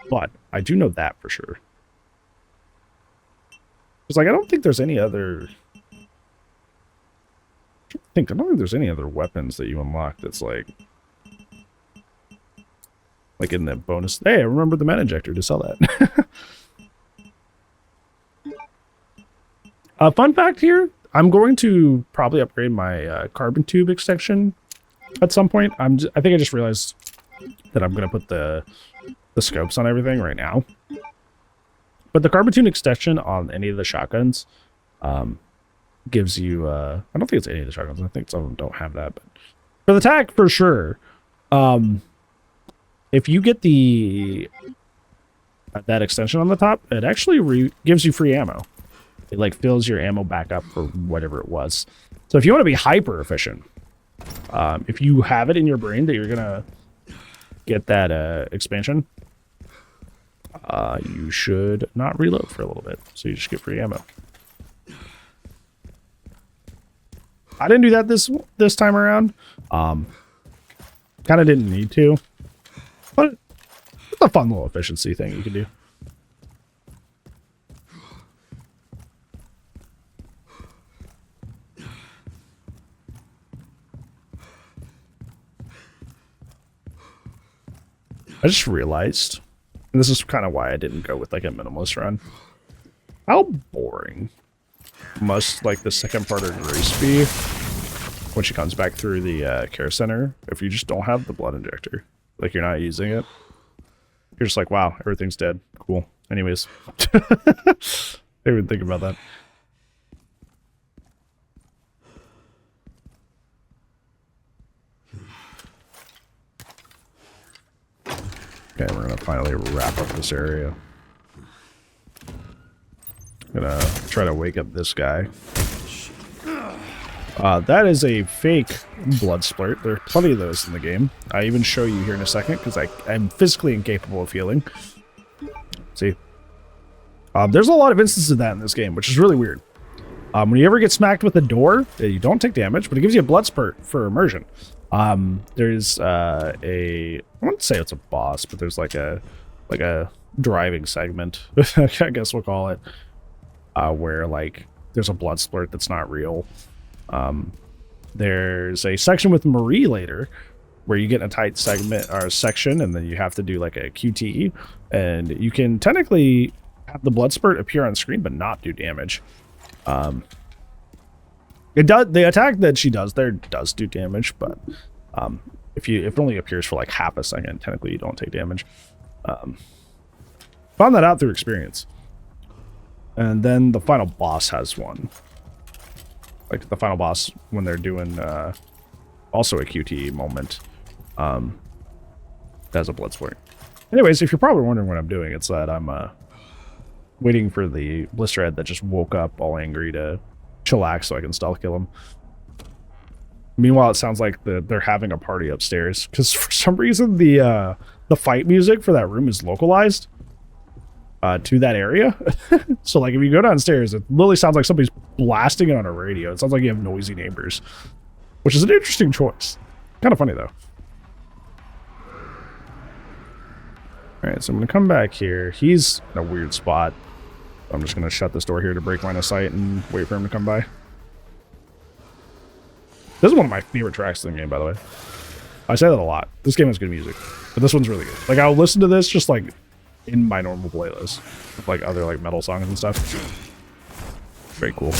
but I do know that for sure. Because, like, I don't think there's any other think. I don't think there's any other weapons that you unlock that's like in the bonus. Hey, I remember the med injector to sell that. Fun fact here, I'm going to probably upgrade my carbon tube extension at some point. I think I just realized that I'm going to put the scopes on everything right now. But the carbon tube extension on any of the shotguns gives you... I don't think it's any of the shotguns. I think some of them don't have that. But for the TAC, for sure. If you get that extension on the top, it actually gives you free ammo. It like fills your ammo back up for whatever it was. So if you want to be hyper efficient, if you have it in your brain that you're gonna get that expansion, you should not reload for a little bit. So you just get free ammo. I didn't do that this time around. Kind of didn't need to. But it's a fun little efficiency thing you can do. I just realized, and this is kind of why I didn't go with like a minimalist run, how boring must like the second part of Grace be when she comes back through the care center if you just don't have the blood injector. Like, you're not using it. You're just like, wow, everything's dead. Cool. Anyways. I didn't even think about that. Okay, we're going to finally wrap up this area. I'm going to try to wake up this guy. That is a fake blood splurt. There are plenty of those in the game. I even show you here in a second because I'm physically incapable of healing. See? There's a lot of instances of that in this game, which is really weird. When you ever get smacked with a door, you don't take damage, but it gives you a blood spurt for immersion. There's I wouldn't say it's a boss, but there's like a driving segment, I guess we'll call it, where like there's a blood splurt that's not real. There's a section with Marie later where you get in a tight segment or section, and then you have to do like a QTE, and you can technically have the blood spurt appear on screen but not do damage. The attack that she does there does do damage, but if it only appears for like half a second, technically you don't take damage. Found that out through experience. And then the final boss has one. Like the final boss, when they're doing also a QTE moment, has a blood sport. Anyways, if you're probably wondering what I'm doing, it's that I'm waiting for the Blisterhead that just woke up all angry to chillax so I can stealth kill him. Meanwhile, it sounds like they're having a party upstairs because for some reason the fight music for that room is localized to that area. So like if you go downstairs, it literally sounds like somebody's blasting it on a radio. It sounds like you have noisy neighbors, which is an interesting choice. Kind of funny though. All right, so I'm gonna come back here. He's in a weird spot. I'm just gonna shut this door here to break line of sight and wait for him to come by. This is one of my favorite tracks in the game, by the way. I say that a lot. This game has good music, but this one's really good. Like I'll listen to this just like in my normal playlist with like other like metal songs and stuff. Very cool.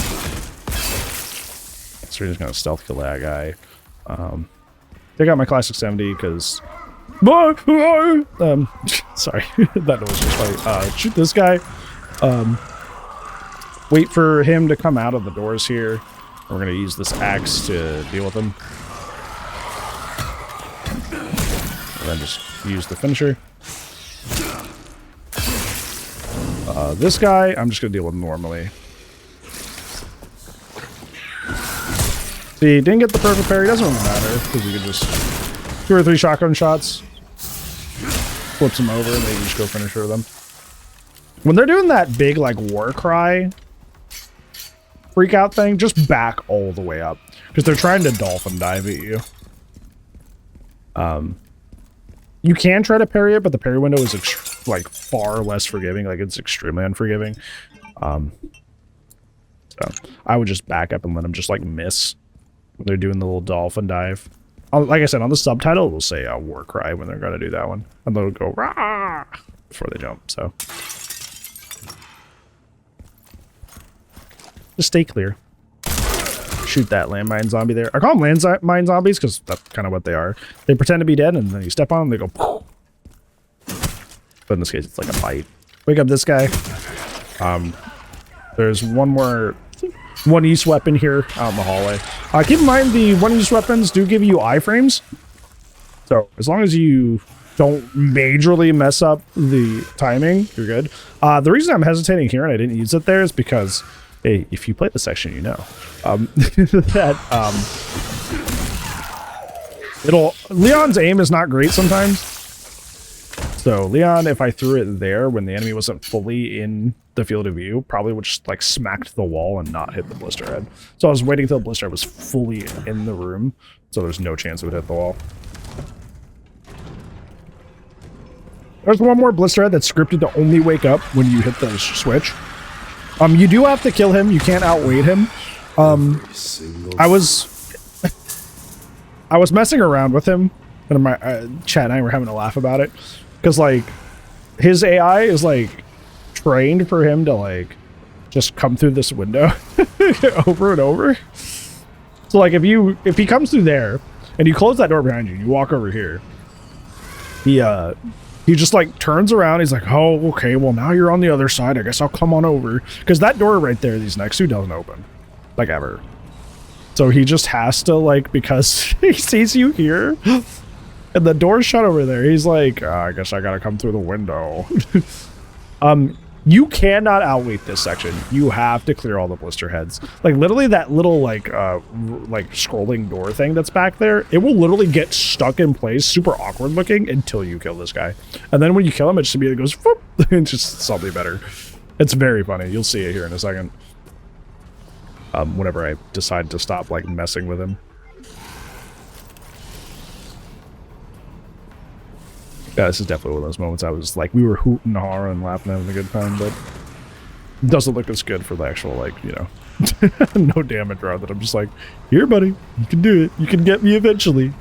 So we're just gonna stealth kill that guy. Take out my classic 70 because sorry, that noise was funny. Shoot this guy. Wait for him to come out of the doors here. We're gonna use this axe to deal with him. And then just use the finisher. This guy, I'm just gonna deal with normally. See, didn't get the perfect parry. Doesn't really matter because you can just 2 or 3 shotgun shots, flips them over, and then you just go finish her with them. When they're doing that big like war cry freak out thing, just back all the way up because they're trying to dolphin dive at you. You can try to parry it, but the parry window is like far less forgiving. Like it's extremely unforgiving. So I would just back up and let him just like miss when they're doing the little dolphin dive. Like I said, on the subtitle, it'll say a war cry when they're gonna do that one, and they'll go rah before they jump. So just stay clear. Shoot that landmine zombie there. I call them landmine zombies because that's kind of what they are. They pretend to be dead, and then you step on them, they go. Poof. But in this case, it's like a bite. Wake up this guy. There's one use weapon here out in the hallway. Keep in mind the one use weapons do give you iframes. So as long as you don't majorly mess up the timing, you're good. The reason I'm hesitating here and I didn't use it there is because, hey, if you play the section, you know that Leon's aim is not great sometimes. So Leon, if I threw it there when the enemy wasn't fully in the field of view, probably would just like smacked the wall and not hit the blister head. So I was waiting until the blister head was fully in the room, so there's no chance it would hit the wall. There's one more blister head that's scripted to only wake up when you hit the switch. You do have to kill him. You can't outweight him. I was messing around with him, and my chat and I were having a laugh about it, because like his AI is like trained for him to like just come through this window over and over. So like if he comes through there and you close that door behind you and you walk over here, he just like turns around. He's like, oh, okay, well now you're on the other side. I guess I'll come on over. Because that door right there, these next two doesn't open. Like ever. So he just has to like, because he sees you here and the door's shut over there. He's like, I guess I gotta come through the window. You cannot outweight this section. You have to clear all the blister heads. Like literally that little like scrolling door thing that's back there, it will literally get stuck in place, super awkward looking, until you kill this guy. And then when you kill him, it just immediately goes whoop, and just something better. It's very funny. You'll see it here in a second. Whenever I decide to stop like messing with him. Yeah, this is definitely one of those moments I was like, we were hooting and hollering and laughing, having a good time, but it doesn't look as good for the actual, like, you know, no damage run that I'm just like, here, buddy, you can do it. You can get me eventually.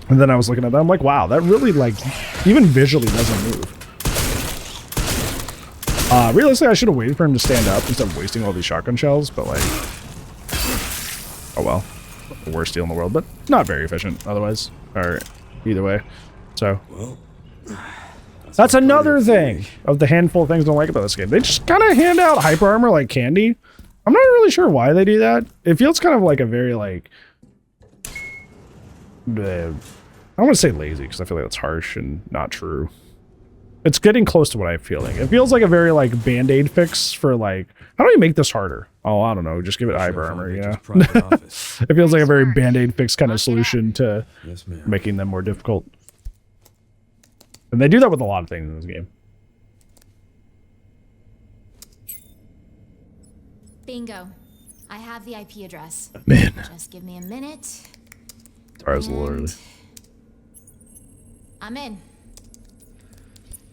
And then I was looking at that, I'm like, wow, that really, like, even visually doesn't move. Realistically, I should have waited for him to stand up instead of wasting all these shotgun shells, but, like, oh well. The worst deal in the world, but not very efficient otherwise, or either way. So well, that's another thing of the handful of things I don't like about this game. They just kind of hand out hyper armor like candy. I'm not really sure why they do that. It feels kind of like a very like I don't want to say lazy because I feel like that's harsh and not true. It's getting close to what I'm feeling. It feels like a very like band-aid fix for like, how do we make this harder? Oh, I don't know. Just give it hyper armor, you know? It feels like a very band-aid fix kind of solution to making them more difficult. And they do that with a lot of things in this game. Bingo. I have the IP address. Man. Just give me a minute. Sorry, I was a little early. I'm in.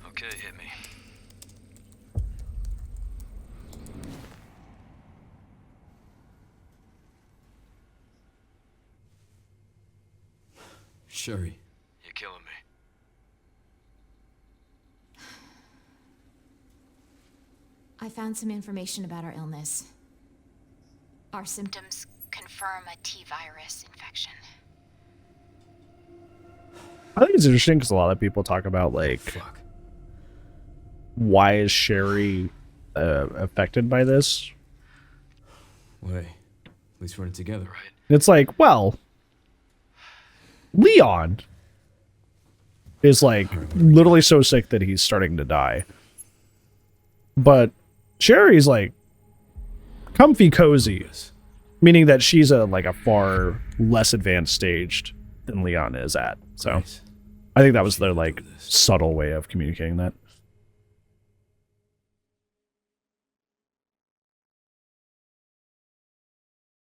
Okay, hit me. Sherry. You're killing me. I found some information about our illness. Our symptoms confirm a T-virus infection. I think it's interesting because a lot of people talk about like, why is Sherry affected by this? Wait, at least we're in it together, right? It's like, well, Leon is like literally so sick that he's starting to die. But Sherry's like comfy cozy, meaning that she's like a far less advanced stage than Leon is at. So nice. I think that was their like subtle way of communicating that.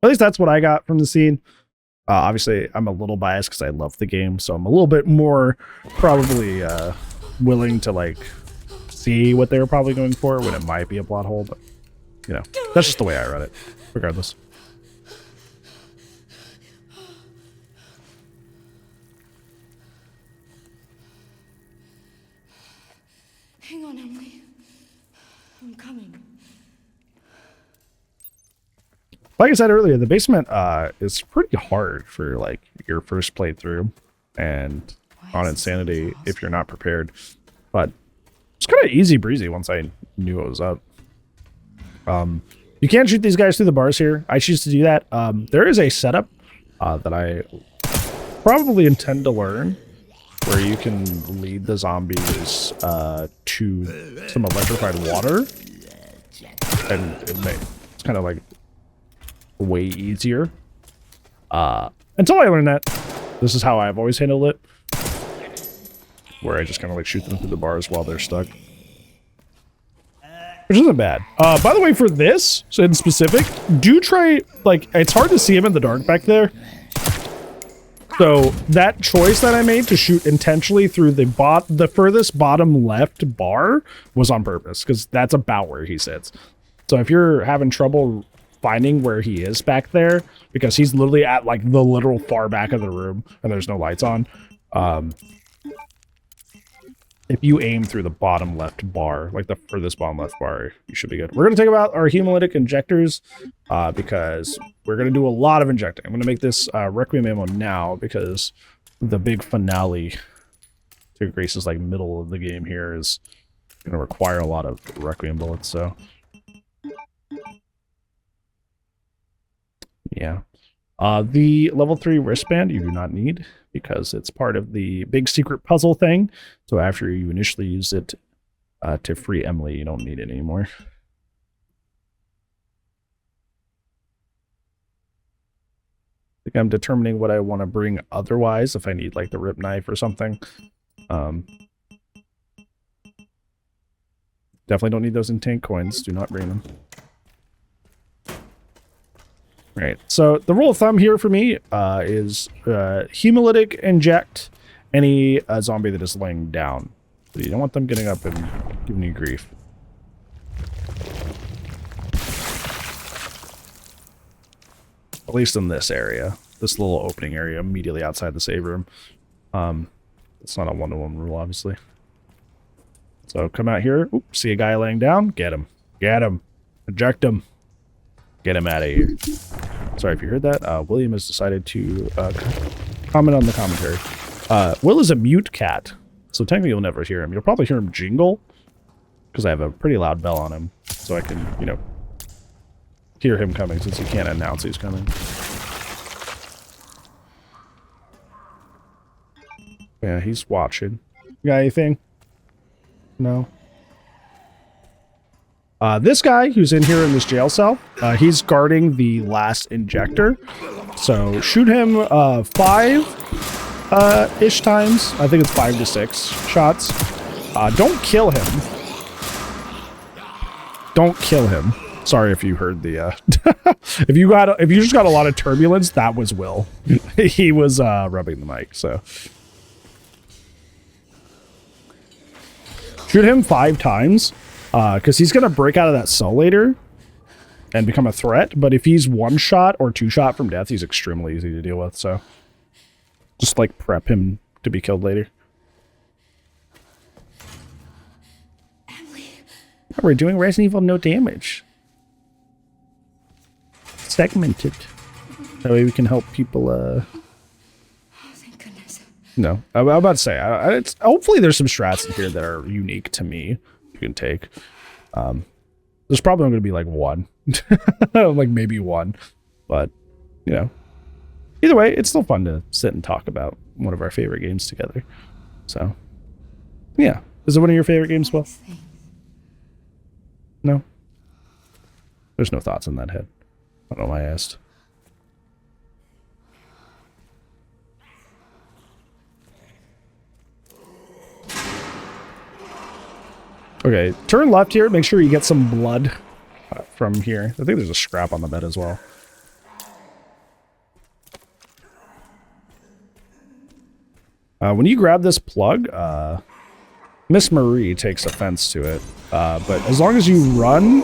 At least that's what I got from the scene. Obviously, I'm a little biased because I love the game, so I'm a little bit more probably willing to like see what they were probably going for when it might be a plot hole. But you know, that's just the way I read it, regardless. Hang on, Emily. I'm coming. Like I said earlier, the basement is pretty hard for like your first playthrough and on Insanity if you're not prepared. But it's kind of easy breezy once I knew it was up. You can't shoot these guys through the bars here. I choose to do that. There is a setup that I probably intend to learn where you can lead the zombies to some electrified water. And it's kind of like way easier. Until I learned that, this is how I've always handled it. Where I just kind of like shoot them through the bars while they're stuck. Which isn't bad. By the way, for this in specific, do try, like, it's hard to see him in the dark back there. So that choice that I made to shoot intentionally through the furthest bottom left bar was on purpose, because that's about where he sits. So if you're having trouble finding where he is back there, because he's literally at like the literal far back of the room and there's no lights on, if you aim through the bottom left bar, like the furthest bottom left bar, you should be good. We're going to take out our hemolytic injectors because we're going to do a lot of injecting. I'm going to make this Requiem ammo now because the big finale to Grace's like middle of the game here is going to require a lot of Requiem bullets. So yeah. The level 3 wristband you do not need because it's part of the big secret puzzle thing. So after you initially use it to free Emily, you don't need it anymore. I think I'm determining what I want to bring otherwise, if I need like the rip knife or something. Definitely don't need those in tank coins. Do not bring them. Right, so the rule of thumb here for me is hemolytic inject any zombie that is laying down. So you don't want them getting up and giving you grief. At least in this area, this little opening area immediately outside the save room. It's not a one-to-one rule, obviously. So come out here, oops, see a guy laying down, get him, eject him. Get him out of here. Sorry if you heard that. William has decided to comment on the commentary. Will is a mute cat, so technically you'll never hear him. You'll probably hear him jingle, because I have a pretty loud bell on him, so I can, you know, hear him coming, since he can't announce he's coming. Yeah, he's watching. You got anything? No? This guy who's in here in this jail cell, he's guarding the last injector. So shoot him 5-ish times. I think it's 5 to 6 shots. Don't kill him. Don't kill him. Sorry if you heard the if you just got a lot of turbulence, that was Will. He was rubbing the mic, so shoot him 5 times. Because he's going to break out of that cell later and become a threat. But if he's 1 shot or 2 shot from death, he's extremely easy to deal with. So just like prep him to be killed later. Emily. Oh, we're doing Resident Evil no damage. Segmented. That way we can help people. Oh, thank goodness. No, I'm about to say, it's hopefully there's some strats in here that are unique to me. You can take. There's probably going to be like 1, like maybe 1, but you know, either way, it's still fun to sit and talk about one of our favorite games together. So, yeah, is it one of your favorite games, Will? No, there's no thoughts in that head. I don't know why I asked. Okay, turn left here. Make sure you get some blood from here. I think there's a scrap on the bed as well. When you grab this plug, Miss Marie takes offense to it. But as long as you run,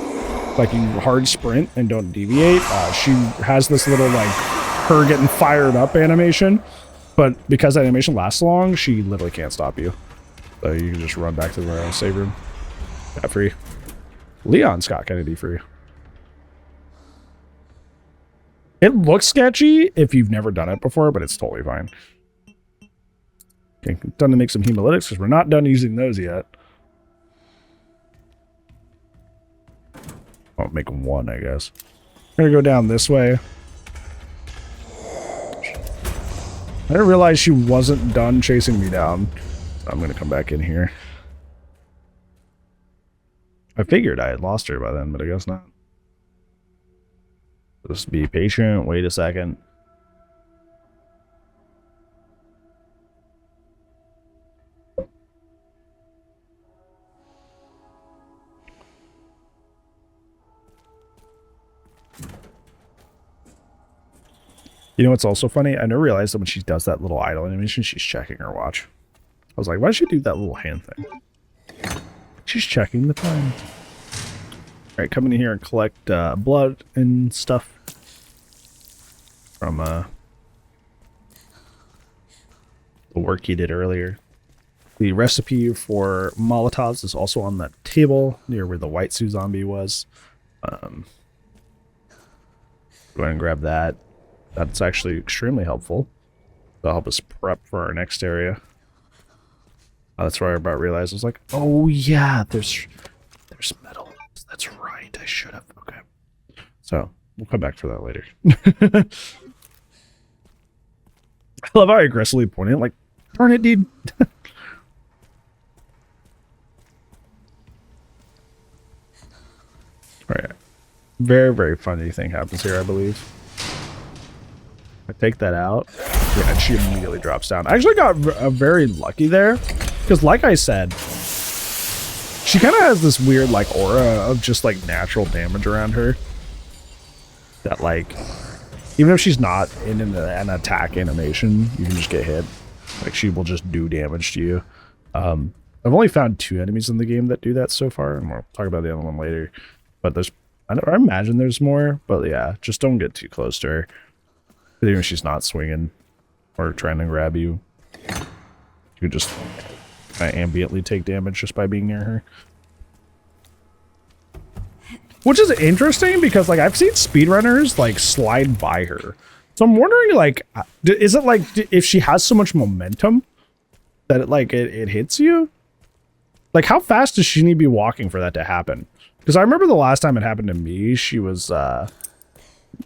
like you hard sprint and don't deviate, she has this little like her getting fired up animation, but because that animation lasts long, she literally can't stop you. So you can just run back to the save room. Got free. Leon Scott Kennedy free. It looks sketchy if you've never done it before, but it's totally fine. Okay, done to make some hemolytics because we're not done using those yet. I'll make one, I guess. I'm gonna go down this way. I didn't realize she wasn't done chasing me down. So I'm gonna come back in here. I figured I had lost her by then, but I guess not. Just be patient, wait a second. You know what's also funny? I never realized that when she does that little idle animation, she's checking her watch. I was like, why does she do that little hand thing? She's checking the time. Alright, come in here and collect blood and stuff from the work he did earlier. The recipe for Molotovs is also on that table near where the white suit zombie was. Go ahead and grab that. That's actually extremely helpful. That'll help us prep for our next area. That's where I about realized I was like, oh yeah, there's metal. That's right, I should have. Okay. So we'll come back for that later. I love how I aggressively point it, like, darn it, dude. Alright. Very, very funny thing happens here, I believe. I take that out. Yeah, and she immediately drops down. I actually got very lucky there. Because like I said, she kind of has this weird like aura of just like natural damage around her. That like, even if she's not in an attack animation, you can just get hit. Like she will just do damage to you. I've only found 2 enemies in the game that do that so far, and we'll talk about the other one later. But there's, I imagine there's more, but yeah, just don't get too close to her. Even if she's not swinging or trying to grab you, you can just kind of ambiently take damage just by being near her. Which is interesting because like I've seen speedrunners like slide by her. So I'm wondering like, is it like if she has so much momentum that it hits you? Like how fast does she need to be walking for that to happen? Because I remember the last time it happened to me, she was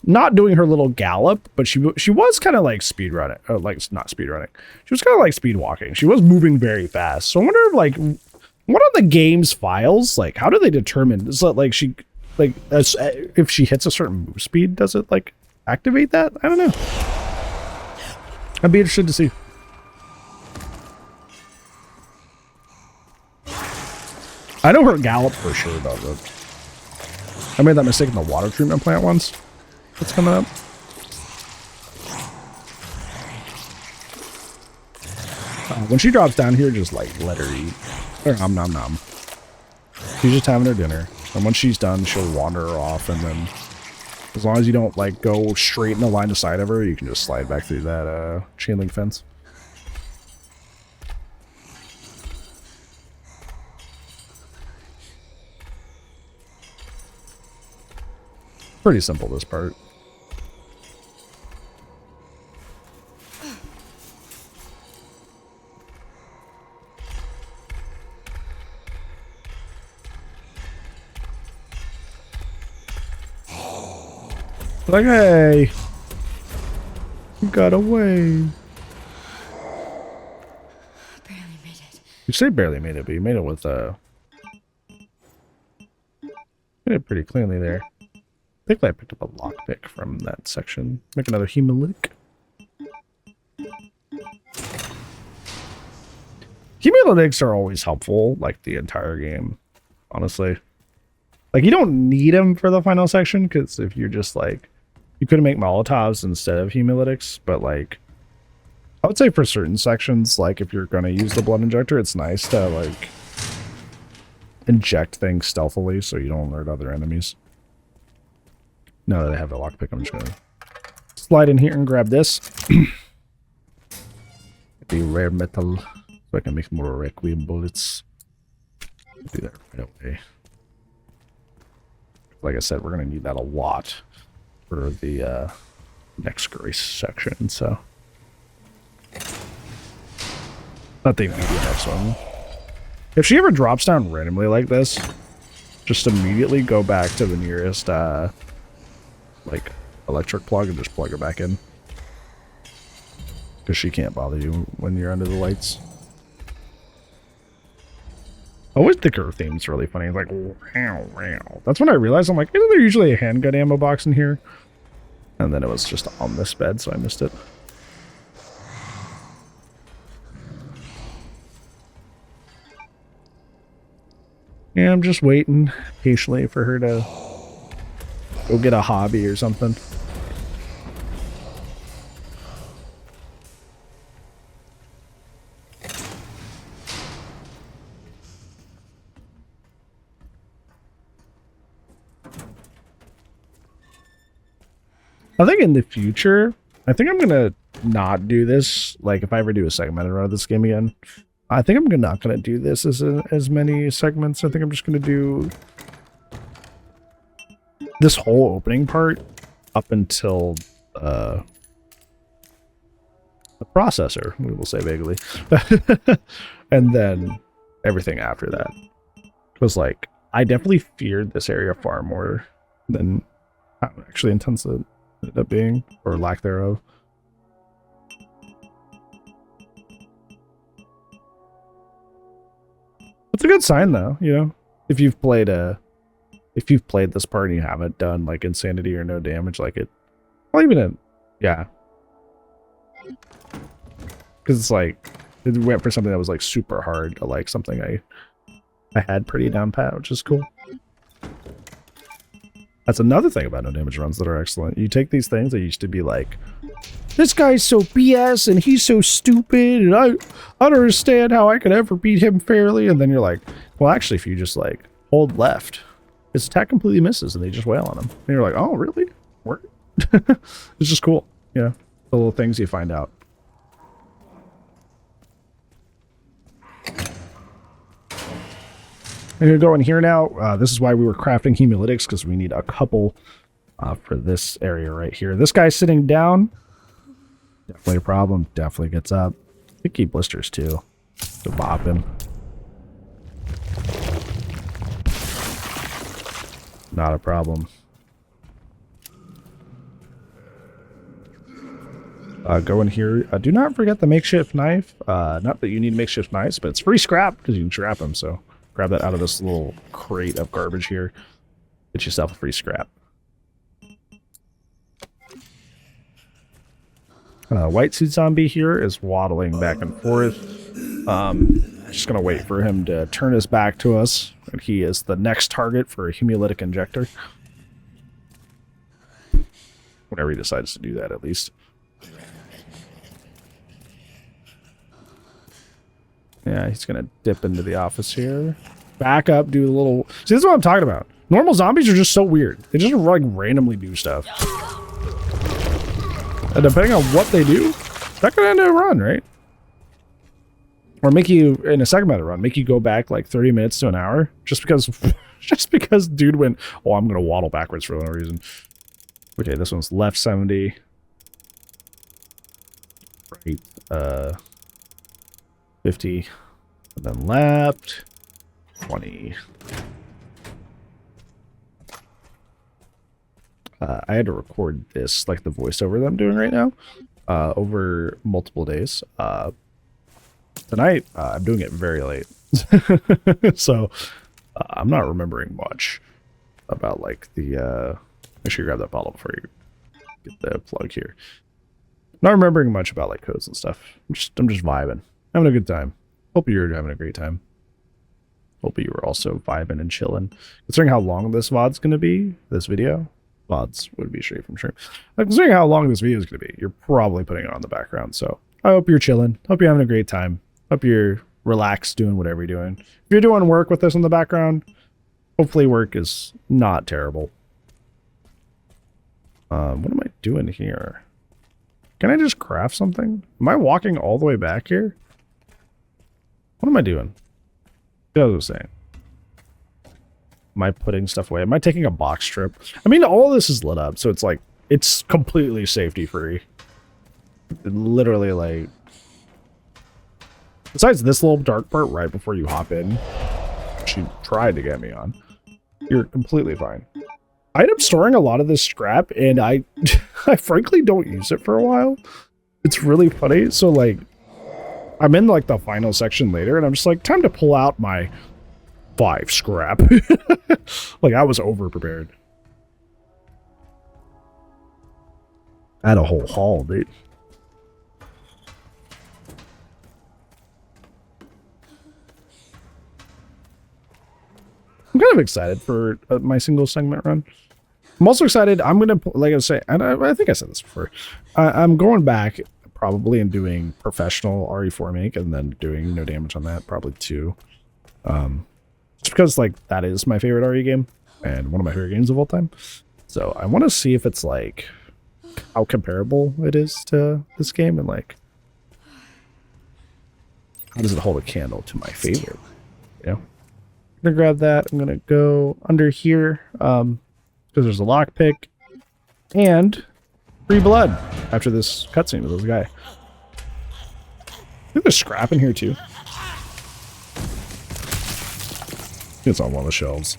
not doing her little gallop, but she was kind of like speed running, or like not speed running. She was kind of like speed walking. She was moving very fast. So I wonder if like what are the game's files like? How do they determine? Is that like she like if she hits a certain move speed, does it like activate that? I don't know. I'd be interested to see. I know her gallop for sure though. I made that mistake in the water treatment plant once. What's coming up? When she drops down here, just like let her eat. Or nom nom nom. She's just having her dinner. And when she's done, she'll wander off, and then as long as you don't like go straight in the line of sight of her, you can just slide back through that chain link fence. Pretty simple, this part. Like, hey, you got away. Barely made it. You say barely made it, but you made it with made it pretty cleanly there. I think I picked up a lockpick from that section. Make another hemolytic. Hemolytics are always helpful, like the entire game, honestly. Like, you don't need them for the final section, because if you're just like, you could make Molotovs instead of hemolytics, but like, I would say for certain sections, like if you're going to use the blood injector, it's nice to like inject things stealthily so you don't alert other enemies. Now that I have a lockpick, I'm just gonna slide in here and grab this. The rare metal, so I can make more Requiem bullets. Do that right away. Like I said, we're gonna need that a lot for the next grace section, so not the next one. If she ever drops down randomly like this, just immediately go back to the nearest like electric plug and just plug her back in, because she can't bother you when you're under the lights. I always think her theme's really funny. It's like, wow, wow. That's when I realized, I'm like, isn't there usually a handgun ammo box in here? And then it was just on this bed, so I missed it. Yeah, I'm just waiting patiently for her to go get a hobby or something. I think in the future, I think I'm gonna not do this. Like, if I ever do a segmented run of this game again, I think I'm not gonna do this as many segments. I think I'm just gonna do this whole opening part up until the processor, we will say vaguely, and then everything after that. Because, like, I definitely feared this area far more than how actually intense it ended up being, or lack thereof. It's a good sign, though, you know, if you've played this part and you haven't done like insanity or no damage, like it, well, even in, yeah, because it's like it went for something that was like super hard to like something I had pretty down pat, which is cool. That's another thing about no damage runs that are excellent. You take these things that used to be like, this guy's so BS and he's so stupid and I don't understand how I could ever beat him fairly. And then you're like, well, actually, if you just like hold left, his attack completely misses and they just wail on him. And you're like, oh, really? What? It's just cool. You know, the little things you find out. I'm going to go in here now. This is why we were crafting hemolytics, because we need a couple for this area right here. This guy's sitting down. Definitely a problem. Definitely gets up. I think he blisters too. To bop him. Not a problem. Go in here. Do not forget the makeshift knife. Not that you need makeshift knives, but it's free scrap because you can scrap them. So grab that out of this little crate of garbage here. Get yourself a free scrap. White suit zombie here is waddling back and forth. Just gonna wait for him to turn his back to us, and he is the next target for a hemolytic injector. Whenever he decides to do that, at least. Yeah, he's gonna dip into the office here. Back up, do a little. See, this is what I'm talking about. Normal zombies are just so weird. They just like randomly do stuff. And depending on what they do, that could end a run, right? Or make you, in a segmented run, make you go back like 30 minutes to an hour just because dude went, oh, I'm gonna waddle backwards for no reason. Okay, this one's left 70. Right, 50. And then left 20. I had to record this, like the voiceover that I'm doing right now, over multiple days. Tonight, I'm doing it very late. So, I'm not remembering much about, like, the, make sure you grab that bottle before you get the plug here. Not remembering much about, like, codes and stuff. I'm just vibing. Having a good time. Hope you're having a great time. Hope you were also vibing and chilling. Considering how long this VOD's going to be, this video, VODs would be straight from stream. Considering how long this video is going to be, you're probably putting it on the background. So I hope you're chilling. Hope you're having a great time. Hope you're relaxed doing whatever you're doing. If you're doing work with this in the background, hopefully work is not terrible. What am I doing here? Can I just craft something? Am I walking all the way back here? What am I doing? That's what I was saying. Am I putting stuff away? Am I taking a box trip? I mean, all of this is lit up, so it's like, it's completely safety free. Literally, like, besides this little dark part right before you hop in, she tried to get me on. You're completely fine. I end up storing a lot of this scrap, and I frankly don't use it for a while. It's really funny. So, like, I'm in, like, the final section later, and I'm just like, time to pull out my 5 scrap. Like, I was over-prepared. I had a whole haul, dude. I'm kind of excited for my single segment run. I'm also excited. I'm going to, like I was saying, and I think I said this before. I'm going back probably and doing professional RE4 make and then doing no damage on that, probably 2. Just because, like, that is my favorite RE game and one of my favorite games of all time. So I want to see if it's, like, how comparable it is to this game and, like, how does it hold a candle to my favorite, you know? I'm gonna grab that. I'm gonna go under here because there's a lockpick and free blood after this cutscene with this guy. I think there's scrap in here too. It's on one of the shelves.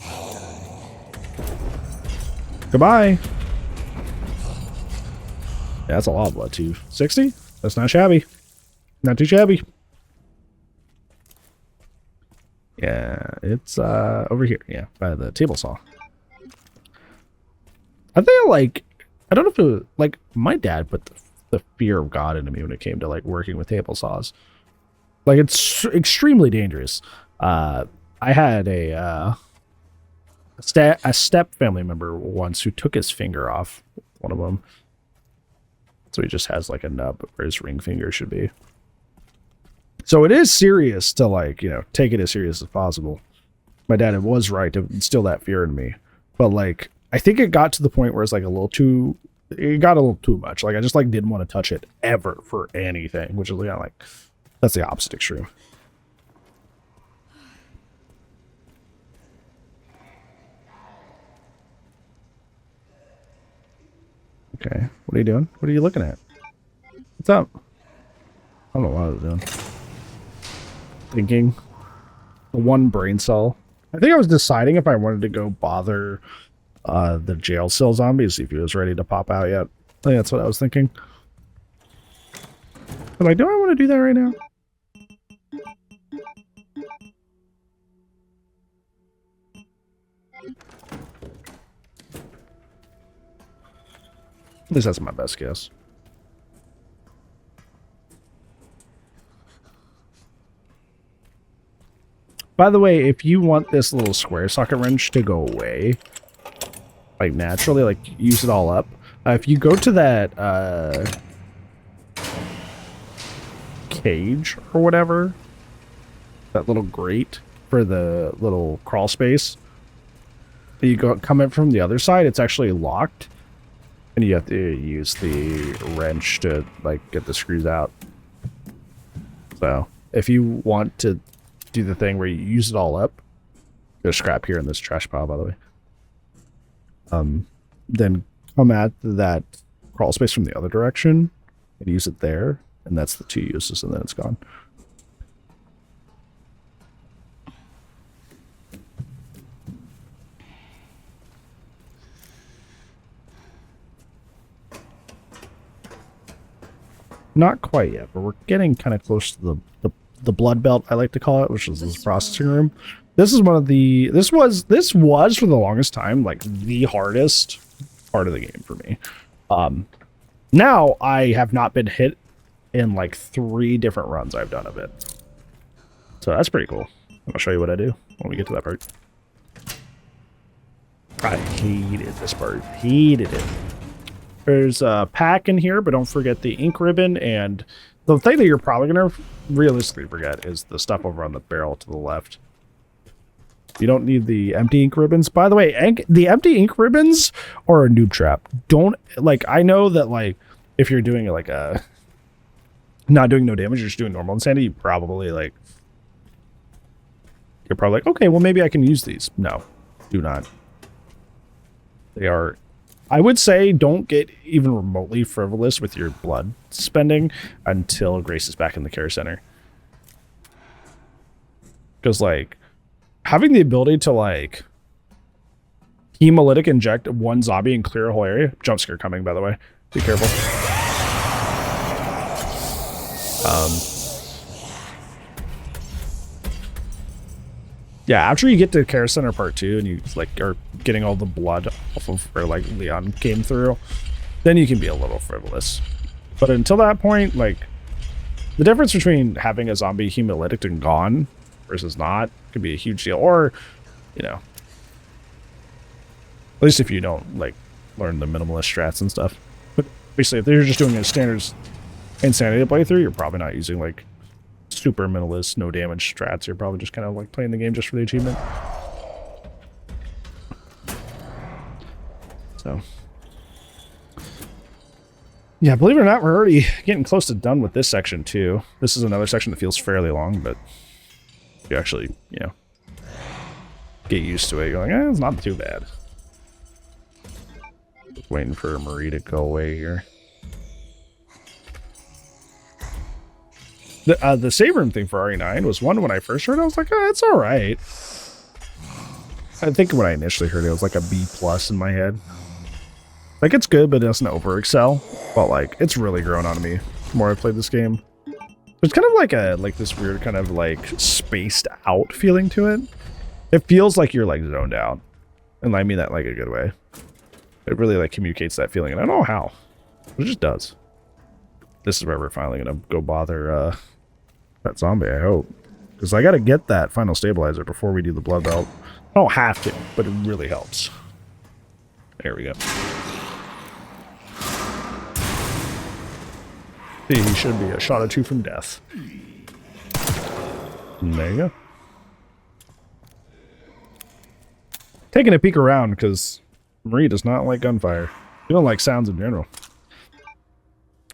Goodbye. Yeah, that's a lot of blood too. 60? That's not shabby. Not too shabby. Yeah, it's over here. Yeah, by the table saw. I think, like, I don't know if it was, like, my dad put the fear of God into me when it came to, like, working with table saws. Like, it's extremely dangerous. I had a step family member once who took his finger off, one of them. So he just has, like, a nub where his ring finger should be. So it is serious to, like, you know, take it as serious as possible. My dad was right to instill that fear in me. But, like, I think it got to the point where it's, like, it got a little too much. Like, I just, like, didn't want to touch it ever for anything, which is, yeah, like, that's the opposite extreme. Okay, what are you doing? What are you looking at? What's up? I don't know what I was doing. Thinking. The one brain cell. I think I was deciding if I wanted to go bother the jail cell zombie, see if he was ready to pop out yet. I think that's what I was thinking. But, like, do I want to do that right now? At least that's my best guess. By the way, if you want this little square socket wrench to go away, like naturally, like use it all up, if you go to that cage or whatever, that little grate for the little crawl space, you come in from the other side, it's actually locked. And you have to use the wrench to, like, get the screws out. So, if you want to do the thing where you use it all up, there's scrap here in this trash pile, by the way. Then come at that crawl space from the other direction and use it there, and that's the 2 uses, and then it's gone. Not quite yet, but we're getting kind of close to the blood belt, I like to call it, which is this processing room. This is one of the this was for the longest time like the hardest part of the game for me. Now I have not been hit in like 3 different runs I've done of it. So that's pretty cool. I'll show you what I do when we get to that part. I hated this part. Hated it. There's a pack in here, but don't forget the ink ribbon, and the thing that you're probably going to realistically forget is the stuff over on the barrel to the left. You don't need the empty ink ribbons. By the way, the empty ink ribbons are a noob trap. Don't, like, I know that, like, if you're doing like a not doing no damage, you're just doing normal insanity, you're probably like, okay, well, maybe I can use these. No, do not. They are, I would say, don't get even remotely frivolous with your blood spending until Grace is back in the care center. Because, like, having the ability to, like, hemolytic inject one zombie and clear a whole area. Jump scare coming, by the way. Be careful. Yeah, after you get to Care Center Part 2 and you, like, are getting all the blood off of where, like, Leon came through, then you can be a little frivolous. But until that point, like, the difference between having a zombie hemolytic and gone versus not could be a huge deal. Or, you know, at least if you don't, like, learn the minimalist strats and stuff. But basically, if you're just doing a standard insanity playthrough, you're probably not using, like, super minimalist, no damage strats. You're probably just kind of, like, playing the game just for the achievement. So, yeah, believe it or not, we're already getting close to done with this section, too. This is another section that feels fairly long, but you actually, you know, get used to it. You're like, it's not too bad. Just waiting for Marie to go away here. The save room thing for RE9 was one when I first heard it, I was like, it's all right. I think when I initially heard it, it was like a B+ in my head. Like, it's good, but it doesn't over excel. But, like, it's really grown on me the more I played this game. There's kind of like this weird kind of, like, spaced out feeling to it. It feels like you're, like, zoned out. And I mean that, like, a good way. It really, like, communicates that feeling. And I don't know how. But it just does. This is where we're finally going to go bother that zombie, I hope. Because I got to get that final stabilizer before we do the blood belt. I don't have to, but it really helps. There we go. See, he should be a shot or two from death. And there you go. Taking a peek around, because Marie does not like gunfire. She don't like sounds in general.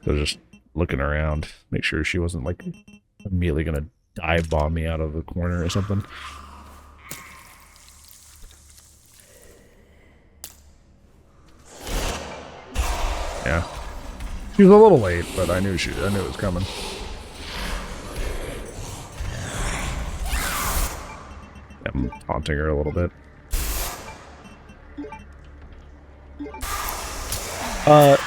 So just looking around, make sure she wasn't, like, immediately gonna dive bomb me out of the corner or something. Yeah. She was a little late, but I knew it was coming. I'm taunting her a little bit. I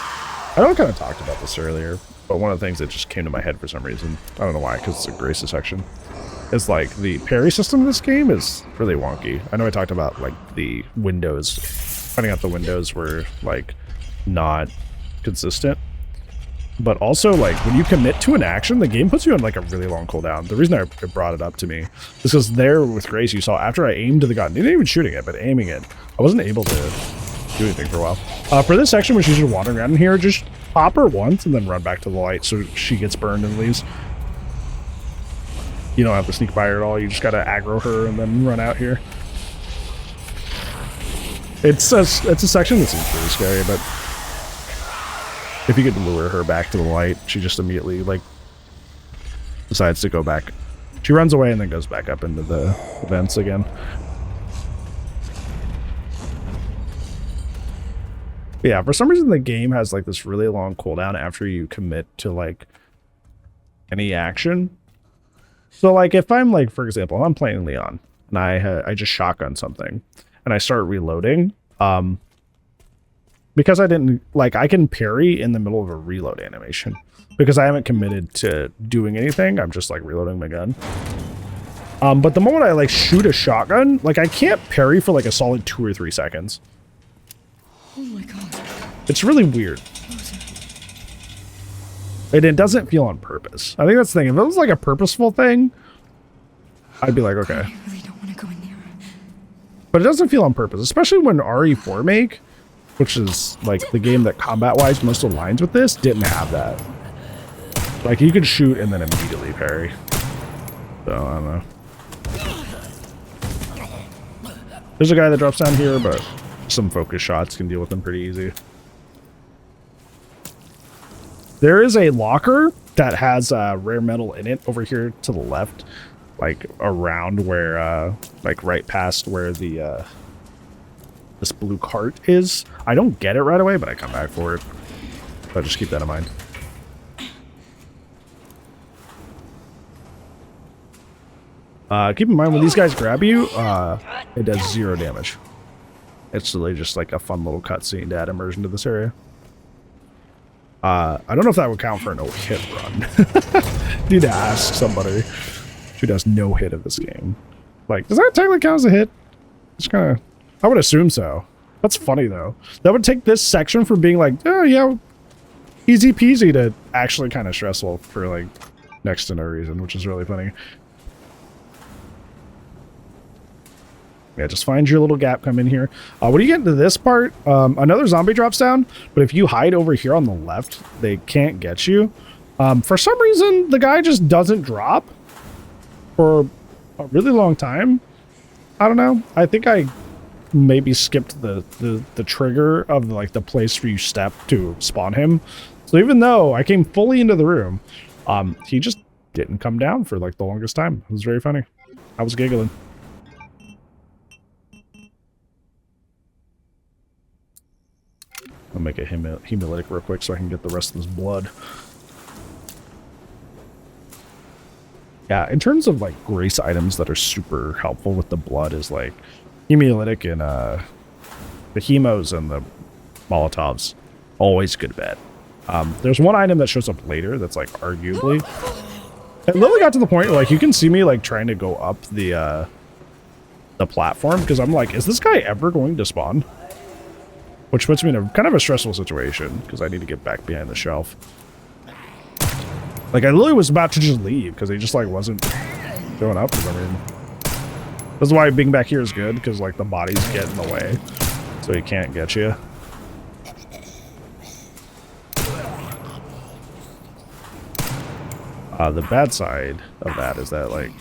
know I kind of talked about this earlier, but one of the things that just came to my head for some reason, I don't know why, because it's a Grace's section, is, like, the parry system in this game is really wonky. I know I talked about, like, the windows, finding out the windows were, like, not consistent. But also, like, when you commit to an action, the game puts you on, like, a really long cooldown. The reason it brought it up to me is because there with Grace, you saw after I aimed the gun, not even shooting it, but aiming it, I wasn't able to do anything for a while. For this section, when she's just wandering around in here, just pop her once and then run back to the light so she gets burned and leaves. You don't have to sneak by her at all. You just gotta aggro her and then run out here. It's a section that seems pretty scary, but if you could lure her back to the light, she just immediately, like, decides to go back. She runs away and then goes back up into the vents again. But yeah, for some reason the game has, like, this really long cooldown after you commit to, like, any action. So, like, if I'm, like, for example, I'm playing Leon and I just shotgun something and I start reloading, because I didn't, like, I can parry in the middle of a reload animation because I haven't committed to doing anything. I'm just, like, reloading my gun. But the moment I, like, shoot a shotgun, like, I can't parry for, like, a solid 2 or 3 seconds. Oh my god. It's really weird. And it doesn't feel on purpose. I think that's the thing. If it was, like, a purposeful thing, I'd be like, okay. I really don't want to go in there. But it doesn't feel on purpose, especially when RE4 make, which is, like, the game that combat-wise most aligns with this, didn't have that. Like, you could shoot and then immediately parry. So, I don't know. There's a guy that drops down here, but some focus shots can deal with him pretty easy. There is a locker that has rare metal in it over here to the left, like around where, like right past where the this blue cart is. I don't get it right away, but I come back for it. So just keep that in mind. Keep in mind when these guys grab you, it does 0 damage. It's really just like a fun little cutscene to add immersion to this area. I don't know if that would count for a no-hit run. Need to ask somebody who does no-hit of this game. Like, does that technically count as a hit? Just kind of, I would assume so. That's funny though. That would take this section from being like, oh yeah, easy peasy to actually kind of stressful for like next to no reason, which is really funny. Yeah, just find your little gap, come in here. When you get into this part, another zombie drops down, but if you hide over here on the left, they can't get you. For some reason, the guy just doesn't drop for a really long time. I don't know. I think I maybe skipped the trigger of like the place where you step to spawn him. So even though I came fully into the room, he just didn't come down for like the longest time. It was very funny. I was giggling. I'll make a hemolytic real quick so I can get the rest of this blood. Yeah, in terms of like grace items that are super helpful with the blood is like hemolytic and the hemos and the molotovs. Always good bet. There's one item that shows up later that's like arguably. It literally got to the point where like you can see me like trying to go up the platform because I'm like, is this guy ever going to spawn? Which puts me in a kind of a stressful situation because I need to get back behind the shelf. Like I literally was about to just leave because he just like wasn't showing up for some reason. That's why being back here is good because like the bodies get in the way, so he can't get you. The bad side of that is that like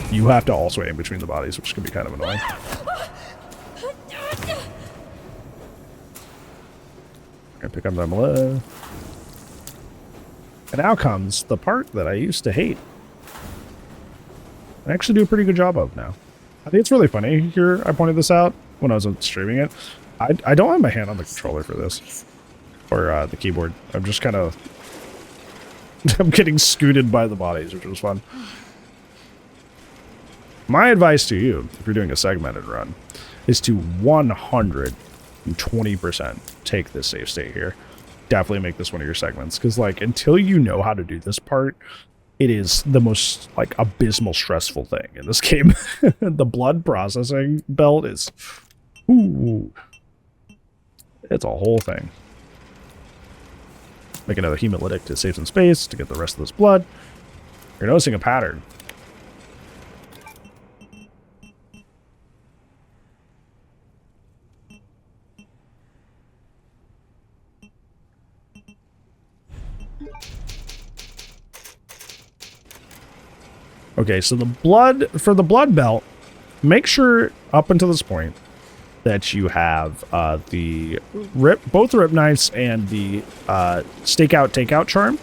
you have to also aim between the bodies, which can be kind of annoying. Gonna pick up them left. And now comes the part that I used to hate. I actually do a pretty good job of now. I think it's really funny here. I pointed this out when I was streaming it. I don't have my hand on the controller for this. Or the keyboard. I'm just kind of... I'm getting scooted by the bodies, which was fun. My advice to you, if you're doing a segmented run, is to 120% take this save state here. Definitely make this one of your segments, because like until you know how to do this part, it is the most like abysmal stressful thing in this game. The blood processing belt is, ooh, it's a whole thing. Make another hemolytic to save some space to get the rest of this blood. You're noticing a pattern. Okay, so the blood, for the blood belt, make sure up until this point that you have both the rip knives and the stakeout takeout charm,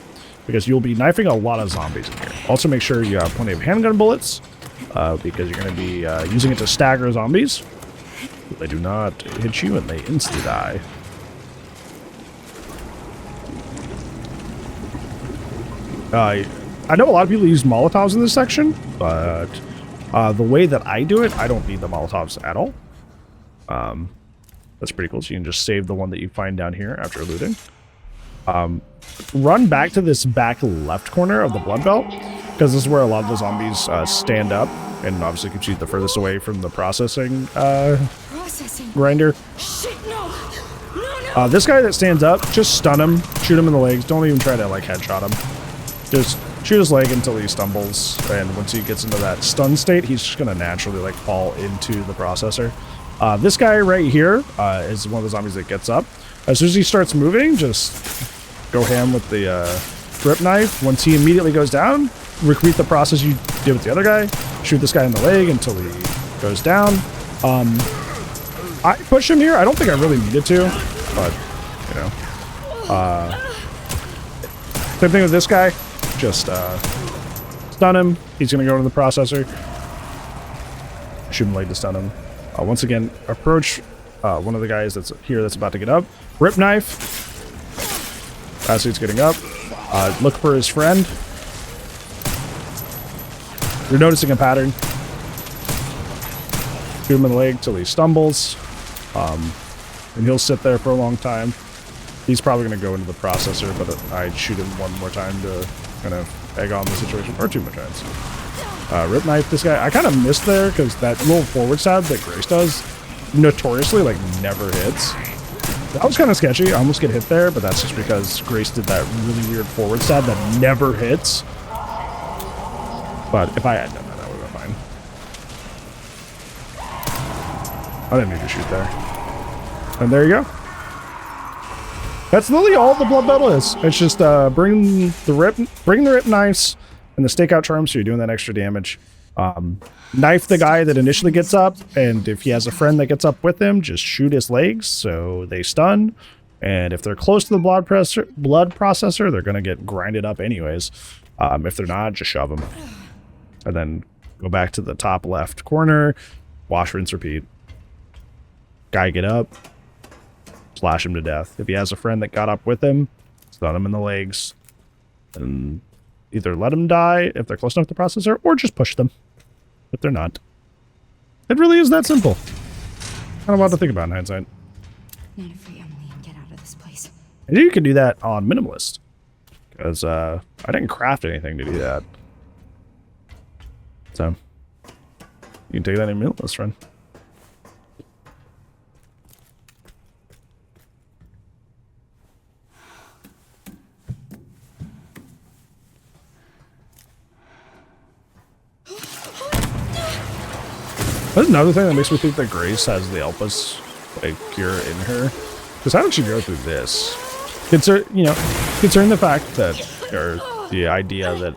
because you'll be knifing a lot of zombies in here. Also make sure you have plenty of handgun bullets, because you're going to be using it to stagger zombies. They do not hit you and they insta-die. I know a lot of people use Molotovs in this section, but the way that I do it, I don't need the Molotovs at all. That's pretty cool. So you can just save the one that you find down here after looting. Run back to this back left corner of the blood belt, because this is where a lot of the zombies stand up, and obviously keeps you the furthest away from the processing grinder. Shit, no. No. This guy that stands up, just stun him, shoot him in the legs. Don't even try to like headshot him. Just shoot his leg until he stumbles, and once he gets into that stun state, he's just gonna naturally like fall into the processor. This guy right here is one of the zombies that gets up. As soon as he starts moving, just go ham with the grip knife. Once he immediately goes down, repeat the process you did with the other guy. Shoot this guy in the leg until he goes down. I push him here. I don't think I really needed to, but, you know. Same thing with this guy. Just stun him. He's going to go into the processor. Shoot him leg to stun him. Once again, approach one of the guys that's here that's about to get up. Rip knife. As he's getting up. Look for his friend. You're noticing a pattern. Shoot him in the leg till he stumbles. And he'll sit there for a long time. He's probably going to go into the processor, but I'd shoot him one more time to kind of egg on the situation. Or two more times. Rip knife this guy. I kind of missed there because that little forward stab that Grace does notoriously like never hits. That was kind of sketchy. I almost get hit there, but that's just because Grace did that really weird forward stab that never hits. But if I had done that, I would have been fine. I didn't need to shoot there. And there you go. That's literally all the blood battle is. It's just bring the rip knives and the stakeout charms, so you're doing that extra damage. Knife the guy that initially gets up, and if he has a friend that gets up with him, just shoot his legs so they stun. And if they're close to the blood processor, they're gonna get grinded up anyways. If they're not, just shove them. And then go back to the top left corner, wash, rinse, repeat. Guy get up, slash him to death. If he has a friend that got up with him, stun him in the legs, and either let them die if they're close enough to the processor, or just push them if they're not. It really is that simple. Not a lot to think about in hindsight. Nana, free Emily and get out of this place. And you can do that on minimalist, because I didn't craft anything to do that. So you can take that in minimalist, friend. That's another thing that makes me think that Grace has the Elpis like cure in her. Because how did she go through this? Considering the fact that, or the idea that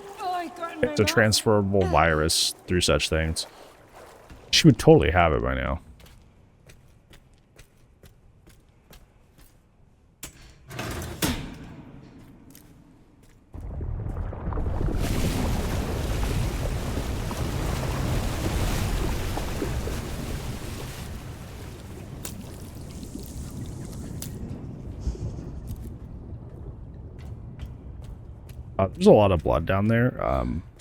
it's a transferable virus through such things, she would totally have it by now. There's a lot of blood down there.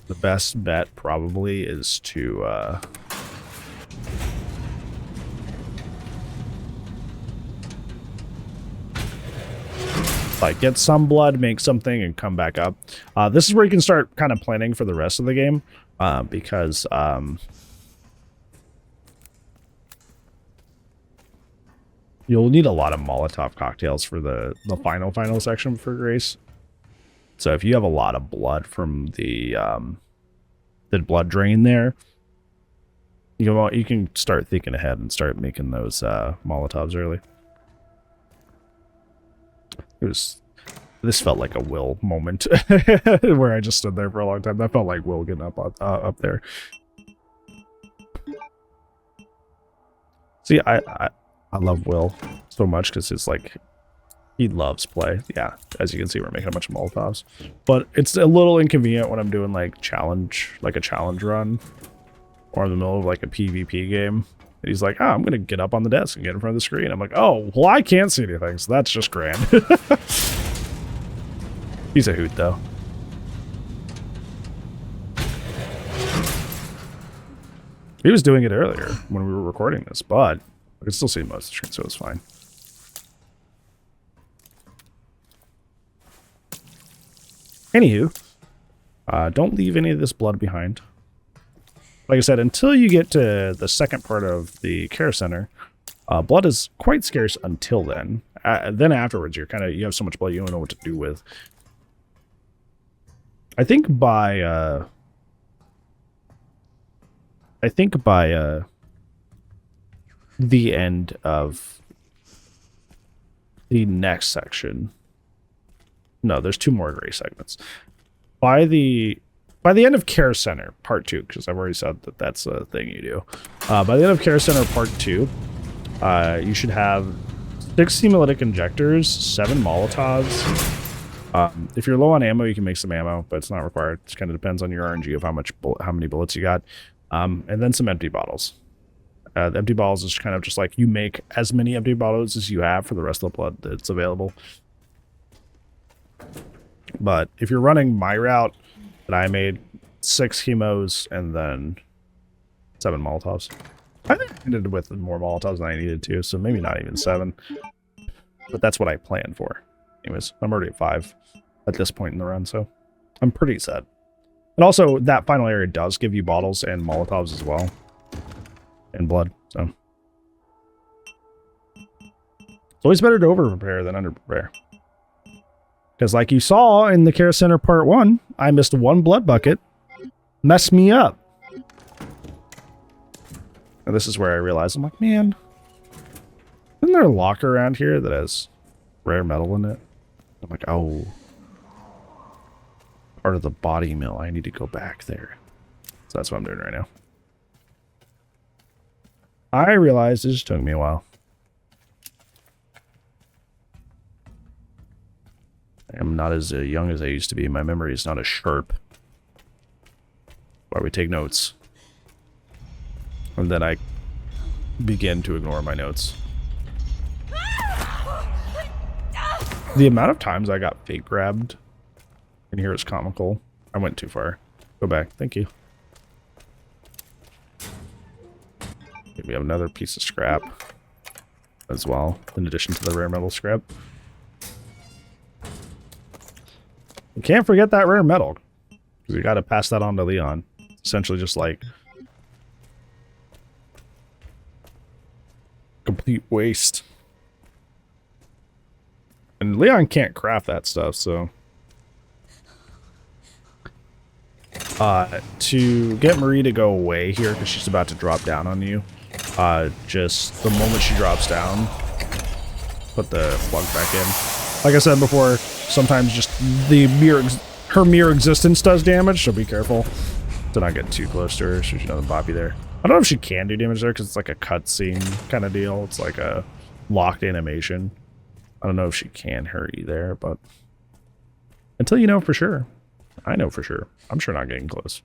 The best bet probably is to like get some blood, make something, and come back up. This is where you can start kind of planning for the rest of the game, because you'll need a lot of Molotov cocktails for the final section for Grace. So if you have a lot of blood from the blood drain there, you can start thinking ahead and start making those Molotovs early. This felt like a Will moment where I just stood there for a long time. That felt like Will getting up there. See, I love Will so much because it's like, he loves play. Yeah, as you can see, we're making a bunch of Molotovs. But it's a little inconvenient when I'm doing like a challenge run, or in the middle of like a PvP game. And he's like, I'm gonna get up on the desk and get in front of the screen. I'm like, oh, well, I can't see anything, so that's just grand. He's a hoot though. He was doing it earlier when we were recording this, but I could still see most of the screen, so it's fine. Anywho, don't leave any of this blood behind. Like I said, until you get to the second part of the care center, blood is quite scarce until then. Then afterwards, you have so much blood you don't know what to do with. I think by the end of the next section. No, there's 2 more gray segments. By the by the end of Care Center Part 2, because I've already said that that's a thing you do. By the end of Care Center Part 2, you should have 6 hemolytic injectors, 7 Molotovs. If you're low on ammo, you can make some ammo, but it's not required. It kind of depends on your RNG of how many bullets you got. And then some empty bottles. The empty bottles is kind of just like you make as many empty bottles as you have for the rest of the blood that's available. But if you're running my route that I made, 6 hemos and then 7 Molotovs. I think I ended with more Molotovs than I needed to, so maybe not even 7. But that's what I planned for. Anyways, I'm already at 5 at this point in the run, so I'm pretty set. And also, that final area does give you bottles and Molotovs as well. And blood, so. It's always better to over-prepare than under-prepare. Because like you saw in the Care Center Part 1, I missed 1 blood bucket. Messed me up. And this is where I realized, I'm like, man, isn't there a locker around here that has rare metal in it? I'm like, oh. Part of the body mill. I need to go back there. So that's what I'm doing right now. I realized it just took me a while. I am not as young as I used to be. My memory is not as sharp. Why we take notes. And then I begin to ignore my notes. The amount of times I got fake grabbed in here is comical. I went too far. Go back. Thank you. We have another piece of scrap as well, in addition to the rare metal scrap. You can't forget that rare metal. We got to pass that on to Leon. Essentially just like complete waste. And Leon can't craft that stuff, so to get Marie to go away here because she's about to drop down on you, just the moment she drops down, put the plug back in. Like I said before, sometimes just her mere existence does damage, so be careful to not get too close to her. She's another Bobby there. I don't know if she can do damage there because it's like a cutscene kind of deal. It's like a locked animation. I don't know if she can hurt you there, but until you know for sure. I know for sure. I'm sure not getting close.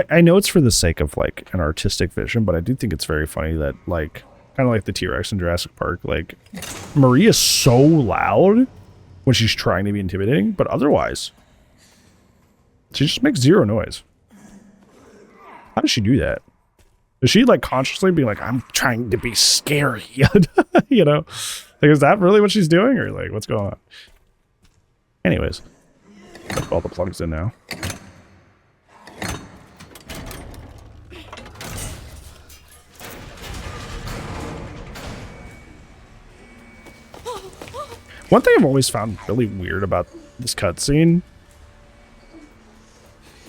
I know it's for the sake of like an artistic vision, but I do think it's very funny that like kind of like the T-Rex in Jurassic Park, like Marie is so loud when she's trying to be intimidating, but otherwise she just makes zero noise. How does she do that? Is she like consciously being like, I'm trying to be scary? You know, like, is that really what she's doing, or like what's going on? Anyways, put all the plugs in now. One thing I've always found really weird about this cutscene,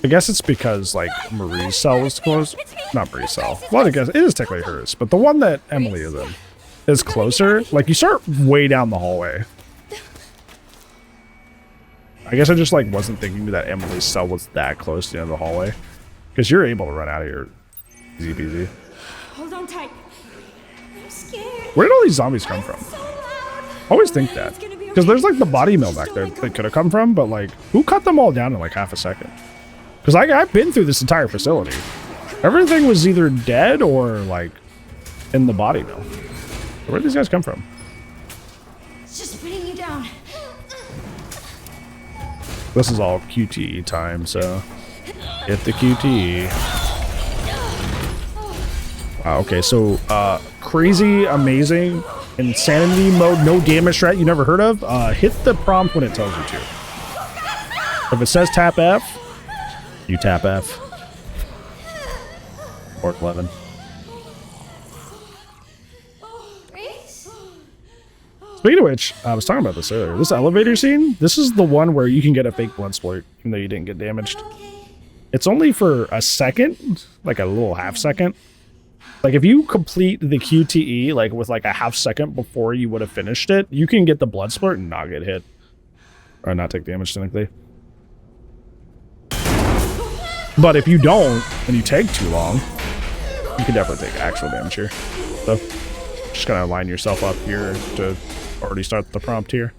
I guess it's because like Marie's cell was close. Not Marie's cell. Well, I guess it is technically hers, but the one that Emily is in is closer. Like you start way down the hallway. I guess I just like wasn't thinking that Emily's cell was that close to the end of the hallway, because you're able to run out of here easy peasy. Hold on tight. I'm scared. Where did all these zombies come from? I always think that. Because there's like the body mill back there they could have come from, but like, who cut them all down in like half a second? Because I've been through this entire facility. Everything was either dead or like in the body mill. Where did these guys come from? It's just putting you down. This is all QTE time, so hit the QTE. Wow, okay, so crazy, amazing, insanity mode, no damage strat you never heard of. Hit the prompt when it tells you to. If it says tap F, you tap F. Or 11. Speaking of which, I was talking about this earlier. This elevator scene, this is the one where you can get a fake blood splurt, even though you didn't get damaged. It's only for a second, like a little half second. Like if you complete the QTE, like with like a half second before you would have finished it, you can get the blood splurt and not get hit. Or not take damage, technically. But if you don't, and you take too long, you can definitely take actual damage here. So, just gotta line yourself up here to already start the prompt here.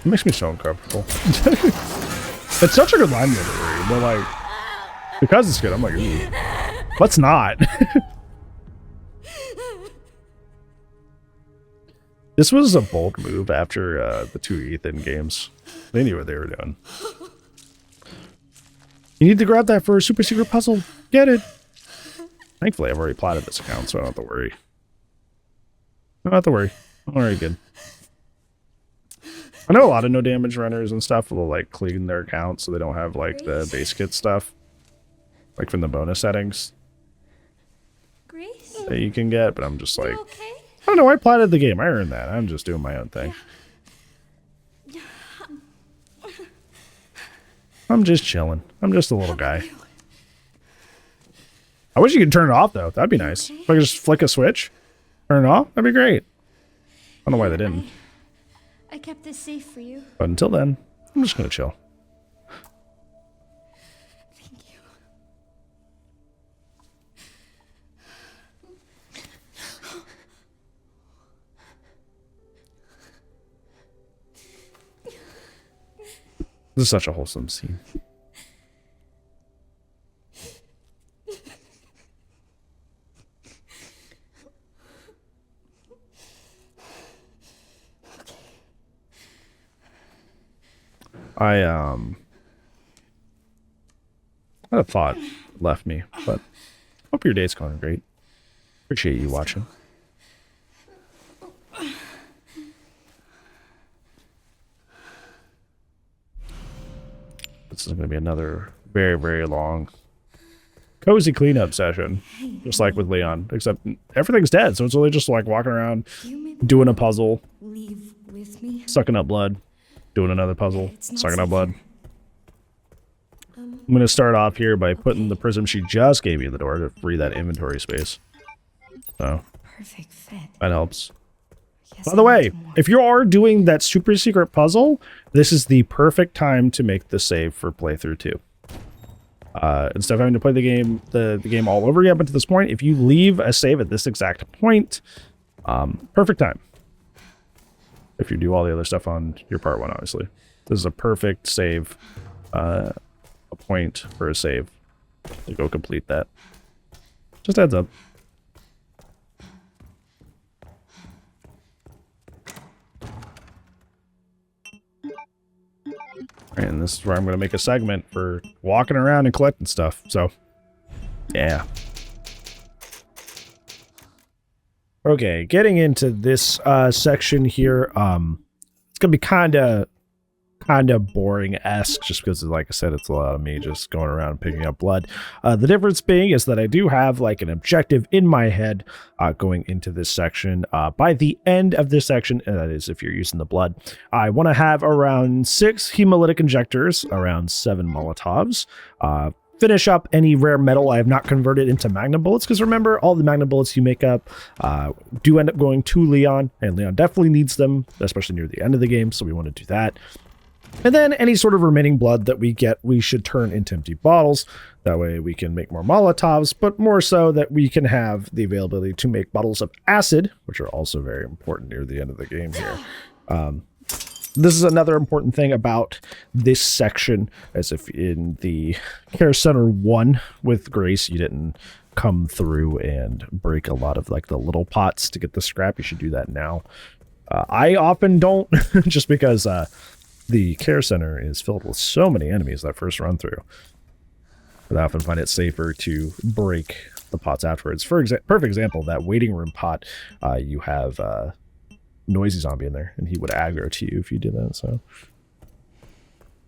It makes me so uncomfortable. It's such a good line delivery, but like, because it's good, I'm like, ooh, let's not. This was a bold move after the 2 Ethan games. They knew what they were doing. You need to grab that for a super secret puzzle. Get it. Thankfully, I've already plotted this account, so I don't have to worry. I don't have to worry. I'm already good. I know a lot of no damage runners and stuff will like clean their account so they don't have like the base kit stuff, like from the bonus settings that you can get. But I'm just like, I don't know. I plotted the game. I earned that. I'm just doing my own thing. I'm just chilling. I'm just a little guy. I wish you could turn it off though. That'd be nice. If I could just flick a switch, turn it off, that'd be great. I don't know why they didn't. I kept this safe for you. But until then, I'm just gonna chill. Thank you. This is such a wholesome scene. I had a thought left me, but hope your day's going great. Appreciate you watching. This is going to be another very, very long, cozy cleanup session, just like with Leon, except everything's dead, so it's really just like walking around, doing a puzzle, Leave with me. sucking up blood, doing another puzzle, sucking up blood. I'm going to start off here by putting the prism she just gave me in the door to free that inventory space. So, Perfect fit. that helps. By the way, if you are doing that super secret puzzle, this is the perfect time to make the save for playthrough 2. Instead of having to play the game all over again, but to this point, if you leave a save at this exact point, perfect time. If you do all the other stuff on your part 1, obviously. This is a perfect save, a point for a save to go complete that. Just heads up. And this is where I'm going to make a segment for walking around and collecting stuff. So, yeah. Okay, getting into this section here, it's going to be kind of boring-esque, just because, like I said, it's a lot of me just going around picking up blood. The difference being is that I do have like an objective in my head going into this section. By the end of this section, and that is if you're using the blood, I want to have around 6 hemolytic injectors, around 7 Molotovs, finish up any rare metal I have not converted into Magnum bullets, because remember, all the Magnum bullets you make up do end up going to Leon, and Leon definitely needs them, especially near the end of the game, so we want to do that. And then any sort of remaining blood that we get, we should turn into empty bottles. That way we can make more Molotovs, but more so that we can have the availability to make bottles of acid, which are also very important near the end of the game here. This is another important thing about this section, as if in the Care Center 1 with Grace, you didn't come through and break a lot of like the little pots to get the scrap, you should do that now. I often don't, just because the care center is filled with so many enemies that first run through. But I often find it safer to break the pots afterwards. For perfect example, that waiting room pot, you have noisy zombie in there, and he would aggro to you if you did that. So,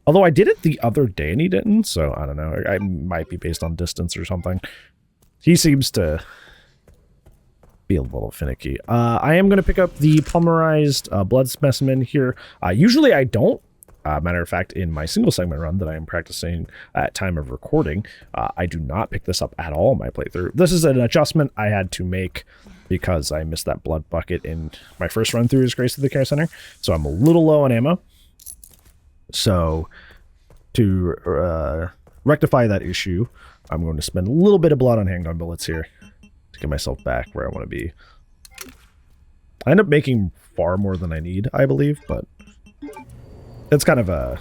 although I did it the other day and he didn't, so I don't know. I might be based on distance or something. He seems to be a little finicky. I am going to pick up the polymerized blood specimen here. Usually I don't. Matter of fact, in my single segment run that I am practicing at time of recording, I do not pick this up at all in my playthrough. This is an adjustment I had to make because I missed that blood bucket in my first run through Grace to the Care Center. So I'm a little low on ammo. So to rectify that issue, I'm going to spend a little bit of blood on handgun bullets here to get myself back where I want to be. I end up making far more than I need, I believe, but it's kind of a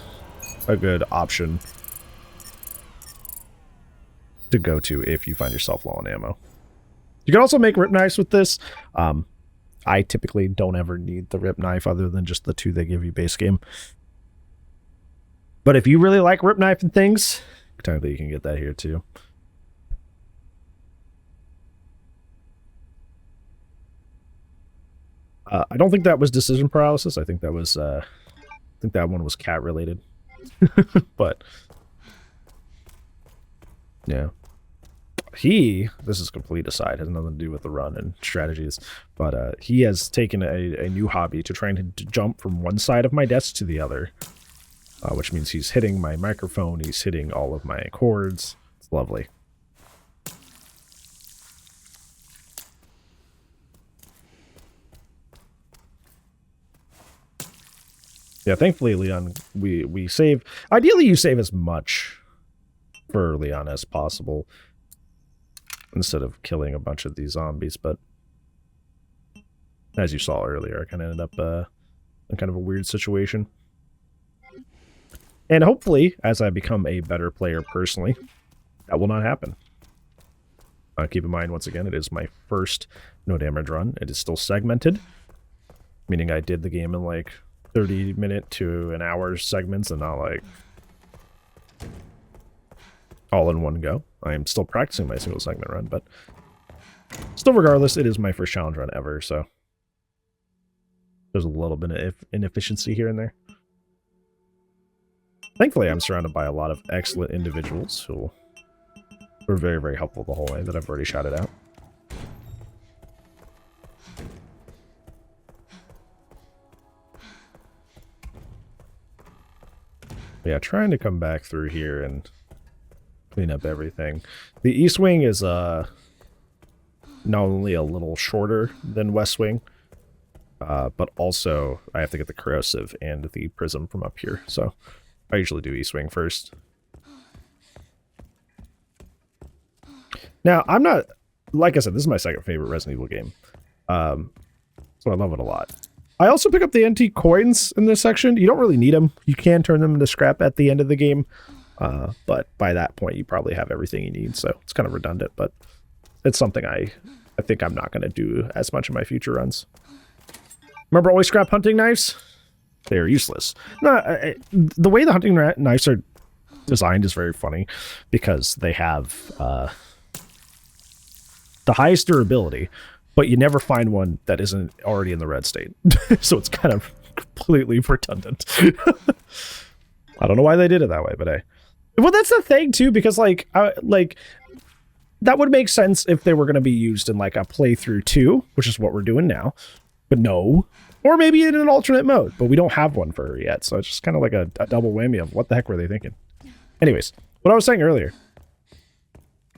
good option to go to if you find yourself low on ammo. You can also make rip knives with this. I typically don't ever need the rip knife other than just the 2 they give you base game. But if you really like rip knife and things, technically you can get that here too. I don't think that was decision paralysis. I think that was I think that one was cat related. But yeah. This is complete aside, has nothing to do with the run and strategies, but he has taken a new hobby to trying to jump from one side of my desk to the other, which means he's hitting my microphone, he's hitting all of my cords. It's lovely. Yeah, thankfully, Leon, we save. Ideally, you save as much for Leon as possible instead of killing a bunch of these zombies, but as you saw earlier, I kind of ended up in kind of a weird situation. And hopefully, as I become a better player personally, that will not happen. Keep in mind, once again, it is my first no damage run. It is still segmented, meaning I did the game in like 30-minute to an hour segments and not like all in one go. I am still practicing my single segment run, but still, regardless, it is my first challenge run ever, so there's a little bit of inefficiency here and there. Thankfully, I'm surrounded by a lot of excellent individuals who were very, very helpful the whole way that I've already shouted out. Yeah, trying to come back through here and clean up everything. The East Wing is not only a little shorter than West Wing, but also I have to get the corrosive and the prism from up here. So I usually do East Wing first. Now, I'm not, like I said, this is my second favorite Resident Evil game. So I love it a lot. I also pick up the antique coins in this section. You don't really need them. You can turn them into scrap at the end of the game. But by that point, you probably have everything you need. So it's kind of redundant, but it's something I think I'm not going to do as much in my future runs. Remember always scrap hunting knives? They're useless. No, the way the hunting knives are designed is very funny because they have the highest durability, but you never find one that isn't already in the red state. So it's kind of completely redundant. I don't know why they did it that way, but hey. Well, that's the thing too, because like that would make sense if they were going to be used in like a playthrough 2, which is what we're doing now. But no, or maybe in an alternate mode, but we don't have one for her yet. So it's just kind of like a double whammy of what the heck were they thinking? Anyways, what I was saying earlier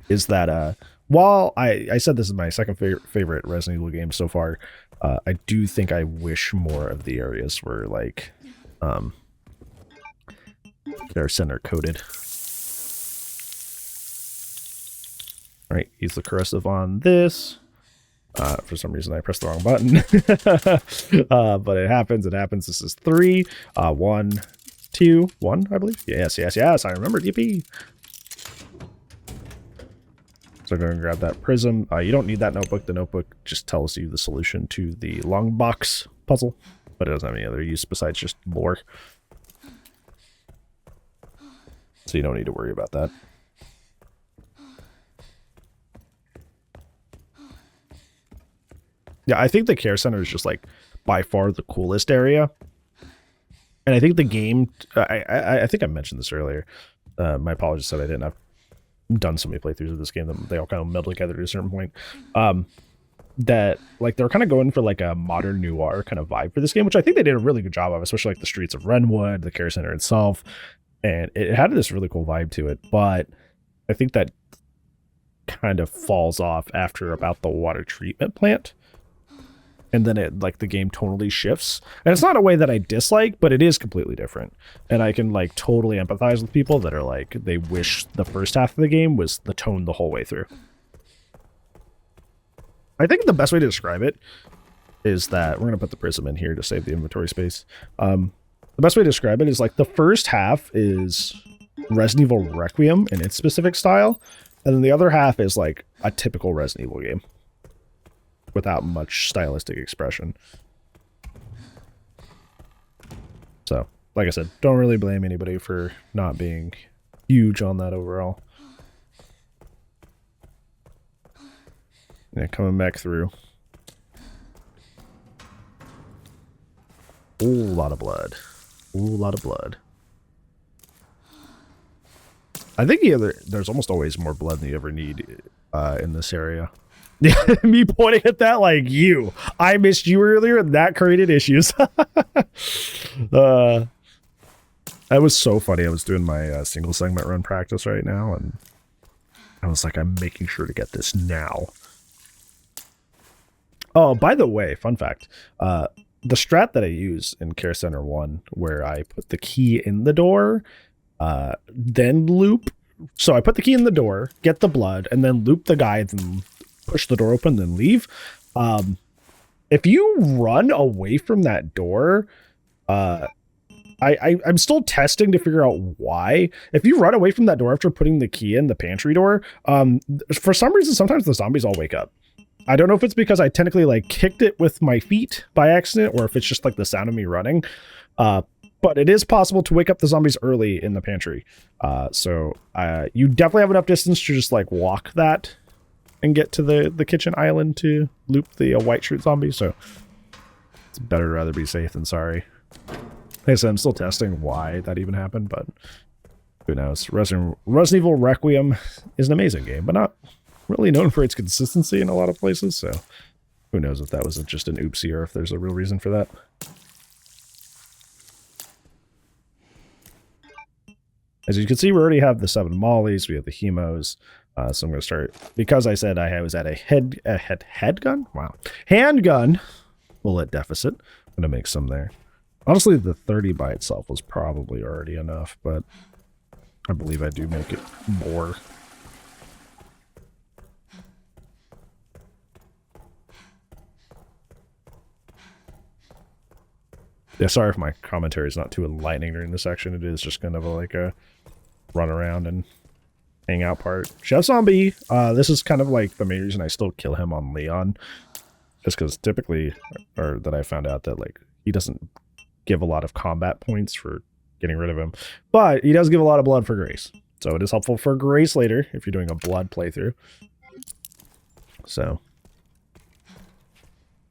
is that while I said this is my second favorite Resident Evil game so far, I do think I wish more of the areas were like they're center coded. All right, use the corrosive on this. For some reason I pressed the wrong button. But it happens. This is 3, 1, 2, 1, I believe. Yes. I remembered. Yippee. So go and grab that prism. You don't need that notebook. The notebook just tells you the solution to the long box puzzle, but it doesn't have any other use besides just lore. So you don't need to worry about that. Yeah, I think the care center is just like by far the coolest area. And I think the game, I think I mentioned this earlier. My apologies that I didn't. I've done so many playthroughs of this game that they all kind of meld together to a certain point. That like they're kind of going for like a modern noir kind of vibe for this game, which I think they did a really good job of, especially like the streets of Renwood, the care center itself. And it had this really cool vibe to it. But I think that kind of falls off after about the water treatment plant. And then it like the game tonally shifts. And it's not a way that I dislike, but it is completely different. And I can like totally empathize with people that are like, they wish the first half of the game was the tone the whole way through. I think the best way to describe it is that we're going to put the prism in here to save the inventory space. The best way to describe it is like the first half is Resident Evil Requiem in its specific style. And then the other half is like a typical Resident Evil game without much stylistic expression. So, like I said, don't really blame anybody for not being huge on that overall. Yeah, coming back through. Ooh, lot of blood. Ooh, lot of blood. I think there's almost always more blood than you ever need in this area. Me pointing at that like I missed you earlier and that created issues. That was so funny. I was doing my single segment run practice right now and I was like, I'm making sure to get this now. Oh, by the way, fun fact, the strat that I use in Care Center 1 where I put the key in the door, then loop. So I put the key in the door, get the blood, and then loop the guy, then push the door open, then leave. If you run away from that door, I'm still testing to figure out why. If you run away from that door after putting the key in the pantry door, for some reason, sometimes the zombies all wake up. I don't know if it's because I technically like kicked it with my feet by accident or if it's just like the sound of me running. But it is possible to wake up the zombies early in the pantry. So you definitely have enough distance to just like walk that and get to the kitchen island to loop the white shroot zombie. So it's better to rather be safe than sorry. Like I said, I'm still testing why that even happened, but who knows? Resident Evil Requiem is an amazing game, but not really known for its consistency in a lot of places. So who knows if that was just an oopsie or if there's a real reason for that. As you can see, we already have the 7 mollies, we have the hemos. So I'm going to start, because I said I was at a handgun bullet deficit. I'm going to make some there. Honestly, the 30 by itself was probably already enough, but I believe I do make it more. Yeah, sorry if my commentary is not too enlightening during this section. It is just kind of like a run around and hang out part. Chef Zombie, this is kind of like the main reason I still kill him on Leon. Just because typically, or that I found out that like he doesn't give a lot of combat points for getting rid of him. But he does give a lot of blood for Grace. So it is helpful for Grace later if you're doing a blood playthrough. So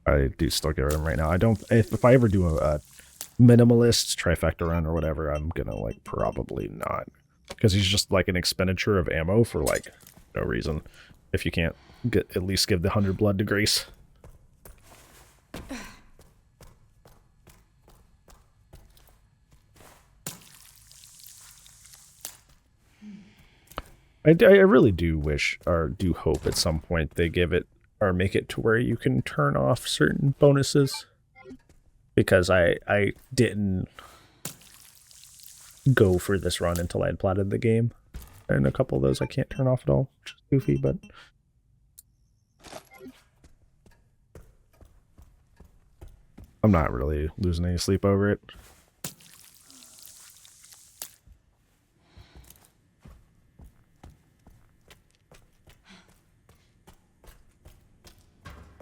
I do still get rid of him right now. I don't, if I ever do a minimalist trifecta run or whatever, I'm gonna like probably not. Because he's just like an expenditure of ammo for like no reason. If you can't at least give the 100 blood to Grace. I really do wish or do hope at some point they give it or make it to where you can turn off certain bonuses. Because I didn't go for this run until I had platted the game. And a couple of those I can't turn off at all, which is goofy, but I'm not really losing any sleep over it.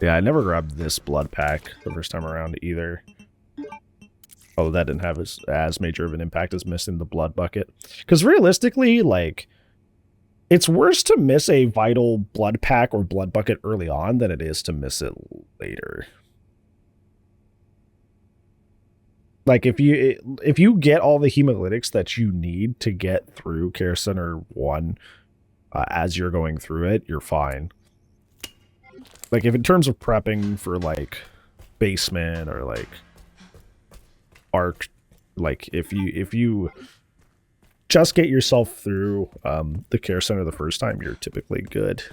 Yeah, I never grabbed this blood pack the first time around either. Although that didn't have as major of an impact as missing the blood bucket. Because realistically, like, it's worse to miss a vital blood pack or blood bucket early on than it is to miss it later. Like, if you get all the hemolytics that you need to get through Care Center 1 as you're going through it, you're fine. Like, if in terms of prepping for, like, basement or, like, arc, like, if you just get yourself through the Care Center the first time, you're typically good.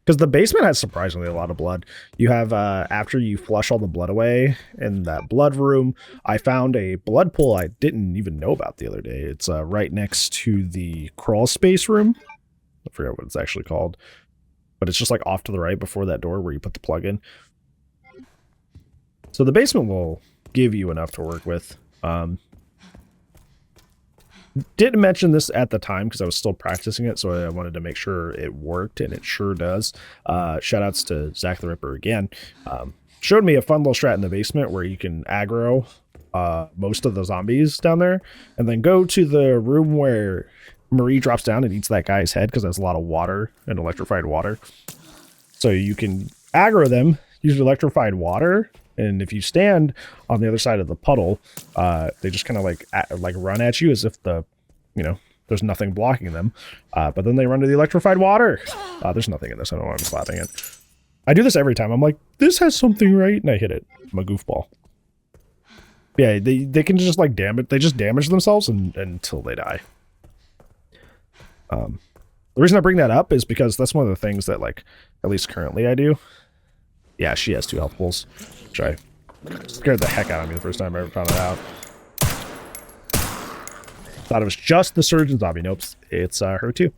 Because the basement has surprisingly a lot of blood. You have, after you flush all the blood away in that blood room, I found a blood pool I didn't even know about the other day. It's right next to the crawl space room. I forget what it's actually called. But it's just like off to the right before that door where you put the plug in. So the basement will give you enough to work with. Didn't mention this at the time because I was still practicing it, so I wanted to make sure it worked, and it sure does. Shoutouts to Zach the Ripper again. Showed me a fun little strat in the basement where you can aggro most of the zombies down there, and then go to the room where Marie drops down and eats that guy's head because there's a lot of water and electrified water. So you can aggro them, use electrified water, and if you stand on the other side of the puddle, they just kind of like run at you as if there's nothing blocking them. But then they run to the electrified water. There's nothing in this. I don't know why I'm slapping it. I do this every time. I'm like, this has something right, and I hit it. I'm a goofball. Yeah, they can just like damage. They just damage themselves until they die. The reason I bring that up is because that's one of the things that, like, at least currently I do. Yeah, she has 2 health pools, which I scared the heck out of me the first time I ever found it out. Thought it was just the surgeon zombie. Nope, it's her too.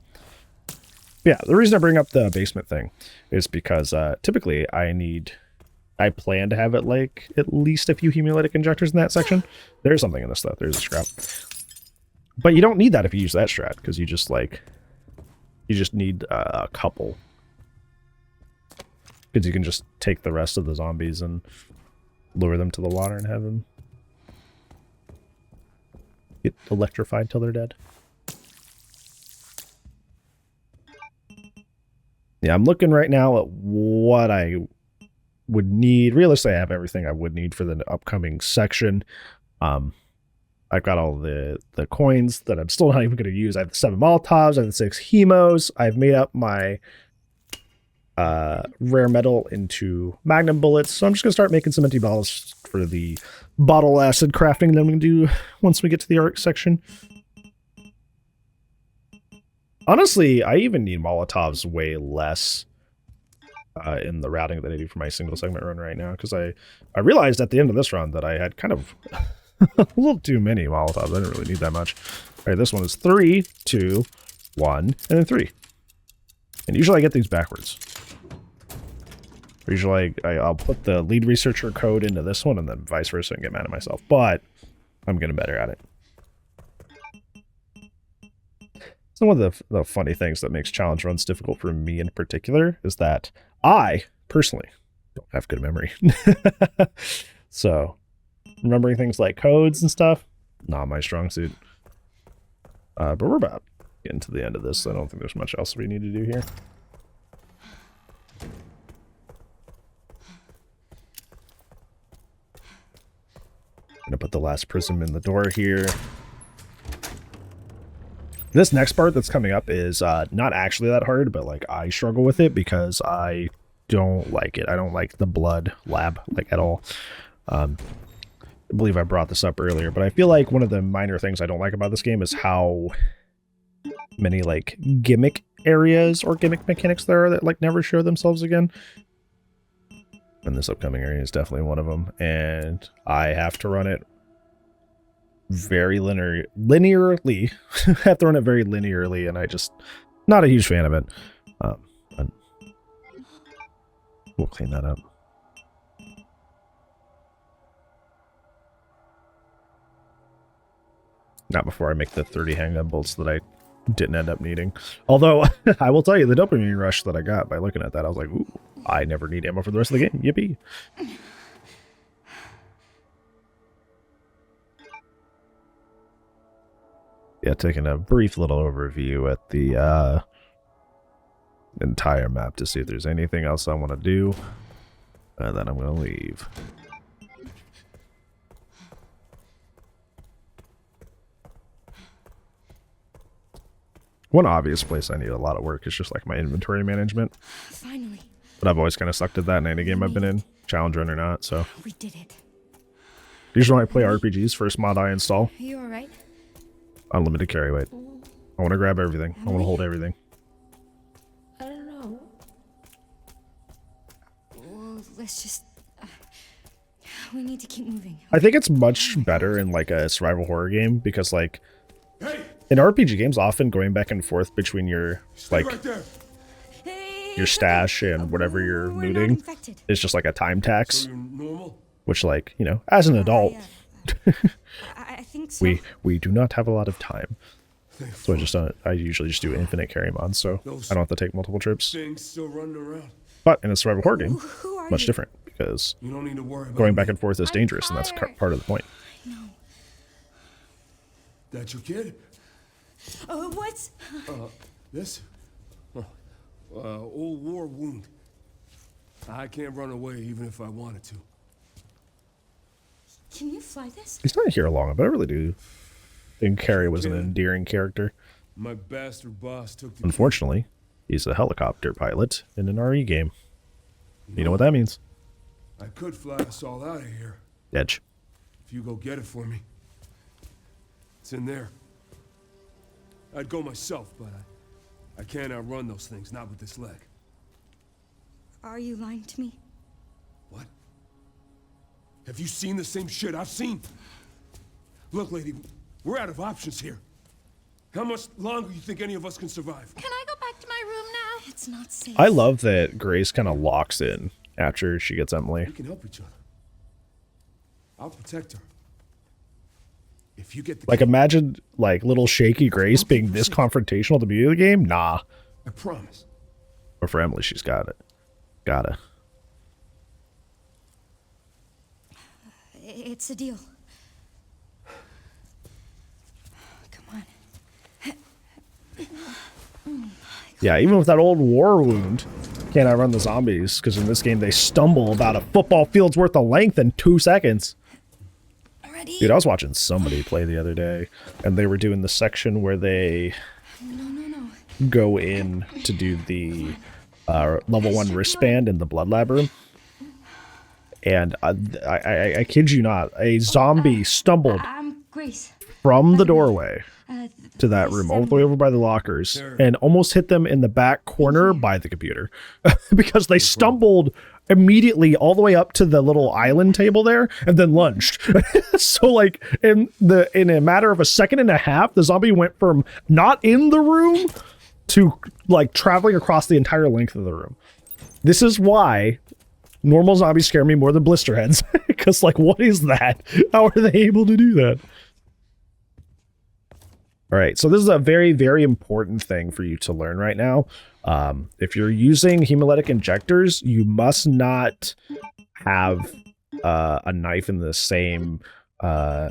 Yeah, the reason I bring up the basement thing is because typically I plan to have it like at least a few hemolytic injectors in that section. There's something in this stuff. There's a scrap. But you don't need that if you use that strat, because you just need a couple. Because you can just take the rest of the zombies and lure them to the water and have them get electrified till they're dead. Yeah, I'm looking right now at what I would need. Realistically, I have everything I would need for the upcoming section. I've got all the coins that I'm still not even going to use. I have the 7 Molotovs, I have the 6 Hemos. I've made up my rare metal into magnum bullets. So I'm just going to start making some empty bottles for the bottle acid crafting that I'm going to do once we get to the art section. Honestly, I even need Molotovs way less in the routing that I do for my single segment run right now, because I realized at the end of this run that I had kind of a little too many Molotovs. I didn't really need that much. All right, this one is 3, 2, 1, and then 3. And usually I get these backwards. Usually I'll put the lead researcher code into this one and then vice versa and get mad at myself. But I'm getting better at it. Some of the funny things that makes challenge runs difficult for me in particular is that I, personally, don't have good memory. So, remembering things like codes and stuff, not my strong suit. But we're about getting to the end of this, so I don't think there's much else we need to do here. I'm going to put the last prism in the door here. This next part that's coming up is not actually that hard, but like I struggle with it because I don't like it. I don't like the blood lab like at all. I believe I brought this up earlier, but I feel like one of the minor things I don't like about this game is how many like gimmick areas or gimmick mechanics there are that like never show themselves again. And this upcoming area is definitely one of them, and I have to run it very linearly. I have to run it very linearly, and I just not a huge fan of it. We'll clean that up. Not before I make the 30 handgun bolts that I didn't end up needing. Although, I will tell you, the dopamine rush that I got by looking at that, I was like, ooh, I never need ammo for the rest of the game. Yippee. Yeah, taking a brief little overview at the entire map to see if there's anything else I want to do. And then I'm going to leave. One obvious place I need a lot of work is just like my inventory management. Finally. But I've always kind of sucked at that in any game I've been in, challenge run or not, so. We did it. Usually when I play RPGs, first mod I install. Are you alright? Unlimited carry weight. I want to grab everything. I want to hold everything. I don't know. Well, let's just... we need to keep moving. I think it's much better in like a survival horror game because like in RPG games, often going back and forth between your like your stash and whatever you're looting is just like a time tax. Which, like, you know, as an adult, I think so. we do not have a lot of time. So I usually just do infinite carry mods, so I don't have to take multiple trips. But in a survival horror game, much different because going back and forth is dangerous, and that's part of the point. That your kid? What's... This? Old war wound. I can't run away even if I wanted to. Can you fly this? He's not here long, but I really do think Carrie was an endearing character. My bastard boss took the... Unfortunately, he's a helicopter pilot in an RE game. You know what that means? I could fly us all out of here. Edge. If you go get it for me. It's in there. I'd go myself, but I can't outrun those things, not with this leg. Are you lying to me? What? Have you seen the same shit I've seen? Look, lady, we're out of options here. How much longer do you think any of us can survive? Can I go back to my room now? It's not safe. I love that Grace kind of locks in after she gets Emily. We can help each other. I'll protect her. If you get the like, imagine like little shaky Grace being this confrontational at the beginning of the game. Nah. I promise. But for Emily, she's got it. Gotta. It's a deal. Come on. Yeah, even with that old war wound, can't outrun the zombies, because in this game they stumble about a football field's worth of length in 2 seconds. Ready? Dude, I was watching somebody play the other day, and they were doing the section where they go in to do the level 1 wristband in the blood lab room. And I kid you not, a zombie stumbled Grace. from the doorway to that room, all the way over by the lockers, and almost hit them in the back corner by the computer. Because they stumbled immediately all the way up to the little island table there, and then lunged. So like in a matter of a second and a half, the zombie went from not in the room to like traveling across the entire length of the room. This is why normal zombies scare me more than blister heads. Because, like, what is that? How are they able to do that? All right, so this is a very, very important thing for you to learn right now. If you're using hemolytic injectors, you must not have a knife in the same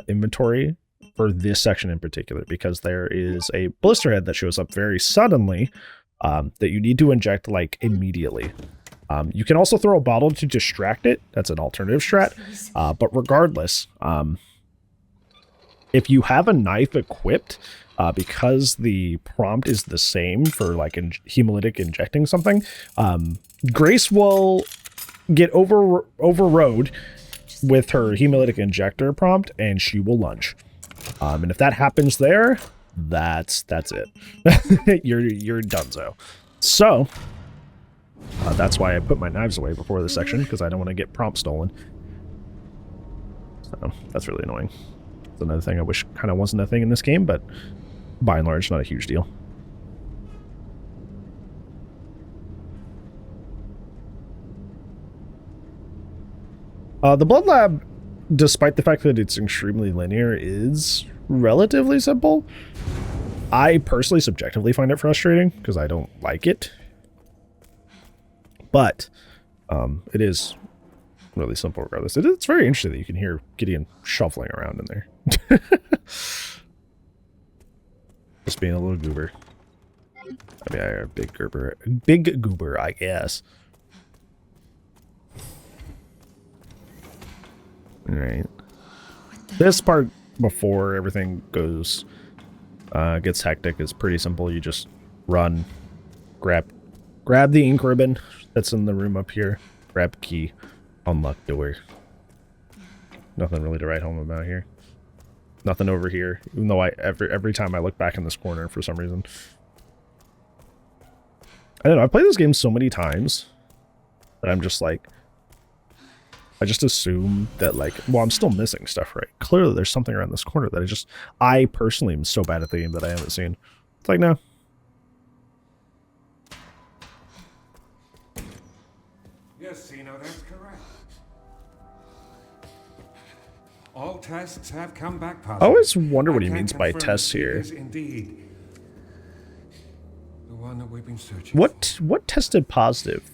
inventory for this section in particular, because there is a blister head that shows up very suddenly that you need to inject, like, immediately. You can also throw a bottle to distract it. That's an alternative strat. But regardless, if you have a knife equipped, because the prompt is the same for like hemolytic injecting something, Grace will get overrode with her hemolytic injector prompt, and she will lunge. And if that happens there, that's it. you're donezo. So that's why I put my knives away before this section, because I don't want to get prompt stolen. So that's really annoying. It's another thing I wish kind of wasn't a thing in this game, but by and large, not a huge deal. The blood lab, despite the fact that it's extremely linear, is relatively simple. I personally subjectively find it frustrating because I don't like it. But it is really simple regardless. It's very interesting that you can hear Gideon shuffling around in there. Just being a little goober. I mean, a big goober, I guess. All right. This part before everything gets hectic is pretty simple. You just run, grab the ink ribbon that's in the room up here, grab key, unlock door. Nothing really to write home about here. Nothing over here, even though every time I look back in this corner for some reason. I don't know, I've played this game so many times that I'm just like, I just assume that, like, well, I'm still missing stuff, right? Clearly there's something around this corner that I personally am so bad at the game that I haven't seen. It's like, no. Yes, Zeno, that's correct. All tests have come back positive. I always wonder what he means by tests here. Is indeed the one that we've been searching What tested positive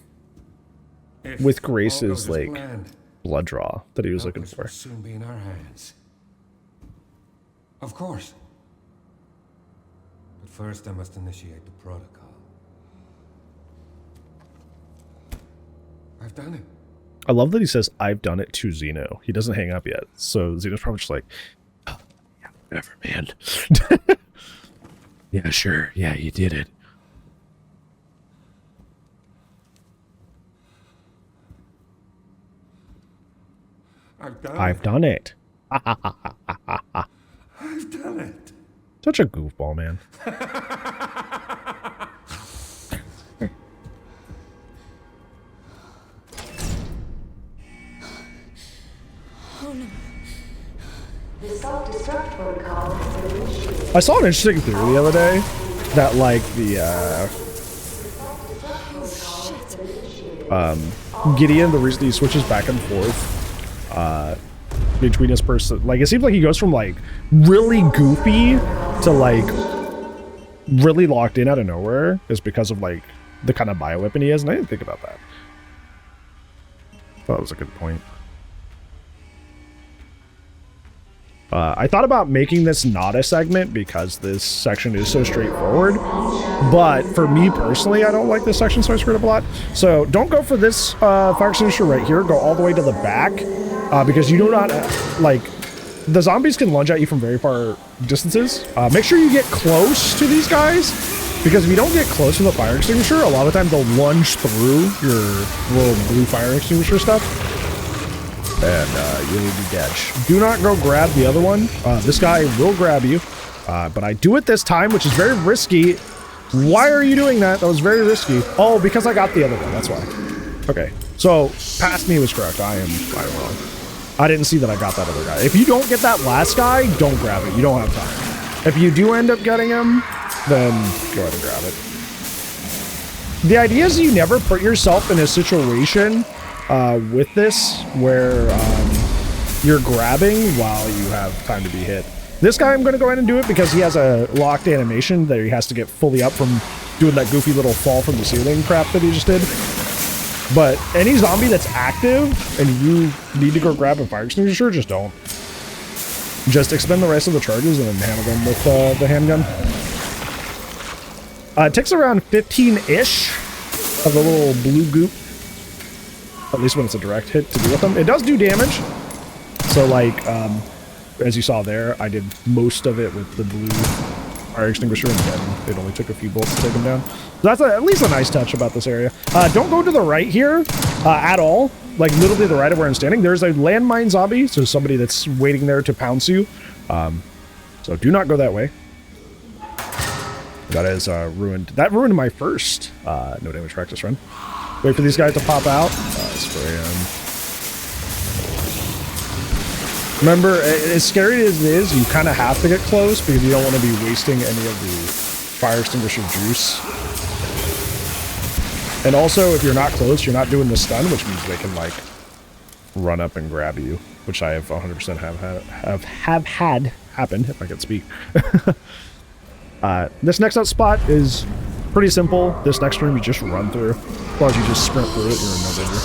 If with all Grace's, goes as like, planned, blood draw that he was looking Elvis for? will soon be in our hands. Of course. But first I must initiate the protocol. I've done it. I love that he says, I've done it to Zeno. He doesn't hang up yet. So Zeno's probably just like, oh, yeah, whatever, man. Yeah, sure. Yeah, you did it. I've done it. I've done it. Such a goofball, man. Oh no. The self-destruct protocol has been initiated. I saw an interesting theory the other day that, like, the Gideon, the reason he switches back and forth between his person, like, it seems like he goes from, like, really goofy to, like, really locked in out of nowhere is because of, like, the kind of bioweapon he has, and I didn't think about that. That was a good point. I thought about making this not a segment because this section is so straightforward, but for me personally, I don't like this section, so I screwed up a lot. So don't go for this fire extinguisher right here. Go all the way to the back because you do not, like, the zombies can lunge at you from very far distances. Make sure you get close to these guys because if you don't get close to the fire extinguisher, a lot of times they'll lunge through your little blue fire extinguisher stuff. And you'll be dead. Do not go grab the other one. This guy will grab you. But I do it this time, which is very risky. Why are you doing that? That was very risky. Oh, because I got the other one. That's why. Okay. So, past me was correct. I am wrong. I didn't see that I got that other guy. If you don't get that last guy, don't grab it. You don't have time. If you do end up getting him, then go ahead and grab it. The idea is you never put yourself in a situation with this where you're grabbing while you have time to be hit. This guy, I'm going to go ahead and do it because he has a locked animation that he has to get fully up from doing that goofy little fall from the ceiling crap that he just did. But any zombie that's active and you need to go grab a fire extinguisher, just don't. Just expend the rest of the charges and then handle them with the handgun. It takes around 15-ish of the little blue goop, at least when it's a direct hit, to deal with them. It does do damage. So, like, as you saw there, I did most of it with the blue fire extinguisher, and then it only took a few bullets to take them down. So that's at least a nice touch about this area. Don't go to the right here at all. Like, literally to the right of where I'm standing. There's a landmine zombie, so somebody that's waiting there to pounce you. So do not go that way. That is ruined. That ruined my first no damage practice run. Wait for these guys to pop out. Spray them. Remember, as scary as it is, you kind of have to get close because you don't want to be wasting any of the fire extinguisher juice. And also, if you're not close, you're not doing the stun, which means they can, like, run up and grab you, which I have 100% have had happen, if I can speak. This next out spot is pretty simple. This next room you just run through. As long as you just sprint through it, you're in no danger.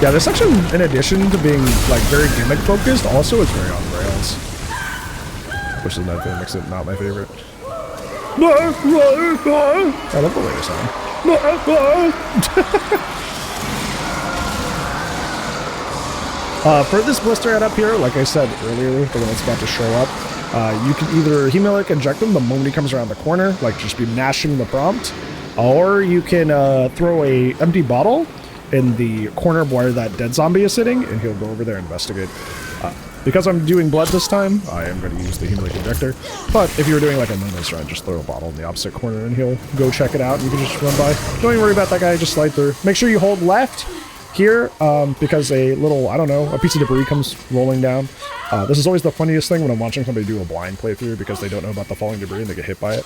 Yeah, this section, in addition to being like very gimmick focused, also is very on rails. Which is another thing that makes it not my favorite. I love the way they sound. For this blister head up here, like I said earlier, the one that's about to show up, you can either hemolytic inject him the moment he comes around the corner, like just be mashing the prompt, or you can throw a empty bottle in the corner of where that dead zombie is sitting, and he'll go over there and investigate. Because I'm doing blood this time, I am going to use the hemolytic injector. But if you were doing like a bonus run, just throw a bottle in the opposite corner and he'll go check it out and you can just run by. Don't even worry about that guy, just slide through. Make sure you hold left here, because a little, I don't know, a piece of debris comes rolling down. This is always the funniest thing when I'm watching somebody do a blind playthrough because they don't know about the falling debris and they get hit by it.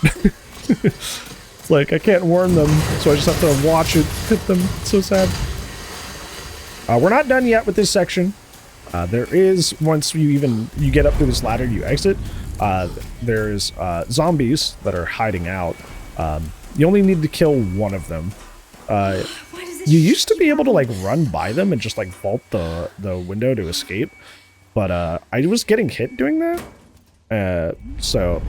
It's like, I can't warn them, so I just have to watch it hit them. It's so sad. We're not done yet with this section. There is, once you get up through this ladder, you exit, there's zombies that are hiding out. You only need to kill one of them. You used to be able to like run by them and just like vault the window to escape, but I was getting hit doing that. So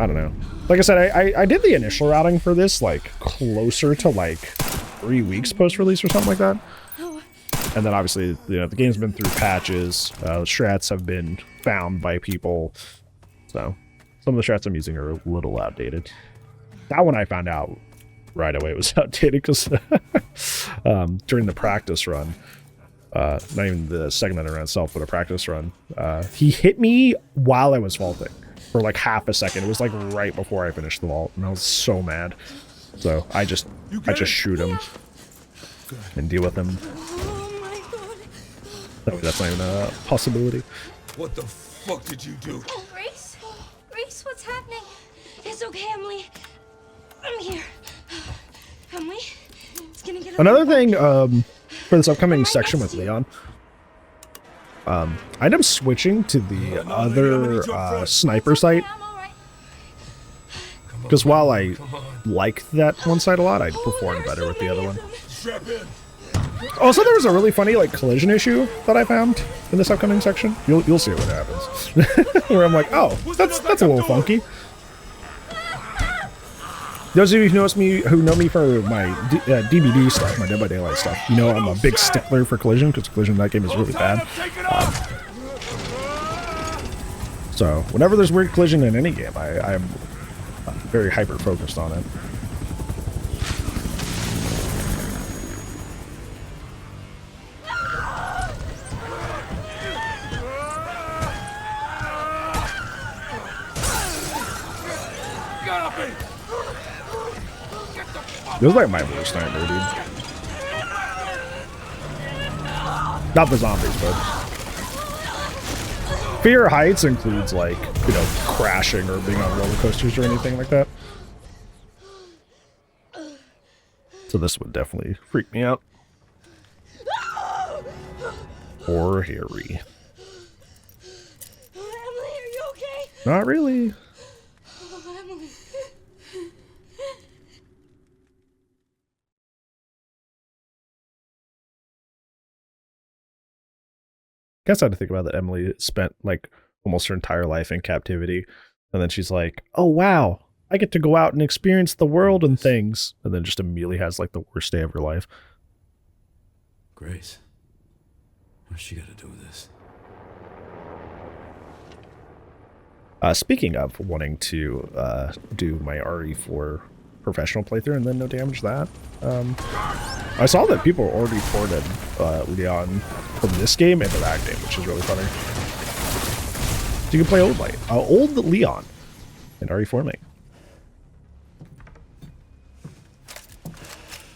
I don't know. Like I said, I did the initial routing for this like closer to like 3 weeks post-release or something like that. And then obviously, you know, the game's been through patches. Strats have been found by people. So some of the strats I'm using are a little outdated. That one I found out right away it was outdated because during the practice run, not even the segment run itself, but a practice run, he hit me while I was vaulting for like half a second. It was like right before I finished the vault, and I was so mad. So I just shoot him and deal with him. That's not even a possibility. What the fuck did you do? Reese? Reese, what's happening? It's okay, Emily. I'm here. Emily, it's gonna get Another thing for this upcoming section with Leon, I end up switching to the other sniper site. Because while I like that one site a lot, I perform better with the other one. Also, there was a really funny like collision issue that I found in this upcoming section. You'll see what happens. Where I'm like, oh, that's a little funky. Those of you who know me for my DBD stuff, my Dead by Daylight stuff, you know I'm a big stickler for collision because collision in that game is really bad. So whenever there's weird collision in any game, I'm very hyper focused on it. It was like my worst nightmare, dude. Not the zombies, but fear of heights includes like, you know, crashing or being on roller coasters or anything like that. So this would definitely freak me out. Or Harry. Emily, are you okay? Not really. Oh, Emily. Guess I had to think about that. Emily spent like almost her entire life in captivity, and then she's like, oh wow, I get to go out and experience the world and things, and then just immediately has like the worst day of her life. Grace, what's she got to do with this? Speaking of wanting to do my RE4 professional playthrough and then no damage that, I saw that people already ported Leon from this game into that game, which is really funny. So you can play old Leon in RE4 mate.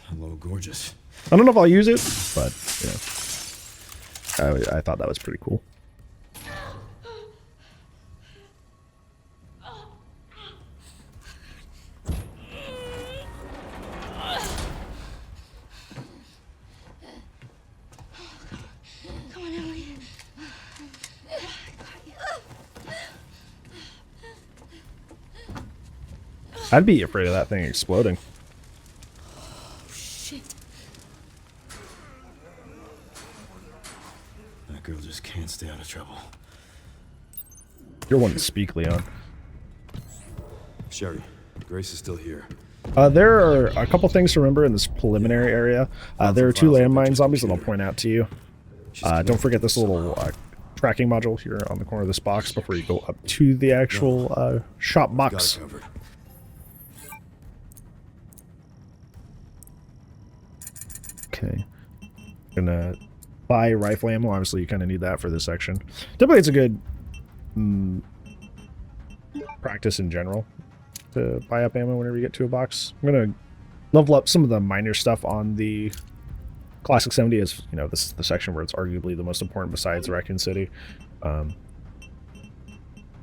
Hello, gorgeous. I don't know if I'll use it, but you know, I thought that was pretty cool. Come on, Emily. I'd be afraid of that thing exploding. Shit. That girl just can't stay out of trouble. You're one to speak, Leon. Sherry, Grace is still here. There are a couple things to remember in this preliminary area. There are 2 landmine zombies that I'll point out to you. Don't forget this little tracking module here on the corner of this box before you go up to the actual shop box. Okay. Gonna buy rifle ammo. Obviously, you kind of need that for this section. Typically, it's a good practice in general to buy up ammo whenever you get to a box. I'm gonna level up some of the minor stuff on the Classic 70, as you know, this is the section where it's arguably the most important besides Raccoon City. I'm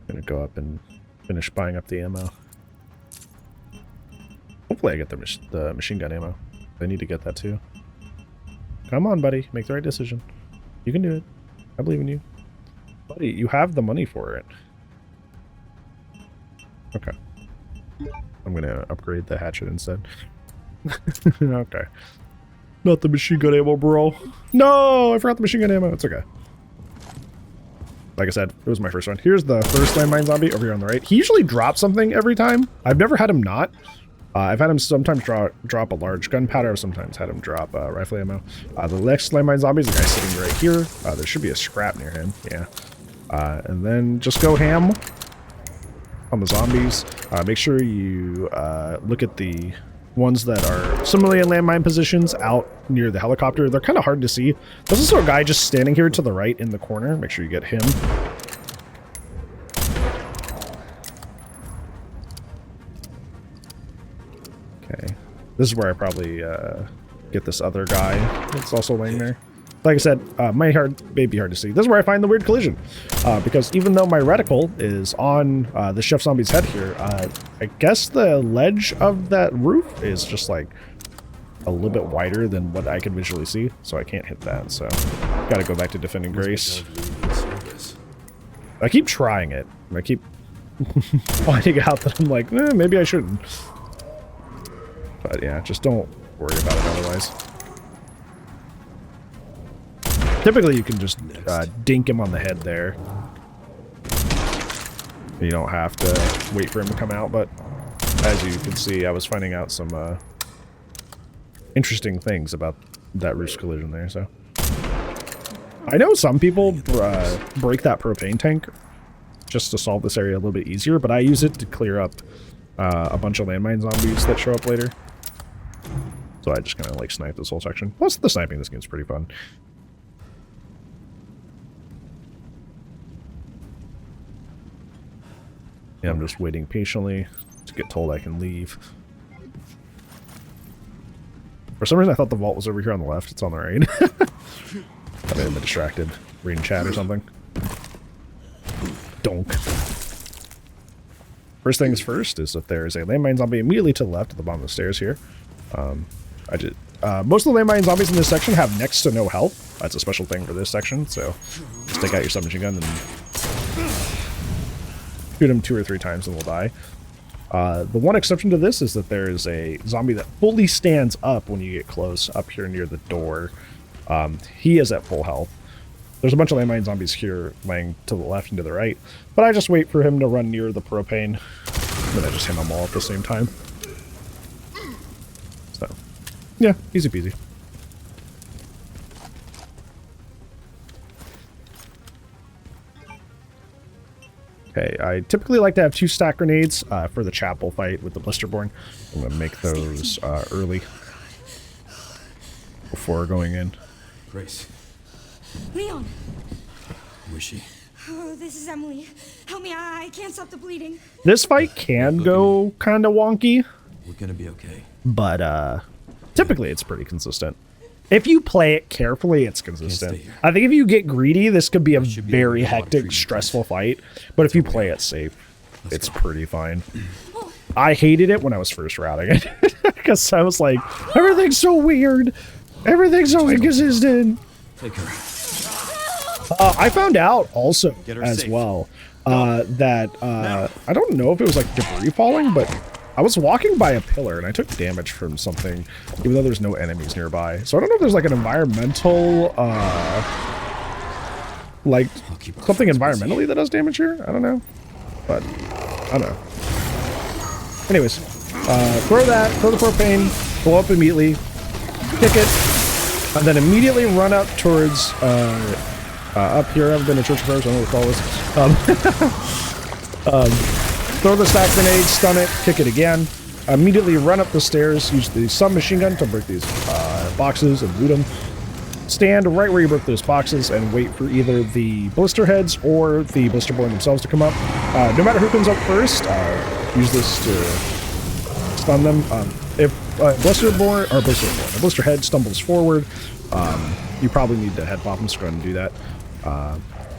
gonna go up and finish buying up the ammo. Hopefully I get the machine gun ammo. I need to get that too. Come on, buddy. Make the right decision. You can do it. I believe in you. Buddy, you have the money for it. Okay. I'm gonna upgrade the hatchet instead. Okay. Not the machine gun ammo, bro. No, I forgot the machine gun ammo. It's okay. Like I said, it was my first one. Here's the first landmine zombie over here on the right. He usually drops something every time. I've never had him not. I've had him sometimes drop a large gunpowder. I've sometimes had him drop rifle ammo. The next landmine zombie is the guy sitting right here. There should be a scrap near him. Yeah. And then just go ham on the zombies. Make sure you look at the ones that are similarly in landmine positions out near the helicopter. They're kind of hard to see. There's also a guy just standing here to the right in the corner. Make sure you get him. Okay. This is where I probably get this other guy that's also laying there. Like I said, may be hard to see. This is where I find the weird collision. Because even though my reticle is on the chef zombie's head here, I guess the ledge of that roof is just like a little bit wider than what I can visually see. So I can't hit that. So gotta go back to defending Grace. I keep trying it. I keep finding out that I'm like, maybe I shouldn't. But yeah, just don't worry about it otherwise. Typically, you can just dink him on the head there. You don't have to wait for him to come out, but as you can see, I was finding out some interesting things about that roost collision there, so. I know some people break that propane tank just to solve this area a little bit easier, but I use it to clear up a bunch of landmine zombies that show up later. So I just kind of like snipe this whole section. Plus, the sniping in this game is pretty fun. Yeah, I'm just waiting patiently to get told I can leave. For some reason, I thought the vault was over here on the left. It's on the right. I may have been distracted reading chat or something. Donk. First things first is that there is a landmine zombie immediately to the left at the bottom of the stairs here. Most of the landmine zombies in this section have next to no health. That's a special thing for this section, so just take out your submachine gun and shoot him 2 or 3 times and they'll die. The one exception to this is that there is a zombie that fully stands up when you get close up here near the door. He is at full health. There's a bunch of landmine zombies here laying to the left and to the right, but I just wait for him to run near the propane, and I just hit them all at the same time. So, yeah, easy peasy. Okay, I typically like to have 2 stack grenades for the chapel fight with the Blisterborn. I'm going to make those early before going in. Grace. Leon! Who is she? Oh, this is Emily. Help me, I can't stop the bleeding. This fight can go kind of wonky. We're gonna be okay. But typically it's pretty consistent. If you play it carefully, it's consistent. I think if you get greedy, this could be a very hectic, stressful fight. But if you play it safe, it's pretty fine. I hated it when I was first routing it. Because I was like, everything's so weird. Everything's so inconsistent. Take her. I found out also as well that I don't know if it was like debris falling, but I was walking by a pillar and I took damage from something, even though there's no enemies nearby. So I don't know if there's like an environmental, like something environmentally that does damage here. I don't know, but I don't know. Anyways, throw the propane, blow up immediately, kick it, and then immediately run up towards, up here. I've been to church prayers, I don't know what to call this. Throw the stack grenade, stun it, kick it again. Immediately run up the stairs, use the submachine gun to break these boxes and loot them. Stand right where you broke those boxes and wait for either the blister heads or the blister born themselves to come up. No matter who comes up first, use this to stun them. If blister head stumbles forward, you probably need to head pop them, so go ahead and do that.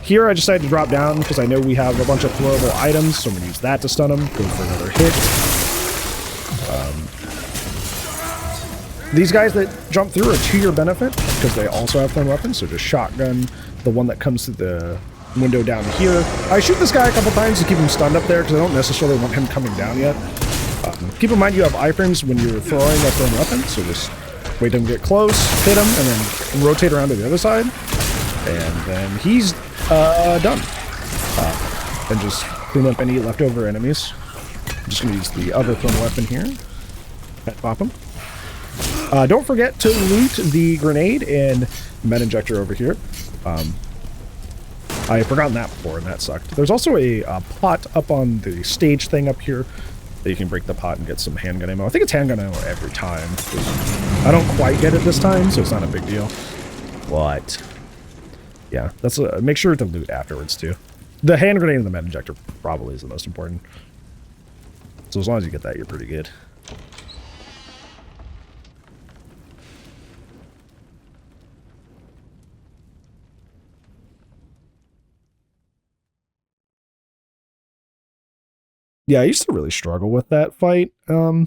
Here I decided to drop down because I know we have a bunch of throwable items, so I'm going to use that to stun them, go for another hit. These guys that jump through are to your benefit because they also have thrown weapons, so just shotgun the one that comes through the window down here. I shoot this guy a couple times to keep him stunned up there because I don't necessarily want him coming down yet. Keep in mind you have iframes when you're throwing a thrown weapon, so just wait till him get close, hit him, and then rotate around to the other side. And then he's done. And just clean up any leftover enemies. I'm just going to use the other thrown weapon here. Pop him. Don't forget to loot the grenade and med injector over here. I had forgotten that before, and that sucked. There's also a pot up on the stage thing up here that you can break the pot and get some handgun ammo. I think it's handgun ammo every time. I don't quite get it this time, so it's not a big deal. But yeah, that's make sure to loot afterwards too. The hand grenade and the med injector probably is the most important. So as long as you get that, you're pretty good. Yeah, I used to really struggle with that fight. The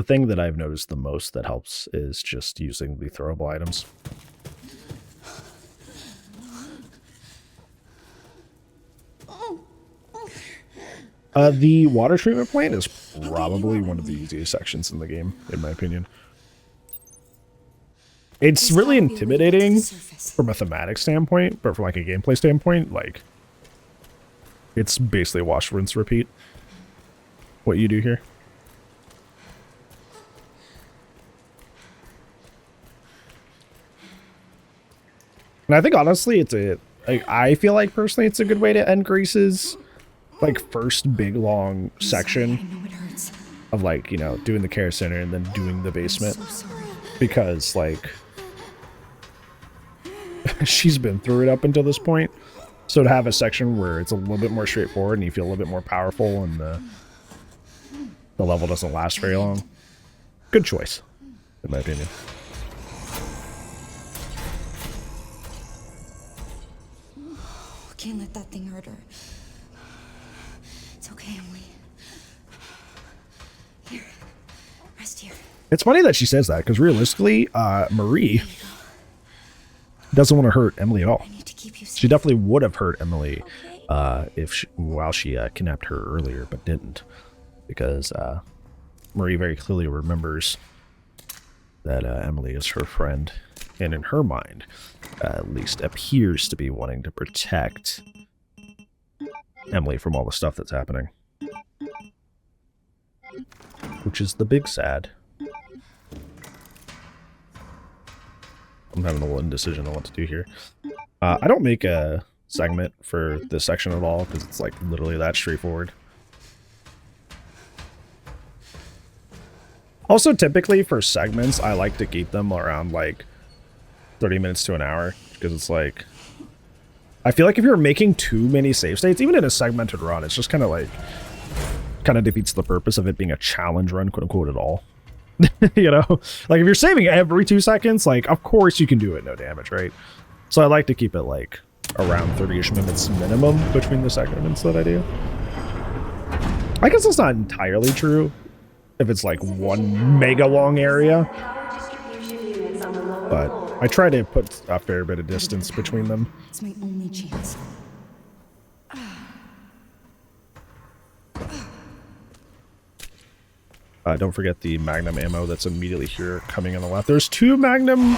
thing that I've noticed the most that helps is just using the throwable items. The water treatment plant is probably one of the easiest sections in the game, in my opinion. It's really intimidating from a thematic standpoint, but from like a gameplay standpoint, like it's basically wash, rinse, repeat. What you do here. And I think honestly, I feel like personally, it's a good way to end Grace's like first big long section of like, you know, doing the care center and then doing the basement, because like she's been through it up until this point. So to have a section where it's a little bit more straightforward and you feel a little bit more powerful and the level doesn't last very long, good choice, in my opinion. Can't let that thing hurt her. It's okay, Emily. Here, rest here. It's funny that she says that, because realistically, Marie doesn't want to hurt Emily at all. She definitely would have hurt Emily while she kidnapped her earlier, but didn't, because Marie very clearly remembers that Emily is her friend, and in her mind, at least appears to be wanting to protect Emily from all the stuff that's happening, which is the big sad. I'm having a little indecision on what to do here. I don't make a segment for this section at all because it's like literally that straightforward. Also, typically for segments, I like to keep them around like 30 minutes to an hour, because it's like, I feel like if you're making too many save states, even in a segmented run, it's just kind of defeats the purpose of it being a challenge run, quote unquote, at all. You know, like if you're saving every 2 seconds, like of course you can do it no damage, right? So I like to keep it like around 30-ish minutes minimum between the segments that I do. I guess that's not entirely true if it's like one mega long area, but I try to put a fair bit of distance between them. It's my only chance. Don't forget the Magnum ammo that's immediately here coming on the left. There's 2 Magnum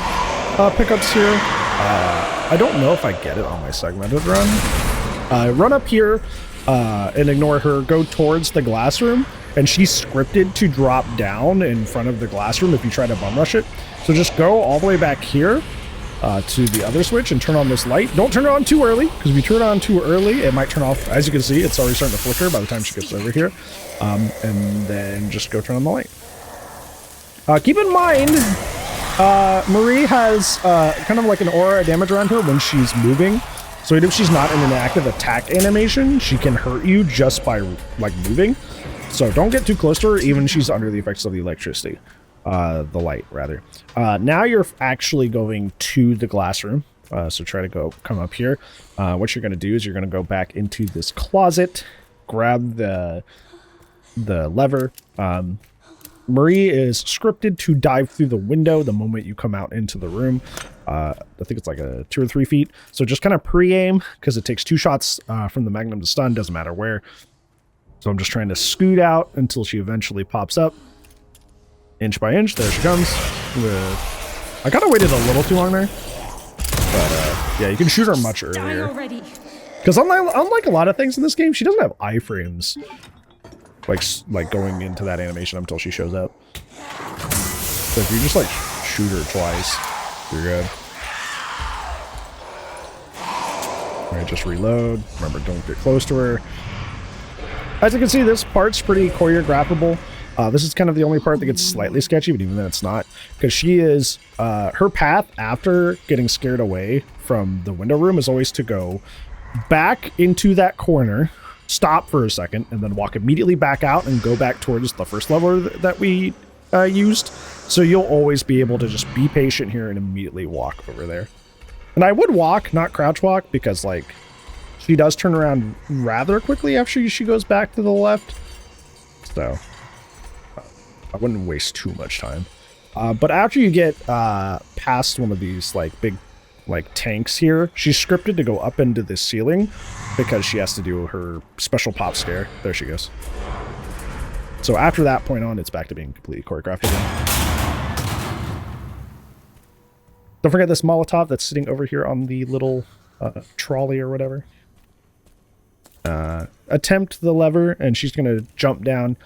pickups here. I don't know if I get it on my segmented run. Run up here and ignore her. Go towards the glass room, and she's scripted to drop down in front of the glass room if you try to bum rush it. So just go all the way back here to the other switch and turn on this light. Don't turn it on too early, because if you turn it on too early, it might turn off. As you can see, it's already starting to flicker by the time she gets over here. And then just go turn on the light. Keep in mind, Marie has kind of like an aura of damage around her when she's moving. So even if she's not in an active attack animation, she can hurt you just by like moving. So don't get too close to her, even if she's under the effects of the electricity. The light, rather. Now you're actually going to the glass room. So try to come up here. What you're going to do is you're going to go back into this closet, grab the lever. Marie is scripted to dive through the window the moment you come out into the room. I think it's like a 2 or 3 feet. So just kind of pre-aim, because it takes 2 shots from the Magnum to stun, doesn't matter where. So I'm just trying to scoot out until she eventually pops up. Inch by inch, there she comes. I kind of waited a little too long there. But yeah, you can shoot her much earlier. Because unlike a lot of things in this game, she doesn't have iframes. Like going into that animation until she shows up. So if you just like shoot her twice, you're good. Alright, just reload. Remember, don't get close to her. As you can see, this part's pretty choreographable. This is kind of the only part that gets slightly sketchy, but even then it's not. Because she is, her path after getting scared away from the window room is always to go back into that corner, stop for a second, and then walk immediately back out and go back towards the first lever that we used. So you'll always be able to just be patient here and immediately walk over there. And I would walk, not crouch walk, because like she does turn around rather quickly after she goes back to the left. So I wouldn't waste too much time. But after you get past one of these like big like tanks here, she's scripted to go up into the ceiling because she has to do her special pop scare. There she goes. So after that point on, it's back to being completely choreographed again. Don't forget this Molotov that's sitting over here on the little trolley or whatever. Attempt the lever, and she's going to jump down.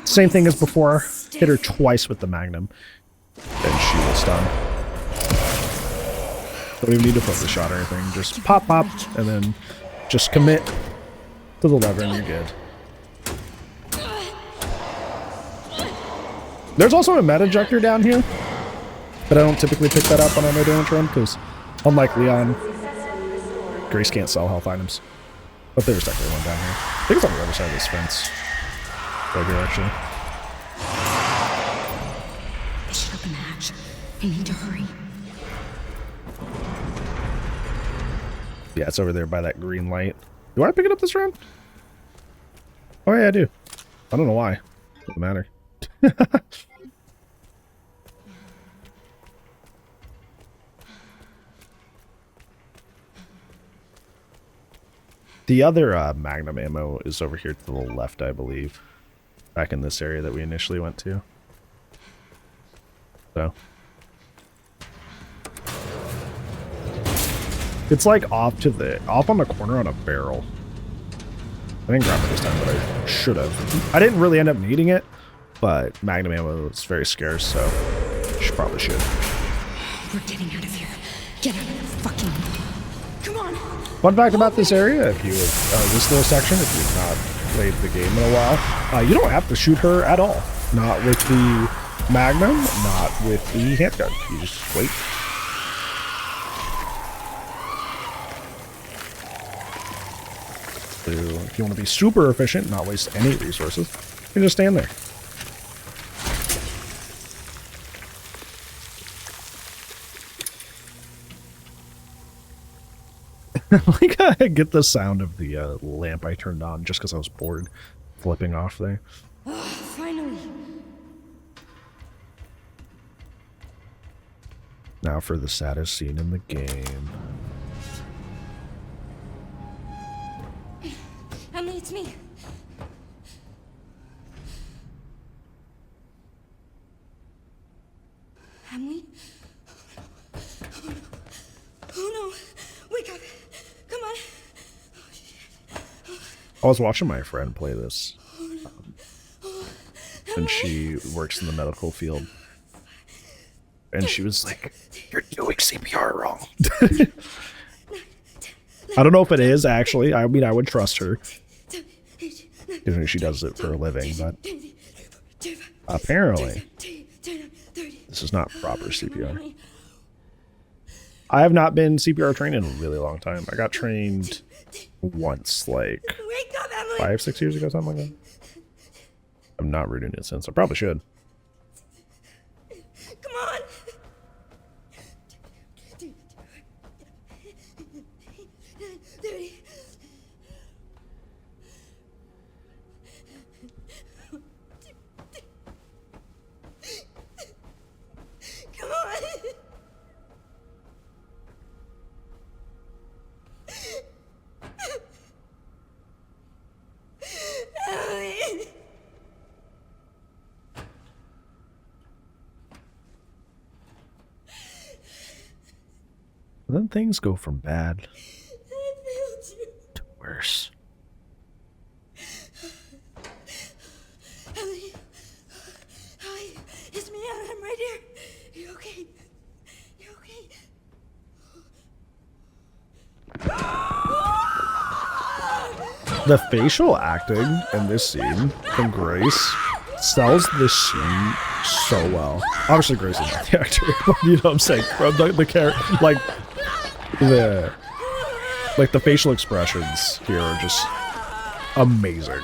Same thing as before. Hit her twice with the Magnum, and she will stun. Don't even need to focus shot or anything. Just pop, pop, and then just commit to the lever, and you're good. There's also a meta ejector down here, but I don't typically pick that up on a no damage run because, unlike Leon, Grace can't sell health items. But there's definitely one down here. I think it's on the other side of this fence. Right here, actually. They should open the hatch. I need to hurry. Yeah, it's over there by that green light. Do I pick it up this round? Oh yeah, I do. I don't know why. Doesn't matter. The other Magnum ammo is over here to the left, I believe. Back in this area that we initially went to. So. It's like off on the corner on a barrel. I didn't grab it this time, but I should have. I didn't really end up needing it, but Magnum ammo is very scarce, so probably should. We're getting out of here. Get out of the fucking... Come on! Fun fact about this area, if you this little section, if you've not played the game in a while, you don't have to shoot her at all. Not with the Magnum, not with the handgun. You just wait. So if you want to be super efficient, not waste any resources, you can just stand there. Like I get the sound of the lamp I turned on just because I was bored flipping off there. Finally. Now for the saddest scene in the game. Emily, it's me. Emily? Oh no! Wake up! Come on! I was watching my friend play this, and she works in the medical field, and she was like, "You're doing CPR wrong." I don't know if it is actually. I mean, I would trust her. She does it for a living, but apparently this is not proper CPR. I have not been CPR trained in a really long time. I got trained once, like 5-6 years ago, something like that. I'm not reading it since. I probably should. Come on! Come on! Emily! Then things go from bad to worse. Emily! Hi, it's me. I'm right here. You okay? You okay? The facial acting in this scene from Grace sells this scene so well. Obviously, Grace is not the actor. You know what I'm saying? From the character, like the facial expressions here are just amazing.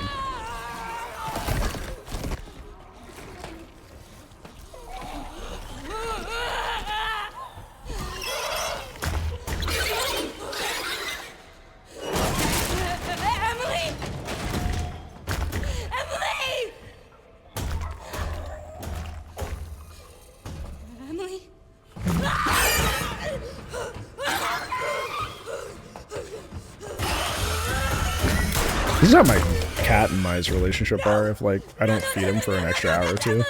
This is how my cat and my relationship are if, like, I don't feed him for an extra hour or two,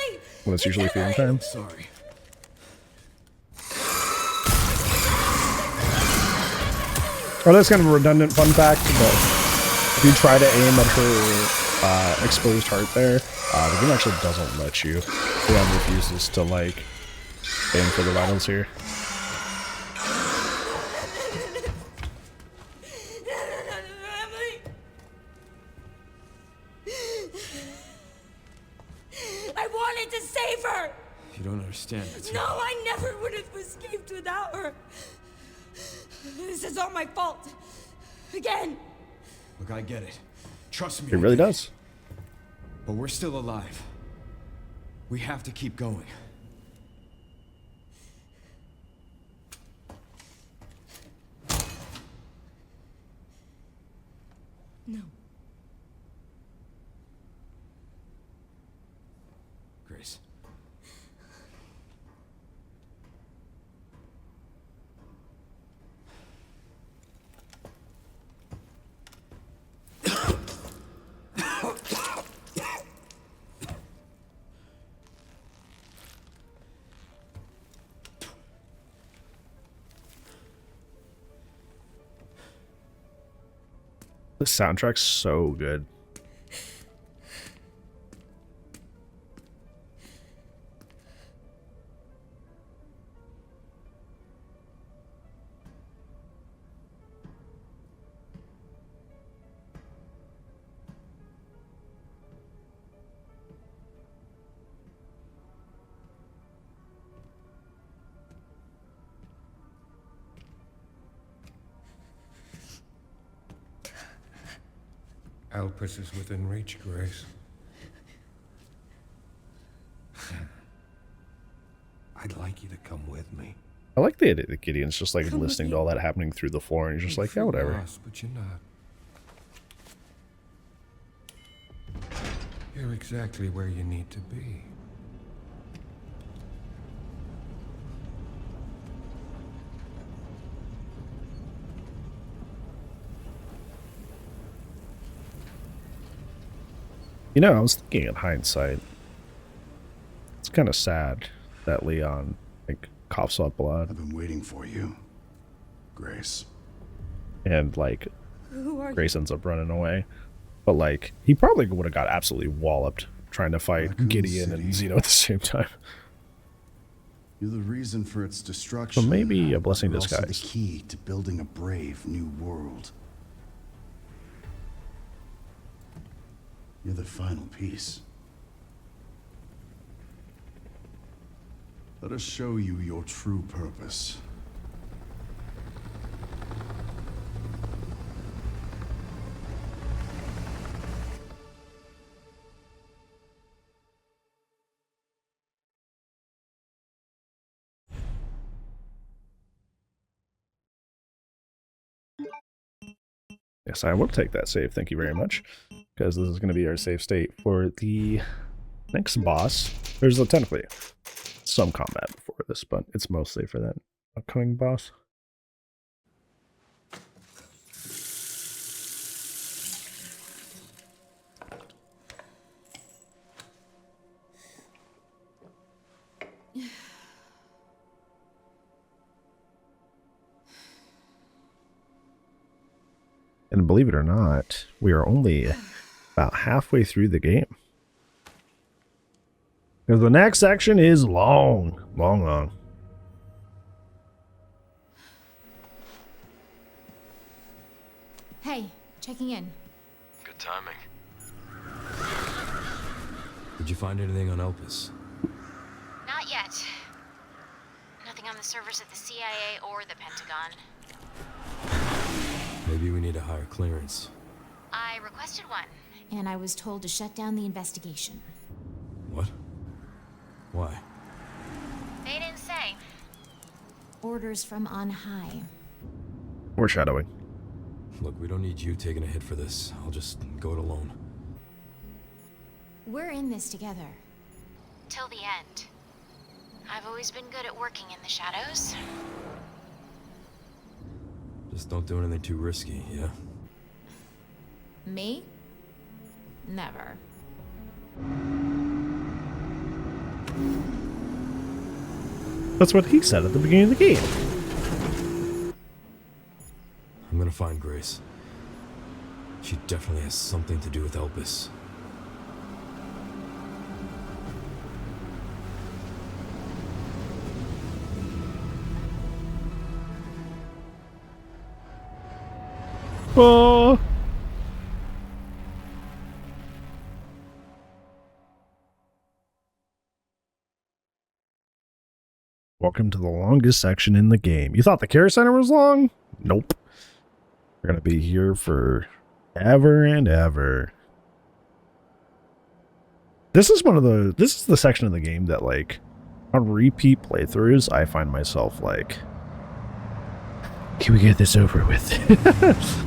when it's usually feeding time. Sorry. Oh, that's kind of a redundant fun fact, but if you try to aim at her exposed heart there, the game actually doesn't let you. The one refuses to, like, aim for the vitals here. I wanted to save her! You don't understand. No, I never would have escaped without her. This is all my fault. Again. Look, I get it. Trust me. It really does. But we're still alive. We have to keep going. No. Grace. The soundtrack's so good. Alpus is within reach, Grace. I'd like you to come with me. I like the idea that Gideon's just like listening to all that happening through the floor, and he's just like, yeah, whatever. Lost, but you're not. You're exactly where you need to be. You know, I was thinking in hindsight, it's kind of sad that Leon like coughs up blood. I've been waiting for you, Grace. And like Who are Grace ends up running away. But like he probably would have got absolutely walloped trying to fight Raccoon Gideon City. and Zeno at the same time. You're the reason for its destruction. So maybe a blessing in You're also the disguise. key to building a brave new world. You're the final piece. Let us show you your true purpose. Yes, I will take that save. Thank you very much. Because this is going to be our save state for the next boss. There's technically some combat before this, but it's mostly for that upcoming boss. And believe it or not, we are only about halfway through the game. Because the next section is long. Long. Hey, checking in. Good timing. Did you find anything on Elpis? Not yet. Nothing on the servers at the CIA or the Pentagon. Maybe we need a higher clearance. I requested one, and I was told to shut down the investigation. What? Why? They didn't say. Orders from on high. Foreshadowing. Look, we don't need you taking a hit for this. I'll just go it alone. We're in this together. Till the end. I've always been good at working in the shadows. Just don't do anything too risky, yeah? Me? Never. That's what he said at the beginning of the game. I'm gonna find Grace. She definitely has something to do with Elpis. Oh. Welcome to the longest section in the game. You thought the care center was long? Nope. We're gonna be here for ever and ever. This is the section of the game that, like, on repeat playthroughs, I find myself like, can we get this over with?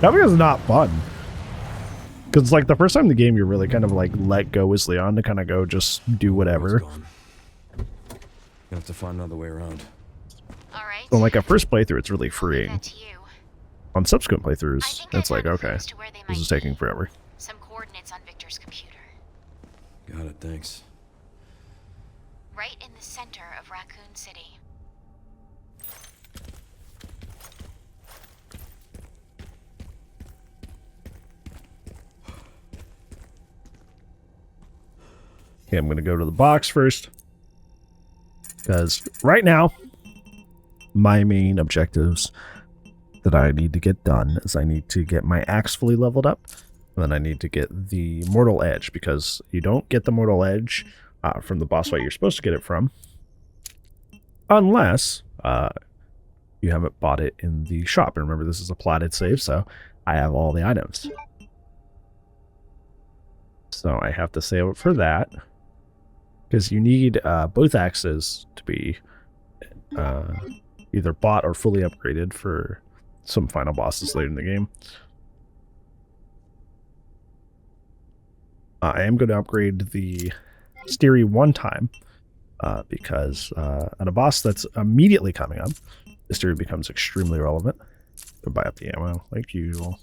That was not fun. Because, like, the first time in the game, you're really kind of, like, let go as Leon to kind of go just do whatever. Gonna have to find another way around. All right. So, like, at first playthrough, it's really freeing. That to you. On subsequent playthroughs, it's like, okay, this is taking forever. Some coordinates on Victor's computer. Got it, thanks. Right in the center of Raccoon City. Okay, I'm going to go to the box first. Because right now, my main objectives that I need to get done is I need to get my axe fully leveled up. And then I need to get the Mortal Edge, because you don't get the Mortal Edge from the boss fight you're supposed to get it from. Unless you haven't bought it in the shop. And remember, this is a platted save, so I have all the items. So I have to save it for that. Because you need both axes to be either bought or fully upgraded for some final bosses later in the game. I am going to upgrade the Styrie one time because at a boss that's immediately coming up, the Styrie becomes extremely relevant. Go buy up the ammo like usual.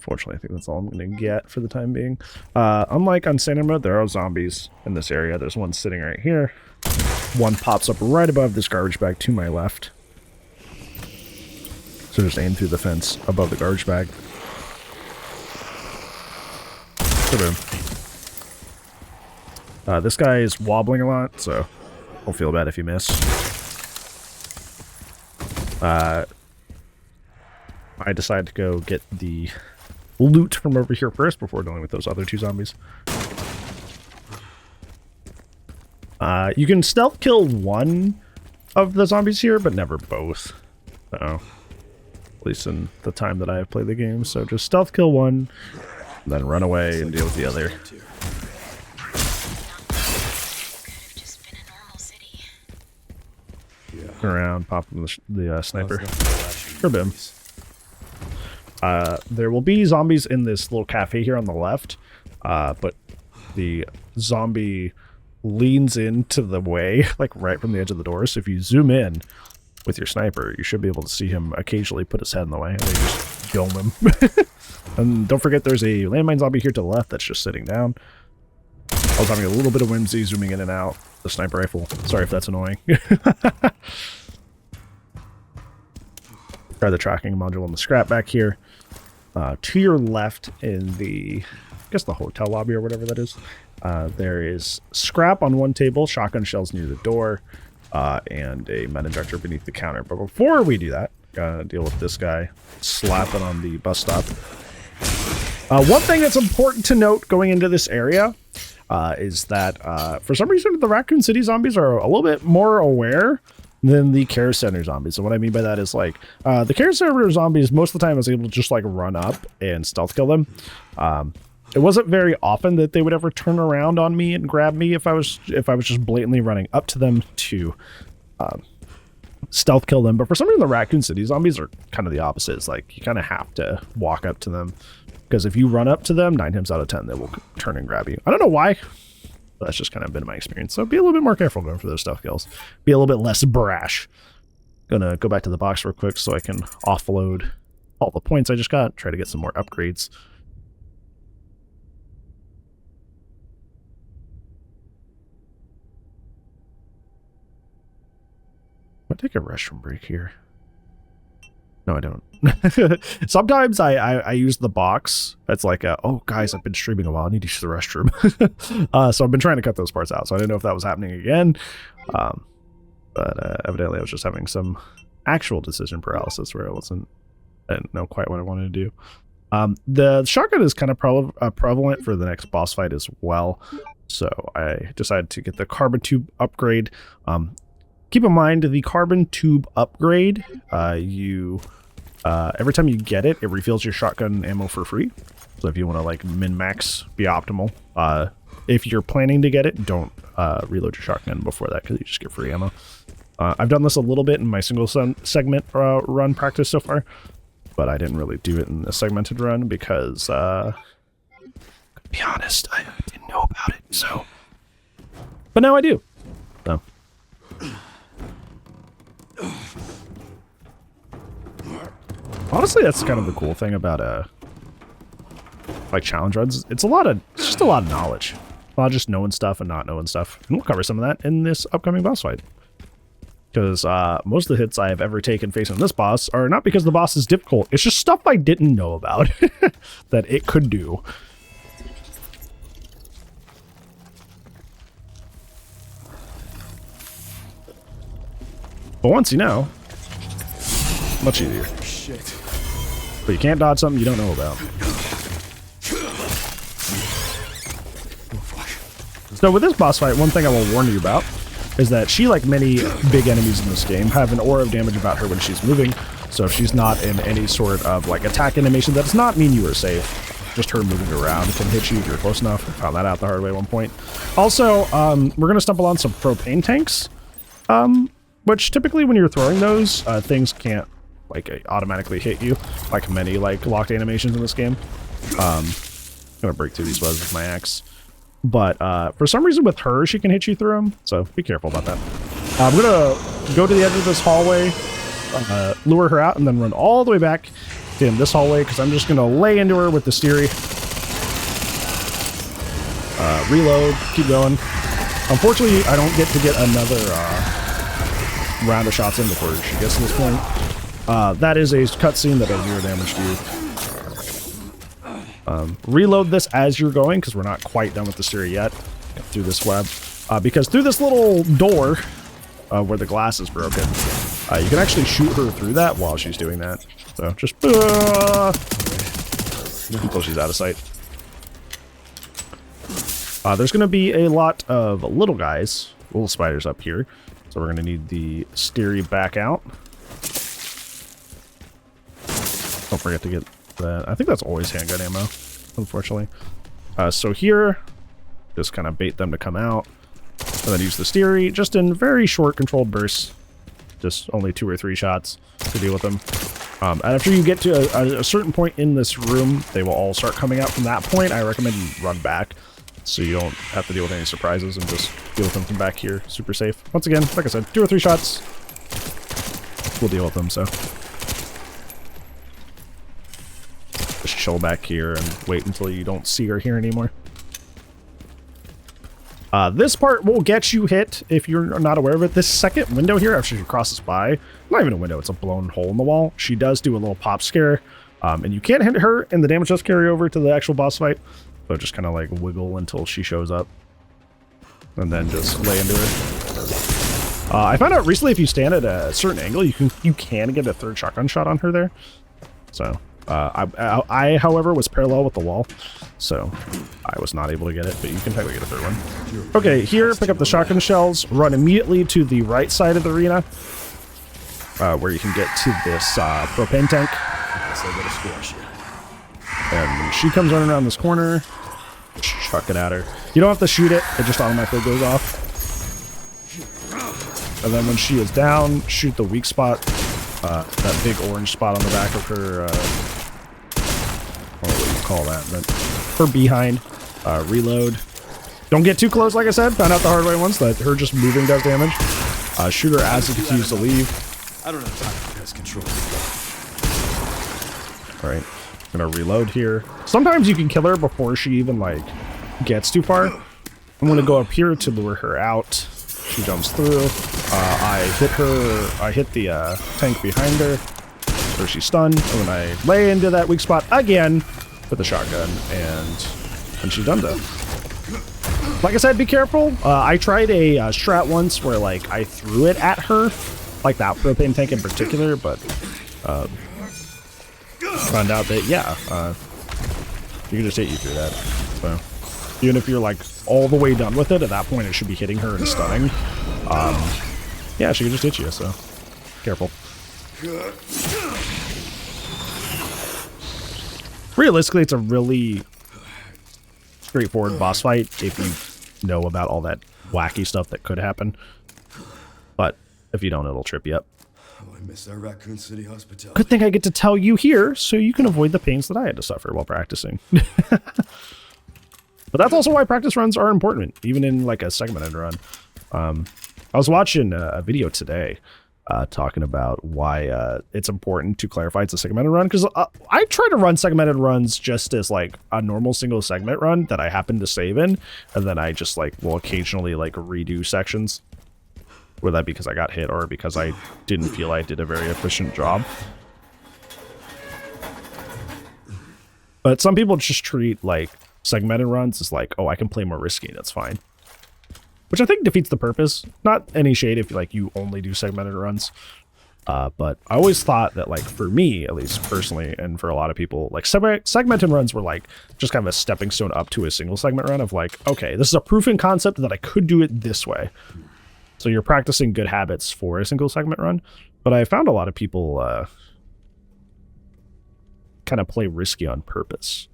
Fortunately, I think that's all I'm going to get for the time being. Unlike on standard mode, there are zombies in this area. There's one sitting right here. One pops up right above this garbage bag to my left. So just aim through the fence above the garbage bag. Boom. This guy is wobbling a lot, so don't feel bad if you miss. I decided to go get the loot from over here first before dealing with those other two zombies. You can stealth kill one of the zombies here, but never both. So, at least in the time that I have played the game. So just stealth kill one, then run away and deal with the other. Around, pop the sniper. Grab him. There will be zombies in this little cafe here on the left, but the zombie leans into the way, like right from the edge of the door. So if you zoom in with your sniper, you should be able to see him occasionally put his head in the way, and they just dome him. And don't forget, there's a landmine zombie here to the left that's just sitting down. I was having a little bit of whimsy zooming in and out the sniper rifle. Sorry if that's annoying. Try the tracking module in the scrap back here. To your left in the, I guess the hotel lobby or whatever that is, there is scrap on one table, shotgun shells near the door, and a med injector beneath the counter. But before we do that, gotta deal with this guy slapping on the bus stop. One thing that's important to note going into this area is that for some reason the Raccoon City zombies are a little bit more aware than the Care Center zombies. So what I mean by that is like the Care Center zombies most of the time I was able to just like run up and stealth kill them. It wasn't very often that they would ever turn around on me and grab me if I was just blatantly running up to them to stealth kill them. But for some reason the Raccoon City zombies are kind of the opposite. It's like you kind of have to walk up to them, because if you run up to them, 9 times out of 10 they will turn and grab you. I don't know why, but that's just kind of been my experience. So be a little bit more careful going for those stealth kills. Be a little bit less brash. Gonna go back to the box real quick so I can offload all the points I just got. Try to get some more upgrades. I'm gonna take a restroom break here. No, I don't. Sometimes I use the box. It's like, oh, guys, I've been streaming a while. I need to use the restroom. So I've been trying to cut those parts out. So I didn't know if that was happening again. But evidently I was just having some actual decision paralysis where I didn't know quite what I wanted to do. The shotgun is kind of prevalent for the next boss fight as well. So I decided to get the carbon tube upgrade. Keep in mind, the carbon tube upgrade, every time you get it, it refills your shotgun ammo for free. So if you want to like min-max, be optimal. If you're planning to get it, don't reload your shotgun before that, because you just get free ammo. I've done this a little bit in my single segment run practice so far, but I didn't really do it in the segmented run because, to be honest, I didn't know about it. So, but now I do. So. Honestly, that's kind of the cool thing about like challenge runs. It's just a lot of knowledge. A lot of just knowing stuff and not knowing stuff. And we'll cover some of that in this upcoming boss fight. Because most of the hits I have ever taken facing this boss are not because the boss is difficult. It's just stuff I didn't know about that it could do. But once you know, much easier. Shit. But you can't dodge something you don't know about. So with this boss fight, one thing I will warn you about is that she, like many big enemies in this game, have an aura of damage about her when she's moving. So if she's not in any sort of like attack animation, that does not mean you are safe. Just her moving around can hit you if you're close enough. I found that out the hard way at one point. Also, we're going to stumble on some propane tanks. Which typically when you're throwing those, things can't like automatically hit you, like many like locked animations in this game. I'm gonna break through these webs with my axe. But for some reason with her, she can hit you through them, so be careful about that. I'm gonna go to the edge of this hallway, lure her out, and then run all the way back stay in this hallway because I'm just going to lay into her with the Steery. Reload, keep going. Unfortunately, I don't get to get another round of shots in before she gets to this point. That is a cutscene that does 0 damage to you. Reload this as you're going because we're not quite done with the Steery yet. Through this web. Because through this little door where the glass is broken, you can actually shoot her through that while she's doing that. So just until she's out of sight. There's going to be a lot of little guys, little spiders up here. So we're going to need the Steery back out. Don't forget to get that. I think that's always handgun ammo, unfortunately. So here, just kind of bait them to come out. And then use the Steery just in very short controlled bursts. Just only 2 or 3 shots to deal with them. And after you get to a certain point in this room, they will all start coming out from that point. I recommend you run back so you don't have to deal with any surprises and just deal with them from back here. Super safe. Once again, like I said, 2 or 3 shots. We'll deal with them, so. Just chill back here and wait until you don't see or hear anymore. This part will get you hit if you're not aware of it. This second window here, after she crosses by, not even a window, it's a blown hole in the wall. She does do a little pop scare, and you can't hit her, and the damage does carry over to the actual boss fight. So just kind of like wiggle until she shows up, and then just lay into her. I found out recently if you stand at a certain angle, you can get a 3rd shotgun shot on her there. So I however was parallel with the wall, so I was not able to get it, but you can technically get a 3rd one. Okay, here, pick up the shotgun shells, run immediately to the right side of the arena, where you can get to this propane tank. And when she comes running around this corner, chuck it at her. You don't have to shoot it, it just automatically goes off. And then when she is down, shoot the weak spot, that big orange spot on the back of her, what do you call that, but her behind. Reload. Don't get too close, like I said. Found out the hard way once that her just moving does damage. Shoot her as it continues to leave. I don't have time for pest control. Alright. I'm gonna reload here. Sometimes you can kill her before she even, like, gets too far. I'm gonna go up here to lure her out. She jumps through. I hit the tank behind her. So she's stunned. And then I lay into that weak spot again with the shotgun. And she's done though. Like I said, be careful. I tried a strat once where, like, I threw it at her. Like that propane tank in particular, but found out that, yeah, you can just hit you through that. So even if you're like all the way done with it, at that point it should be hitting her and stunning. Yeah, she can just hit you, so careful. Realistically, it's a really straightforward boss fight if you know about all that wacky stuff that could happen. But if you don't, it'll trip you up. Oh, I miss our Raccoon City hospitality. Good thing I get to tell you here, so you can avoid the pains that I had to suffer while practicing. But that's also why practice runs are important, even in like a segmented run. I was watching a video today talking about why it's important to clarify it's a segmented run, because I try to run segmented runs just as like a normal single segment run that I happen to save in, and then I just like will occasionally like redo sections. Whether that be because I got hit or because I didn't feel I did a very efficient job. But some people just treat like segmented runs as like, oh, I can play more risky, that's fine. Which I think defeats the purpose. Not any shade if like you only do segmented runs. But I always thought that, like, for me, at least personally, and for a lot of people, like segmented runs were like just kind of a stepping stone up to a single segment run of like, okay, this is a proven concept that I could do it this way. So you're practicing good habits for a single segment run. But I found a lot of people kind of play risky on purpose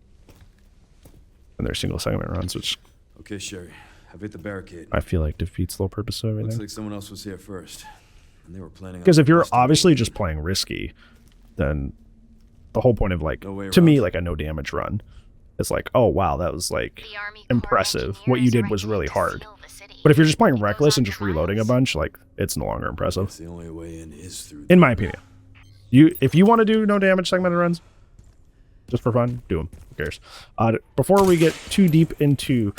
in their single segment runs, which... Okay, Sherry. I've hit the barricade. I feel like defeats the whole purpose of everything. Looks like someone else was here first. And they were planning on... Because if you're obviously just playing risky, then the whole point of, like, to me, like a no damage run is like, oh, wow, that was, like, impressive. What you did was really hard. But if you're just playing reckless and just reloading a bunch, like, it's no longer impressive. The only way in is through... In my opinion. If you want to do no damage segmented runs, just for fun, do them. Who cares? Before we get too deep into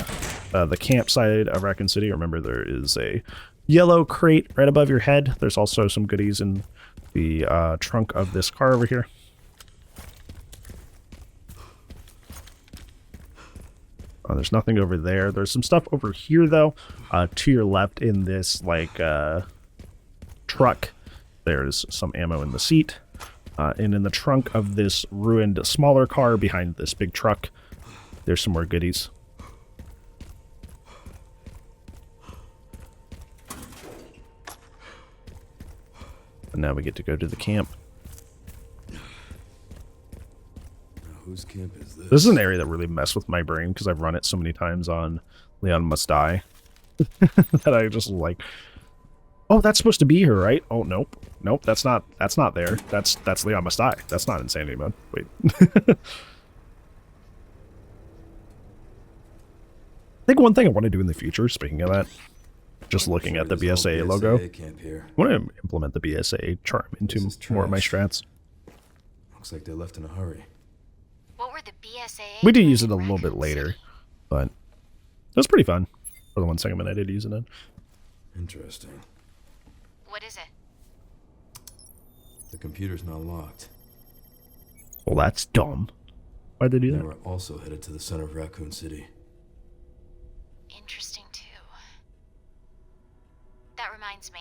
the campsite of Raccoon City, remember there is a yellow crate right above your head. There's also some goodies in the trunk of this car over here. There's nothing over there. There's some stuff over here, though. To your left in this, like, truck, there's some ammo in the seat. And in the trunk of this ruined smaller car behind this big truck, there's some more goodies. And now we get to go to the camp. Whose camp is this? This is an area that really messed with my brain because I've run it so many times on Leon Must Die that I just like, oh, that's supposed to be here, right? Oh, nope. Nope, that's not there. That's Leon Must Die. That's not Insanity Mode. Wait. I think one thing I want to do in the future, speaking of that, just looking at the BSA logo, I want to implement the BSA charm into more of my strats. Looks like they left in a hurry. What were the BSA? We did use it a little bit later, but it was pretty fun for the one segment I did use it in. Interesting. What is it? The computer's not locked. Well, that's dumb. Why'd they do They that? were also headed to the center of Raccoon City. Interesting, too. That reminds me.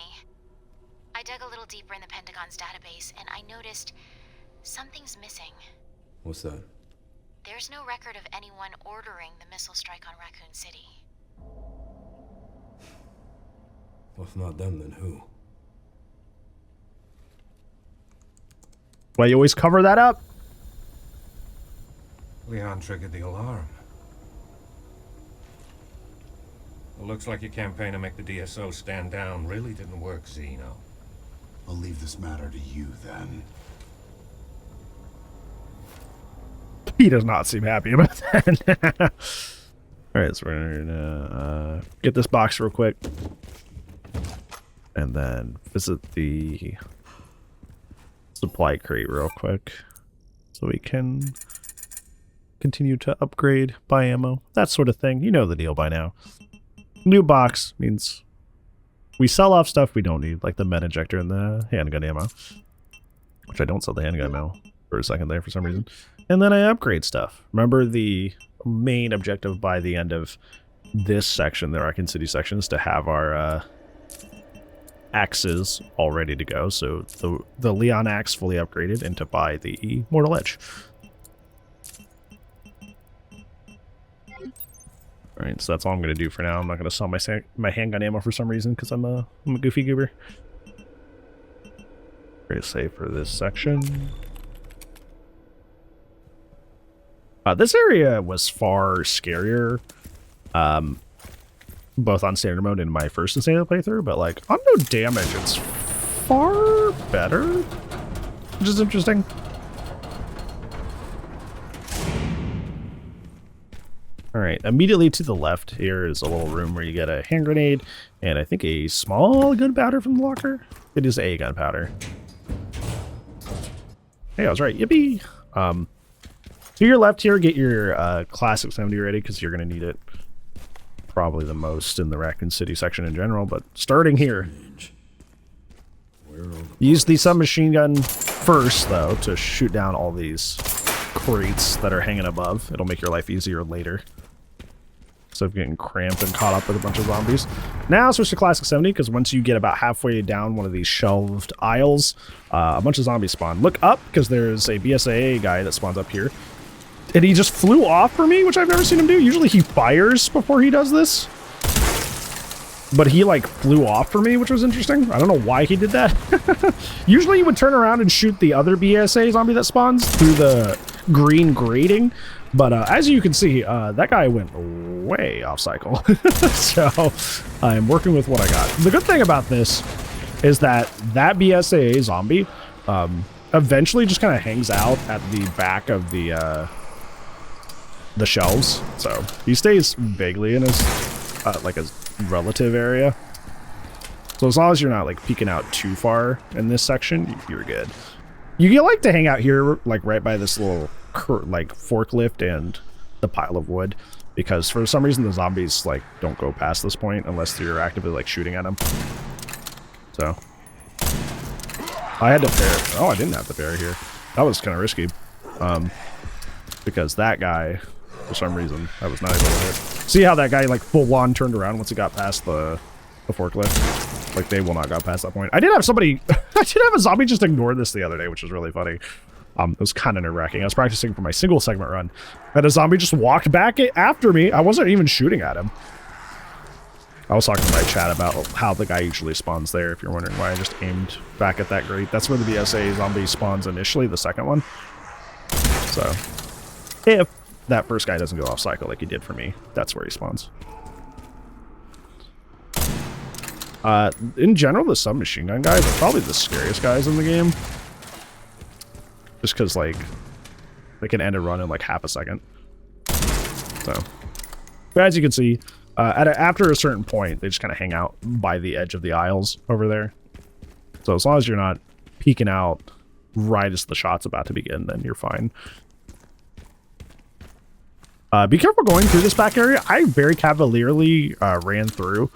I dug a little deeper in the Pentagon's database, and I noticed something's missing. What's that? There's no record of anyone ordering the missile strike on Raccoon City. Well, if not them, then who? Why you always cover that up? Leon triggered the alarm. It looks like your campaign to make the DSO stand down really didn't work, Zeno. I'll leave this matter to you, then. He does not seem happy about that. Alright, so we're gonna get this box real quick. And then visit the supply crate real quick. So we can continue to upgrade, buy ammo, that sort of thing. You know the deal by now. New box means we sell off stuff we don't need, like the med injector and the handgun ammo. Which I don't sell the handgun ammo for a second there for some reason. And then I upgrade stuff. Remember, the main objective by the end of this section, the Raccoon City section, is to have our axes all ready to go. So the Leon axe fully upgraded, and to buy the Mortal Edge. Alright, so that's all I'm going to do for now. I'm not going to sell my handgun ammo for some reason, because I'm a goofy goober. Very safe for this section. This area was far scarier, both on standard mode and my first Insanity playthrough, but like on no damage, it's far better, which is interesting. All right, immediately to the left here is a little room where you get a hand grenade and I think a small gunpowder from the locker. It is a gunpowder. Hey, I was right. Yippee! To your left here, get your classic 70 ready because you're going to need it probably the most in the Raccoon City section in general. But starting here, use the submachine gun first, though, to shoot down all these crates that are hanging above. It'll make your life easier later. So of getting cramped and caught up with a bunch of zombies. Now switch to classic 70 because once you get about halfway down one of these shelved aisles, a bunch of zombies spawn. Look up because there's a BSAA guy that spawns up here. And he just flew off for me, which I've never seen him do. Usually he fires before he does this. But he like flew off for me, which was interesting. I don't know why he did that. Usually he would turn around and shoot the other BSA zombie that spawns through the green grating. But as you can see, that guy went way off cycle. So I'm working with what I got. The good thing about this is that BSAA zombie eventually just kind of hangs out at the back of the shelves. So he stays vaguely in his like his relative area. So as long as you're not like peeking out too far in this section, you're good. You like to hang out here like right by this little like forklift and the pile of wood, because for some reason the zombies like don't go past this point unless you're actively like shooting at them. So I had to pair. Oh, I didn't have to pair here. That was kind of risky, because that guy, for some reason, I was not able to hit. See how that guy like full on turned around once he got past the forklift? Like they will not got past that point. I did have somebody. I did have a zombie just ignore this the other day, which was really funny. It was kind of nerve-wracking. I was practicing for my single segment run, and a zombie just walked back after me. I wasn't even shooting at him. I was talking to my chat about how the guy usually spawns there, if you're wondering why I just aimed back at that grate. That's where the BSA zombie spawns initially, the second one. So, if that first guy doesn't go off cycle like he did for me, that's where he spawns. In general, the submachine gun guys are probably the scariest guys in the game. Just because, like, they can end a run in, like, half a second. So, but as you can see, after a certain point, they just kind of hang out by the edge of the aisles over there. So as long as you're not peeking out right as the shot's about to begin, then you're fine. Be careful going through this back area. I very cavalierly ran through.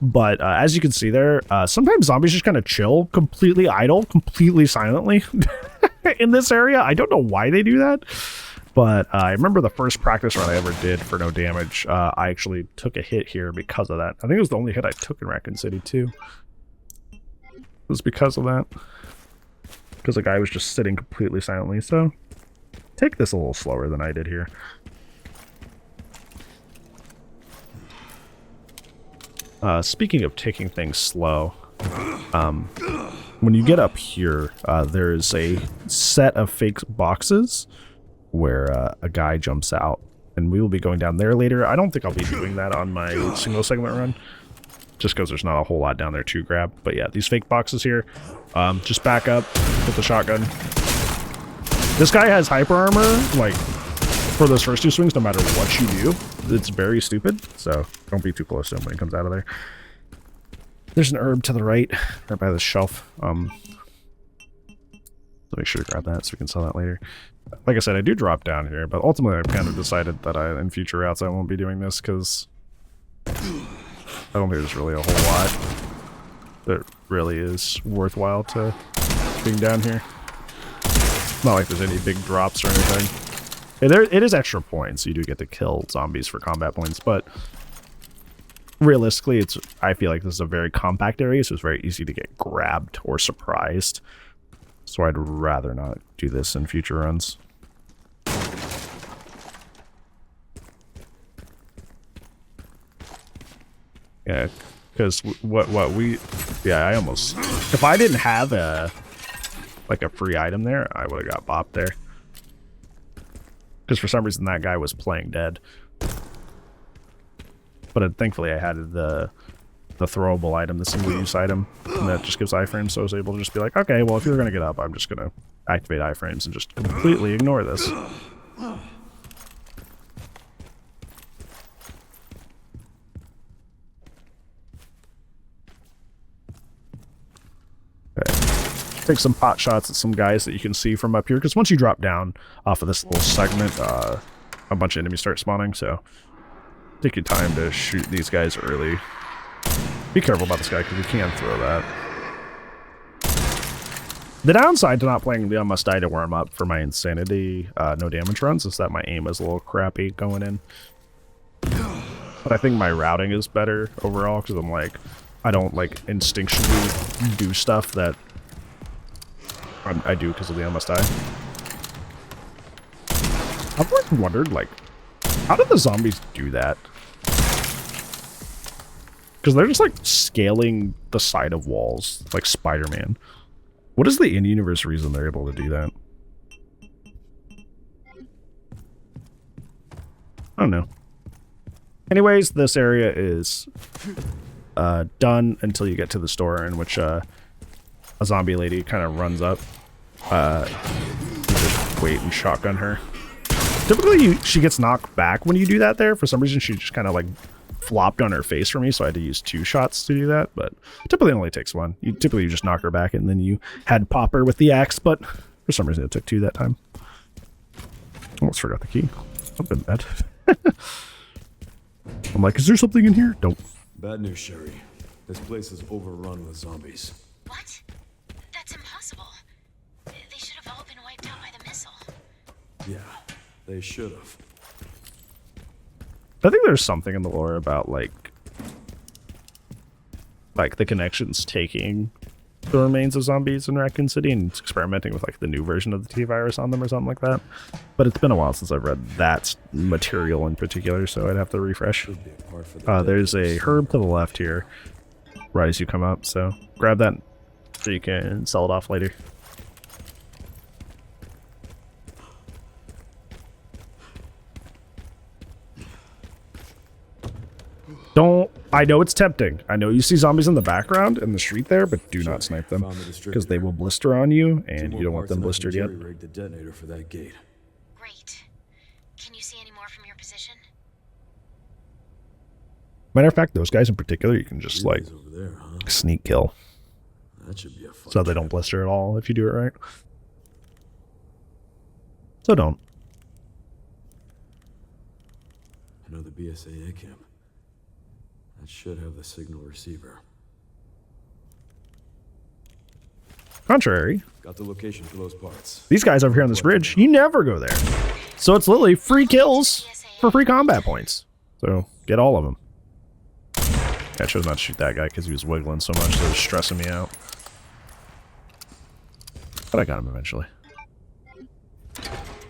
But as you can see there, sometimes zombies just kind of chill, completely idle, completely silently in this area. I don't know why they do that, but I remember the first practice run I ever did for no damage. I actually took a hit here because of that. I think it was the only hit I took in Raccoon City too. It was because of that. Because the guy was just sitting completely silently. So take this a little slower than I did here. Speaking of taking things slow, when you get up here, there's a set of fake boxes where a guy jumps out, and we will be going down there later. I don't think I'll be doing that on my single segment run, just because there's not a whole lot down there to grab. But yeah, these fake boxes here, just back up with the shotgun. This guy has hyper armor, like, for those first two swings, no matter what you do. It's very stupid, so don't be too close to him when he comes out of there. There's an herb to the right by the shelf. So make sure to grab that so we can sell that later. Like I said, I do drop down here, but ultimately I've kind of decided that in future routes I won't be doing this, because I don't think there's really a whole lot that really is worthwhile to being down here. It's not like there's any big drops or anything. It is extra points. You do get to kill zombies for combat points, but realistically, I feel like this is a very compact area, so it's very easy to get grabbed or surprised. So I'd rather not do this in future runs. Yeah, because I almost, if I didn't have a free item there, I would have got bopped there. Because for some reason that guy was playing dead. But thankfully I had the throwable item, the single-use item, and that just gives iframes, so I was able to just be like, okay, well, if you're going to get up, I'm just going to activate iframes and just completely ignore this. Okay. Take some pot shots at some guys that you can see from up here, because once you drop down off of this little segment, a bunch of enemies start spawning, so take your time to shoot these guys early. Be careful about this guy, because you can throw that. The downside to not playing the Must Die to warm up for my Insanity no damage runs is that my aim is a little crappy going in. But I think my routing is better overall, because I'm like, I don't like instinctually do stuff that I do because of the Must Die. I've always wondered, like, how did the zombies do that? Because they're just like scaling the side of walls like Spider-Man. What is the in-universe reason they're able to do that? I don't know. Anyways, this area is done until you get to the store, in which a zombie lady kind of runs up. You just wait and shotgun her. Typically, she gets knocked back when you do that there. For some reason, she just kind of like flopped on her face for me, so I had to use 2 shots to do that. But typically, it only takes 1. You just knock her back, and then you had pop her with the axe. But for some reason, it took 2 that time. Almost forgot the key. I've been bad. I'm like, is there something in here? Nope. Bad news, Sherry. This place is overrun with zombies. What? That's impossible. They should have all been wiped out by the missile. Yeah, they should have. I think there's something in the lore about like the Connections taking the remains of zombies in Raccoon City and experimenting with like the new version of the T-virus on them or something like that. But it's been a while since I've read that material in particular, so I'd have to refresh. There's a herb to the left here, right as you come up, so grab that so you can sell it off later. I know it's tempting. I know you see zombies in the background in the street there, but do not snipe them because they will blister on you, and you don't want them blistered yet. The detonator for that gate. Great. Can you see any more from your position? Matter of fact, those guys in particular, you can just like sneak kill. That should be a fun so they don't blister at all if you do it right. So don't. Another BSAA camp. That should have the signal receiver. Contrary. Got the location for those parts. These guys over here on this bridge, you never go there. So it's literally free kills for free combat points. So get all of them. I chose not to shoot that guy because he was wiggling so much that it was stressing me out. But I got him eventually.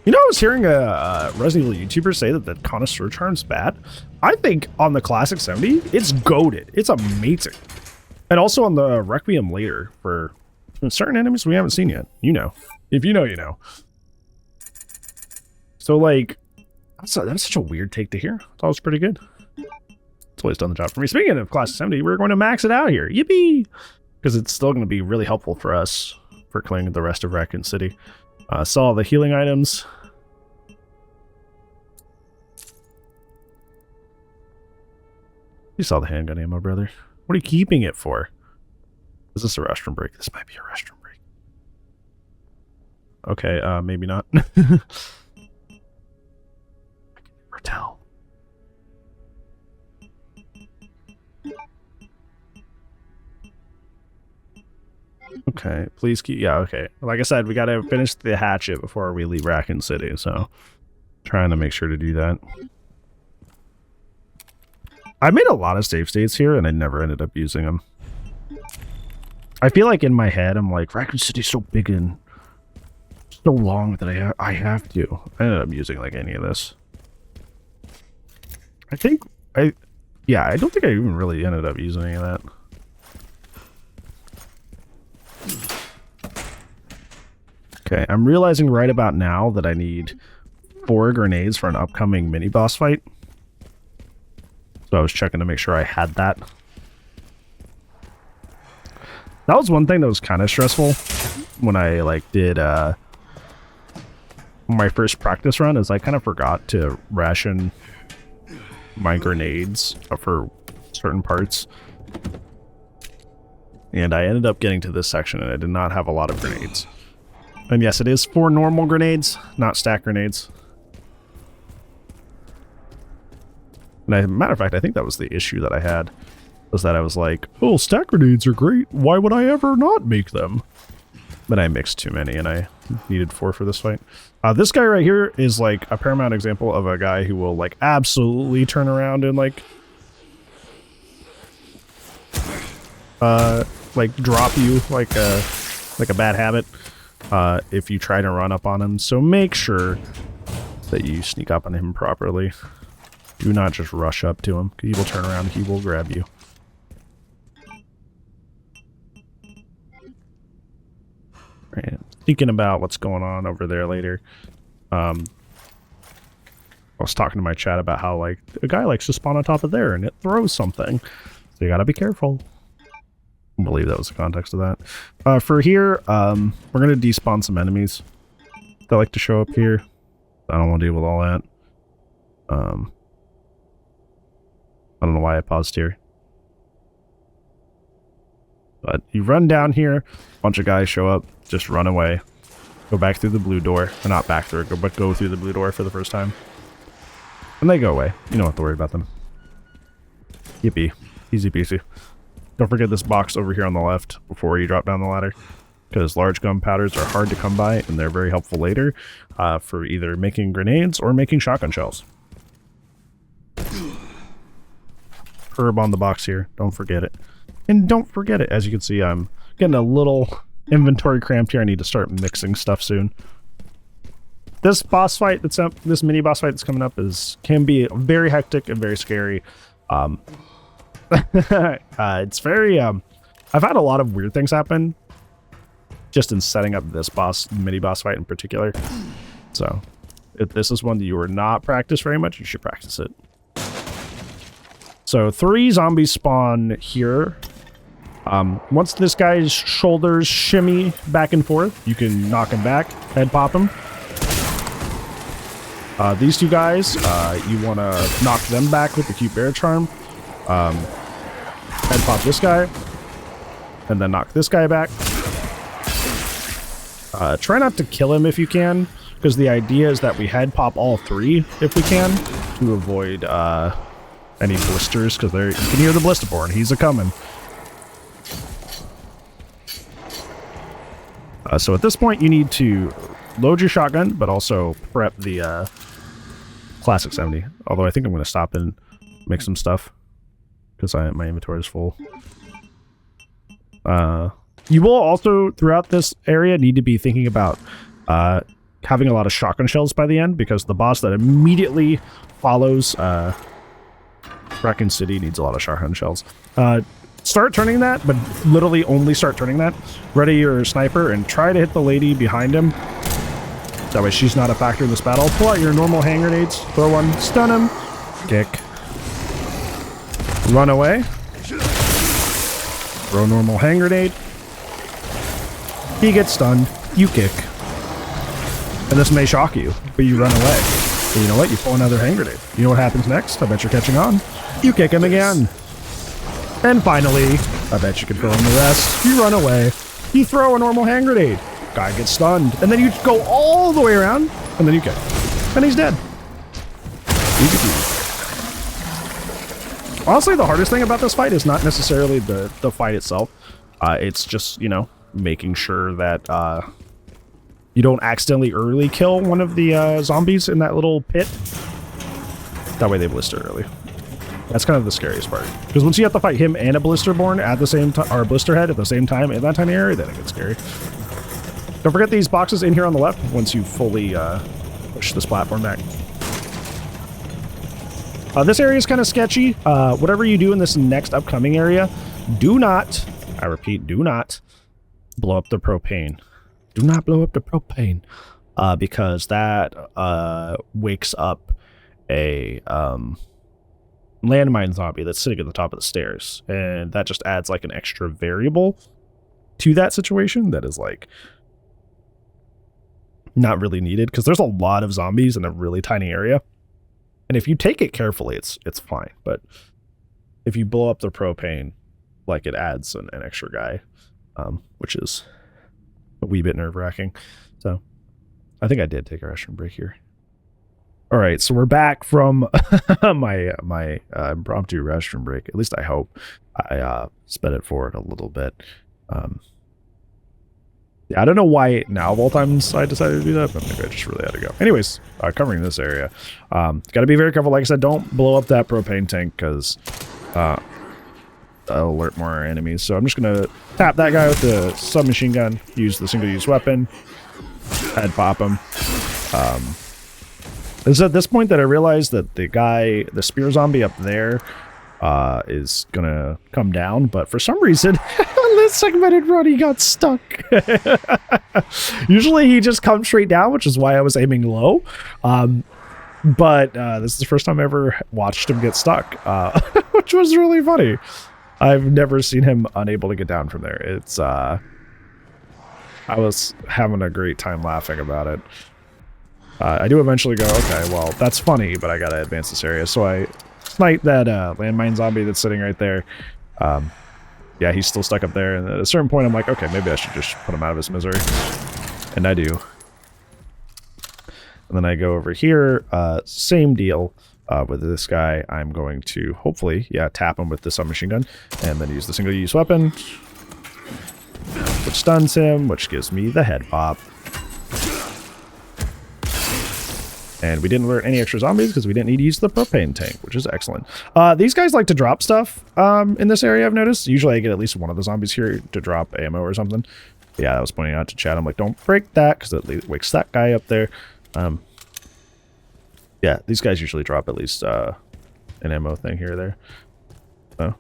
You know, I was hearing a Resident Evil YouTuber say that the Connoisseur Charm's bad. I think on the Classic 70, it's goated. It's amazing. And also on the Requiem later for certain enemies we haven't seen yet. You know. If you know, you know. So, like, that's such a weird take to hear. I thought it was pretty good. It's always done the job for me. Speaking of Classic 70, we're going to max it out here. Yippee! Because it's still going to be really helpful for us for clearing the rest of Raccoon City. Saw all the healing items. You saw the handgun ammo, brother. What are you keeping it for? Is this a restroom break? This might be a restroom break. Okay, maybe not. I can never tell. Okay, please keep... Yeah, okay. Like I said, we gotta finish the hatchet before we leave Raccoon City, so... Trying to make sure to do that. I made a lot of save states here, and I never ended up using them. I feel like in my head, I'm like, Raccoon City's so big and so long that I have to. I ended up using, like, any of this. I don't think I even really ended up using any of that. Okay, I'm realizing right about now that I need 4 grenades for an upcoming mini-boss fight. So I was checking to make sure I had that. That was one thing that was kind of stressful when I, like, did my first practice run, is I kind of forgot to ration my grenades for certain parts. And I ended up getting to this section and I did not have a lot of grenades. And yes, it is 4 normal grenades, not stack grenades. And as a matter of fact, I think that was the issue that I had, was that I was like, oh, stack grenades are great. Why would I ever not make them? But I mixed too many and I needed 4 for this fight. This guy right here is like a paramount example of a guy who will like absolutely turn around and like drop you like a bad habit if you try to run up on him. So make sure that you sneak up on him properly. Do not just rush up to him. He will turn around. He will grab you. Right. Thinking about what's going on over there later. I was talking to my chat about how like a guy likes to spawn on top of there and it throws something. So you gotta be careful. I believe that was the context of that. For here, we're gonna despawn some enemies that like to show up here. I don't want to deal with all that. I don't know why I paused here. But you run down here, a bunch of guys show up, just run away. Go back through the blue door. Or not back through it, but go through the blue door for the first time. And they go away. You don't have to worry about them. Yippee. Easy peasy. Don't forget this box over here on the left before you drop down the ladder. Because large gunpowders are hard to come by, and they're very helpful later for either making grenades or making shotgun shells. Herb on the box here. Don't forget it. And don't forget it. As you can see, I'm getting a little inventory cramped here. I need to start mixing stuff soon. This boss fight that's up, this mini boss fight that's coming up can be very hectic and very scary. It's very I've had a lot of weird things happen just in setting up this mini boss fight in particular. So if this is one that you are not practiced very much, you should practice it. So 3 zombies spawn here. Once this guy's shoulders shimmy back and forth, you can knock him back, head pop him. These 2 guys, you want to knock them back with the cute bear charm. Head pop this guy, and then knock this guy back. Try not to kill him if you can, because the idea is that we head pop all 3 if we can, to avoid any blisters, because you can hear the blisterborn. He's a-coming. So at this point, you need to load your shotgun, but also prep the Classic 70. Although I think I'm going to stop and make some stuff, because my inventory is full. You will also, throughout this area, need to be thinking about having a lot of shotgun shells by the end, because the boss that immediately follows Raccoon City needs a lot of shotgun shells. Start turning that, but literally only start turning that. Ready your sniper and try to hit the lady behind him. That way she's not a factor in this battle. Pull out your normal hand grenades, throw one, stun him, kick. Run away. Throw normal hand grenade. He gets stunned, you kick. And this may shock you, but you run away. And you know what? You pull another hand grenade. You know what happens next? I bet you're catching on. You kick him again. And finally, I bet you can fill in the rest. You run away. You throw a normal hand grenade. Guy gets stunned. And then you go all the way around, and then you kick. And he's dead. Easy peasy. Honestly, the hardest thing about this fight is not necessarily the fight itself. It's just, you know, making sure that you don't accidentally early kill one of the zombies in that little pit. That way they blister early. That's kind of the scariest part. Because once you have to fight him and a blisterborn at the same time, or a blisterhead at the same time in that tiny area, then it gets scary. Don't forget these boxes in here on the left once you fully push this platform back. This area is kind of sketchy. Whatever you do in this next upcoming area, do not, I repeat, do not blow up the propane. Do not blow up the propane. Because that wakes up a landmine zombie that's sitting at the top of the stairs. And that just adds like an extra variable to that situation that is like not really needed, because there's a lot of zombies in a really tiny area. And if you take it carefully, it's fine. But if you blow up the propane, like, it adds an extra guy, which is a wee bit nerve-wracking. So I think I did take a restroom break here. All right, so we're back from my impromptu restroom break. At least I hope. I sped it forward a little bit. Yeah, I don't know why now of all times I decided to do that, but maybe I just really had to go. Anyways, covering this area. Got to be very careful. Like I said, don't blow up that propane tank, because that'll alert more enemies. So I'm just going to tap that guy with the submachine gun, use the single-use weapon, head pop him. It's at this point that I realized that the spear zombie up there is gonna come down, but for some reason on this segmented run he got stuck. Usually he just comes straight down, which is why I was aiming low, but this is the first time I ever watched him get stuck, which was really funny. I've never seen him unable to get down from there. It's I was having a great time laughing about it. I do eventually go, okay, well, that's funny, but I gotta advance this area. So I snipe that landmine zombie that's sitting right there. Yeah, he's still stuck up there. And at a certain point, I'm like, okay, maybe I should just put him out of his misery. And I do. And then I go over here, same deal with this guy. I'm going to hopefully, tap him with the submachine gun and then use the single-use weapon, which stuns him, which gives me the head pop. And we didn't alert any extra zombies because we didn't need to use the propane tank, which is excellent. These guys like to drop stuff in this area, I've noticed. Usually I get at least one of the zombies here to drop ammo or something. Yeah, I was pointing out to Chad. I'm like, don't break that because it wakes that guy up there. Yeah, these guys usually drop at least an ammo thing here or there. Oh.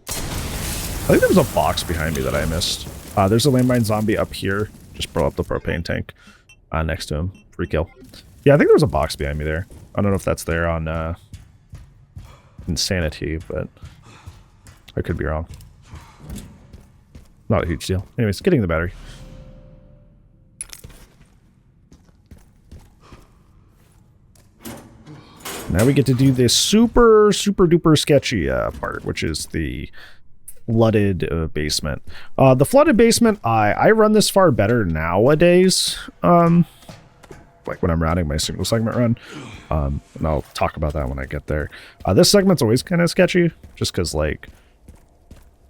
I think there was a box behind me that I missed. There's a landmine zombie up here. Just blow up the propane tank next to him. Free kill. Yeah, I think there was a box behind me there. I don't know if that's there on Insanity, but I could be wrong. Not a huge deal. Anyways, getting the battery. Now we get to do this super duper sketchy part, which is the flooded basement. The flooded basement, I run this far better nowadays. Like when I'm rounding my single segment run. And I'll talk about that when I get there. This segment's always kind of sketchy, just because, like,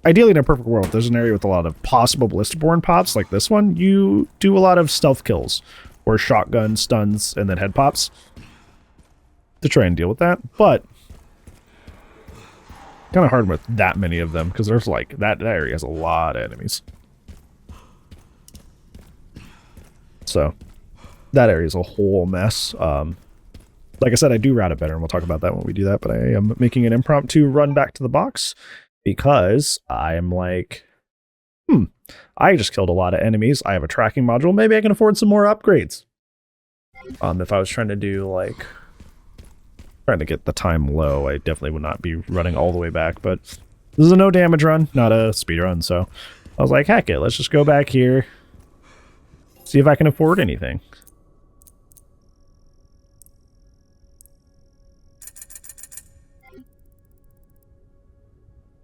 ideally in a perfect world, if there's an area with a lot of possible ballistic-borne pops like this one, you do a lot of stealth kills, or shotgun stuns and then head pops to try and deal with that. But kind of hard with that many of them, because there's like, that area has a lot of enemies. So that area is a whole mess. Like I said, I do route it better, and we'll talk about that when we do that, but I am making an impromptu run back to the box because I am like, I just killed a lot of enemies. I have a tracking module. Maybe I can afford some more upgrades. If I was trying to do, like, trying to get the time low, I definitely would not be running all the way back, but this is a no damage run, not a speed run, so I was like, heck it, let's just go back here, see if I can afford anything.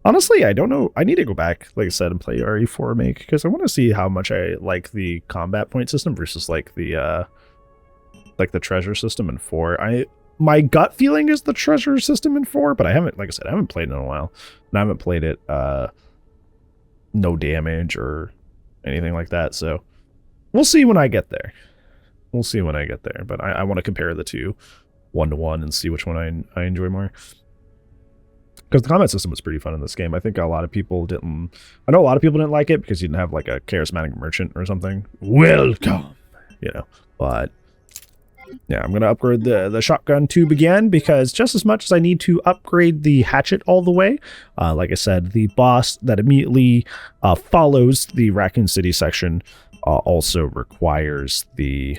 Honestly, I don't know. I need to go back, like I said, and play RE4 Make, because I want to see how much I like the combat point system versus like the treasure system in 4. My gut feeling is the treasure system in 4, but I haven't, like I said, I haven't played it in a while. And I haven't played it no damage or anything like that, so we'll see when I get there. We'll see when I get there, but I want to compare the two 1-to-1 and see which one I enjoy more. Because the combat system was pretty fun in this game. I think a lot of people didn't... I know a lot of people didn't like it because you didn't have like a charismatic merchant or something. Welcome! You know, but... yeah, I'm going to upgrade the shotgun tube again because just as much as I need to upgrade the hatchet all the way, like I said, the boss that immediately follows the Raccoon City section also requires the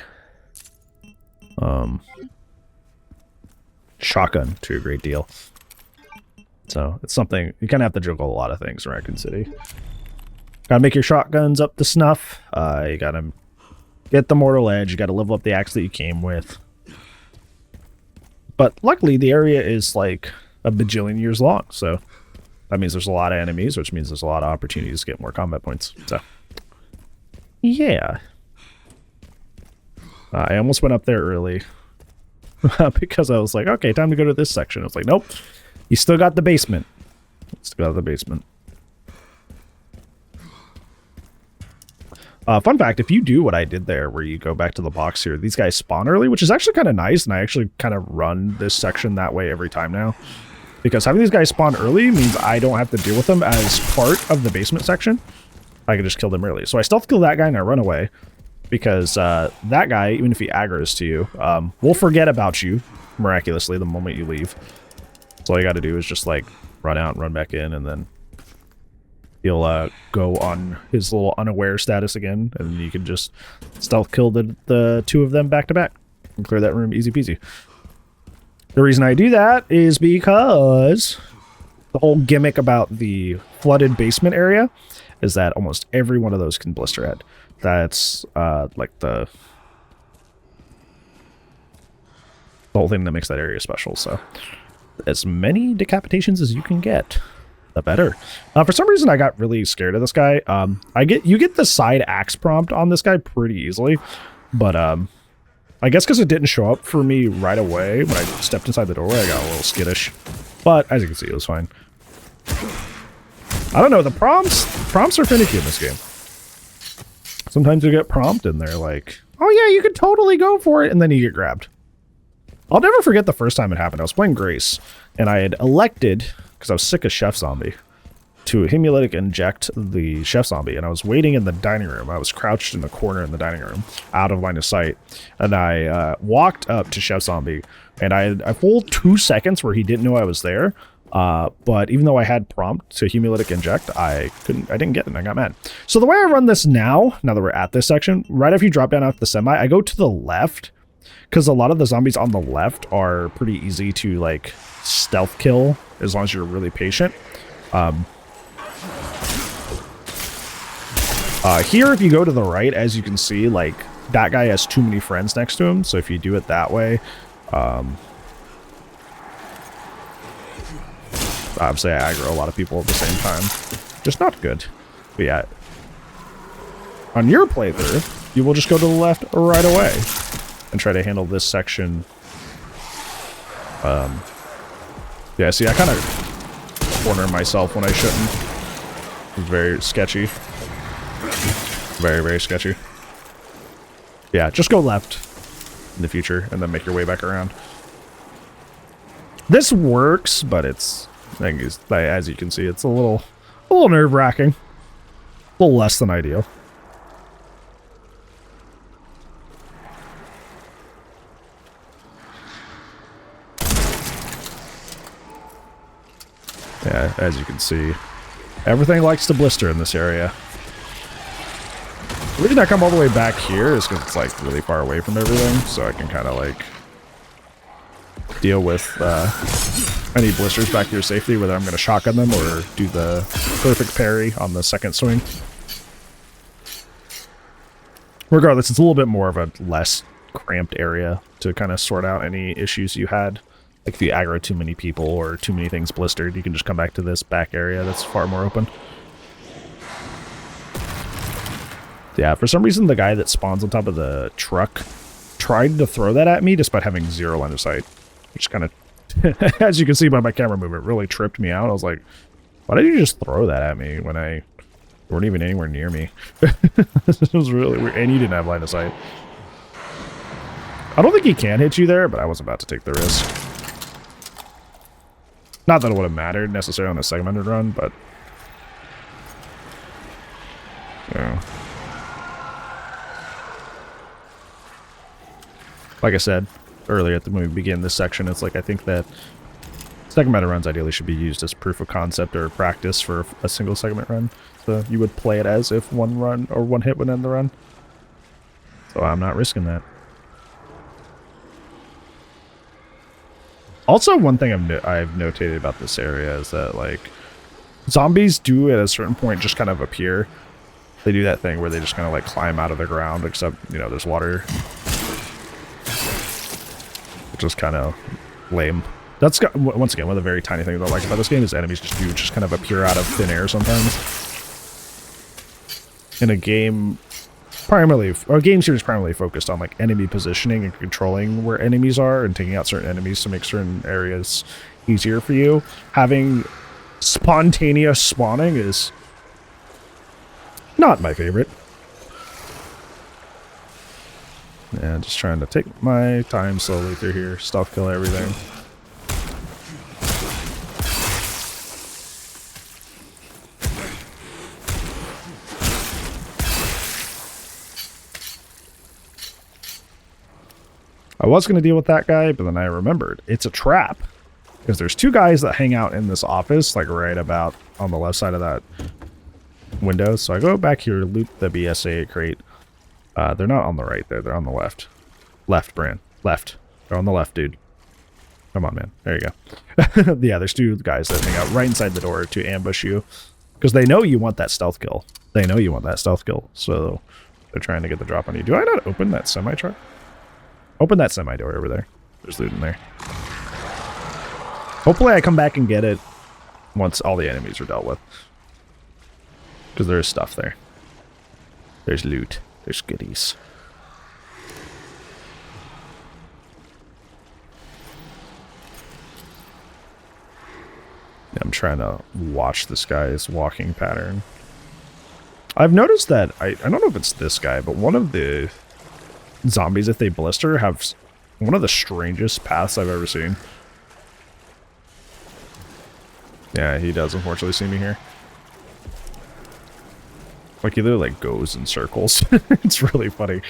shotgun to a great deal. So it's something, you kind of have to juggle a lot of things in Raccoon City. Gotta make your shotguns up to snuff. You gotta get the mortal edge. You gotta level up the axe that you came with. But luckily the area is like a bajillion years long. So that means there's a lot of enemies, which means there's a lot of opportunities to get more combat points. So yeah. I almost went up there early because I was like, okay, time to go to this section. I was like, nope. You still got the basement. Still got the basement. Fun fact, if you do what I did there, where you go back to the box here, these guys spawn early, which is actually kind of nice, and I actually kind of run this section that way every time now. Because having these guys spawn early means I don't have to deal with them as part of the basement section. I can just kill them early. So I stealth kill that guy and I run away. Because that guy, even if he aggroes to you, will forget about you, miraculously, the moment you leave. So all you got to do is just like run out and run back in, and then he'll go on his little unaware status again, and you can just stealth kill the two of them back to back and clear that room easy peasy. The reason I do that is because the whole gimmick about the flooded basement area is that almost every one of those can blister head. That's like the whole thing that makes that area special. So as many decapitations as you can get, the better. For some reason, I got really scared of this guy. You get the side axe prompt on this guy pretty easily, but I guess because it didn't show up for me right away when I stepped inside the doorway, I got a little skittish. But as you can see, it was fine. I don't know, the prompts are finicky in this game. Sometimes you get prompted and they're like, oh yeah, you could totally go for it, and then you get grabbed. I'll never forget the first time it happened. I was playing Grace, and I had elected, because I was sick of Chef Zombie, to hemolytic inject the Chef Zombie, and I was waiting in the dining room. I was crouched in the corner in the dining room, out of line of sight, and I walked up to Chef Zombie, and I had a full 2 seconds where he didn't know I was there, but even though I had prompt to hemolytic inject, I didn't get it, and I got mad. So the way I run this now that we're at this section, right after you drop down off the semi, I go to the left, because a lot of the zombies on the left are pretty easy to, like, stealth kill, as long as you're really patient. Here, if you go to the right, as you can see, like, that guy has too many friends next to him, so if you do it that way, obviously I aggro a lot of people at the same time. Just not good. But yeah, on your playthrough, you will just go to the left right away and try to handle this section. Yeah, see, I kind of corner myself when I shouldn't. It's very sketchy. Very, very sketchy. Yeah, just go left in the future and then make your way back around. This works, but it's, I think it's, as you can see, it's a little nerve-wracking. A little less than ideal. Yeah, as you can see, everything likes to blister in this area. The reason I come all the way back here is because it's like really far away from everything, so I can kind of like deal with any blisters back to your safety, whether I'm going to shotgun them or do the perfect parry on the second swing. Regardless, it's a little bit more of a less cramped area to kind of sort out any issues you had. Like if you aggro too many people or too many things blistered, you can just come back to this back area that's far more open. Yeah, for some reason the guy that spawns on top of the truck tried to throw that at me despite having 0 line of sight. Which kind of, as you can see by my camera movement, really tripped me out. I was like, why did you just throw that at me when you weren't even anywhere near me? This was really weird. And you didn't have line of sight. I don't think he can hit you there, but I was about to take the risk. Not that it would have mattered necessarily on a segmented run, but... yeah. Like I said earlier when we begin this section, it's like I think that segmented runs ideally should be used as proof of concept or practice for a single segment run. So you would play it as if one run or one hit would end the run. So I'm not risking that. Also, one thing I've notated about this area is that, like, zombies do at a certain point just kind of appear. They do that thing where they just kind of, like, climb out of the ground, except, you know, there's water. Which is kind of lame. That's, once again, one of the very tiny things I like about this game is enemies just kind of appear out of thin air sometimes. In a game... game series primarily focused on like enemy positioning and controlling where enemies are and taking out certain enemies to make certain areas easier for you. Having spontaneous spawning is not my favorite. Yeah, just trying to take my time slowly through here, stealth kill everything. I was going to deal with that guy, but then I remembered it's a trap. Because there's 2 guys that hang out in this office, like right about on the left side of that window. So I go back here, loot the BSA crate. They're not on the right there, they're on the left. Left, Bran. Left. They're on the left, dude. Come on, man. There you go. Yeah, there's 2 guys that hang out right inside the door to ambush you. Because they know you want that stealth kill. They know you want that stealth kill. So they're trying to get the drop on you. Do I not open that semi-truck? Open that semi-door over there. There's loot in there. Hopefully I come back and get it once all the enemies are dealt with. Because there is stuff there. There's loot. There's goodies. I'm trying to watch this guy's walking pattern. I've noticed that, I don't know if it's this guy, but one of the zombies, if they blister, have one of the strangest paths I've ever seen. Yeah, he does unfortunately see me here. Like, he literally like goes in circles. It's really funny.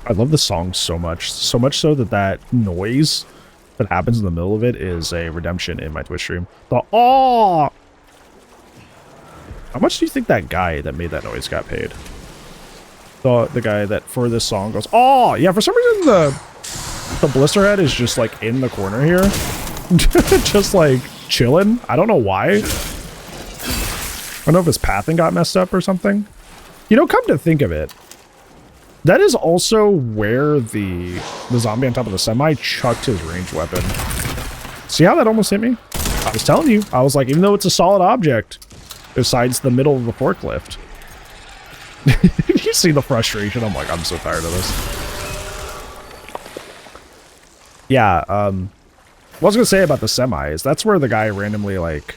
I love the song so much. So much so that that noise that happens in the middle of it is a redemption in my Twitch stream. The oh! How much do you think that guy that made that noise got paid? The guy that for this song goes, oh! Yeah, for some reason the blister head is just like in the corner here. Just like chilling. I don't know why. I don't know if his pathing got messed up or something. You know, come to think of it, that is also where the zombie on top of the semi chucked his ranged weapon. See how that almost hit me? I was telling you. I was like, even though it's a solid object, besides the middle of the forklift. You see the frustration? I'm like, I'm so tired of this. Yeah, what I was going to say about the semi is that's where the guy randomly, like,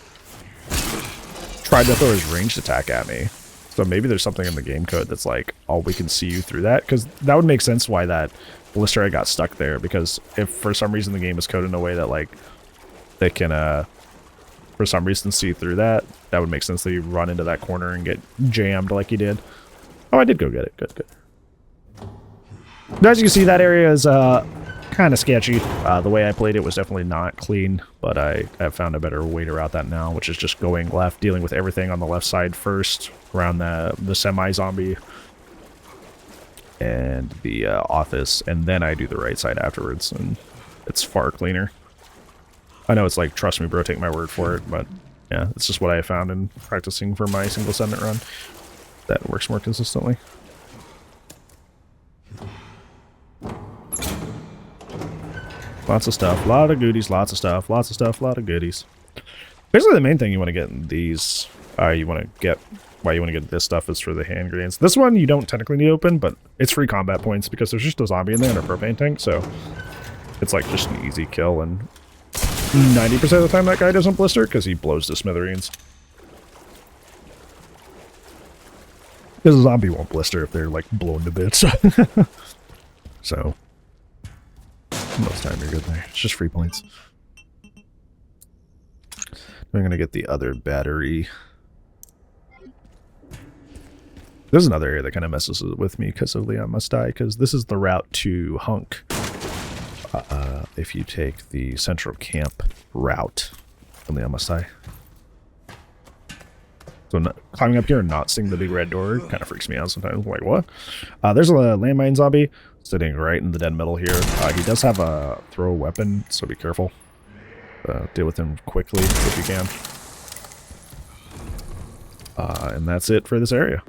tried to throw his ranged attack at me. So maybe there's something in the game code that's like, oh, we can see you through that. Because that would make sense why that blister head got stuck there. Because if for some reason the game is coded in a way that, like, they can, for some reason see through that, that would make sense that you run into that corner and get jammed like you did. Oh, I did go get it. Good, good. But as you can see, that area is, kind of sketchy. The way I played it was definitely not clean, but I have found a better way to route that now, which is just going left, dealing with everything on the left side first, around the semi-zombie and the office, and then I do the right side afterwards, and it's far cleaner. I know it's like, trust me bro, take my word for it, but yeah, it's just what I found in practicing for my single segment run. That works more consistently. Lots of stuff, a lot of goodies, lots of stuff, lots of stuff, a lot of goodies. Basically, the main thing you want to get in these, why you want to get this stuff is for the hand grenades. This one you don't technically need to open, but it's free combat points because there's just a zombie in there and a propane tank, so it's like just an easy kill, and 90% of the time that guy doesn't blister because he blows to smithereens. Because a zombie won't blister if they're like blown to bits. So most time you're good there. It's just free points. I'm gonna get the other battery. There's another area that kind of messes with me because of Leon Must Die, because this is the route to Hunk. If you take the central camp route from Leon Must Die. So climbing up here and not seeing the big red door kind of freaks me out sometimes. I'm like, what? There's a landmine zombie sitting right in the dead middle here. He does have a throw weapon, so be careful. Deal with him quickly if you can. And that's it for this area.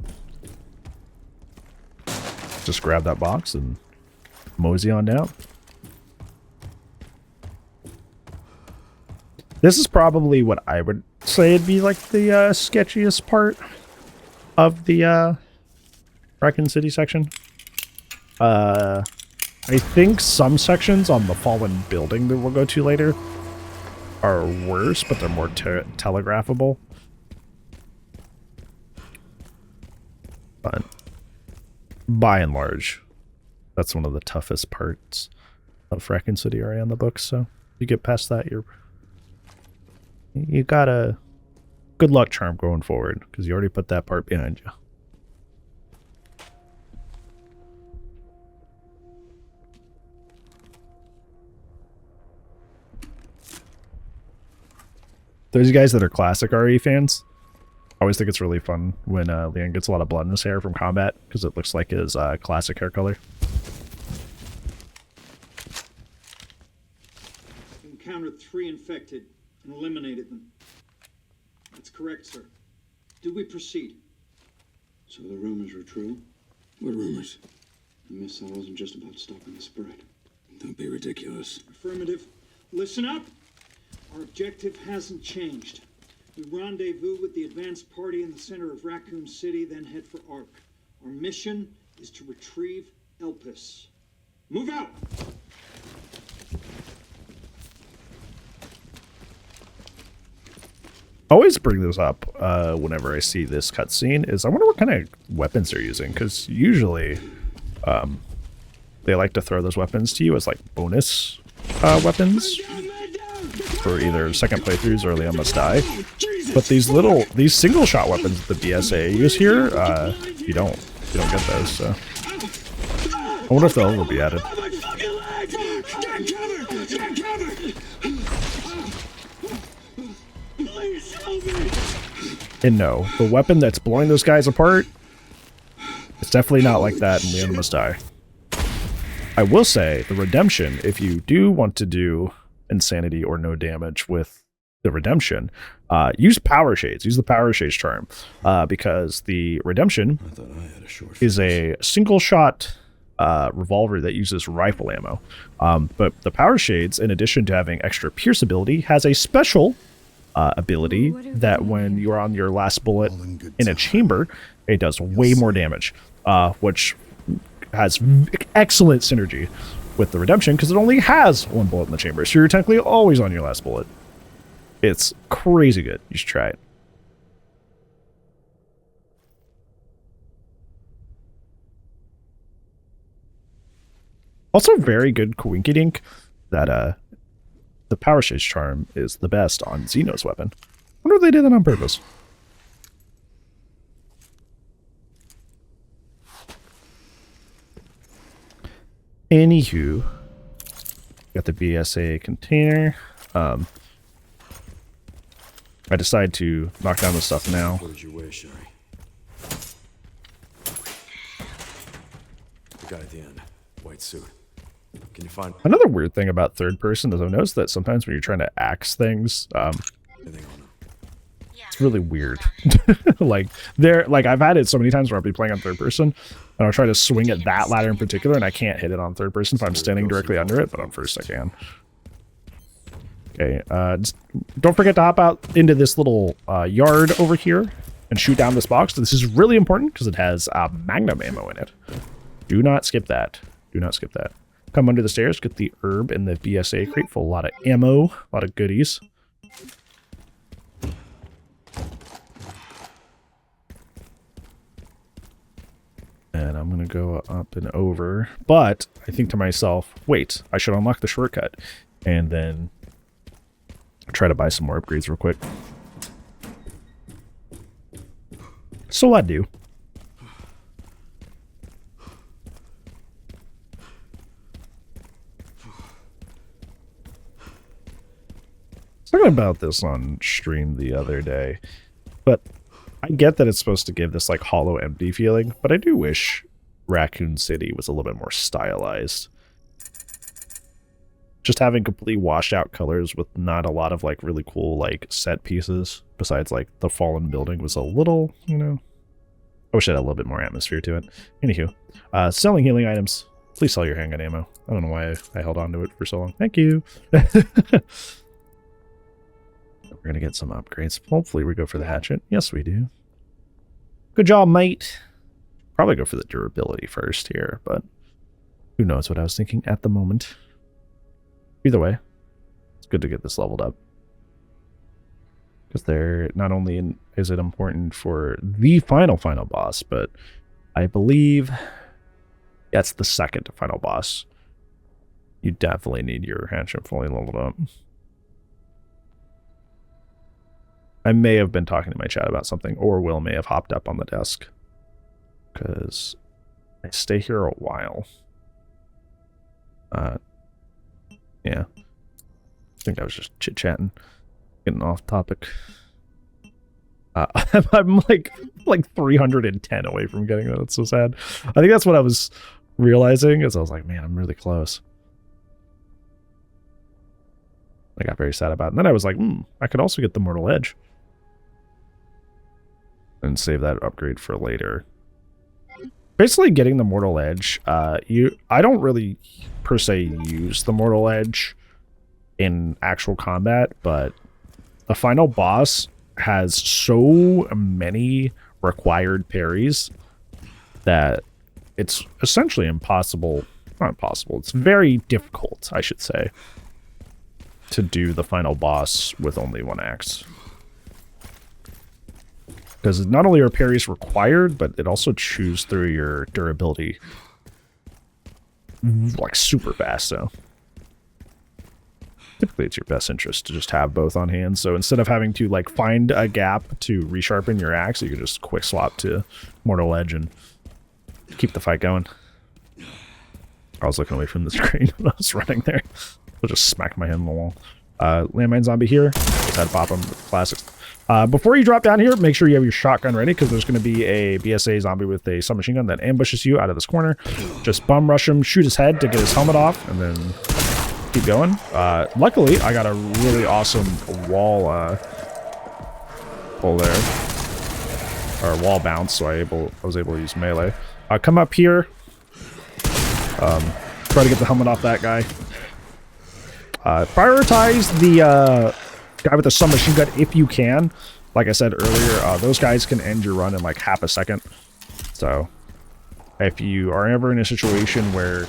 Just grab that box and mosey on down. This is probably what I would say it'd be like the sketchiest part of the Raccoon City section. I think some sections on the fallen building that we'll go to later are worse, but they're more telegraphable. But by and large, that's one of the toughest parts of Raccoon City already on the books. So if you get past that, you got a good luck charm going forward because you already put that part behind you. Those guys that are classic RE fans, I always think it's really fun when Leon gets a lot of blood in his hair from combat because it looks like his classic hair color. Encountered 3 infected and eliminated them. That's correct, sir. Do we proceed? So the rumors were true? What rumors? The missile wasn't just about stopping the spread. Don't be ridiculous. Affirmative. Listen up! Our objective hasn't changed. We rendezvous with the advanced party in the center of Raccoon City, then head for Ark. Our mission is to retrieve Elpis. Move out! always bring this up whenever I see this cutscene is I wonder what kind of weapons they're using, because usually they like to throw those weapons to you as like bonus weapons for either second playthroughs or early on must die. But these single shot weapons that the BSA use here, you don't get those. So I wonder if they'll ever be added. And no, the weapon that's blowing those guys apart, it's definitely not like that in Leon Must Die. I will say, the Redemption, if you do want to do insanity or no damage with the Redemption, use Power Shades. Use the Power Shades charm, because the Redemption is a single shot revolver that uses rifle ammo. But the Power Shades, in addition to having extra pierce ability, has a special ability that when you're on your last bullet in a chamber, it does way more damage, which has excellent synergy with the Redemption because it only has one bullet in the chamber, so you're technically always on your last bullet. It's crazy good. You should try it. Also very good coinkydink that the Power Shades charm is the best on Xeno's weapon. I wonder if they did that on purpose. Anywho, got the BSA container. I decide to knock down the stuff now. Where's your way, Shari? The guy at the end, white suit. Can you find Another weird thing about third person is I've noticed that sometimes when you're trying to axe things, it's really weird. like I've had it so many times where I'll be playing on third person and I'll try to swing at that ladder in particular and I can't hit it on third person if I'm standing directly under it, but on first I can. Okay, just don't forget to hop out into this little yard over here and shoot down this box. This is really important because it has magnum ammo in it. Do not skip that. Do not skip that. Come under the stairs, get the herb and the BSA crate full, a lot of ammo, a lot of goodies. And I'm going to go up and over, but I think to myself, wait, I should unlock the shortcut and then try to buy some more upgrades real quick. So I do. Talking about this on stream the other day, but I get that it's supposed to give this like hollow, empty feeling, but I do wish Raccoon City was a little bit more stylized. Just having completely washed out colors with not a lot of like really cool like set pieces besides like the fallen building was a little, you know, I wish it had a little bit more atmosphere to it. Anywho, selling healing items. Please sell your handgun ammo. I don't know why I held on to it for so long. Thank you. We're going to get some upgrades. Hopefully we go for the hatchet. Yes, we do. Good job, mate. Probably go for the durability first here, but who knows what I was thinking at the moment. Either way, it's good to get this leveled up. Because they're not only is it important for the final boss, but I believe that's the second final boss. You definitely need your hatchet fully leveled up. I may have been talking to my chat about something, or Will may have hopped up on the desk. Because I stay here a while. Yeah. I think I was just chit-chatting. Getting off topic. I'm like 310 away from getting that. It's so sad. I think that's what I was realizing, as I was like, man, I'm really close. I got very sad about it. And then I was like, I could also get the Mortal Edge. And save that upgrade for later. Basically, getting the Mortal Edge, I don't really per se use the Mortal Edge in actual combat, but the final boss has so many required parries that it's essentially impossible. Not impossible. It's very difficult, I should say, to do the final boss with only one axe. Because not only are parries required, but it also chews through your durability like super fast. So typically it's your best interest to just have both on hand. So instead of having to like find a gap to resharpen your axe, you can just quick swap to Mortal Edge and keep the fight going. I was looking away from the screen when I was running there. I'll just smack my head on the wall. Landmine zombie here. Just had to pop him with the classics. Before you drop down here, make sure you have your shotgun ready, because there's going to be a BSA zombie with a submachine gun that ambushes you out of this corner. Just bum rush him, shoot his head to get his helmet off, and then keep going. Luckily, I got a really awesome wall pull there. Or wall bounce, so I was able to use melee. Come up here. Try to get the helmet off that guy. Prioritize the guy with the submachine gun if you can. Like I said earlier, those guys can end your run in like half a second. So if you are ever in a situation where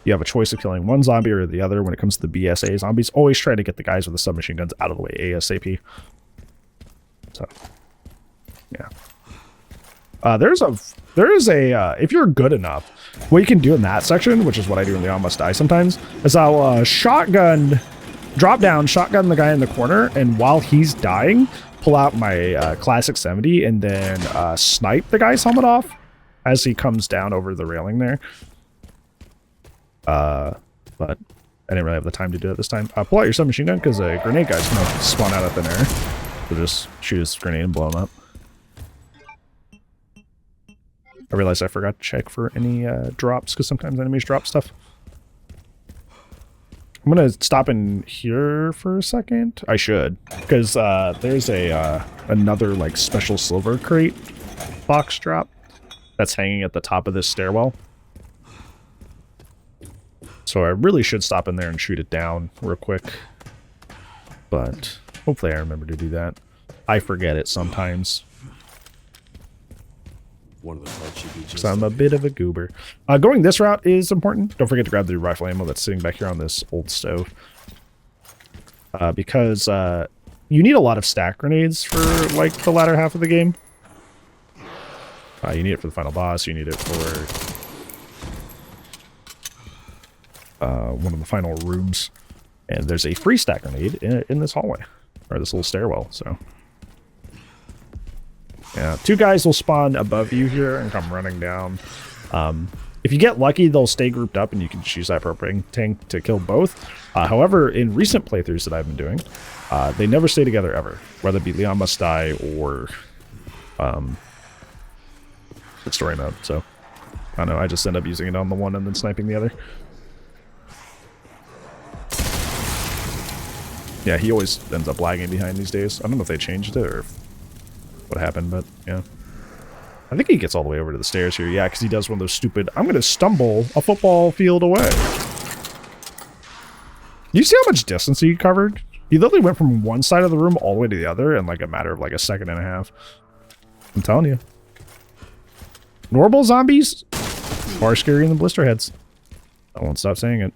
you have a choice of killing one zombie or the other when it comes to the BSA zombies, always try to get the guys with the submachine guns out of the way ASAP. So yeah. There is a if you're good enough, what you can do in that section, which is what I do in the Almost Die sometimes, is I'll drop down, shotgun the guy in the corner, and while he's dying, pull out my classic 70 and then snipe the guy's helmet off as he comes down over the railing there. But I didn't really have the time to do it this time. Pull out your submachine gun, because a grenade guy's gonna spawn out of thin air. So just shoot his grenade and blow him up. I realized I forgot to check for any drops, because sometimes enemies drop stuff. I'm gonna stop in here for a second. I should, because there's another like special silver crate box drop that's hanging at the top of this stairwell. So I really should stop in there and shoot it down real quick. But hopefully I remember to do that. I forget it sometimes. One of the parts should be just So I'm a bit of a goober. Going this route is important. Don't forget to grab the rifle ammo that's sitting back here on this old stove. Because you need a lot of stack grenades for like the latter half of the game. You need it for the final boss. You need it for one of the final rooms. And there's a free stack grenade in this hallway, or this little stairwell. So yeah, two guys will spawn above you here and come running down. If you get lucky, they'll stay grouped up and you can just use that propane tank to kill both. However, in recent playthroughs that I've been doing, they never stay together ever, whether it be Leon Must Die or the story mode. So I don't know, I just end up using it on the one and then sniping the other. Yeah, he always ends up lagging behind these days. I don't know if they changed it or what happened, but yeah. I think he gets all the way over to the stairs here. Yeah, because he does one of those stupid, I'm going to stumble a football field away. You see how much distance he covered? He literally went from one side of the room all the way to the other in like a matter of like a second and a half. I'm telling you. Normal zombies are scarier than blister heads. I won't stop saying it.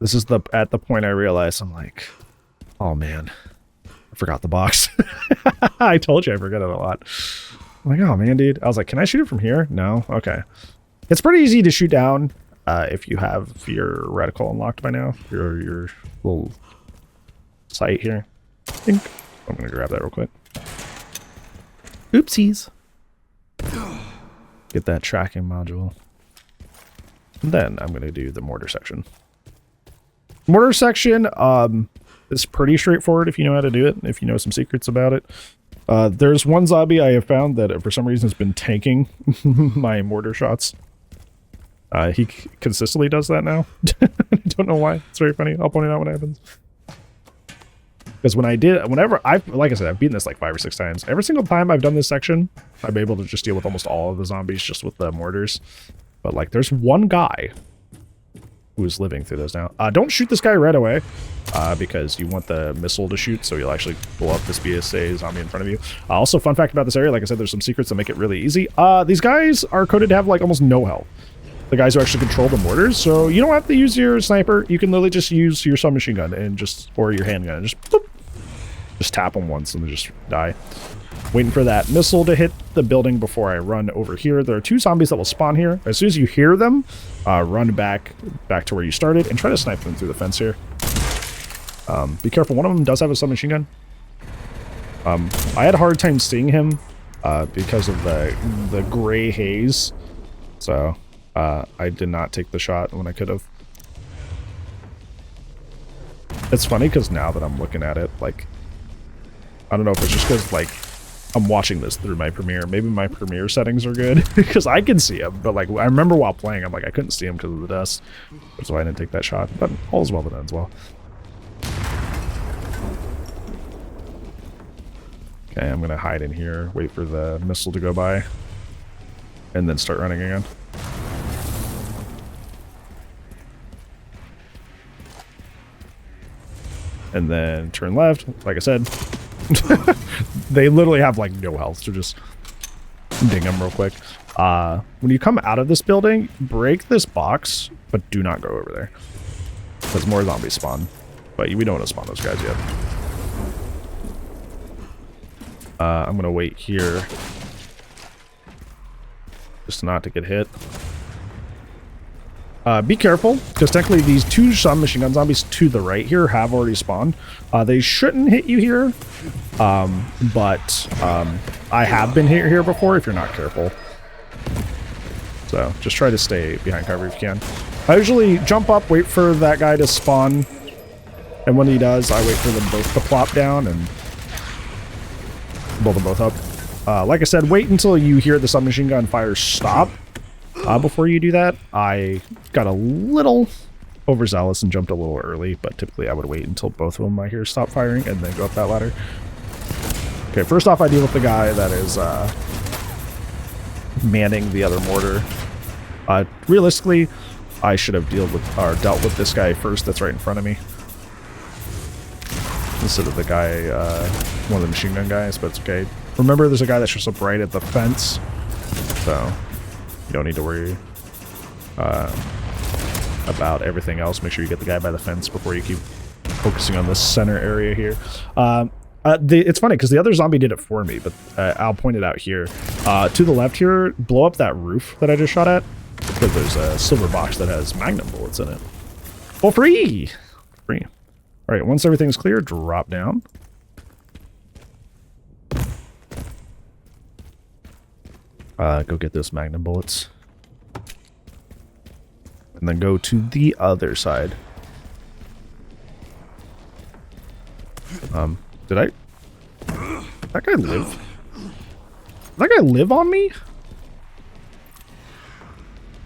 This is at the point I realized, I'm like, oh man, I forgot the box. I told you I forget it a lot. I'm like, oh man, dude. I was like, can I shoot it from here? No? Okay. It's pretty easy to shoot down if you have your reticle unlocked by now. Your little sight here. I think I'm going to grab that real quick. Oopsies. Get that tracking module. And then I'm going to do the mortar section. Mortar section is pretty straightforward if you know how to do it, if you know some secrets about it. There's one zombie I have found that for some reason has been tanking my mortar shots. He consistently does that now. I don't know why. It's very funny. I'll point it out when it happens. Because whenever like I said, I've beaten this like 5 or 6 times. Every single time I've done this section, I'm able to just deal with almost all of the zombies just with the mortars. But like, there's one guy who's living through those now. Don't shoot this guy right away, because you want the missile to shoot, so you'll actually blow up this BSA zombie in front of you. Also, fun fact about this area, like I said, there's some secrets that make it really easy. These guys are coded to have like almost no health. The guys who actually control the mortars, so you don't have to use your sniper. You can literally just use your submachine gun and or your handgun and just boop. Just tap them once and they just die. Waiting for that missile to hit the building before I run over here. There are 2 zombies that will spawn here. As soon as you hear them, run back to where you started and try to snipe them through the fence here. Be careful. One of them does have a submachine gun. I had a hard time seeing him because of the gray haze. So I did not take the shot when I could have. It's funny because now that I'm looking at it, like, I don't know if it's just because, like, I'm watching this through my Premiere. Maybe my Premiere settings are good because I can see him. But, like, I remember while playing, I'm like, I couldn't see him because of the dust. That's why I didn't take that shot. But all's well that ends well. Okay, I'm going to hide in here, wait for the missile to go by, and then start running again. And then turn left, like I said. They literally have like no health, so just ding them real quick. When you come out of this building, break this box, but do not go over there. Because more zombies spawn. But we don't want to spawn those guys yet. I'm going to wait here. Just not to get hit. Be careful, because technically these 2 submachine gun zombies to the right here have already spawned. They shouldn't hit you here, but I have been hit here before if you're not careful. So just try to stay behind cover if you can. I usually jump up, wait for that guy to spawn, and when he does, I wait for them both to plop down and blow them both up. Like I said, wait until you hear the submachine gun fire stop. Before you do that, I got a little overzealous and jumped a little early, but typically I would wait until both of them I hear stop firing and then go up that ladder. Okay, first off I deal with the guy that is manning the other mortar. Realistically, I should have dealt with this guy first that's right in front of me. Instead of the guy, one of the machine gun guys, but it's okay. Remember, there's a guy that shows up right at the fence, so you don't need to worry about everything else. Make sure you get the guy by the fence before you keep focusing on this center area here. It's funny because the other zombie did it for me, but I'll point it out here. To the left here, blow up that roof that I just shot at, because there's a silver box that has magnum bullets in it. For free! Free. All right, once everything's clear, drop down. Go get those magnum bullets. And then go to the other side. Did that guy live? Did that guy live on me?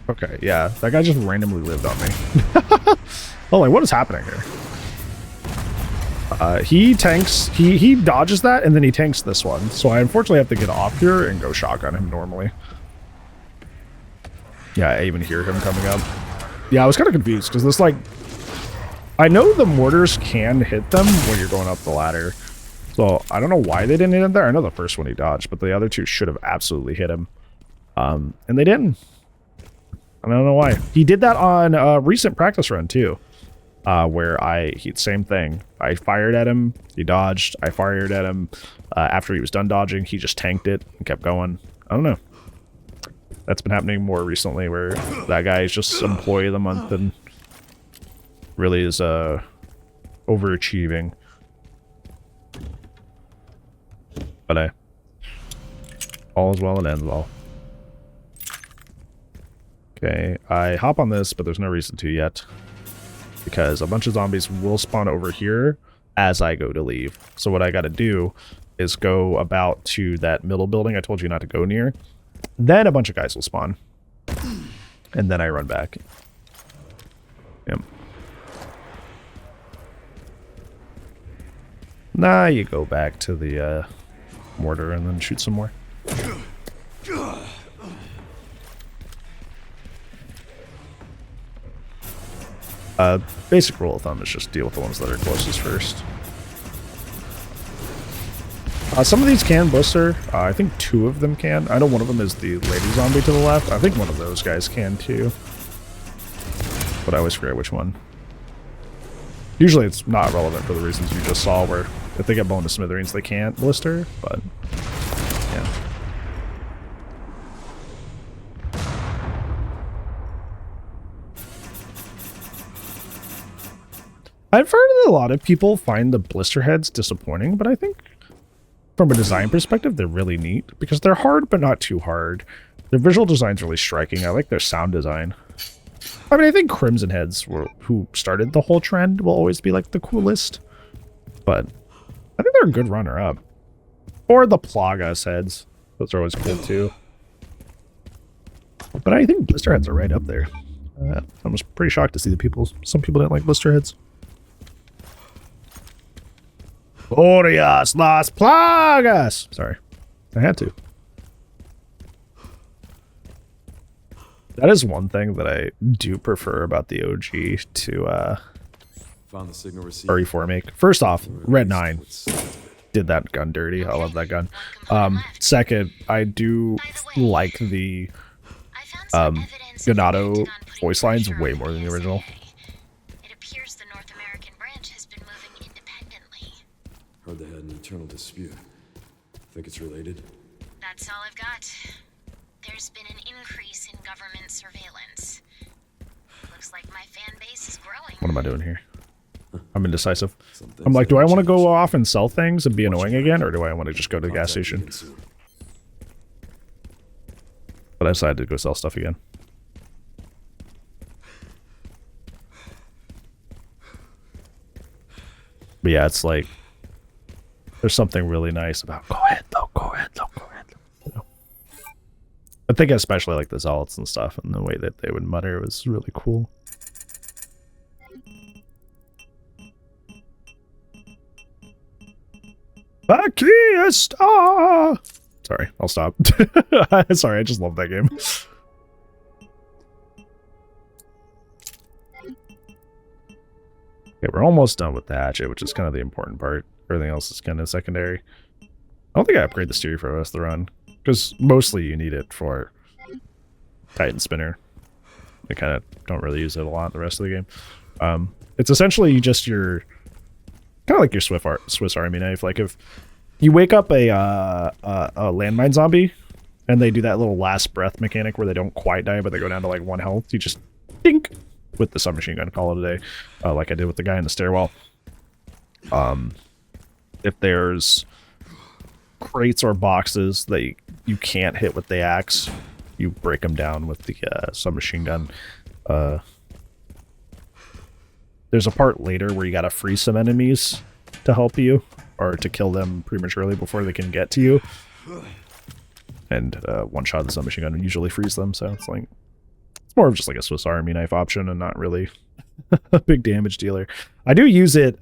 Okay, yeah, that guy just randomly lived on me. Oh, like, what is happening here? He tanks, he dodges that, and then he tanks this one. So I unfortunately have to get off here and go shotgun him normally. Yeah, I even hear him coming up. Yeah, I was kind of confused, because this, like, I know the mortars can hit them when you're going up the ladder. So I don't know why they didn't hit him there. I know the first one he dodged, but the other 2 should have absolutely hit him. And they didn't. I don't know why. He did that on a recent practice run, too. Where same thing. I fired at him, he dodged, I fired at him. After he was done dodging, he just tanked it and kept going. I don't know. That's been happening more recently, where that guy is just employee of the month and really is overachieving. But all is well and ends well. Okay, I hop on this, but there's no reason to yet, because a bunch of zombies will spawn over here as I go to leave. So what I got to do is go about to that middle building I told you not to go near. Then a bunch of guys will spawn. And then I run back. Yep. Nah, you go back to the mortar and then shoot some more. Basic rule of thumb is just deal with the ones that are closest first. Some of these can blister. I think 2 of them can. I know one of them is the lady zombie to the left. I think one of those guys can too. But I always forget which one. Usually it's not relevant for the reasons you just saw, where if they get blown to smithereens, they can't blister, but yeah. I've heard that a lot of people find the blister heads disappointing, but I think from a design perspective, they're really neat because they're hard, but not too hard. Their visual design's really striking. I like their sound design. I mean, I think Crimson Heads, who started the whole trend, will always be like the coolest, but I think they're a good runner-up. Or the Plagas heads. Those are always cool too. But I think blister heads are right up there. I was pretty shocked to see some people didn't like blister heads. Glorias las plagas! Sorry. I had to. That is one thing that I do prefer about the OG to Found the signal receipt. RE4 make. First off, RE9 did that gun dirty. I love that gun. Second, I do like the Ganado voice lines way more than the original. Heard they had an internal dispute. Think it's related? That's all I've got. There's been an increase in government surveillance. Looks like my fan base is growing. What am I doing here? I'm indecisive. I'm like, do I want to go off and sell things and be annoying again, or do I want to just go to the gas station? But I decided to go sell stuff again. But yeah, it's like, there's something really nice about go ahead though, go ahead though, go ahead. You know? I think especially like the zealots and stuff and the way that they would mutter was really cool. Aquí está! Sorry, I'll stop. Sorry, I just love that game. Okay, we're almost done with the hatchet, which is kind of the important part. Everything else is kind of secondary. I don't think I upgrade the stereo for the rest of the run, because mostly you need it for Titan Spinner. I kind of don't really use it a lot the rest of the game. It's essentially just your, kind of like your Swiss Army knife. Like if you wake up a landmine zombie, and they do that little last breath mechanic where they don't quite die, but they go down to like 1 health, you just dink with the submachine gun, call it a day, like I did with the guy in the stairwell. If there's crates or boxes that you can't hit with the axe, you break them down with the submachine gun. There's a part later where you gotta free some enemies to help you, or to kill them prematurely before they can get to you. And one shot of the submachine gun usually frees them, so it's like, it's more of just like a Swiss Army knife option and not really a big damage dealer. I do use it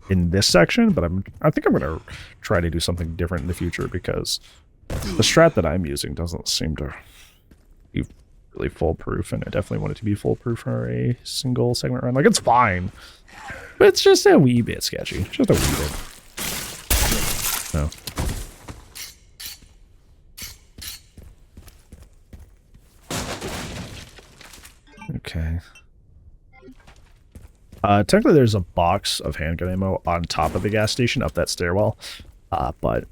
in this section, but I think I'm gonna try to do something different in the future, because the strat that I'm using doesn't seem to be really foolproof, and I definitely want it to be foolproof for a single segment run. Like, it's fine, but it's just a wee bit sketchy. Just a wee bit. No. Okay. Technically there's a box of handgun ammo on top of the gas station up that stairwell, but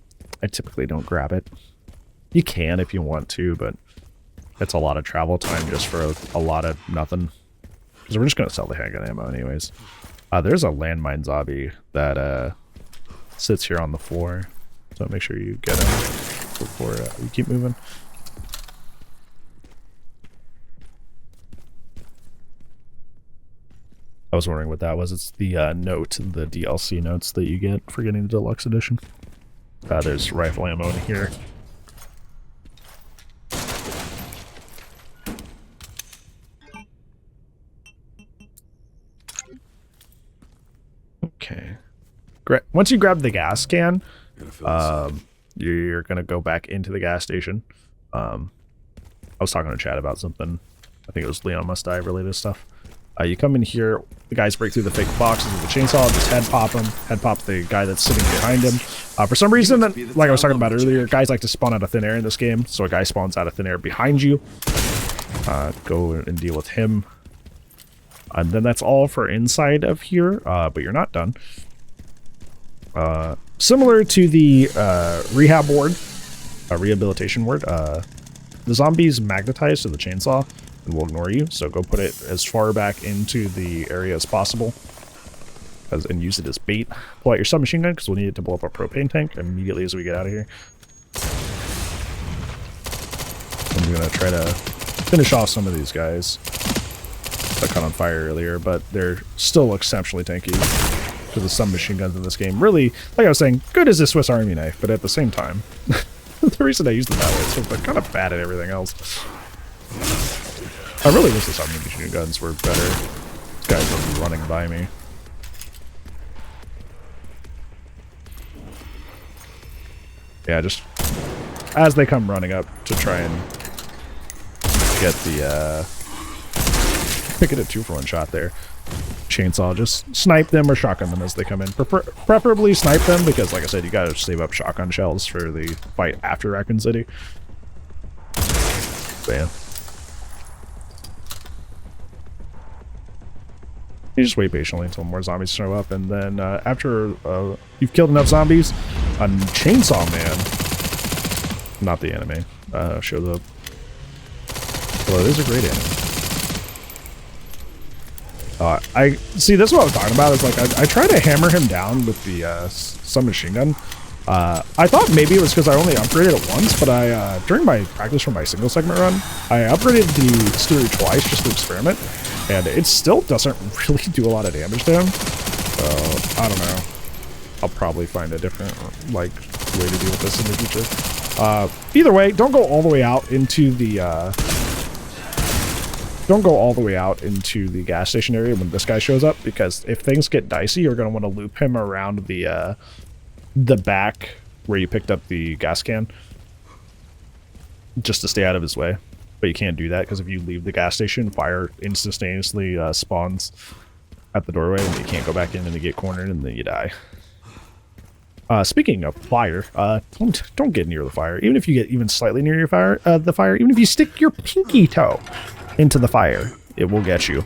I typically don't grab it. You can if you want to, but it's a lot of travel time just for a lot of nothing. Because we're just going to sell the handgun ammo anyways. There's a landmine zombie that sits here on the floor, so make sure you get him before we keep moving. I was wondering what that was. It's the note, the DLC notes that you get for getting the deluxe edition. There's rifle ammo in here. Okay. Once you grab the gas can, you're gonna go back into the gas station. I was talking to Chad about something. I think it was Leon Must Die related stuff. You come in here, the guys break through the fake boxes with a chainsaw, just head pop him, head pop the guy that's sitting behind him. For some reason, like I was talking about earlier, guys like to spawn out of thin air in this game, so a guy spawns out of thin air behind you. Go and deal with him. And then that's all for inside of here, but you're not done. Similar to the rehab ward, rehabilitation ward, the zombies magnetize to the chainsaw and will ignore you, so go put it as far back into the area as possible and use it as bait. Pull out your submachine gun because we'll need it to blow up our propane tank immediately as we get out of here. I'm going to try to finish off some of these guys that caught on fire earlier, but they're still exceptionally tanky because the submachine guns in this game really, like I was saying, good as a Swiss Army knife, but at the same time, the reason I use them that way is because they're kind of bad at everything else. I really wish the submachine guns were better. These guys are running by me. Yeah, just as they come running up to try and get the pick it at 2-for-1 shot there. Chainsaw, just snipe them or shotgun them as they come in. Preferably snipe them because, like I said, you gotta save up shotgun shells for the fight after Raccoon City. But yeah. You just wait patiently until more zombies show up, and then after you've killed enough zombies, a Chainsaw Man, not the enemy, shows up. Well, it is a great enemy. I see. This is what I was talking about. Is like I try to hammer him down with the submachine gun. I thought maybe it was because I only upgraded it once, but I during my practice for my single segment run, I upgraded the Stewie twice just to experiment, and it still doesn't really do a lot of damage to him. So I don't know. I'll probably find a different like way to deal with this in the future. Either way, don't go all the way out into the gas station area when this guy shows up, because if things get dicey, you're going to want to loop him around the back where you picked up the gas can just to stay out of his way. But you can't do that because if you leave the gas station, fire instantaneously spawns at the doorway and you can't go back in and you get cornered and then you die. Speaking of fire, don't get near the fire. Even if you get even slightly near your the fire, even if you stick your pinky toe into the fire, it will get you.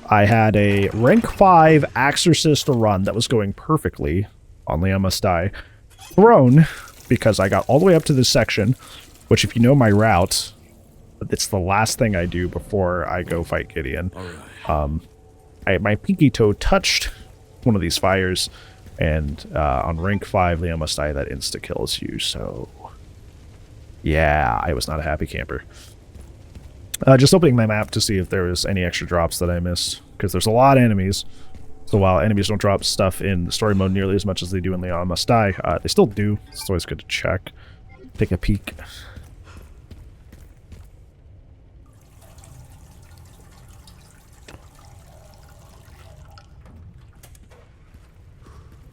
I had a rank 5 Exorcist run that was going perfectly on Leon Must Die, thrown because I got all the way up to this section, which if you know my route, it's the last thing I do before I go fight Gideon. My pinky toe touched one of these fires, and on rank 5 Leon Must Die, that insta kills you. So yeah, I was not a happy camper. Just opening my map to see if there was any extra drops that I missed, because there's a lot of enemies. So while enemies don't drop stuff in the story mode nearly as much as they do in Leon Must Die, they still do. It's always good to check. Take a peek.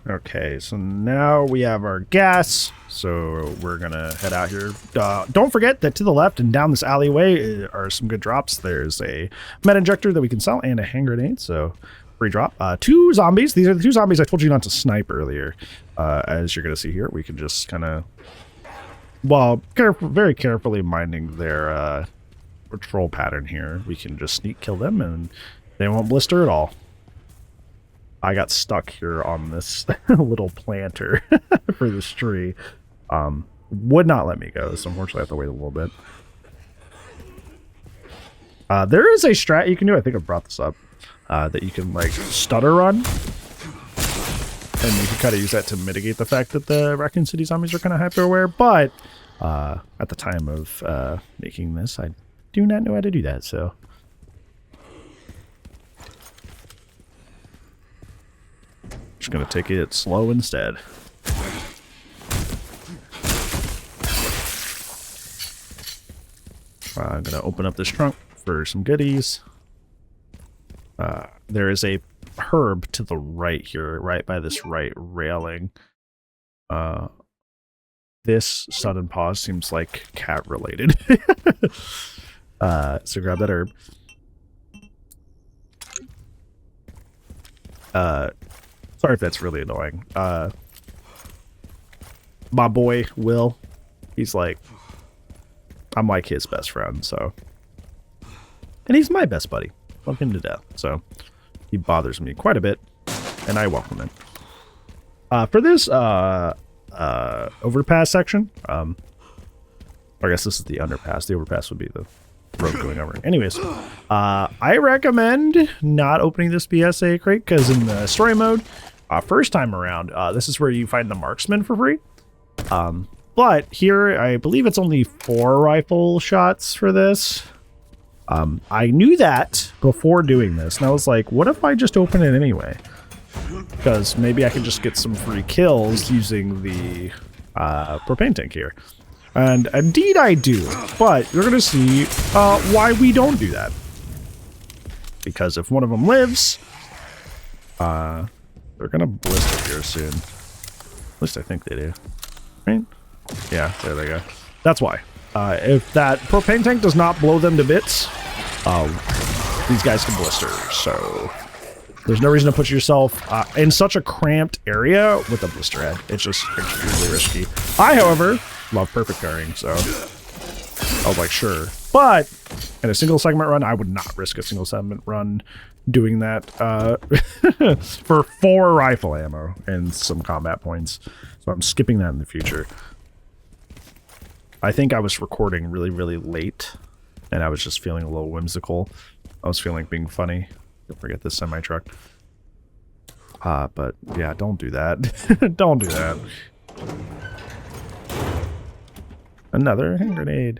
Okay, so now we have our gas, so we're gonna head out here. Don't forget that to the left and down this alleyway are some good drops. There's a med injector that we can sell and a hand grenade, so free drop. 2 zombies. These are the 2 zombies I told you not to snipe earlier. As you're gonna see here, we can just kind of, well, very carefully minding their patrol pattern here, we can just sneak kill them and they won't blister at all. I got stuck here on this little planter for this tree. Would not let me go, so unfortunately I have to wait a little bit. There is a strat you can do, I think I brought this up, that you can like stutter run. And you can kind of use that to mitigate the fact that the Raccoon City zombies are kind of hyper aware, but at the time of making this, I do not know how to do that, so. Just gonna take it slow instead. I'm gonna open up this trunk for some goodies. There is a herb to the right here, right by this right railing. This sudden pause seems like cat related. So grab that herb. Sorry if that's really annoying. My boy, Will, he's like, I'm like his best friend, so. And he's my best buddy. Love him to death, so. He bothers me quite a bit, and I welcome it. For this overpass section, I guess this is the underpass. The overpass would be the road going over. Anyways, I recommend not opening this BSA crate because in the story mode, first time around, this is where you find the marksman for free. But here, I believe it's only 4 rifle shots for this. I knew that before doing this, and I was like, what if I just open it anyway? Because maybe I can just get some free kills using the propane tank here. And indeed I do, but you're going to see why we don't do that. Because if one of them lives, they're going to blister here soon. At least I think they do. Right? Yeah, there they go. That's why. If that propane tank does not blow them to bits, these guys can blister. So there's no reason to put yourself in such a cramped area with a blister head. It's just extremely risky. I, however, love perfect carrying, so I was like, sure. But in a single segment run, I would not risk a single segment run doing that for 4 rifle ammo and some combat points. So I'm skipping that in the future. I think I was recording really, really late, and I was just feeling a little whimsical. I was feeling like being funny. Don't forget this semi-truck. But yeah, don't do that. Don't do that. Another hand grenade.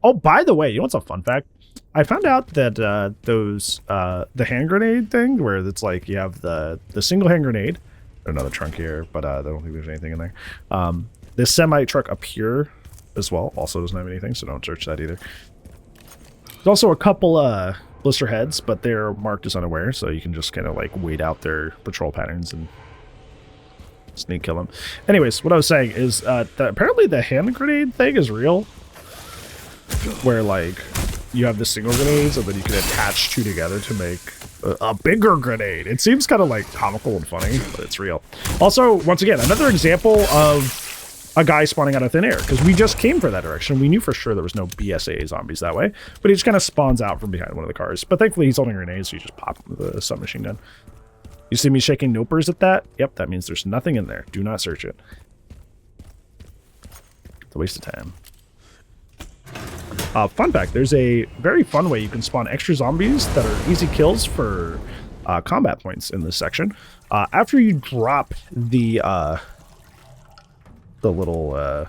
Oh, by the way, you know what's a fun fact? I found out that the hand grenade thing, where it's like you have the single hand grenade. Another trunk here, but I don't think there's anything in there. This semi-truck up here as well also doesn't have anything, so don't search that either. There's also a couple blister heads, but they're marked as unaware, so you can just kind of like wait out their patrol patterns and sneak kill them. Anyways, what I was saying is that apparently the hand grenade thing is real, where like you have the single grenades and then you can attach 2 together to make a bigger grenade. It seems kind of like comical and funny, but it's real. Also, once again, another example of a guy spawning out of thin air, because we just came for that direction. We knew for sure there was no BSA zombies that way, but he just kind of spawns out from behind one of the cars. But thankfully he's holding grenades, so you just pop him with a submachine gun. You see me shaking nopers at that? Yep, that means there's nothing in there. Do not search it. It's a waste of time. Fun fact, there's a very fun way you can spawn extra zombies that are easy kills for combat points in this section. After you drop the little,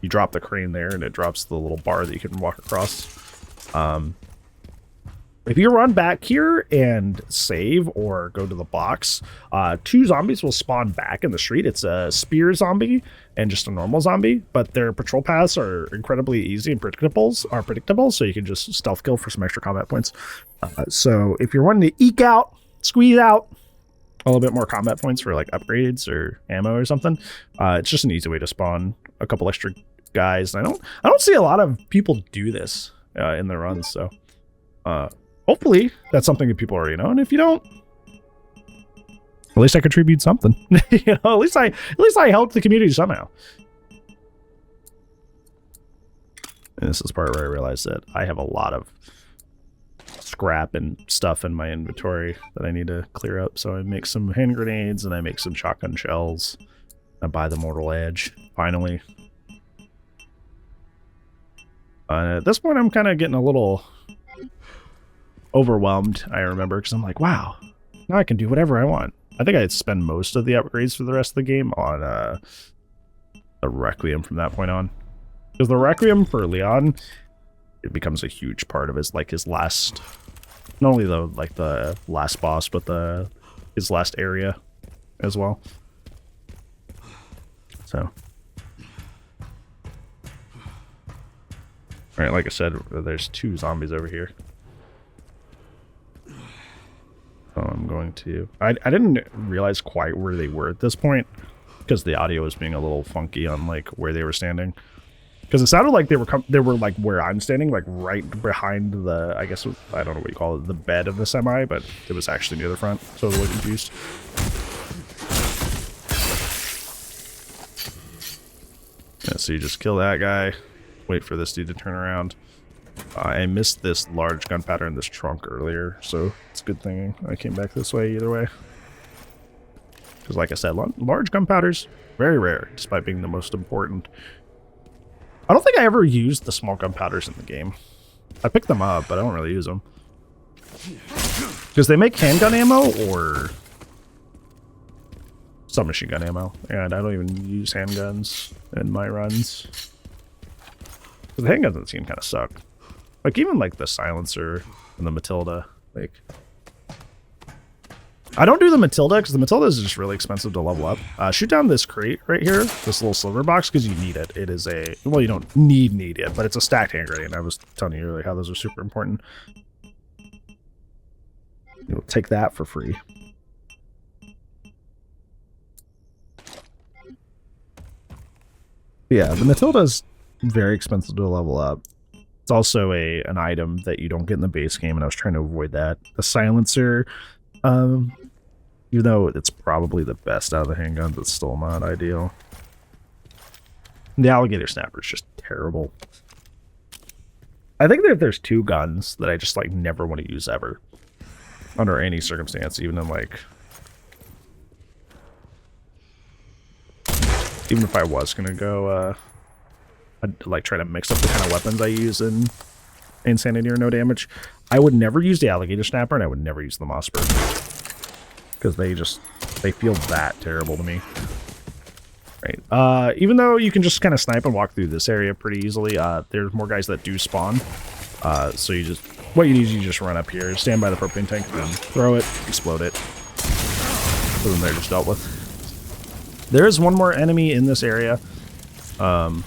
you drop the crane there and it drops the little bar that you can walk across. If you run back here and save or go to the box, 2 zombies will spawn back in the street. It's a spear zombie and just a normal zombie, but their patrol paths are incredibly easy and predictable, so you can just stealth kill for some extra combat points. So if you're wanting to eke out, squeeze out a little bit more combat points for like upgrades or ammo or something, it's just an easy way to spawn a couple extra guys. And I don't see a lot of people do this in their runs, so hopefully that's something that people already know. And if you don't, at least I contribute something. You know, at least I helped the community somehow. And this is the part where I realized that I have a lot of scrap and stuff in my inventory that I need to clear up. So I make some hand grenades and I make some shotgun shells. I buy the Mortal Edge, finally. At this point, I'm kind of getting a little overwhelmed, I remember, because I'm like, wow, now I can do whatever I want. I think I'd spend most of the upgrades for the rest of the game on the Requiem from that point on. Because the Requiem for Leon, it becomes a huge part of his last, not only the last boss, but his last area as well. So, all right, like I said, there's 2 zombies over here. So I'm going to, I didn't realize quite where they were at this point because the audio was being a little funky on like where they were standing. Because it sounded like they were like where I'm standing, like right behind the, I guess, I don't know what you call it, the bed of the semi, but it was actually near the front, so I was a little confused. Yeah, so you just kill that guy, wait for this dude to turn around. I missed this large gunpowder in this trunk earlier, so it's a good thing I came back this way either way. Because like I said, large gunpowders, very rare, despite being the most important. I don't think I ever used the small gunpowders in the game. I picked them up, but I don't really use them. Because they make handgun ammo or submachine gun ammo. And I don't even use handguns in my runs. Because the handguns in this game kind of suck. Like even like the silencer and the Matilda. Like, I don't do the Matilda because the Matilda is just really expensive to level up. Shoot down this crate right here, this little silver box, because you need it. It is a, well, you don't need it, but it's a stacked hand grenade. I was telling you earlier how those are super important. You'll take that for free. Yeah, the Matilda is very expensive to level up. It's also an item that you don't get in the base game, and I was trying to avoid that. The silencer, even though it's probably the best out of the handguns, it's still not ideal. The alligator snapper is just terrible. I think that there's two guns that I just like never want to use ever, under any circumstance, even in like, even if I was gonna go, I'd like try to mix up the kind of weapons I use in Insanity or No Damage. I would never use the alligator snapper, and I would never use the Mossberg. Because they feel that terrible to me. Right. Even though you can just kind of snipe and walk through this area pretty easily, there's more guys that do spawn. So you just, what you do is you just run up here, stand by the propane tank, and throw it, explode it. So then they're just dealt with. There is one more enemy in this area. That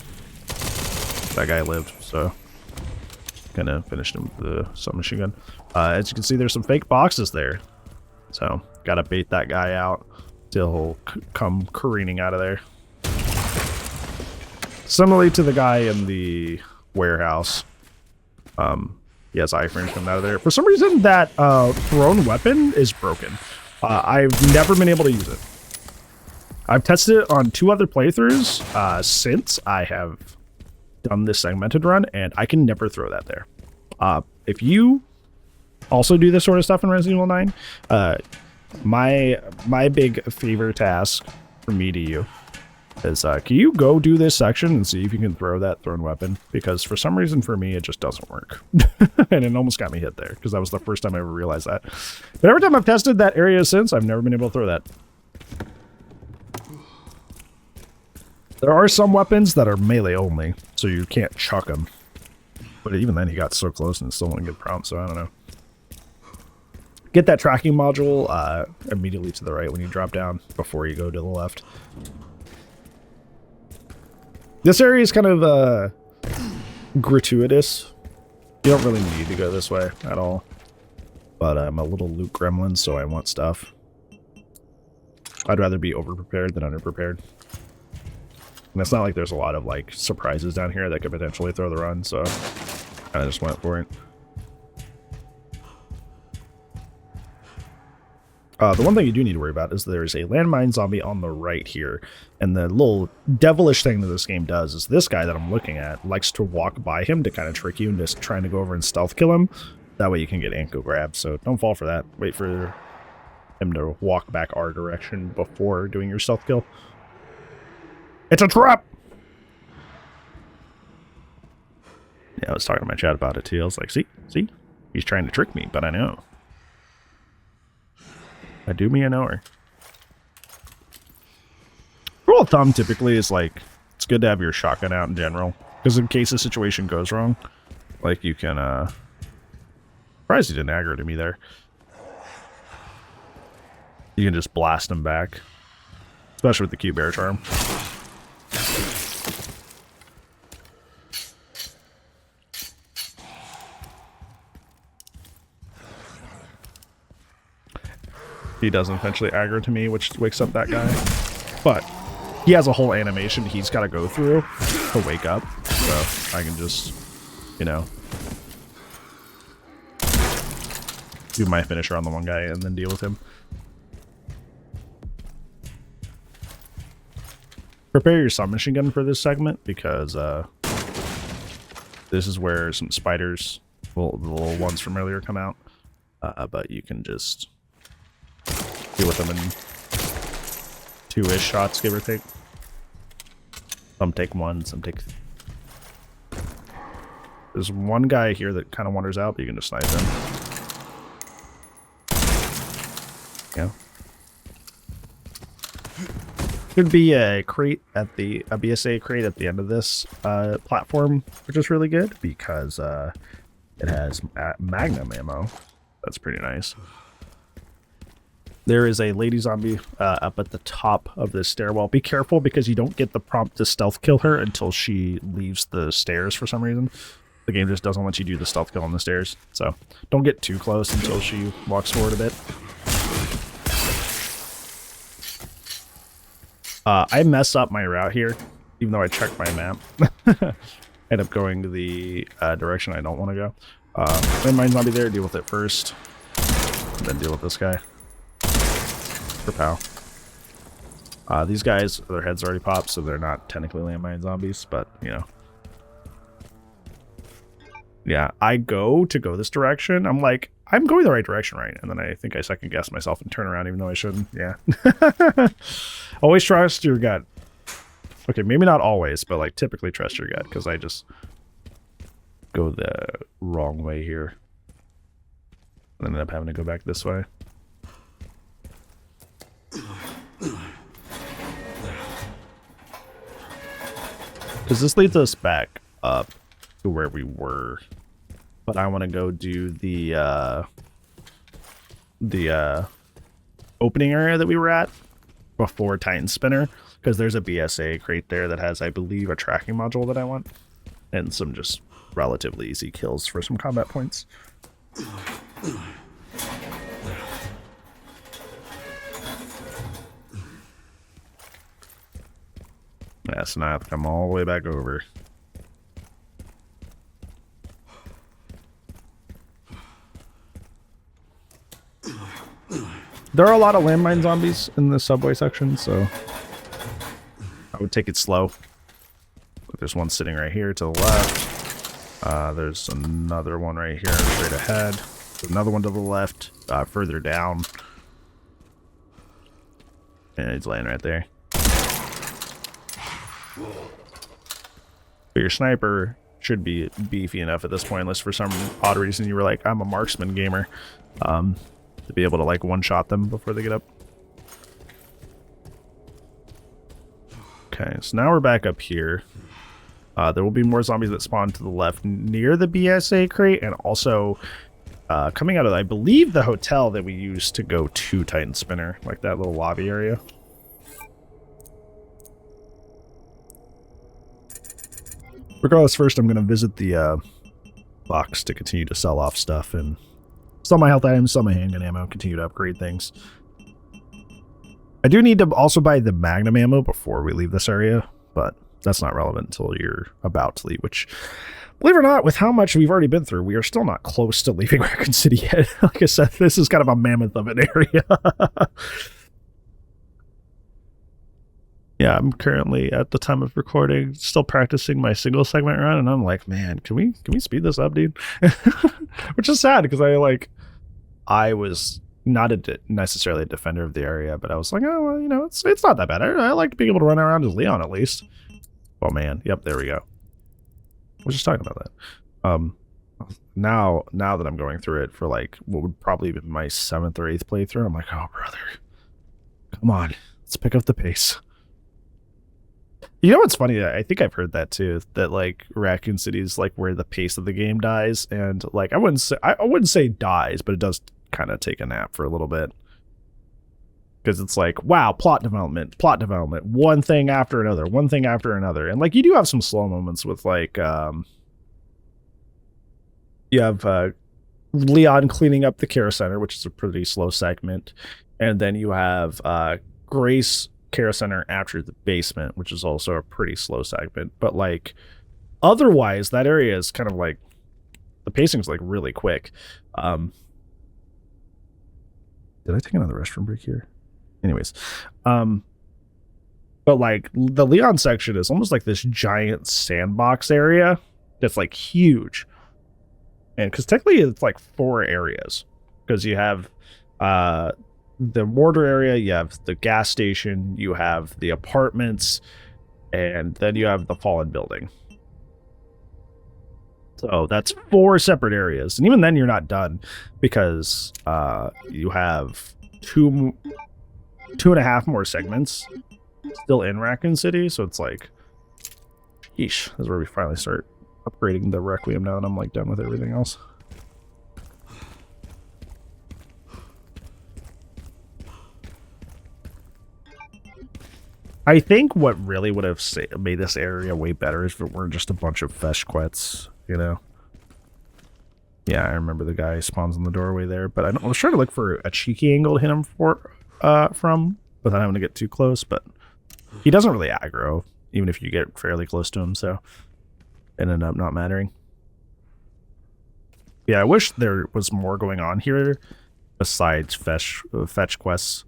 guy lived, so kind of finished him with the submachine gun. As you can see, there's some fake boxes there. So, gotta bait that guy out till he'll come careening out of there. Similarly to the guy in the warehouse. He has iframes coming out of there. For some reason, that thrown weapon is broken. I've never been able to use it. I've tested it on 2 other playthroughs since I have done this segmented run, and I can never throw that there. If you also do this sort of stuff in Resident Evil 9, my big favor task from me to you is can you go do this section and see if you can throw that thrown weapon? Because for some reason for me it just doesn't work. And it almost got me hit there because that was the first time I ever realized that. But every time I've tested that area since, I've never been able to throw that. There are some weapons that are melee only, so you can't chuck them. But even then, he got so close and still wouldn't get prompt, so I don't know. Get that tracking module immediately to the right when you drop down before you go to the left. This area is kind of gratuitous. You don't really need to go this way at all. But I'm a little loot gremlin, so I want stuff. I'd rather be overprepared than underprepared. And it's not like there's a lot of like surprises down here that could potentially throw the run, so I just went for it. The one thing you do need to worry about is there's a landmine zombie on the right here. And the little devilish thing that this game does is this guy that I'm looking at likes to walk by him to kind of trick you and just trying to go over and stealth kill him. That way you can get ankle grabbed, so don't fall for that. Wait for him to walk back our direction before doing your stealth kill. It's a trap! Yeah, I was talking to my chat about it too. I was like, see? He's trying to trick me, but I know. I do me a knower. Rule of thumb typically is like, it's good to have your shotgun out in general. Because in case the situation goes wrong, like you can, surprised he didn't aggro to me there. You can just blast him back. Especially with the Q-Bear charm. He doesn't eventually aggro to me, which wakes up that guy. But he has a whole animation he's got to go through to wake up. So I can just, you know, do my finisher on the one guy and then deal with him. Prepare your submachine gun for this segment because this is where some spiders, well, the little ones from earlier come out. But you can just deal with them in 2-ish shots, give or take. Some take 1, some take... There's one guy here that kind of wanders out, but you can just snipe him. Yeah. Should be a crate at the a BSA crate at the end of this platform, which is really good because it has magnum ammo. That's pretty nice. There is a lady zombie up at the top of this stairwell. Be careful because you don't get the prompt to stealth kill her until she leaves the stairs for some reason. The game just doesn't let you do the stealth kill on the stairs. So don't get too close until she walks forward a bit. I mess up my route here, even though I checked my map. End up going to the direction I don't want to go. Landmine zombie there, deal with it first. And then deal with this guy. For pow. These guys, their heads already popped, so they're not technically landmine zombies, but, you know. Yeah, I go this direction. I'm like, I'm going the right direction, right? And then I think I second guess myself and turn around even though I shouldn't. Yeah. Always trust your gut. Okay, maybe not always, but like typically trust your gut because I just go the wrong way here. And ended up having to go back this way. Because this leads us back up to where we were. But I want to go do the opening area that we were at before Titan Spinner, because there's a BSA crate there that has, I believe, a tracking module that I want, and some just relatively easy kills for some combat points. Yeah, so now I have to come all the way back over. There are a lot of landmine zombies in the subway section, so I would take it slow. There's one sitting right here to the left. There's another one right here straight ahead. There's another one to the left, further down. And he's laying right there. But your sniper should be beefy enough at this point, unless for some odd reason you were like, I'm a marksman gamer. To be able to like one-shot them before they get up. Okay, so now we're back up here. There will be more zombies that spawn to the left near the BSA crate, and also coming out of, I believe, the hotel that we used to go to Titan Spinner, like that little lobby area. Regardless, first I'm going to visit the box to continue to sell off stuff and sell my health items, sell my handgun ammo, continue to upgrade things. I do need to also buy the magnum ammo before we leave this area, but that's not relevant until you're about to leave, which, believe it or not, with how much we've already been through, we are still not close to leaving Raccoon City yet. Like I said, this is kind of a mammoth of an area. Yeah, I'm currently, at the time of recording, still practicing my single segment run, and I'm like, man, can we speed this up, dude? Which is sad, because I was not necessarily a defender of the area, but I was like, oh, well, you know, it's not that bad. I like being able to run around as Leon, at least. Oh, man. Yep, there we go. I was just talking about that. Now that I'm going through it for, like, what would probably be my 7th or 8th playthrough, I'm like, oh, brother. Come on. Let's pick up the pace. You know what's funny? I think I've heard that too. That like Raccoon City is like where the pace of the game dies, and like I wouldn't say dies, but it does kind of take a nap for a little bit, because it's like, wow, plot development, one thing after another, and like you do have some slow moments with like you have Leon cleaning up the care center, which is a pretty slow segment, and then you have Grace care center after the basement, which is also a pretty slow segment. But like otherwise that area is kind of like the pacing's like really quick. Did I take another restroom break here? Anyways, but like the Leon section is almost like this giant sandbox area that's like huge, and because technically it's like 4 areas, because you have the mortar area, you have the gas station, you have the apartments, and then you have the fallen building. So that's 4 separate areas. And even then you're not done because you have 2.5 more segments still in Raccoon City. So it's like, yeesh, this is where we finally start upgrading the Requiem now, and I'm like done with everything else. I think what really would have made this area way better is if it weren't just a bunch of fesh quets, you know? Yeah, I remember the guy spawns in the doorway there, but I was trying to look for a cheeky angle to hit him from, without having to get too close, but he doesn't really aggro, even if you get fairly close to him, so it ended up not mattering. Yeah, I wish there was more going on here besides fetch quests.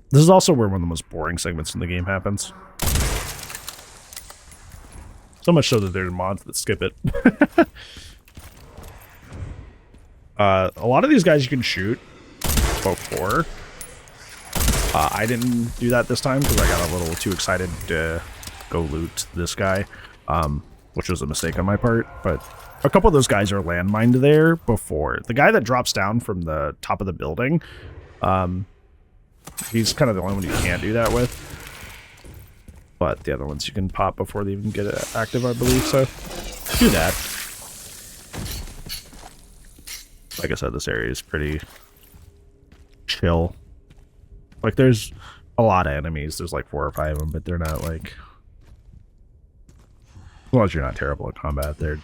This is also where one of the most boring segments in the game happens. So much so that there are mods that skip it. A lot of these guys you can shoot before. I didn't do that this time because I got a little too excited to go loot this guy, which was a mistake on my part. But a couple of those guys are landmined there before. The guy that drops down from the top of the building, he's kind of the only one you can't do that with. But the other ones you can pop before they even get active, I believe. So do that. Like I said, this area is pretty chill. Like, there's a lot of enemies. There's like 4 or 5 of them, but they're not like... As long as you're not terrible at combat, there's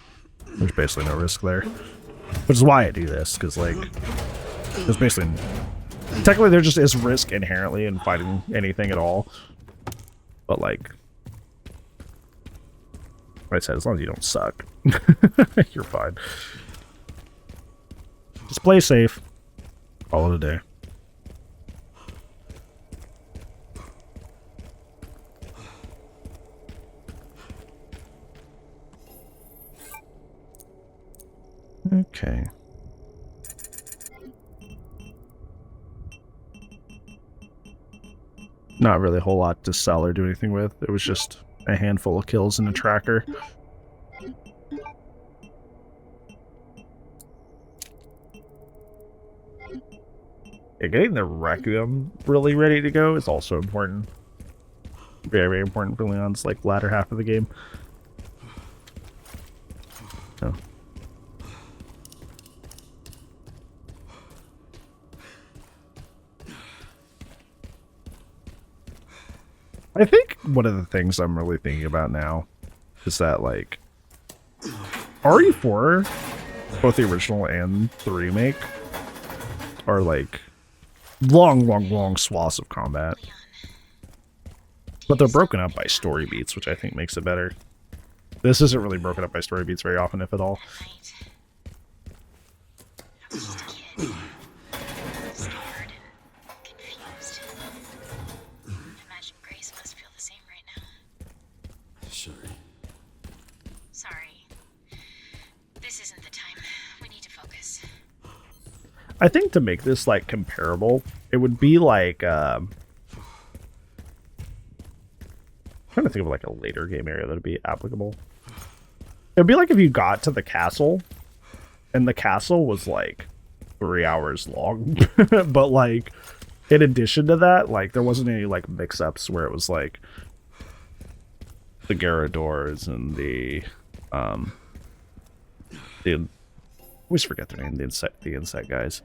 basically no risk there. Which is why I do this, because like... There's basically... Technically, there just is risk inherently in fighting anything at all. But like... Like I said, as long as you don't suck, you're fine. Just play safe. Call it a day. Okay. Not really a whole lot to sell or do anything with. It was just a handful of kills and a tracker. Yeah, getting the Requiem really ready to go is also important. Very, very important for Leon's like latter half of the game. So. I think one of the things I'm really thinking about now is that like RE4, both the original and the remake, are like long swaths of combat. But they're broken up by story beats, which I think makes it better. This isn't really broken up by story beats very often, if at all. I think to make this like comparable, it would be like I'm trying to think of like a later game area that would be applicable. It'd be like if you got to the castle and the castle was like 3 hours long. But like in addition to that, like there wasn't any like mix-ups where it was like the Garradors and the I always forget their name, the insect guys.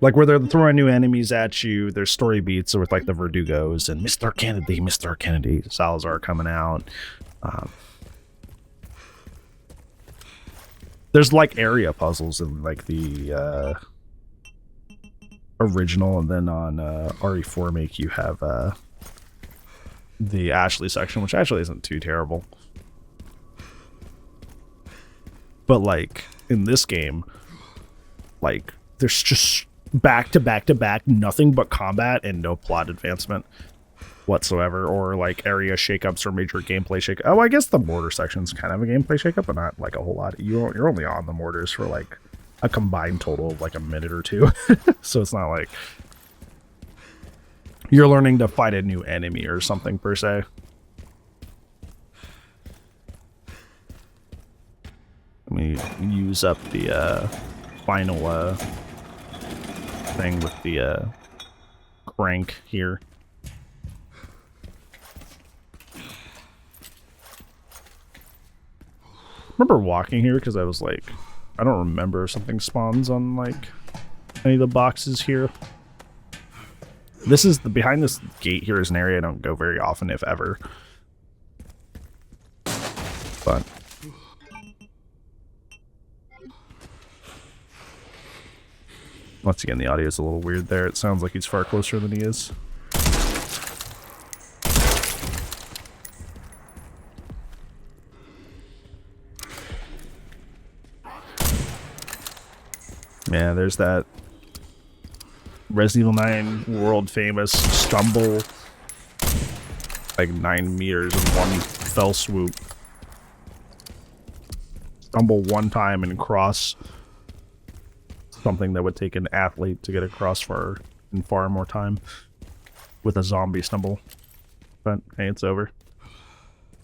Like where they're throwing new enemies at you, there's story beats with like the Verdugos and Mr. Kennedy, Salazar coming out. There's like area puzzles in like the original, and then on RE4 make you have the Ashley section, which actually isn't too terrible. But like in this game, like there's just back to back to back, nothing but combat and no plot advancement. whatsoever, or like area shakeups or major gameplay shake. Oh, I guess the mortar section's kind of a gameplay shakeup, but not like a whole lot. You're only on the mortars for like a combined total of like a minute or two. So it's not like you're learning to fight a new enemy or something per se. Let me use up the final thing with the crank here. I remember walking here because I was like, I don't remember if something spawns on like any of the boxes here. This is behind this gate here is an area I don't go very often, if ever. But once again, the audio is a little weird there. It sounds like he's far closer than he is. Yeah, there's that Resident Evil 9 world famous stumble like 9 meters in one fell swoop. Stumble one time and cross something that would take an athlete to get across in far more time with a zombie stumble. But hey, it's over.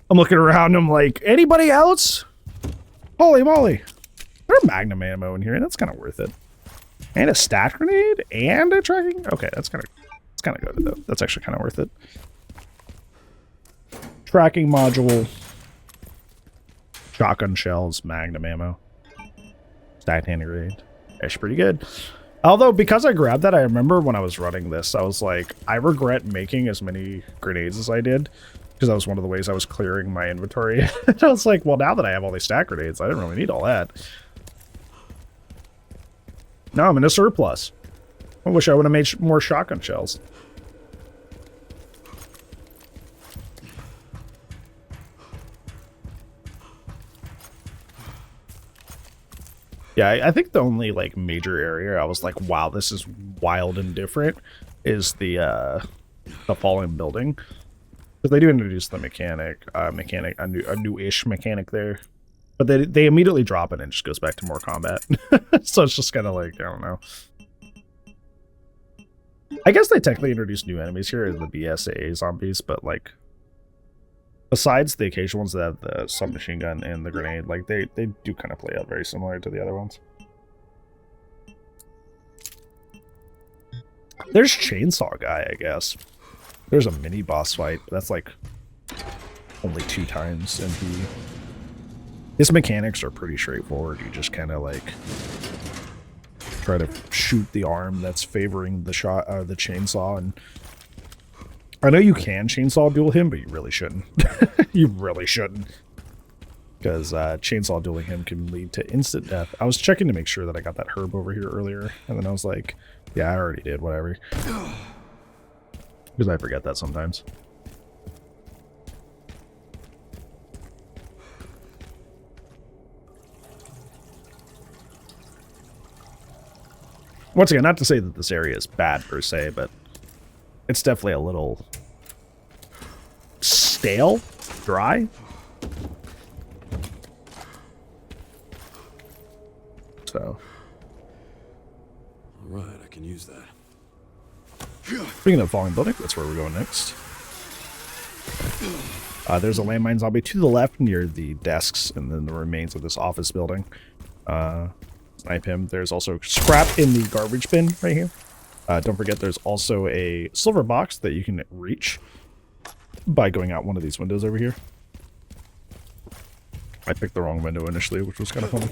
I'm looking around, I'm like, anybody else? Holy moly. There's magnum ammo in here, that's kind of worth it. And a stat grenade and a tracking. Okay, that's kind of good though. That's actually kind of worth it. Tracking module, shotgun shells, magnum ammo, stat hand grenade. That's pretty good. Although because I grabbed that, I remember when I was running this, I was like, I regret making as many grenades as I did because that was one of the ways I was clearing my inventory. I was like, well, now that I have all these stat grenades, I didn't really need all that. Now I'm in a surplus. I wish I would have made more shotgun shells. Yeah, I think the only like major area I was like, wow, this is wild and different is the falling building. Because they do introduce the a new-ish mechanic there. But they immediately drop it and it just goes back to more combat. So it's just kind of like, I don't know. I guess they technically introduced new enemies here, the BSAA zombies, but like, besides the occasional ones that have the submachine gun and the grenade, like they do kind of play out very similar to the other ones. There's Chainsaw Guy, I guess. There's a mini boss fight, but that's like only 2 times, and his mechanics are pretty straightforward. You just kind of like try to shoot the arm that's favoring the the chainsaw, and I know you can chainsaw duel him, but you really shouldn't. You really shouldn't, because chainsaw dueling him can lead to instant death. I was checking to make sure that I got that herb over here earlier, and then I was like, yeah, I already did, whatever. Because I forget that sometimes. Once again, not to say that this area is bad per se, but it's definitely a little stale, dry. So. All right, I can use that. Speaking of falling building, that's where we're going next. There's a landmine zombie to the left near the desks and then the remains of this office building. Snipe him. There's also scrap in the garbage bin right here. Don't forget there's also a silver box that you can reach by going out one of these windows over here. I picked the wrong window initially, which was kind of funny.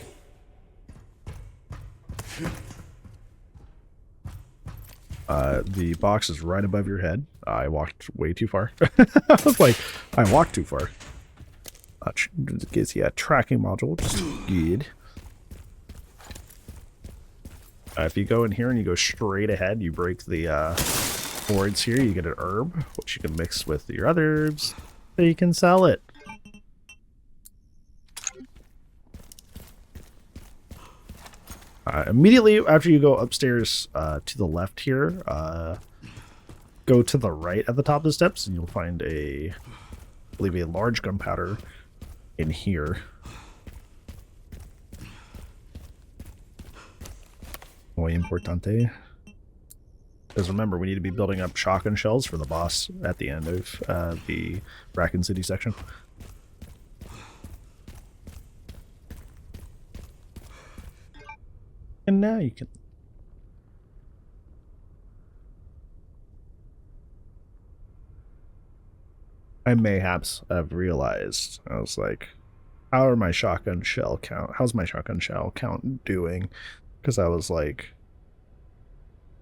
The box is right above your head. I walked way too far. I was like, I walked too far. Gives you a tracking module, which is good. If you go in here and you go straight ahead, you break the boards here, you get an herb, which you can mix with your other herbs, so you can sell it. Immediately after you go upstairs to the left here, go to the right at the top of the steps, and you'll find I believe a large gunpowder in here. Muy importante. Because remember, we need to be building up shotgun shells for the boss at the end of the Raccoon City section. And now you can... I mayhaps have realized, I was like, how's my shotgun shell count doing? Because I was like,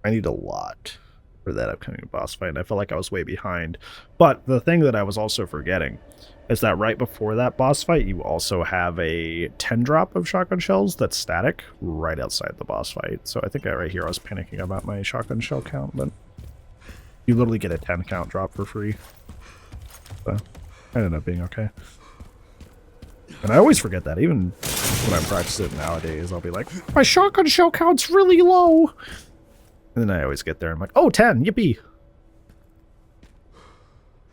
I need a lot for that upcoming boss fight, and I felt like I was way behind. But the thing that I was also forgetting is that right before that boss fight, you also have a 10 drop of shotgun shells that's static right outside the boss fight. So I think right here I was panicking about my shotgun shell count, but you literally get a 10 count drop for free. So I ended up being okay. And I always forget that, even when I'm practicing it nowadays, I'll be like, my shotgun shell count's really low. And then I always get there, I'm like, oh, 10, yippee.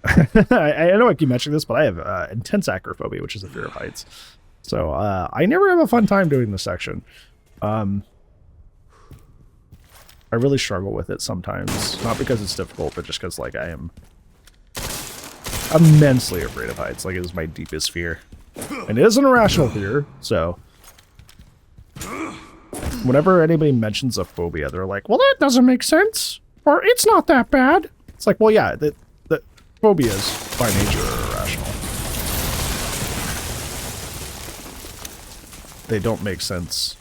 I know I keep mentioning this, but I have intense acrophobia, which is a fear of heights. So I never have a fun time doing this section. I really struggle with it sometimes. Not because it's difficult, but just because like I am immensely afraid of heights. Like it is my deepest fear. And it is an irrational fear, so whenever anybody mentions a phobia, they're like, well, that doesn't make sense. Or it's not that bad. It's like, well, yeah, the phobias by nature are irrational. They don't make sense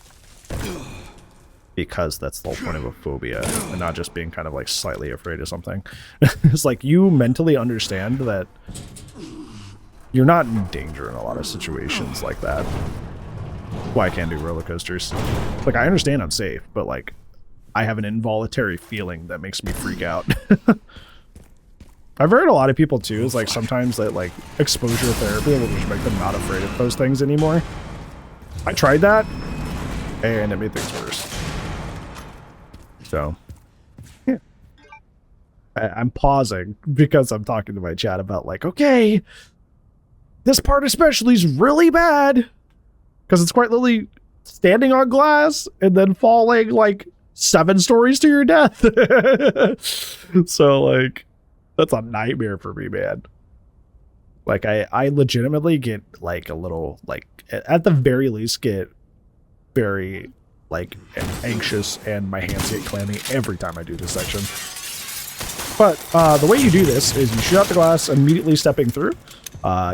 because that's the whole point of a phobia, and not just being kind of like slightly afraid of something. It's like you mentally understand that you're not in danger in a lot of situations like that. Why I can't do roller coasters. Like, I understand I'm safe, but like, I have an involuntary feeling that makes me freak out. I've heard a lot of people too, is like sometimes that like exposure therapy will just make them not afraid of those things anymore. I tried that, and it made things worse. So, yeah. I'm pausing because I'm talking to my chat about like, okay, this part especially is really bad. Because it's quite literally standing on glass and then falling like 7 stories to your death. So like, that's a nightmare for me, man. Like I legitimately get like a little, like at the very least get very like anxious and my hands get clammy every time I do this section. But the way you do this is you shoot out the glass immediately stepping through.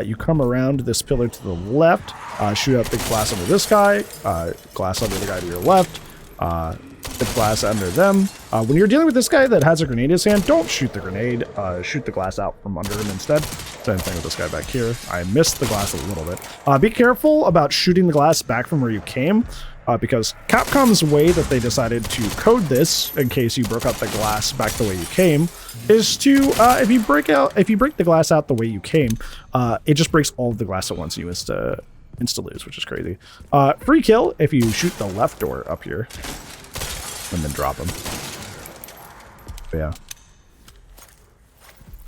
You come around this pillar to the left, shoot out the glass under this guy, glass under the guy to your left, the glass under them. When you're dealing with this guy that has a grenade in his hand, don't shoot the grenade, shoot the glass out from under him instead. Same thing with this guy back here. I missed the glass a little bit. Be careful about shooting the glass back from where you came, because Capcom's way that they decided to code this, in case you broke out the glass back the way you came, is to if you break the glass out the way you came, it just breaks all of the glass at once and you insta lose, which is crazy. Free kill if you shoot the left door up here and then drop them. But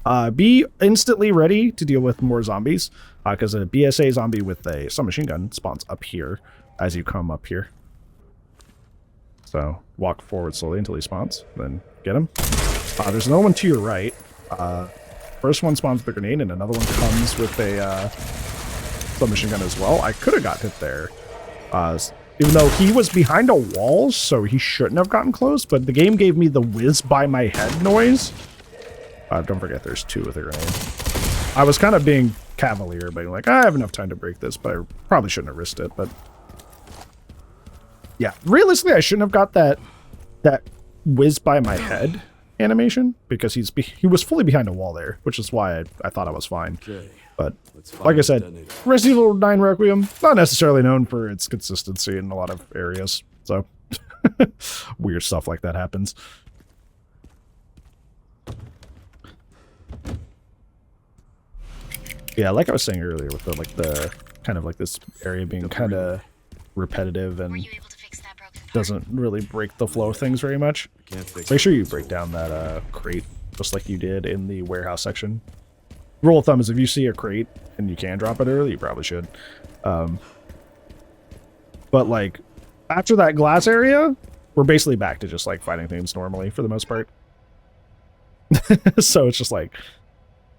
yeah. Be instantly ready to deal with more zombies, because a BSA zombie with a submachine gun spawns up here as you come up here. So walk forward slowly until he spawns, then get him. There's another one to your right. First one spawns with a grenade, and another one comes with a submachine gun as well. I could have got hit there, even though he was behind a wall, so he shouldn't have gotten close, but the game gave me the whiz by my head noise. Don't forget there's 2 with a grenade. I was kind of being cavalier, being like, I have enough time to break this, but I probably shouldn't have risked it. But yeah, realistically, I shouldn't have got that whiz by my head animation, because he was fully behind a wall there, which is why I thought I was fine. Okay, but like I said, Resident Evil 9 Requiem, not necessarily known for its consistency in a lot of areas, so weird stuff like that happens. Yeah, like I was saying earlier, with the kind of like this area being kind of repetitive and doesn't really break the flow of things very much. Make sure you break down that crate just like you did in the warehouse section. Rule of thumb is if you see a crate and you can drop it early, you probably should. But like after that glass area, we're basically back to just like fighting things normally for the most part. So it's just like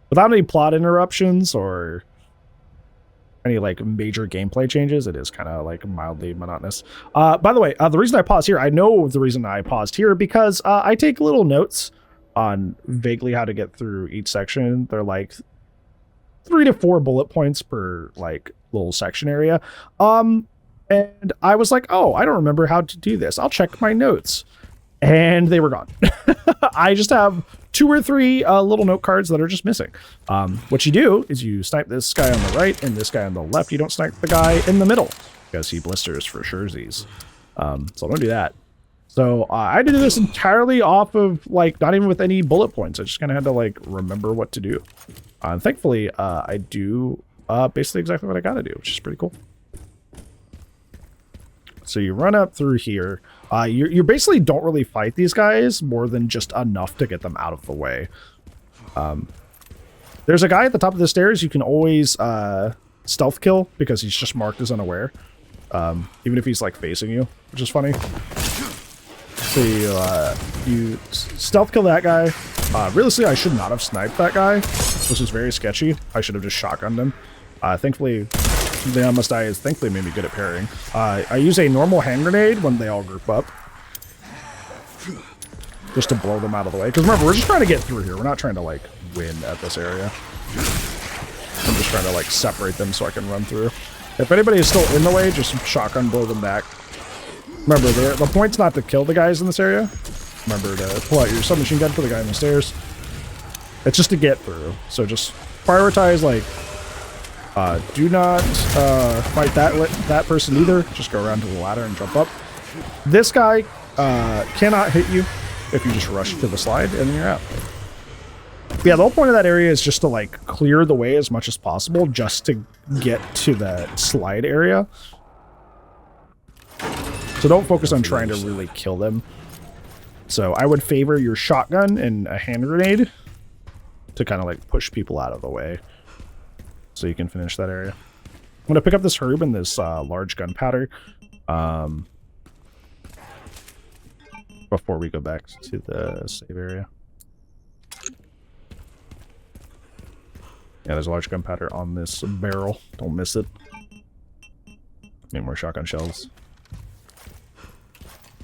without any plot interruptions or any like major gameplay changes, it is kind of like mildly monotonous. By the way, the reason I paused here, I know the reason I paused here because I take little notes on vaguely how to get through each section. They're like 3 to 4 bullet points per like little section area. And I was like, oh, I don't remember how to do this. I'll check my notes. And they were gone. I just have 2 or 3 little note cards that are just missing. What you do is you snipe this guy on the right and this guy on the left. You don't snipe the guy in the middle because he blisters for surezies. So don't do that. So I did this entirely off of like not even with any bullet points. I just kind of had to like remember what to do. And thankfully, I do basically exactly what I got to do, which is pretty cool. So you run up through here. You basically don't really fight these guys more than just enough to get them out of the way. There's a guy at the top of the stairs you can always stealth kill because he's just marked as unaware. Even if he's like facing you, which is funny. So you stealth kill that guy. Realistically, I should not have sniped that guy. This was very sketchy. I should have just shotgunned him. Thankfully, the I must die is thankfully made me good at parrying. I use a normal hand grenade when they all group up. Just to blow them out of the way. Because remember, we're just trying to get through here. We're not trying to, like, win at this area. I'm just trying to, like, separate them so I can run through. If anybody is still in the way, just shotgun blow them back. Remember, the point's not to kill the guys in this area. Remember to pull out your submachine gun for the guy on the stairs. It's just to get through. So just prioritize, like, do not fight that person either. Just go around to the ladder and jump up. This guy cannot hit you if you just rush to the slide, and then you're out. Yeah, the whole point of that area is just to like clear the way as much as possible just to get to that slide area. So don't focus on trying to really kill them. So I would favor your shotgun and a hand grenade to kind of like push people out of the way so you can finish that area. I'm going to pick up this herb and this large gunpowder before we go back to the save area. Yeah, there's a large gunpowder on this barrel. Don't miss it. Need more shotgun shells.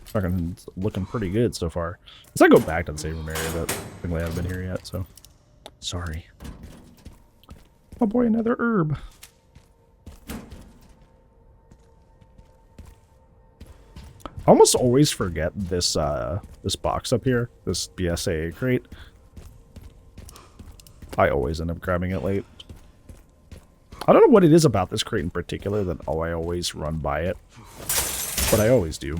Shotgun's looking pretty good so far. Let's not go back to the save room area, but I think we haven't been here yet, so sorry. Oh boy, another herb. I almost always forget this this box up here, this BSAA crate. I always end up grabbing it late. I don't know what it is about this crate in particular that I always run by it, but I always do.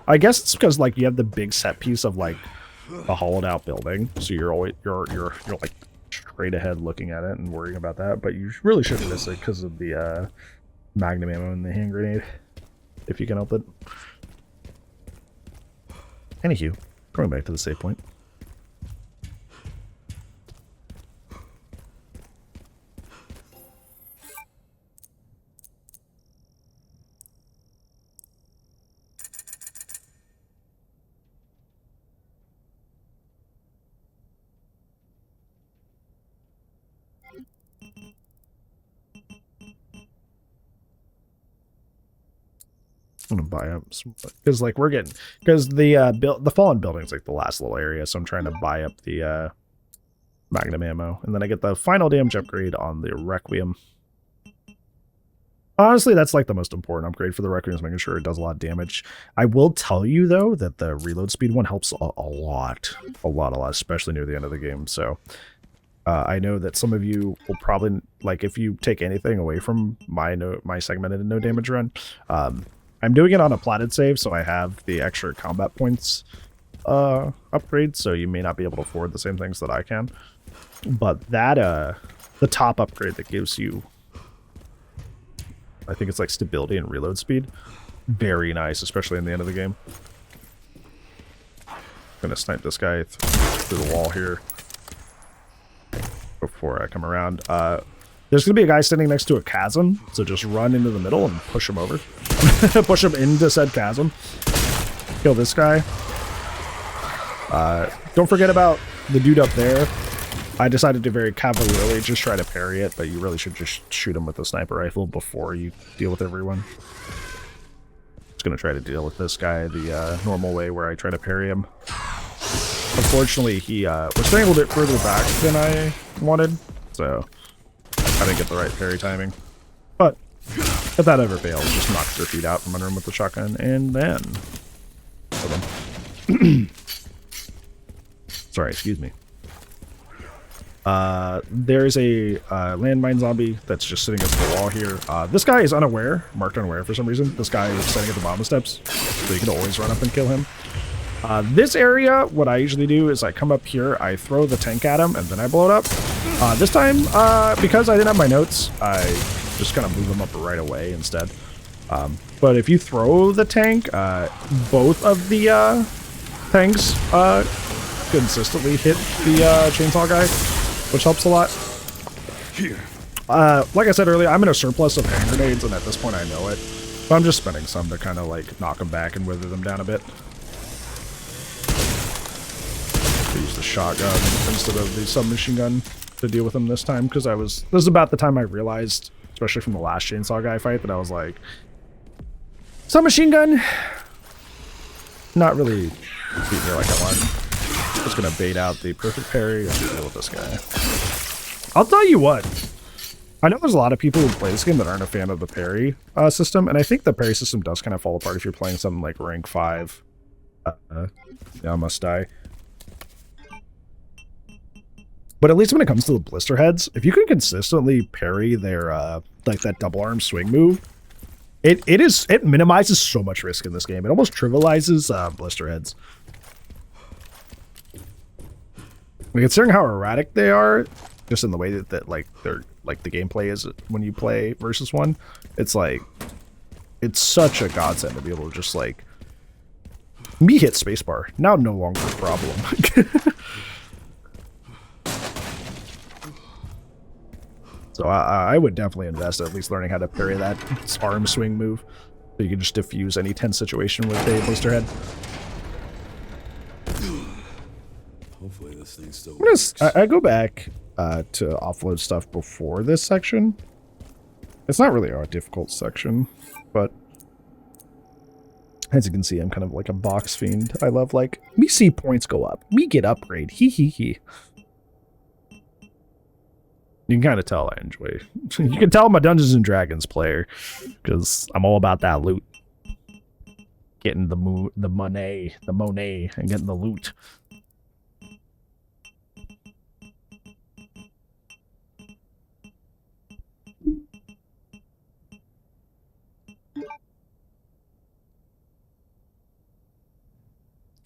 I guess it's because like you have the big set piece of like a hollowed out building, so you're always you're like straight ahead looking at it and worrying about that, but you really shouldn't miss it because of the magnum ammo and the hand grenade, if you can help it. Anywho, going back to the save point. I'm gonna buy up some because like we're getting because the fallen building is like the last little area, so I'm trying to buy up the magnum ammo, and then I get the final damage upgrade on the Requiem. Honestly, that's like the most important upgrade for the Requiem, is making sure it does a lot of damage. I will tell you though that the reload speed one helps a lot, especially near the end of the game. So I know that some of you will probably like if you take anything away from my segmented no damage run. I'm doing it on a platted save, so I have the extra combat points upgrade, so you may not be able to afford the same things that I can. But that, the top upgrade that gives you, I think it's like stability and reload speed, very nice, especially in the end of the game. gonna snipe this guy through the wall here before I come around. There's gonna be a guy standing next to a chasm, so just run into the middle and push him over. Push him into said chasm. Kill this guy. Don't forget about the dude up there. I decided to very cavalierly just try to parry it, but you really should just shoot him with a sniper rifle before you deal with everyone. Just gonna try to deal with this guy the normal way where I try to parry him. Unfortunately, he was staying a little bit further back than I wanted, so I didn't get the right parry timing. But if that ever fails, just knock their feet out from under him with the shotgun, and then kill them. Sorry, excuse me. There's a landmine zombie that's just sitting against the wall here. This guy is unaware, marked unaware for some reason. This guy is standing at the bottom of the steps, so you can always run up and kill him. This area, what I usually do is I come up here, I throw the tank at him, and then I blow it up. This time, because I didn't have my notes, I just kind of move him up right away instead. But if you throw the tank, both of the tanks consistently hit the chainsaw guy, which helps a lot. Here. Like I said earlier, I'm in a surplus of hand grenades, and at this point I know it. But I'm just spending some to kind of like knock them back and wither them down a bit. I use the shotgun instead of the submachine gun to deal with them this time, because this is about the time I realized, especially from the last chainsaw guy fight, that I was like, submachine gun, not really beating me like I want. Just gonna bait out the perfect parry and deal with this guy. I'll tell you what, I know there's a lot of people who play this game that aren't a fan of the parry system, and I think the parry system does kind of fall apart if you're playing something like rank 5. Yeah, I must die. But at least when it comes to the blister heads, if you can consistently parry their like that double arm swing move, it minimizes so much risk in this game. It almost trivializes blister heads. Considering how erratic they are, just in the way that like they're like the gameplay is when you play versus one, it's like it's such a godsend to be able to just like me hit spacebar. Now no longer a problem. So I would definitely invest at least learning how to parry that arm swing move, so you can just diffuse any tense situation with a blister head. Hopefully this thing still works. I go back to offload stuff before this section. It's not really a difficult section, but as you can see, I'm kind of like a box fiend. I love like, me see points go up, me get upgrade, hee hee hee. You can kind of tell I enjoy. You can tell I'm a Dungeons and Dragons player, because I'm all about that loot, getting the money, and getting the loot.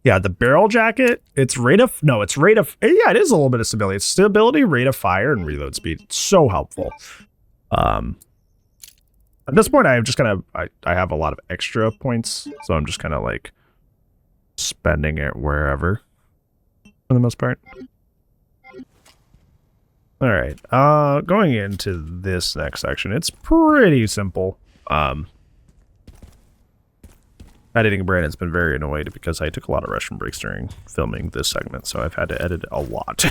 Yeah, the barrel jacket, it's rate of, yeah, it is a little bit of stability. It's stability, rate of fire, and reload speed. It's so helpful. At this point, I just kind of, I have a lot of extra points, so I'm just kind of like spending it wherever, for the most part. All right, going into this next section, it's pretty simple. Editing Brandon's been very annoyed because I took a lot of restroom breaks during filming this segment, so I've had to edit a lot.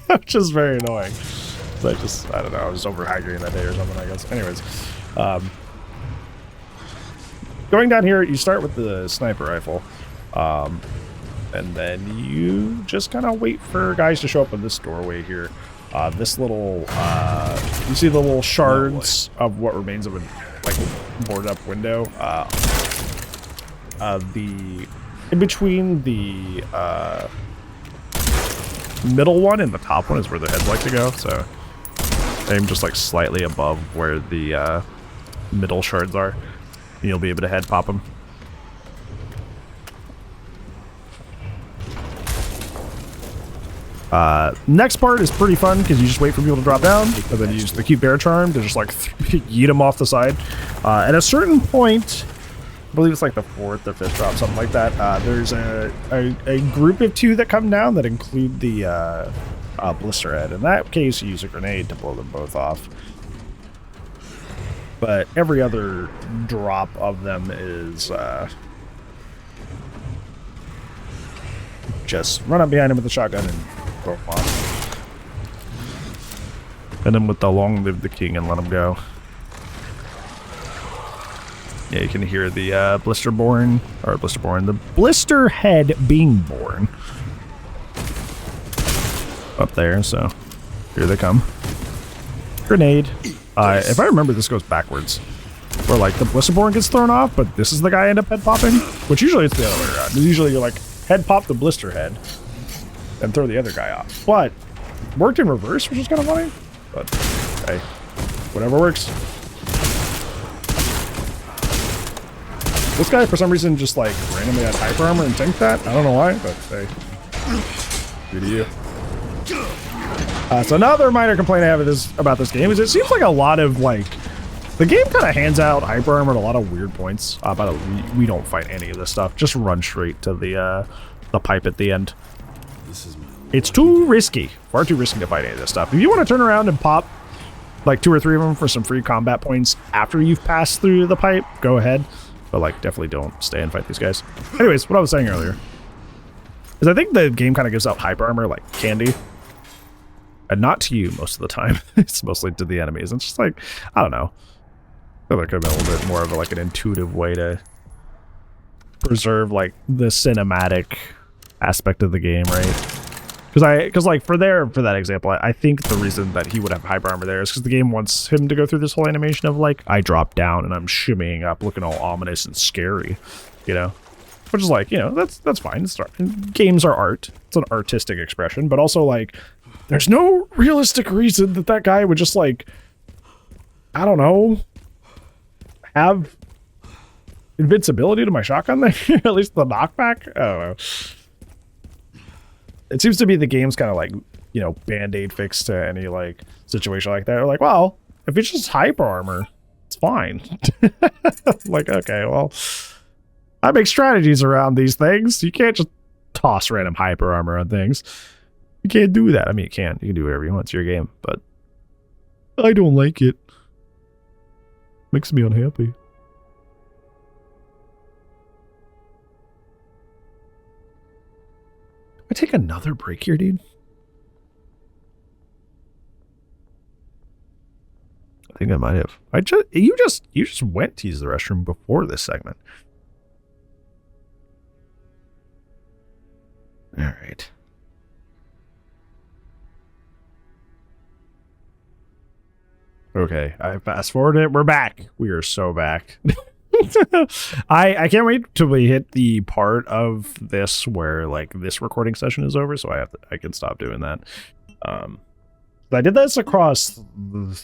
Which is very annoying. So I don't know, I was overhydrating that day or something, I guess. Anyways, going down here, you start with the sniper rifle, and then you just kind of wait for guys to show up in this doorway here. This little, you see the little shards of what remains of a like boarded up window. In between the middle one and the top one is where the heads like to go. So aim just like slightly above where the middle shards are, and you'll be able to head pop them. Next part is pretty fun because you just wait for people to drop down, and then you use the cute bear charm to just like yeet them off the side. At a certain point, believe it's like the 4th or 5th drop, something like that. There's a group of 2 that come down that include the blister head. In that case, you use a grenade to blow them both off. But every other drop of them is just run up behind him with a shotgun and throw him off. And then with the long live the king and let him go. Yeah, you can hear the the blister head being born up there. So here they come. Grenade. If I remember, this goes backwards, where like the blisterborn gets thrown off, but this is the guy end up head popping. Which usually it's the other way around. Usually you're like head pop the blister head and throw the other guy off. But worked in reverse, which is kind of funny. But hey, whatever works. This guy, for some reason, just like randomly had hyper armor and tanked that. I don't know why, but hey, good to you. So another minor complaint I have about this game is it seems like a lot of like the game kind of hands out hyper armor at a lot of weird points. But we don't fight any of this stuff. Just run straight to the pipe at the end. It's too risky, far too risky to fight any of this stuff. If you want to turn around and pop like 2 or 3 of them for some free combat points after you've passed through the pipe, go ahead. But like, definitely don't stay and fight these guys. Anyways, what I was saying earlier is I think the game kind of gives out hyper armor like candy. And not to you most of the time. It's mostly to the enemies. It's just like, I don't know. I feel like there could have been a little bit more of like an intuitive way to preserve like the cinematic aspect of the game, right? Because like for that example, I think the reason that he would have hyper armor there is because the game wants him to go through this whole animation of like, I drop down and I'm shimmying up, looking all ominous and scary, you know? Which is like, you know, that's fine. Games are art. It's an artistic expression, but also like, there's no realistic reason that guy would just like, I don't know, have invincibility to my shotgun there. At least the knockback. I don't know. It seems to be the game's kind of like, you know, band-aid fix to any like situation like that. They're like, well, if it's just hyper armor, it's fine. Like, okay, well, I make strategies around these things. You can't just toss random hyper armor on things. You can't do that. I mean, you can do whatever you want. It's your game, but I don't like it. Makes me unhappy. I take another break here, dude. I think I might have. You just went to use the restroom before this segment. All right. Okay, I fast forwarded it. We're back. We are so back. I can't wait till we hit the part of this where like this recording session is over, so I can stop doing that. I did this across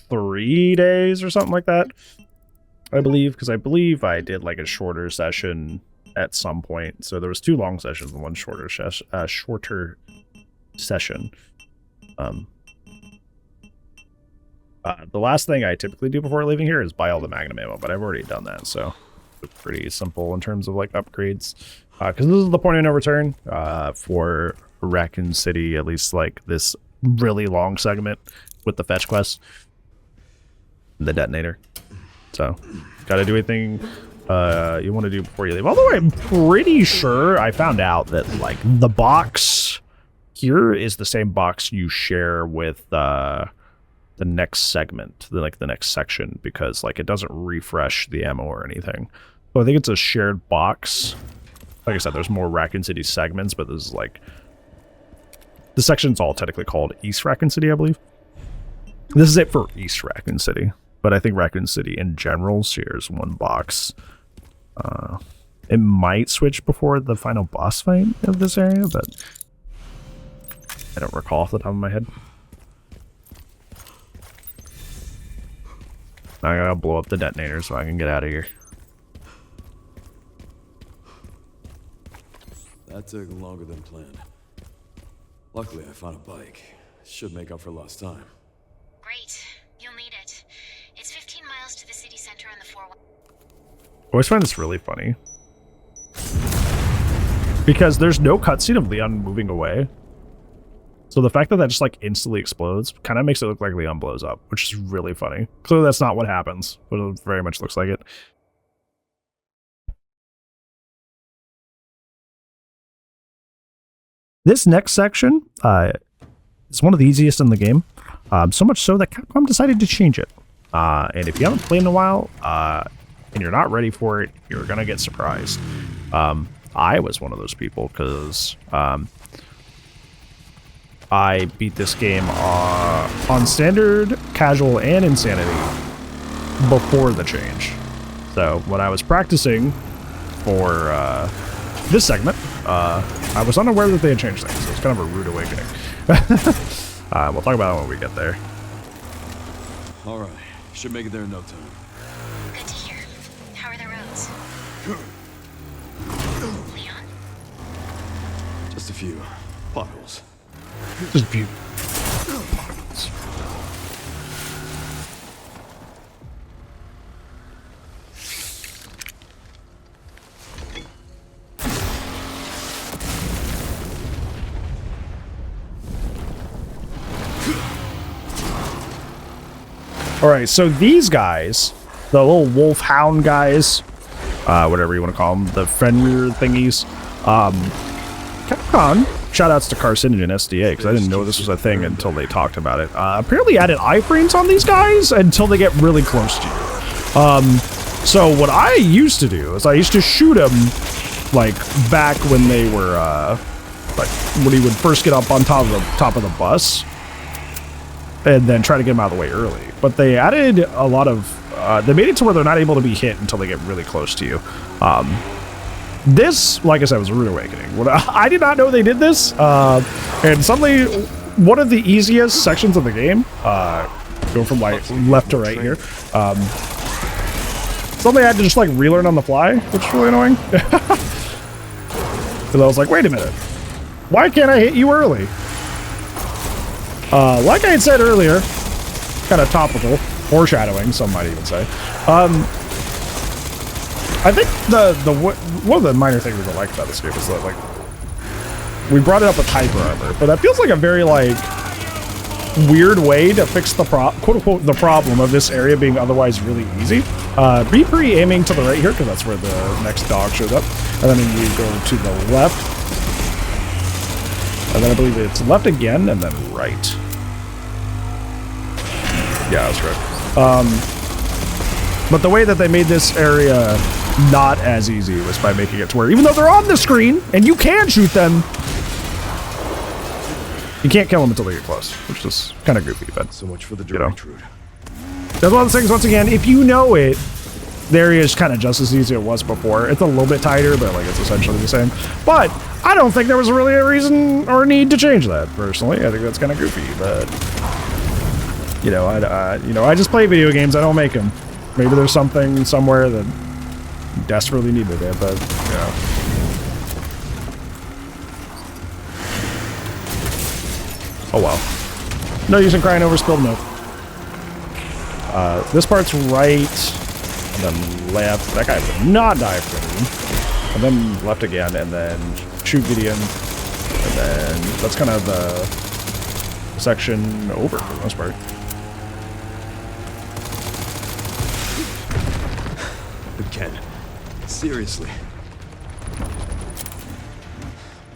3 days or something like that, I believe, because I believe I did like a shorter session at some point. So there was 2 long sessions and 1 shorter session. The last thing I typically do before leaving here is buy all the Magnum ammo, but I've already done that, so it's pretty simple in terms of like upgrades. Because this is the point of no return for Raccoon City, at least like this really long segment with the fetch quest, the detonator. So, gotta do anything you want to do before you leave. Although I'm pretty sure I found out that like the box here is the same box you share with the next segment, the next section, because like it doesn't refresh the ammo or anything. So I think it's a shared box. Like I said, there's more Raccoon City segments, but this is like the section's all technically called East Raccoon City, I believe. This is it for East Raccoon City, but I think Raccoon City in general shares one box. It might switch before the final boss fight of this area, but I don't recall off the top of my head. I gotta blow up the detonator so I can get out of here. That took longer than planned. Luckily, I found a bike. Should make up for lost time. Great. You'll need it. It's 15 miles to the city center on the 4. always find this really funny. Because there's no cutscene of Leon moving away. So the fact that that just like instantly explodes kind of makes it look like Leon blows up, which is really funny. Clearly that's not what happens, but it very much looks like it. This next section is one of the easiest in the game. So much so that Capcom decided to change it. And if you haven't played in a while, and you're not ready for it, you're going to get surprised. I was one of those people because I beat this game on standard, casual, and insanity before the change. So when I was practicing for this segment, I was unaware that they had changed things. So it's kind of a rude awakening. We'll talk about it when we get there. All right, should make it there in no time. Good to hear. How are the roads? Leon? Just a few potholes. Just a few. All right, so these guys, the little wolf hound guys, whatever you want to call them, the Fenrir thingies, Capcom, shoutouts to Carcinogen and SDA, because I didn't know this was a thing until they talked about it. Apparently added iframes on these guys until they get really close to you. So what I used to do is I used to shoot them, like, back when they were, like, when he would first get up on top of the bus, and then try to get them out of the way early. But they added a lot of, they made it to where they're not able to be hit until they get really close to you. This, like I said, was a rude awakening. I did not know they did this, and suddenly, one of the easiest sections of the game, go from like left to right here, suddenly I had to just like relearn on the fly, which is really annoying. Because I was like, wait a minute, why can't I hit you early? Like I had said earlier, kind of topical, foreshadowing, some might even say. I think one of the minor things I like about this game is that, like, we brought it up with hyper armor, but that feels like a very, like, weird way to fix the quote-unquote the problem of this area being otherwise really easy. Be pre-aiming to the right here, because that's where the next dog shows up. And then you go to the left. And then I believe it's left again, and then right. Yeah, that's right. But the way that they made this area not as easy was by making it to where, even though they're on the screen, and you can shoot them, you can't kill them until they get close, which is kind of goofy, but so much for the direct route. That's one of the things, once again, if you know it, the area is kind of just as easy as it was before. It's a little bit tighter, but like it's essentially the same. But I don't think there was really a reason or need to change that, personally. I think that's kind of goofy, but you know, I just play video games. I don't make them. Maybe there's something somewhere that desperately needed it, but you know. Oh well. No use in crying over spilled milk. This part's right, and then left. That guy would not die for me. And then left again, and then shoot Gideon, and then that's kind of the section over for the most part. But Ken, seriously,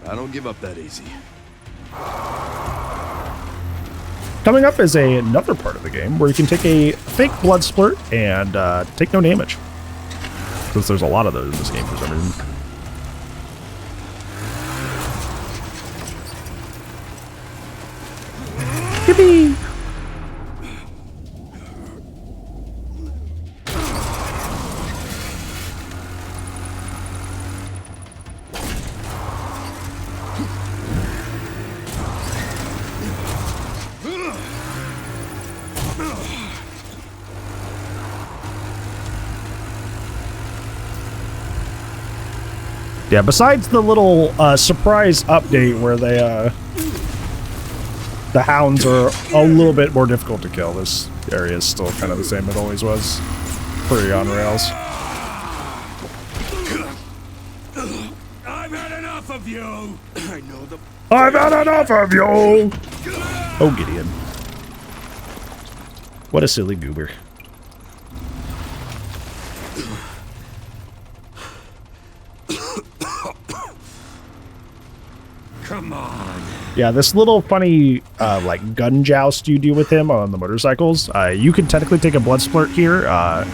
I don't give up that easy. Coming up is another part of the game where you can take a fake blood splurt and take no damage. Because there's a lot of those in this game for some reason. Yippee! Yeah, besides the little surprise update where they, the hounds are a little bit more difficult to kill, this area is still kind of the same it always was. Pretty on rails. enough of you! I know the... I've had enough of you! Oh, Gideon. What a silly goober. Come on. Yeah, this little funny like gun joust you do with him on the motorcycles. You could technically take a blood splurt here.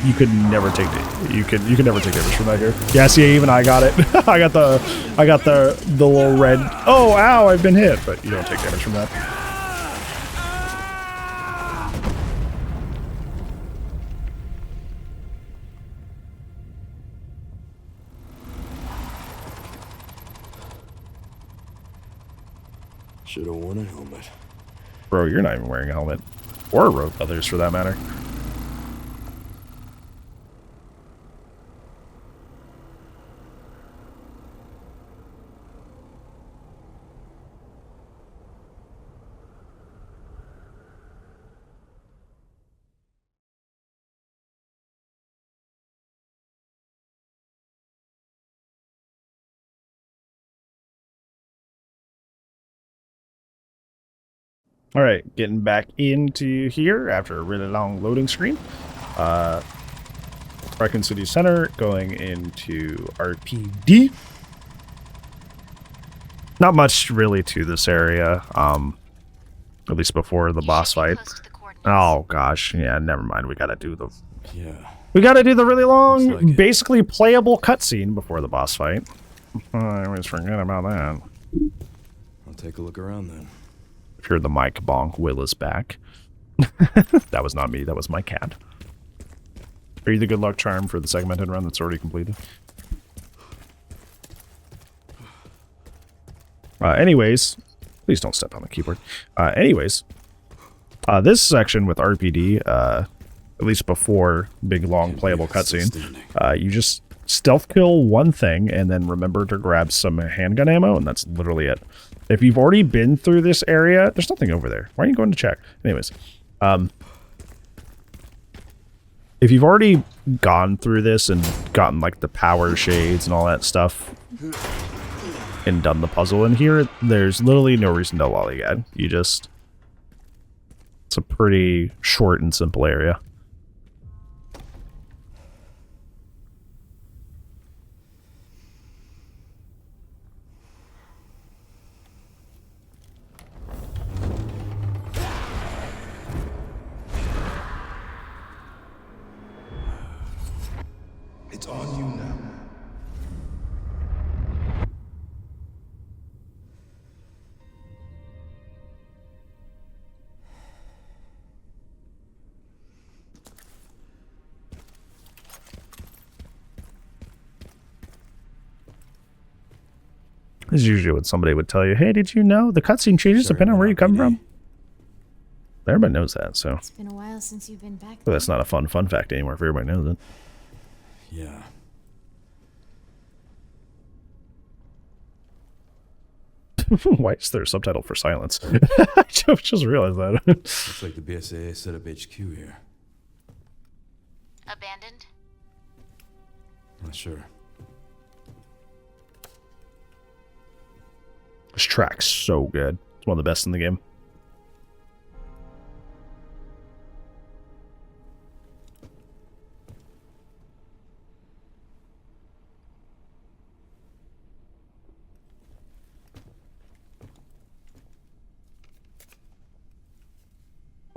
You could never take you could never take damage from that here. Yeah, see, even I got it. I got the little red. Oh, ow! I've been hit, but you don't take damage from that. Should have worn a helmet. Bro, you're not even wearing a helmet. Or road others, for that matter. All right, getting back into here after a really long loading screen. Raccoon City Center, going into RPD. Not much really to this area, at least before the boss fight. Oh gosh, yeah, never mind. We gotta do the really long, basically playable cutscene before the boss fight. I always forget about that. I'll take a look around then. Heard the mic bonk. Will is back. That was not me. That was my cat. Are you the good luck charm for the segmented run that's already completed? Anyways, please don't step on the keyboard. This section with RPD, at least before big long playable cutscene, you just stealth kill one thing and then remember to grab some handgun ammo, and that's literally it. If you've already been through this area, there's nothing over there. Why are you going to check? Anyways, if you've already gone through this and gotten like the power shades and all that stuff and done the puzzle in here, there's literally no reason to lollygag. It's a pretty short and simple area. It's on you now. This is usually what somebody would tell you. Hey, did you know the cutscene changes depending on where you come from? Everybody knows that, so. It's been a while since you've been back. But that's not a fun fact anymore if everybody knows it. Yeah. Why is there a subtitle for silence? I just realized that. Looks like the BSAA set up HQ here. Abandoned? Not sure. This track's so good. It's one of the best in the game.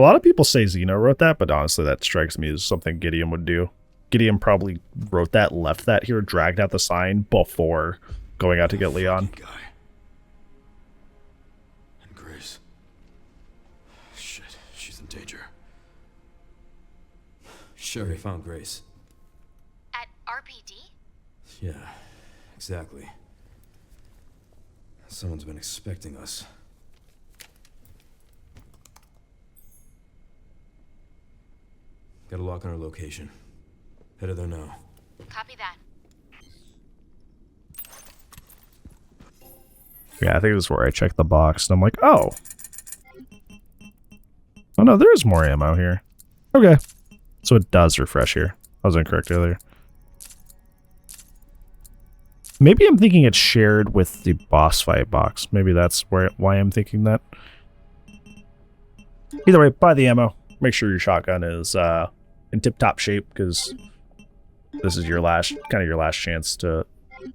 A lot of people say Zeno wrote that, but honestly, that strikes me as something Gideon would do. Gideon probably wrote that, left that here, dragged out the sign before going out to get Leon. And Grace. Shit, she's in danger. Sherry found Grace. At RPD? Yeah, exactly. Someone's been expecting us. Got a lock on her location. Headed there now. Copy that. Yeah, I think this is where I checked the box, and I'm like, oh. Oh no, there is more ammo here. Okay. So it does refresh here. I was incorrect earlier. Maybe I'm thinking it's shared with the boss fight box. Maybe that's why I'm thinking that. Either way, buy the ammo. Make sure your shotgun is in tip-top shape, because this is your last chance to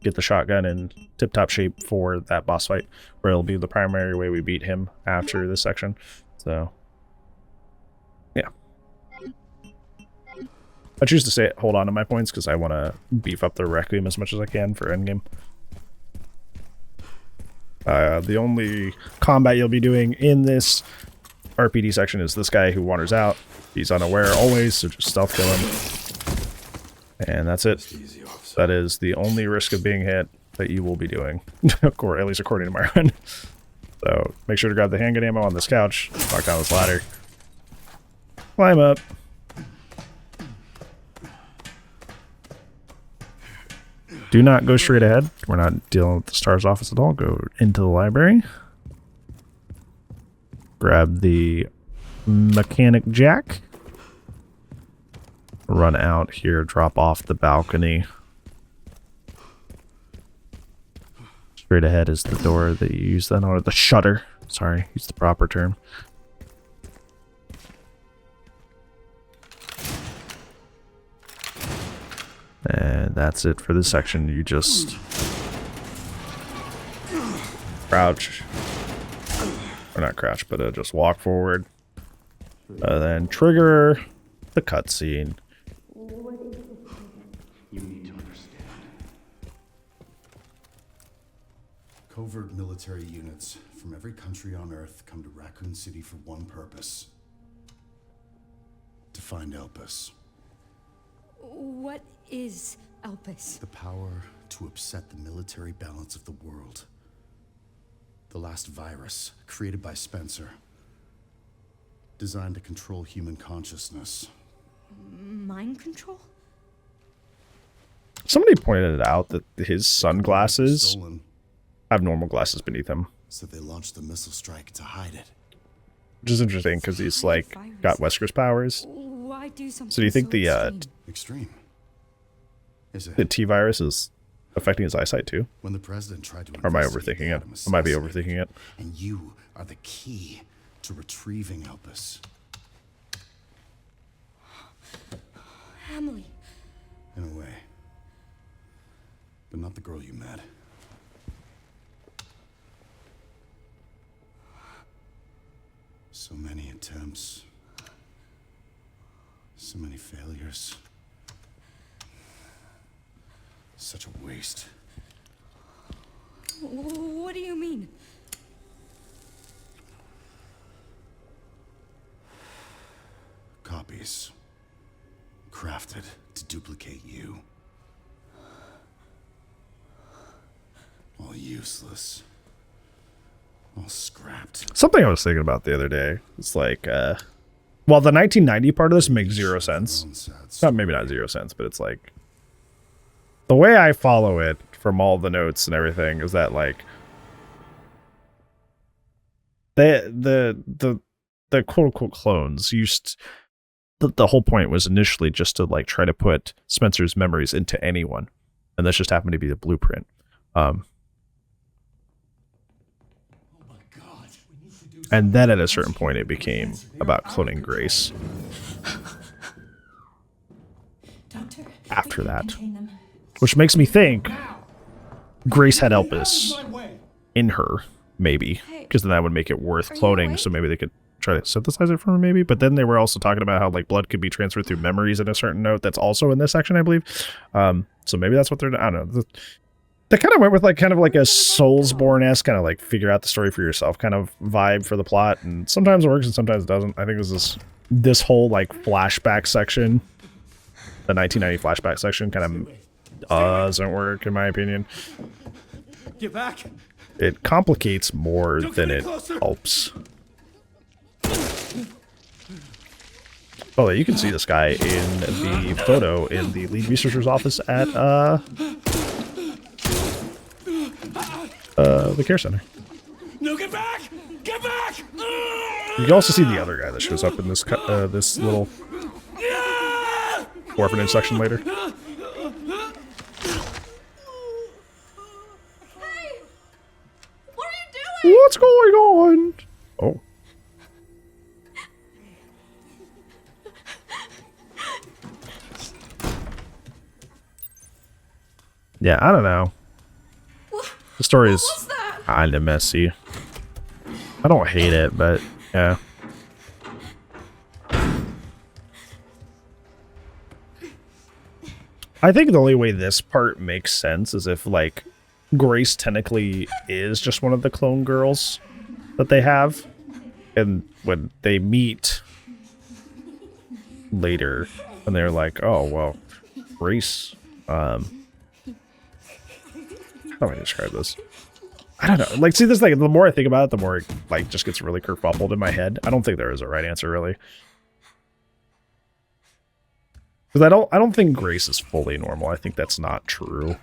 get the shotgun in tip-top shape for that boss fight, where it'll be the primary way we beat him after this section. So, yeah. I choose to hold on to my points because I want to beef up the Requiem as much as I can for endgame. The only combat you'll be doing in this RPD section is this guy who wanders out. He's unaware always, so just stealth kill him. And that's it. That is the only risk of being hit that you will be doing, or at least according to my run. So make sure to grab the handgun ammo on this couch, walk down this ladder, climb up. Do not go straight ahead. We're not dealing with the STARS office at all. Go into the library. Grab the mechanic jack. Run out here, drop off the balcony. Straight ahead is the door that you use then, or the shutter. Sorry, use the proper term. And that's it for this section. You just crouch, or not crouch, but just walk forward, then trigger the cutscene. You need to understand. Covert military units from every country on Earth come to Raccoon City for one purpose: to find Elpis. What is Elpis? The power to upset the military balance of the world. The last virus, created by Spencer. Designed to control human consciousness. Mind control? Somebody pointed out that his sunglasses have normal glasses beneath them. So they launched the missile strike to hide it. Which is interesting because he's like got Wesker's powers. Why do something So do you think the extreme? Is it? The T virus is affecting his eyesight too? When the president tried to or am I overthinking it? I might be overthinking it. And you are the key to retrieving Elpis. Emily. In a way. But not the girl you met. So many attempts. So many failures. Such a waste. What do you mean? Copies. Crafted to duplicate you. All useless. All scrapped. Something I was thinking about the other day. It's like, well, the 1990 part of this makes zero sense. Maybe not 0 cents, but it's like, the way I follow it from all the notes and everything is that like the quote unquote clones used the whole point was initially just to like try to put Spencer's memories into anyone, and this just happened to be the blueprint. And then at a certain point it became about cloning Grace. After that. Which makes me think Grace had Elpis in her, maybe. Because then that would make it worth cloning, so maybe they could try to synthesize it from her, maybe. But then they were also talking about how like blood could be transferred through memories in a certain note that's also in this section, I believe. So maybe that's what they're, I don't know. They kind of went with like kind of like a Soulsborne-esque kind of like figure out the story for yourself kind of vibe for the plot. And sometimes it works and sometimes it doesn't. I think this whole like flashback section, the 1990 flashback section kind of doesn't work in my opinion. Get back. It complicates more than it helps. Oh, you can see this guy in the photo in the lead researcher's office at the care center. No, get back! Get back! You can also see the other guy that shows up in this this little orphanage section later. What's going on? Oh. Yeah, I don't know. The story is kind of messy. I don't hate it, but yeah. I think the only way this part makes sense is if, like, Grace technically is just one of the clone girls that they have. And when they meet later, and they're like, oh, well, Grace, how do I describe this? I don't know. Like, see, this, like, the more I think about it, the more it, like, just gets really kerfuffled in my head. I don't think there is a right answer, really. Because I don't think Grace is fully normal. I think that's not true.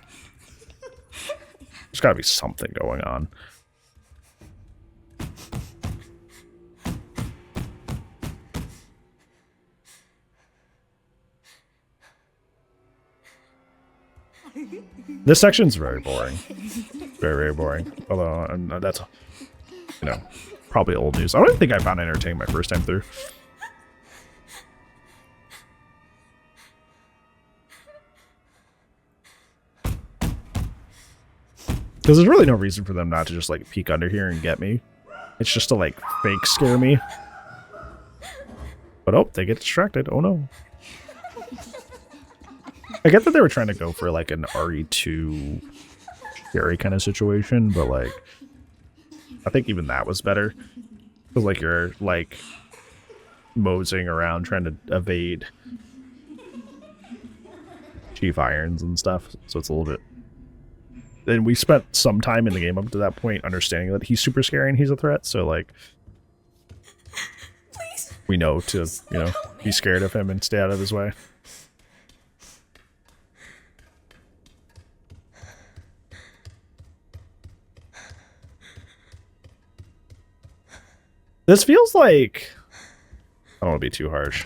There's got to be something going on. This section's very boring. Very, very boring. Although, that's, you know, probably old news. I don't even think I found it entertaining my first time through. Because there's really no reason for them not to just, like, peek under here and get me. It's just to, like, fake scare me. But, oh, they get distracted. Oh, no. I get that they were trying to go for, like, an RE2 scary kind of situation, but, like, I think even that was better. Because, like, you're, like, moseying around trying to evade Chief Irons and stuff. So it's a little bit... And we spent some time in the game up to that point understanding that he's super scary and he's a threat, so, like, we know to, you know, be scared of him and stay out of his way. This feels like... I don't want to be too harsh.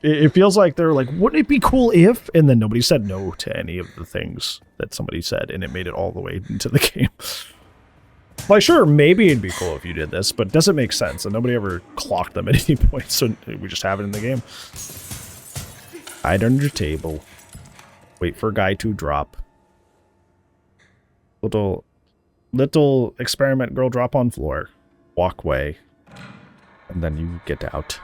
It feels like they're like, wouldn't it be cool if? And then nobody said no to any of the things that somebody said, and it made it all the way into the game. Like, sure, maybe it'd be cool if you did this, but it doesn't make sense, and nobody ever clocked them at any point, so we just have it in the game. Hide under table. Wait for guy to drop. Little experiment girl drop on floor. Walk away. And then you get out.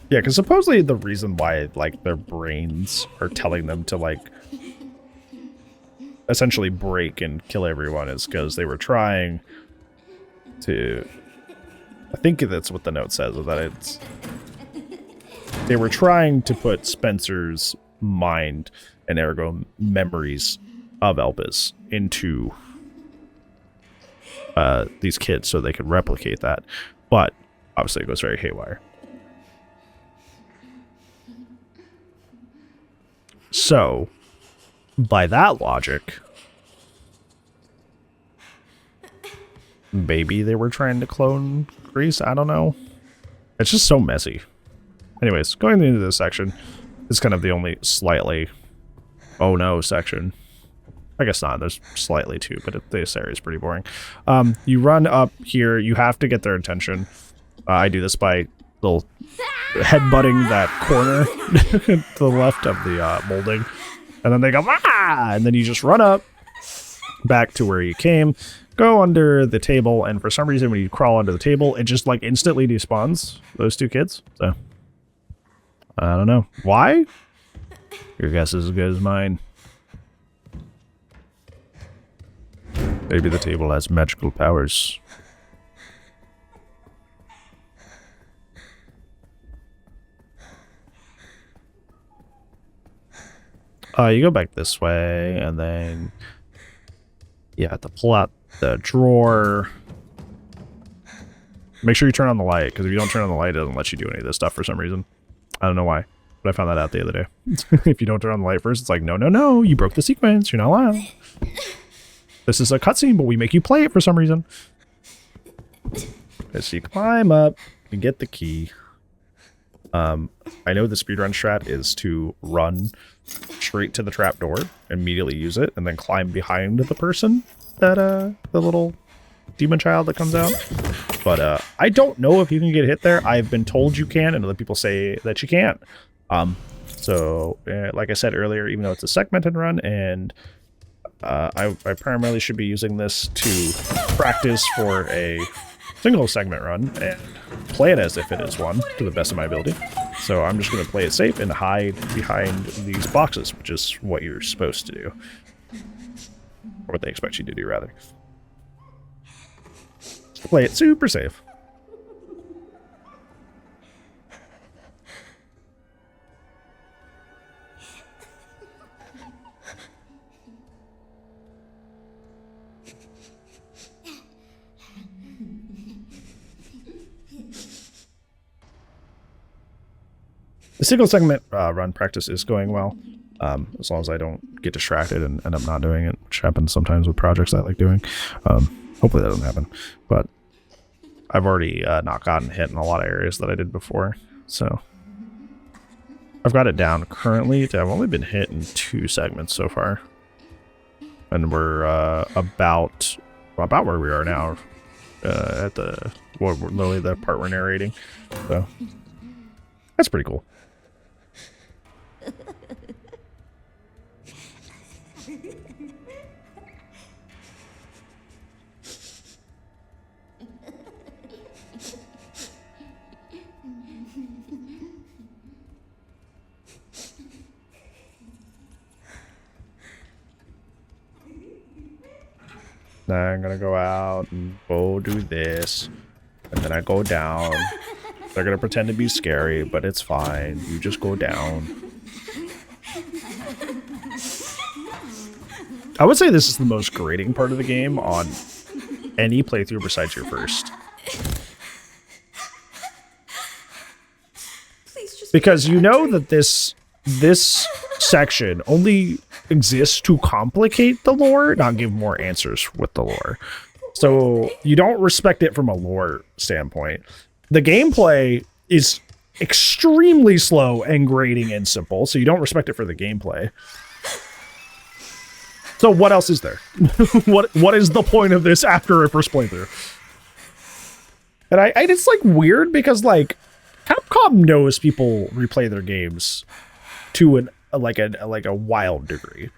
Yeah, because supposedly the reason why, like, their brains are telling them to, like, essentially break and kill everyone is because they were trying to... I think that's what the note says, is that it's... They were trying to put Spencer's mind and ergo memories of Elpis into these kids so they could replicate that. But obviously it goes very haywire. So, by that logic, maybe they were trying to clone Grease? I don't know. It's just so messy. Anyways, going into this section is kind of the only slightly oh no section. I guess not, there's slightly too, but this area is pretty boring. You run up here, you have to get their attention. I do this by little headbutting that corner to the left of the molding, and then they go ah, and then you just run up back to where you came, go under the table, and for some reason when you crawl under the table it just like instantly despawns those two kids. So I don't know why. Your guess is as good as mine. Maybe the table has magical powers. You go back this way, and then you have to pull out the drawer. Make sure you turn on the light, because if you don't turn on the light, it doesn't let you do any of this stuff for some reason. I don't know why. But I found that out the other day. If you don't turn on the light first, it's like, no, no, no, you broke the sequence. You're not allowed. This is a cutscene, but we make you play it for some reason. As you climb up and get the key. I know the speedrun strat is to run straight to the trapdoor, immediately use it, and then climb behind the person that the little demon child that comes out. But I don't know if you can get hit there. I've been told you can, and other people say that you can't. So like I said earlier, even though it's a segmented run, and I primarily should be using this to practice for a single segment run and play it as if it is one to the best of my ability. So I'm just going to play it safe and hide behind these boxes, which is what you're supposed to do. Or what they expect you to do, rather. Play it super safe. The single segment run practice is going well, as long as I don't get distracted and end up not doing it, which happens sometimes with projects I like doing. Hopefully that doesn't happen, but I've already not gotten hit in a lot of areas that I did before, so I've got it down currently. I've only been hit in 2 segments so far, and we're about where we are now at literally the part we're narrating, so that's pretty cool. Now I'm gonna go out and go do this, and then I go down. They're gonna pretend to be scary, but it's fine. You just go down. I would say this is the most grating part of the game on any playthrough besides your first. Because you know that this section only exists to complicate the lore, not give more answers with the lore. So you don't respect it from a lore standpoint. The gameplay is extremely slow and grating and simple, so you don't respect it for the gameplay. So what else is there? What is the point of this after a first playthrough? And it's like weird because like Capcom knows people replay their games to a wild degree,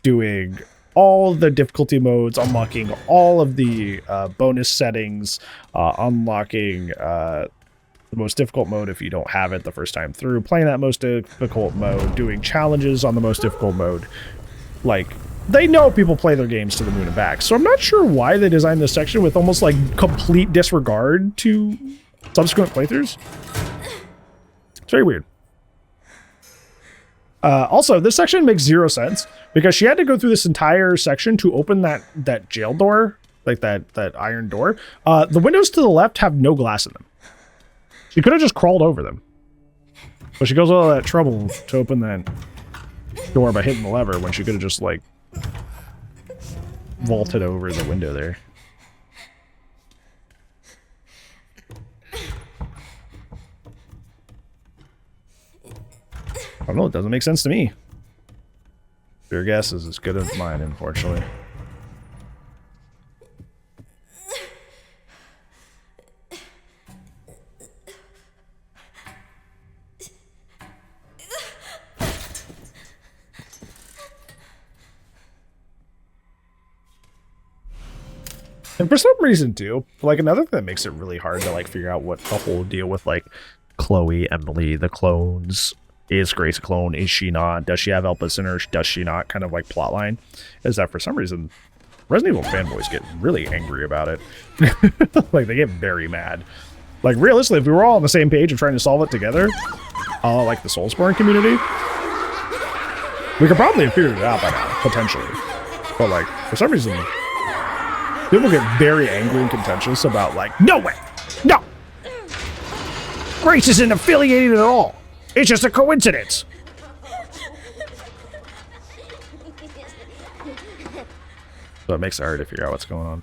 doing all the difficulty modes, unlocking all of the bonus settings, unlocking the most difficult mode if you don't have it the first time through, playing that most difficult mode, doing challenges on the most difficult mode. Like, they know people play their games to the moon and back, so I'm not sure why they designed this section with almost like complete disregard to subsequent playthroughs. It's very weird. Also, this section makes 0 sense because she had to go through this entire section to open that jail door, like that iron door. The windows to the left have no glass in them. She could have just crawled over them, but she goes all that trouble to open that door by hitting the lever when she could have just like vaulted over the window there. I don't know, it doesn't make sense to me. Your guess is as good as mine, unfortunately. And for some reason too, like another thing that makes it really hard to like figure out what the whole deal with like Chloe, Emily, the clones. Is Grace a clone? Is she not? Does she have Elpis in her? Does she not? Kind of like plotline. Is that for some reason Resident Evil fanboys get really angry about it. Like they get very mad. Like realistically, if we were all on the same page and trying to solve it together, like the Soulsborne community, we could probably have figured it out by now, potentially. But like for some reason, people get very angry and contentious about like, no way, no, Grace isn't affiliated at all. It's just a coincidence. So it makes it hard to figure out what's going on.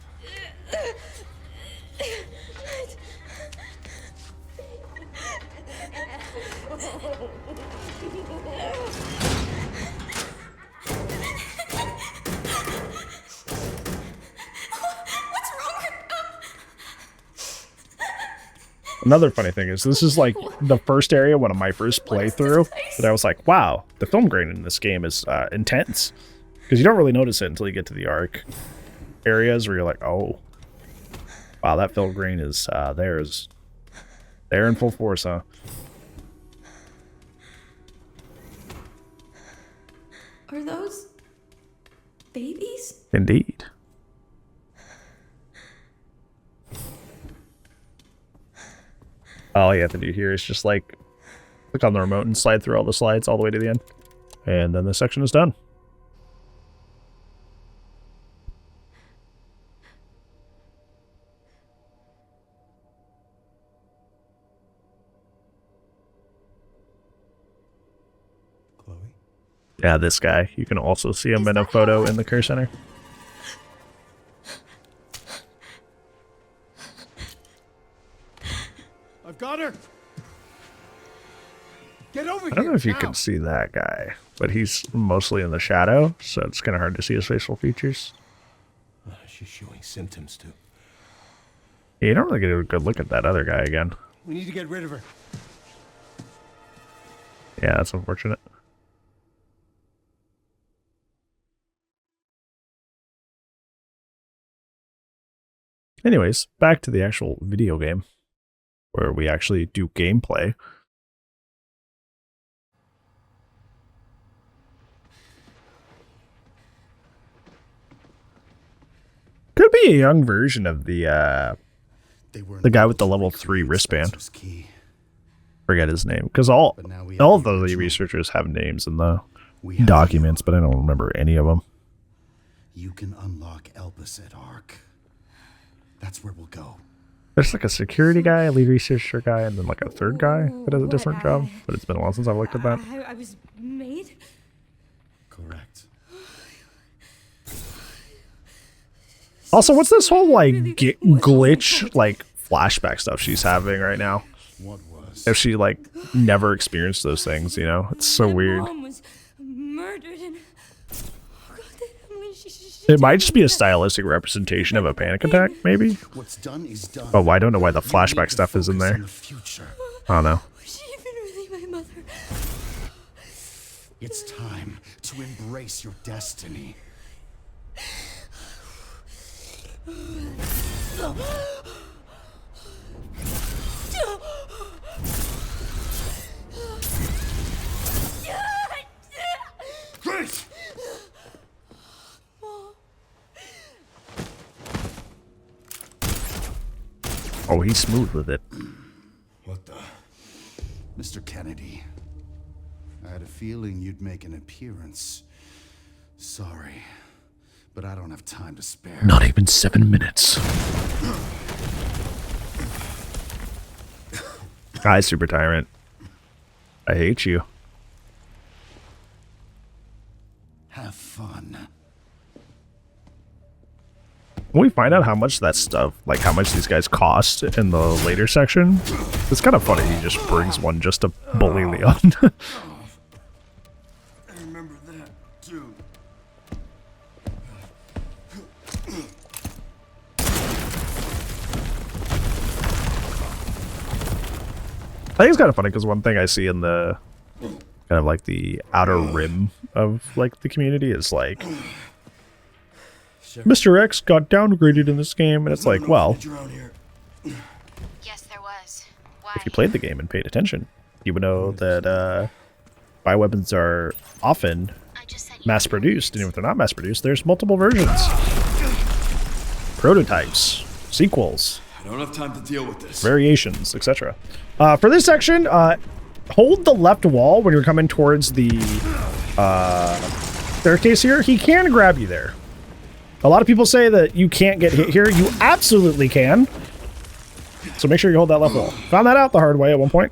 Another funny thing is this is like the first area when my first playthrough that I was like, wow, the film grain in this game is intense. Because you don't really notice it until you get to the arc areas where you're like, oh, wow, that film grain is there in full force, huh? Are those babies? Indeed. All you have to do here is just like click on the remote and slide through all the slides all the way to the end. And then this section is done. Chloe? Yeah, this guy. You can also see him in a photo in the Care Center. I've got her. Get over here. I don't know if you now. can see that guy, but he's mostly in the shadow, so it's kind of hard to see his facial features. She's showing symptoms too. Yeah, you don't really get a good look at that other guy again. We need to get rid of her. Yeah, that's unfortunate. Anyways, back to the actual video game, where we actually do gameplay. Could be a young version of the guy with the level 3 wristband. Forget his name, because all of the researchers have names in the documents, but I don't remember any of them. You can unlock Elpis at Ark. That's where we'll go. There's like a security guy, a lead researcher guy, and then like a third guy that has a different job. But it's been a while since I've looked at that. I was made? Correct. Also, what's this whole like glitch, like flashback stuff she's having right now? What was? If she like never experienced those things, you know, it's so weird. Mom was murdered and It might just be a stylistic representation of a panic attack, maybe. What's done is done. But I don't know why the flashback stuff is in there. I don't know. Was she even really my mother? It's time to embrace your destiny. Grace! Oh, he's smooth with it. What the? Mr. Kennedy, I had a feeling you'd make an appearance. Sorry, but I don't have time to spare. Not even 7 minutes. Hi, Super Tyrant. I hate you. Have fun. When we find out how much that stuff, like how much these guys cost in the later section, it's kind of funny he just brings one just to bully Leon. I remember that, too. I think it's kind of funny because one thing I see in the kind of like the outer rim of like the community is like Mr. X got downgraded in this game, and it's like, well, Yes, there was. if you played the game and paid attention, you would know that bioweapons are often mass-produced, and if they're not mass-produced, there's multiple versions, prototypes, sequels. I don't have time to deal with this. Variations, etc. For this section, hold the left wall when you're coming towards the staircase here. He can grab you there. A lot of people say that you can't get hit here. You absolutely can. So make sure you hold that left wall. Found that out the hard way at one point.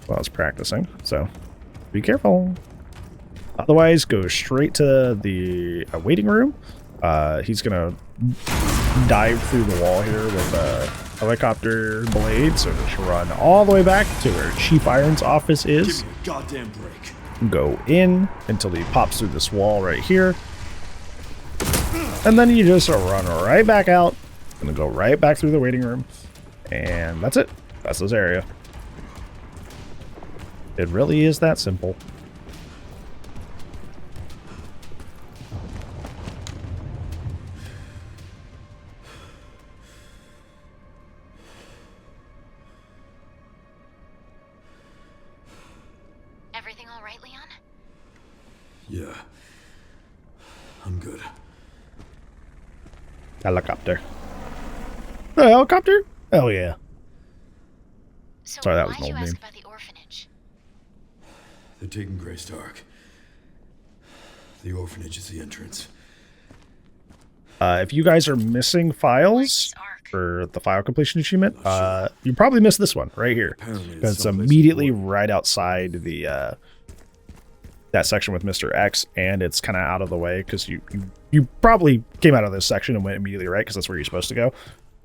while I was practicing, so be careful. Otherwise, go straight to the waiting room. He's gonna dive through the wall here with a helicopter blade, so just run all the way back to where Chief Iron's office is. Give me a goddamn break. Go in until he pops through this wall right here. And then you just run right back out. Gonna go right back through the waiting room. And that's it. That's this area. It really is that simple. Everything all right, Leon? Yeah. I'm good. Helicopter. A helicopter? Oh yeah. So sorry, that was why'd an you old ask name. about the orphanage? They're taking Grace to Ark. The orphanage is the entrance. If you guys are missing files for the file completion achievement, you probably missed this one right here. It's immediately right outside the that section with Mr. X, and it's kind of out of the way because you probably came out of this section and went immediately right because that's where you're supposed to go.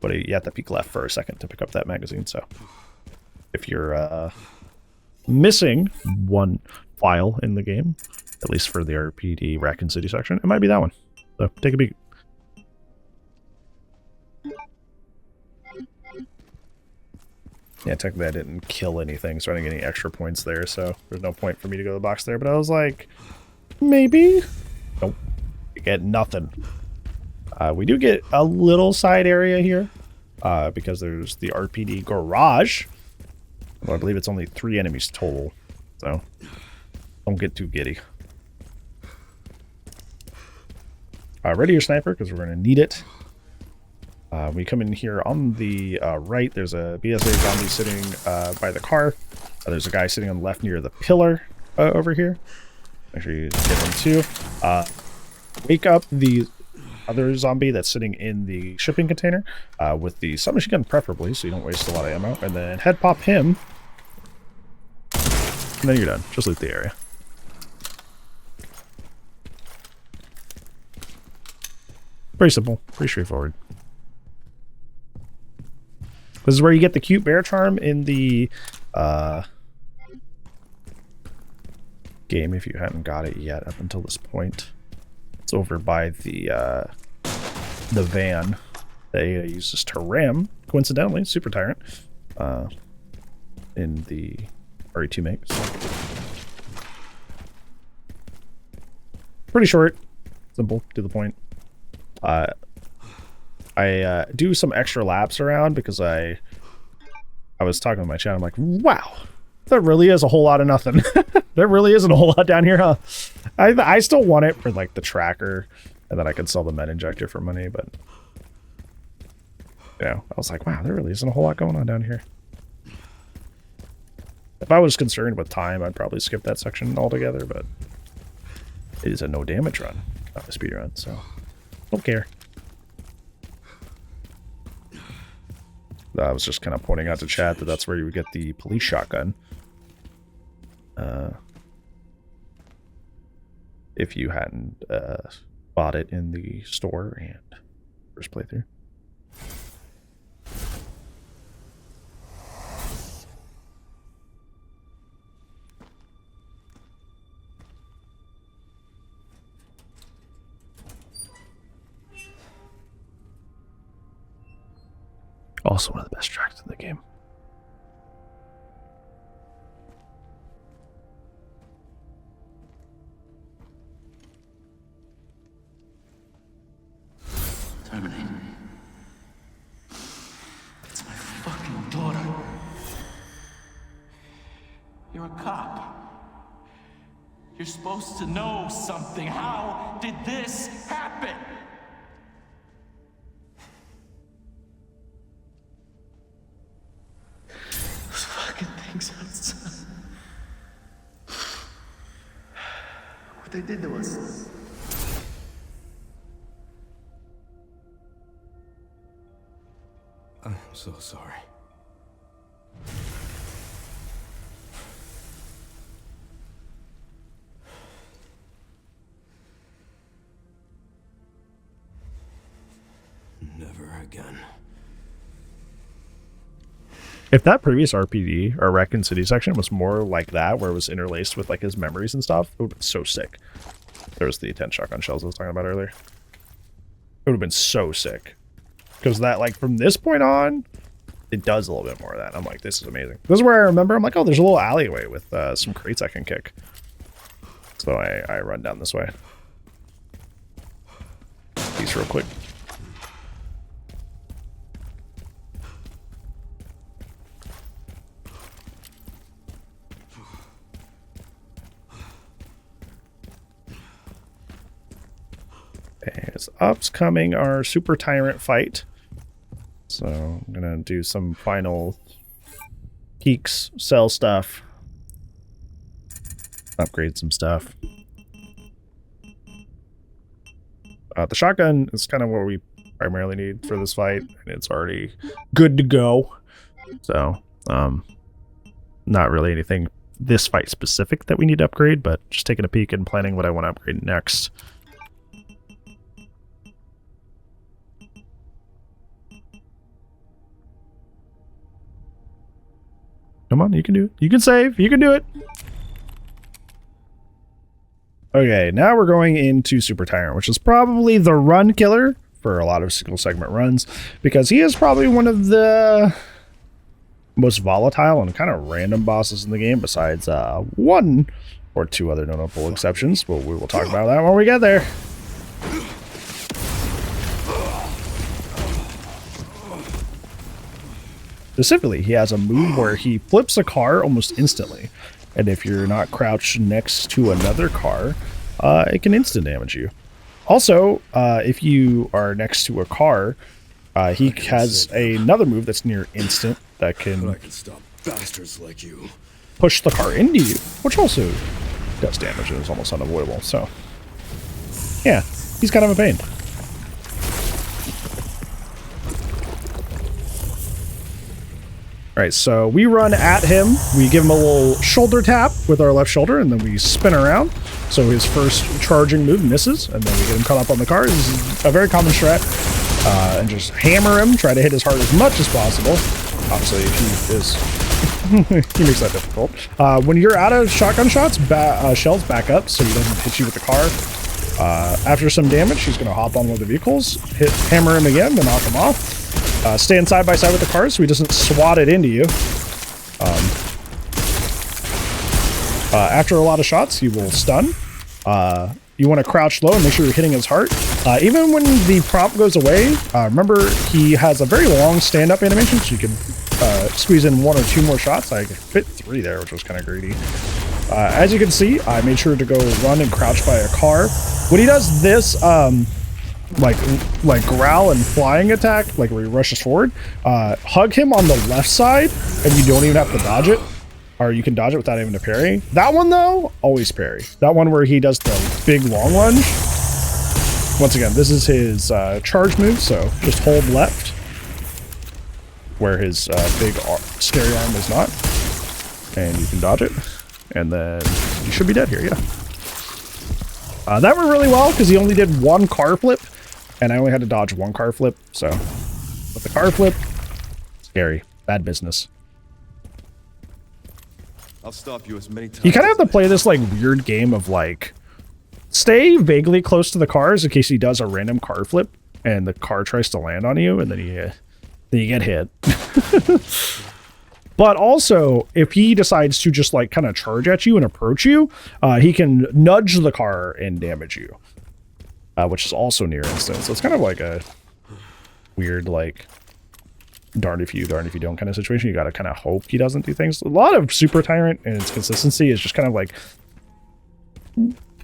But you have to peek left for a second to pick up that magazine. So if you're missing one file in the game, at least for the RPD Raccoon City section, it might be that one. So take a peek. Yeah, technically I didn't kill anything, so I didn't get any extra points there, so there's no point for me to go to the box there, but I was like, maybe? Nope. You get nothing. We do get a little side area here, because there's the RPD garage. Well, I believe it's only 3 enemies total, so don't get too giddy. Ready your sniper, because we're going to need it. We come in here on the right, there's a BSA zombie sitting by the car. There's a guy sitting on the left near the pillar over here. Make sure you get him too. Wake up the other zombie that's sitting in the shipping container with the submachine gun preferably, so you don't waste a lot of ammo. And then head pop him. And then you're done. Just loot the area. Pretty simple. Pretty straightforward. This is where you get the cute bear charm in the game if you hadn't got it yet up until this point. It's over by the van that Ada uses to ram, coincidentally, Super Tyrant, in the RE2 make. So. Pretty short, simple, to the point. I do some extra laps around because I was talking to my chat. I'm like, wow, there really is a whole lot of nothing. There really isn't a whole lot down here, huh? I still want it for like the tracker, and then I could sell the med injector for money. But yeah, I was like, wow, there really isn't a whole lot going on down here. If I was concerned with time, I'd probably skip that section altogether. But it is a no damage run, not a speed run, so don't care. I was just kind of pointing out to chat that that's where you would get the police shotgun. If you hadn't bought it in the store and first playthrough. Also one of the best tracks in the game. Terminate. It's my fucking daughter. You're a cop. You're supposed to know something. How did this happen? Those fucking things outside. What they did to us. I'm so sorry. again. If that previous RPD or Raccoon City section was more like that, where it was interlaced with like his memories and stuff, it would have been so sick. There was the 10 shotgun shells I was talking about earlier. It would have been so sick. Because that, like, from this point on, it does a little bit more of that. I'm like, this is amazing. This is where I remember, I'm like, oh, there's a little alleyway with some crates I can kick. So I run down this way. These real quick. As up's coming our super tyrant fight. So I'm gonna do some final peeks, sell stuff, upgrade some stuff. The shotgun is kind of what we primarily need for this fight, and it's already good to go. So not really anything this fight specific that we need to upgrade, but just taking a peek and planning what I want to upgrade next. Come on, you can do it. You can save. You can do it. Okay, now we're going into Super Tyrant, which is probably the run killer for a lot of single segment runs, because he is probably one of the most volatile and kind of random bosses in the game, besides one or two other notable exceptions. Well, we will talk about that when we get there. Specifically, he has a move where he flips a car almost instantly, and if you're not crouched next to another car, it can instant damage you. Also, if you are next to a car, he has another move that's near instant that can stop bastards like you. Push the car into you, which also does damage and is almost unavoidable. So, yeah, he's kind of a pain. Alright, so we run at him, we give him a little shoulder tap with our left shoulder, and then we spin around. So his first charging move misses, and then we get him caught up on the car. This is a very common strat. And just hammer him, try to hit as hard as much as possible. Obviously, he is... he makes that difficult. When you're out of shotgun shots, shells back up so he doesn't hit you with the car. After some damage, he's going to hop on one of the vehicles, hammer him again to knock him off. Stand side by side with the car so he doesn't swat it into you. After a lot of shots, he will stun. You want to crouch low and make sure you're hitting his heart. Even when the prompt goes away, remember he has a very long stand-up animation, so you can squeeze in 1 or 2 more shots. I could fit 3 there, which was kind of greedy. As you can see, I made sure to go run and crouch by a car. When he does this, like growl and flying attack, like where he rushes forward, hug him on the left side, and you don't even have to dodge it, or you can dodge it without having to parry. That one though, always parry. That one where he does the big long lunge. Once again, this is his charge move, so just hold left, where his big scary arm is not, and you can dodge it, and then you should be dead here. Yeah. That went really well because he only did 1 car flip, and I only had to dodge 1 car flip, so with the car flip, scary, bad business. I'll stop you as many times. You kind of have to play this like weird game of like, stay vaguely close to the cars in case he does a random car flip and the car tries to land on you, and then you get hit. But also, if he decides to just like kind of charge at you and approach you, he can nudge the car and damage you. Which is also near instant. So it's kind of like a weird, like, darned if you don't kind of situation. You got to kind of hope he doesn't do things. A lot of Super Tyrant and its consistency is just kind of like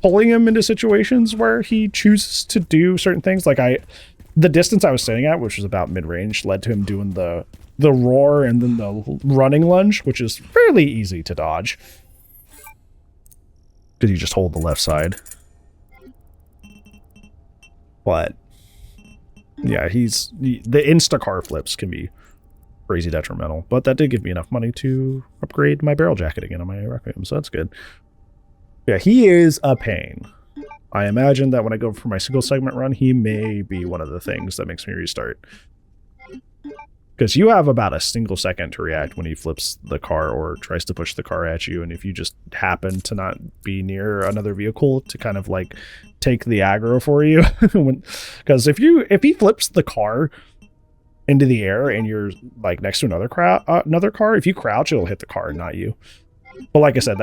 pulling him into situations where he chooses to do certain things. Like the distance I was standing at, which was about mid-range, led to him doing the roar and then the running lunge, which is fairly easy to dodge. Because you just hold the left side. But yeah, the insta car flips can be crazy detrimental. But that did give me enough money to upgrade my barrel jacket again on my Requiem, so that's good. Yeah, he is a pain. I imagine that when I go for my single segment run, he may be one of the things that makes me restart. Because you have about a single second to react when he flips the car or tries to push the car at you. And if you just happen to not be near another vehicle to kind of like take the aggro for you. Because if he flips the car into the air and you're like next to another car, if you crouch, it'll hit the car, not you. But like I said,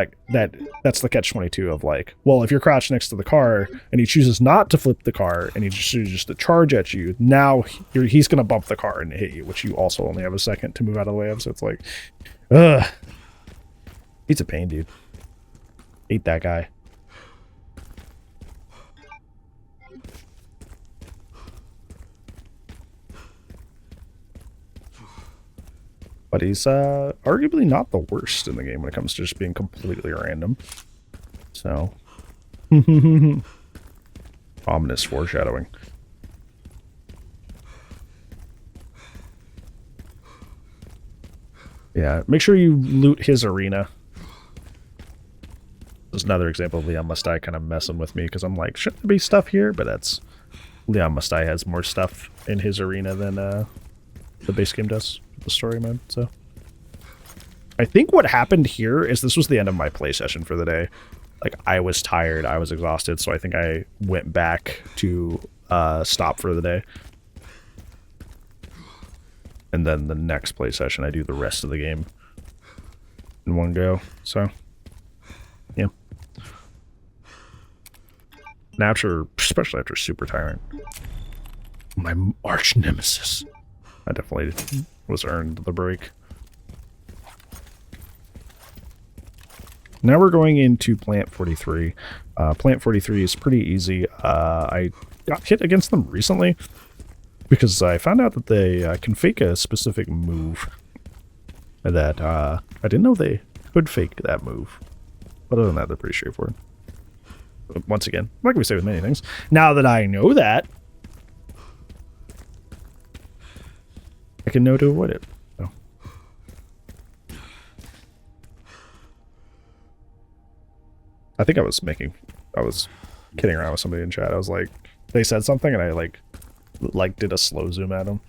that's the catch-22 of like, well, if you're crouched next to the car and he chooses not to flip the car and he just chooses to charge at you, now he's going to bump the car and hit you, which you also only have a second to move out of the way of. So it's like, ugh. He's a pain, dude. Hate that guy. But he's arguably not the worst in the game when it comes to just being completely random. So, ominous foreshadowing. Yeah, make sure you loot his arena. There's another example of Leon Mustai kind of messing with me because I'm like, shouldn't there be stuff here? But that's Leon Mustai has more stuff in his arena than the base game does. The story mode. So I think what happened here is this was the end of my play session for the day. Like I was tired, I was exhausted, so I think I went back to stop for the day. And then the next play session I do the rest of the game in one go. So yeah. And after, especially after Super Tyrant, my arch nemesis, I definitely was earned the break. Now we're going into Plant 43. Plant 43 is pretty easy. I got hit against them recently because I found out that they can fake a specific move that I didn't know they could fake that move. But other than that, they're pretty straightforward. But once again, like we say with many things, now that I know that, I can know to avoid it. So. I think I was kidding around with somebody in chat. I was like, they said something and I like did a slow zoom at them.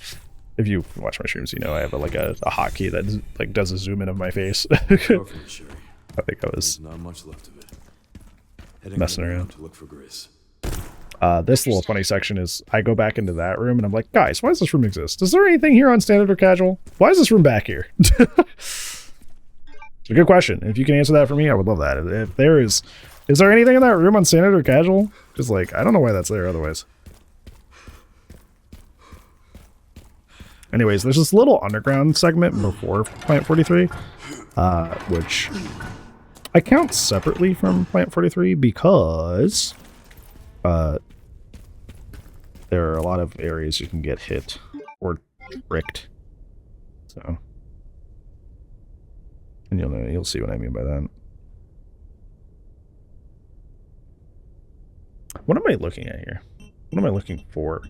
If you watch my streams, you know I have a hotkey that like does a zoom in of my face. I think I was not much left of it. Messing around to look for Grace. This little funny section is I go back into that room and I'm like, guys, why does this room exist? Is there anything here on standard or casual? Why is this room back here? It's a good question. If you can answer that for me, I would love that. If there is there anything in that room on standard or casual? Just like, I don't know why that's there otherwise. Anyways, there's this little underground segment before Plant 43, which I count separately from Plant 43 because there are a lot of areas you can get hit or tricked. So, and you'll see what I mean by that. What am I looking at here? What am I looking for?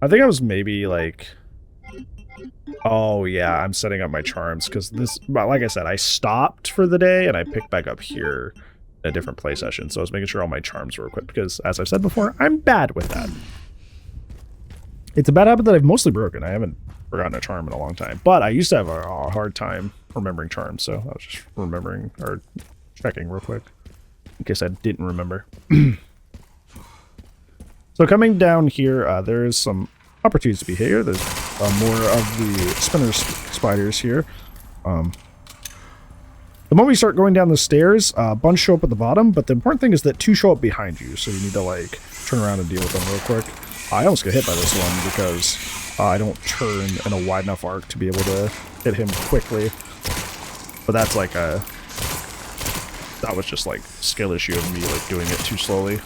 I think I was maybe like, oh yeah, I'm setting up my charms because this, like I said, I stopped for the day and I picked back up here in a different play session. So I was making sure all my charms were equipped because, as I've said before, I'm bad with that. It's a bad habit that I've mostly broken. I haven't forgotten a charm in a long time, but I used to have a hard time remembering charms. So I was just remembering or checking real quick in case I didn't remember. So coming down here, there is some opportunities to be here. There's more of the spinner spiders here. The moment you start going down the stairs, a bunch show up at the bottom, but the important thing is that 2 show up behind you, so you need to like turn around and deal with them real quick. I almost got hit by this one because I don't turn in a wide enough arc to be able to hit him quickly. But that's like that was just like skill issue of me like doing it too slowly.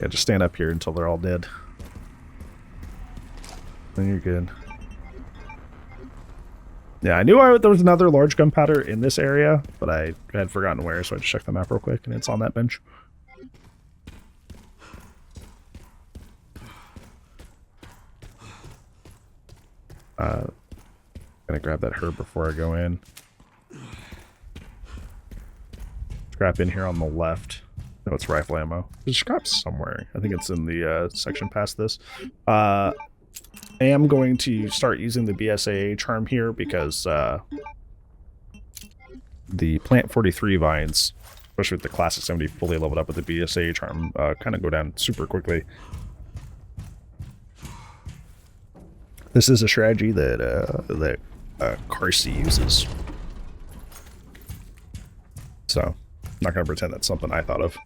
Yeah, just stand up here until they're all dead. Then you're good. Yeah, I knew there was another large gunpowder in this area, but I had forgotten where, so I just checked the map real quick, and it's on that bench. Gonna grab that herb before I go in. Scrap in here on the left. No, it's rifle ammo. There's scraps somewhere. I think it's in the section past this. I am going to start using the BSAA charm here because the Plant 43 vines, especially with the Classic 70 fully leveled up with the BSAA charm, kind of go down super quickly. This is a strategy that Carsey uses. So, I'm not going to pretend that's something I thought of.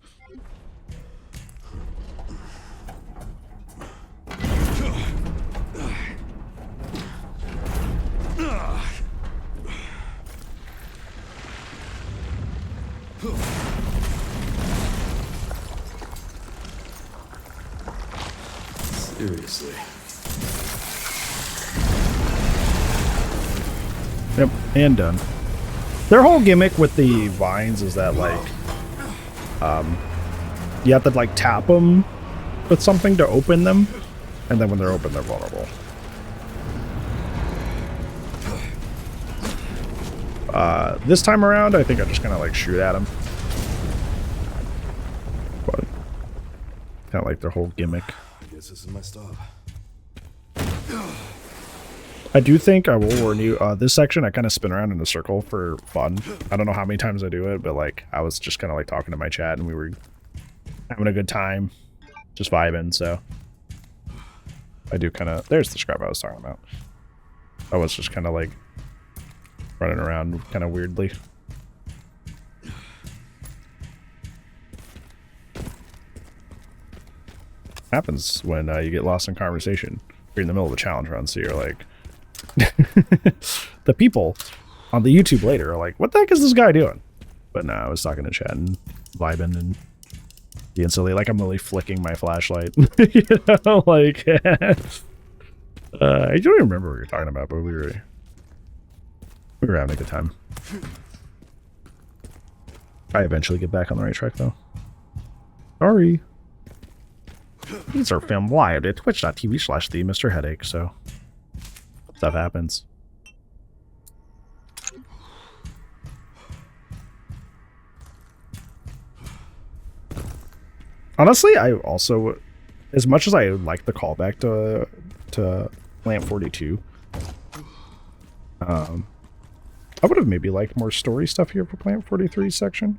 Seriously. Yep, and done. Their whole gimmick with the vines is that, like, you have to, like, tap them with something to open them, and then when they're open, they're vulnerable. This time around, I think I'm just gonna, like, shoot at them. But, kind of like their whole gimmick. I guess this is my stop. I do think, I will warn you, this section I kind of spin around in a circle for fun. I don't know how many times I do it, but like I was just kind of like talking to my chat and we were having a good time, just vibing, so I do kind of, there's the scrap I was talking about. I was just kind of like running around kind of weirdly. Happens when you get lost in conversation. You're in the middle of the challenge run, so you're like, the people on the YouTube later are like, what the heck is this guy doing? But no, I was talking to chat and vibing and being silly, like I'm really flicking my flashlight. You know, like I don't even remember what we were talking about, but we were having a good time. I eventually get back on the right track though. Sorry. These are filmed live at twitch.tv/the Mr. Headache, so stuff happens. Honestly, I also, as much as I like the callback to Plant 42, I would have maybe liked more story stuff here for Plant 43 section.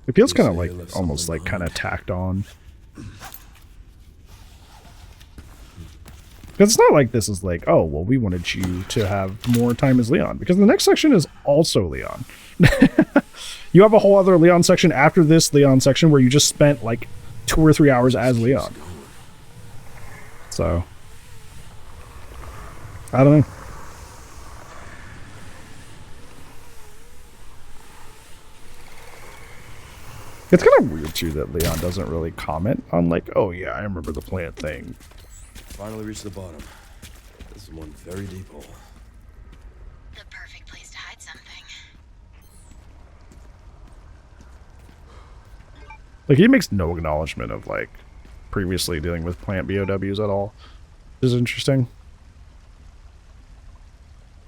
It feels kind of like almost like kind of tacked on. Because it's not like this is like, oh, well, we wanted you to have more time as Leon. Because the next section is also Leon. You have a whole other Leon section after this Leon section where you just spent like 2 or 3 hours as Leon. So, I don't know. It's kind of weird too that Leon doesn't really comment on like, oh yeah, I remember the plant thing. Finally reached the bottom. This is one very deep hole. The perfect place to hide something. Like, he makes no acknowledgement of like previously dealing with plant BOWs at all, which is interesting.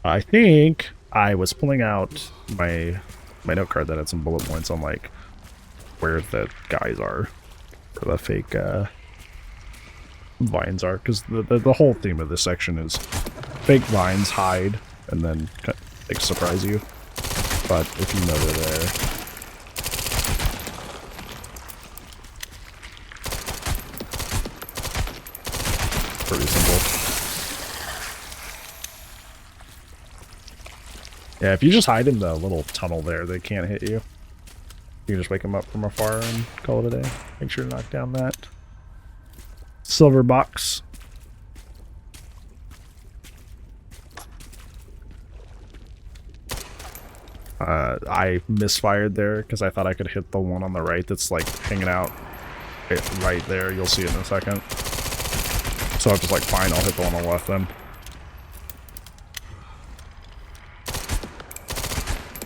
I think I was pulling out my note card that had some bullet points on like where the guys are, or the fake vines are, because the whole theme of this section is fake vines hide and then like surprise you. But if you know they're there, pretty simple. Yeah, if you just hide in the little tunnel there, they can't hit you. You can just wake them up from afar and call it a day. Make sure to knock down that silver box. I misfired there because I thought I could hit the one on the right that's like hanging out right there. You'll see it in a second. So I was just like, fine, I'll hit the one on the left then.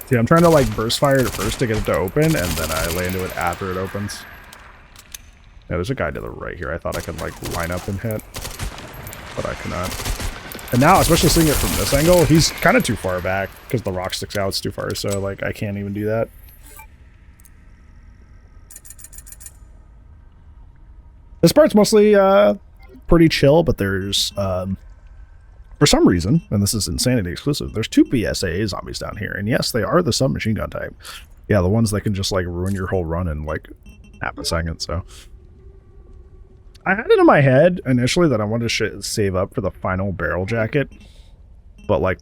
See, I'm trying to like burst fire it first to get it to open, and then I lay into it after it opens. Yeah, there's a guy to the right here. I thought I could like line up and hit, but I cannot. And now, especially seeing it from this angle, he's kind of too far back because the rock sticks out. It's too far, so like I can't even do that. This part's mostly pretty chill, but there's for some reason, and this is Insanity exclusive, there's 2 BSA zombies down here, and yes, they are the submachine gun type. Yeah, the ones that can just like ruin your whole run in like half a second. So I had it in my head initially that I wanted to save up for the final barrel jacket, but like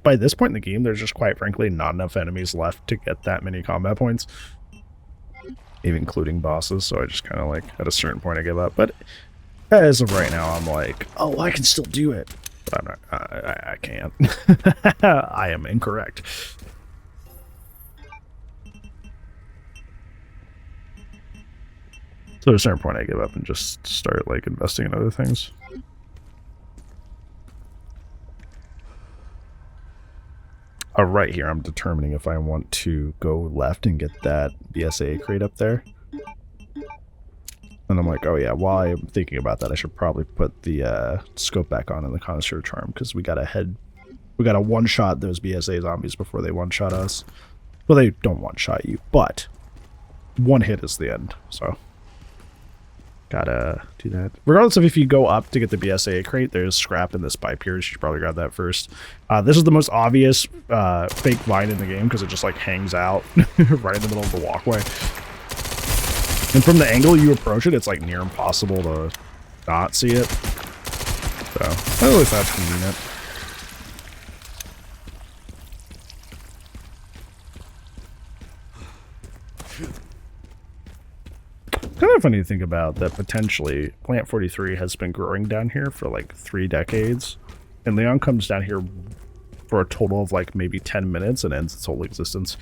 by this point in the game, there's just quite frankly not enough enemies left to get that many combat points, even including bosses. So I just kind of like at a certain point I give up. But as of right now, I'm like, oh, I can still do it. But I'm not. I can't. I am incorrect. So at a certain point, I give up and just start like investing in other things. Right here, I'm determining if I want to go left and get that BSA crate up there. And I'm like, oh yeah, while I'm thinking about that, I should probably put the scope back on in the Connoisseur Charm, because we gotta one-shot those BSA zombies before they one-shot us. Well, they don't one-shot you, but one hit is the end, so gotta do that. Regardless of if you go up to get the BSA crate, there's scrap in this pipe here. You should probably grab that first. This is the most obvious fake vine in the game, because it just like hangs out right in the middle of the walkway. And from the angle you approach it, it's like near impossible to not see it. So, at least that's convenient. Kind of funny to think about that potentially Plant 43 has been growing down here for like 3 decades. And Leon comes down here for a total of like maybe 10 minutes and ends its whole existence.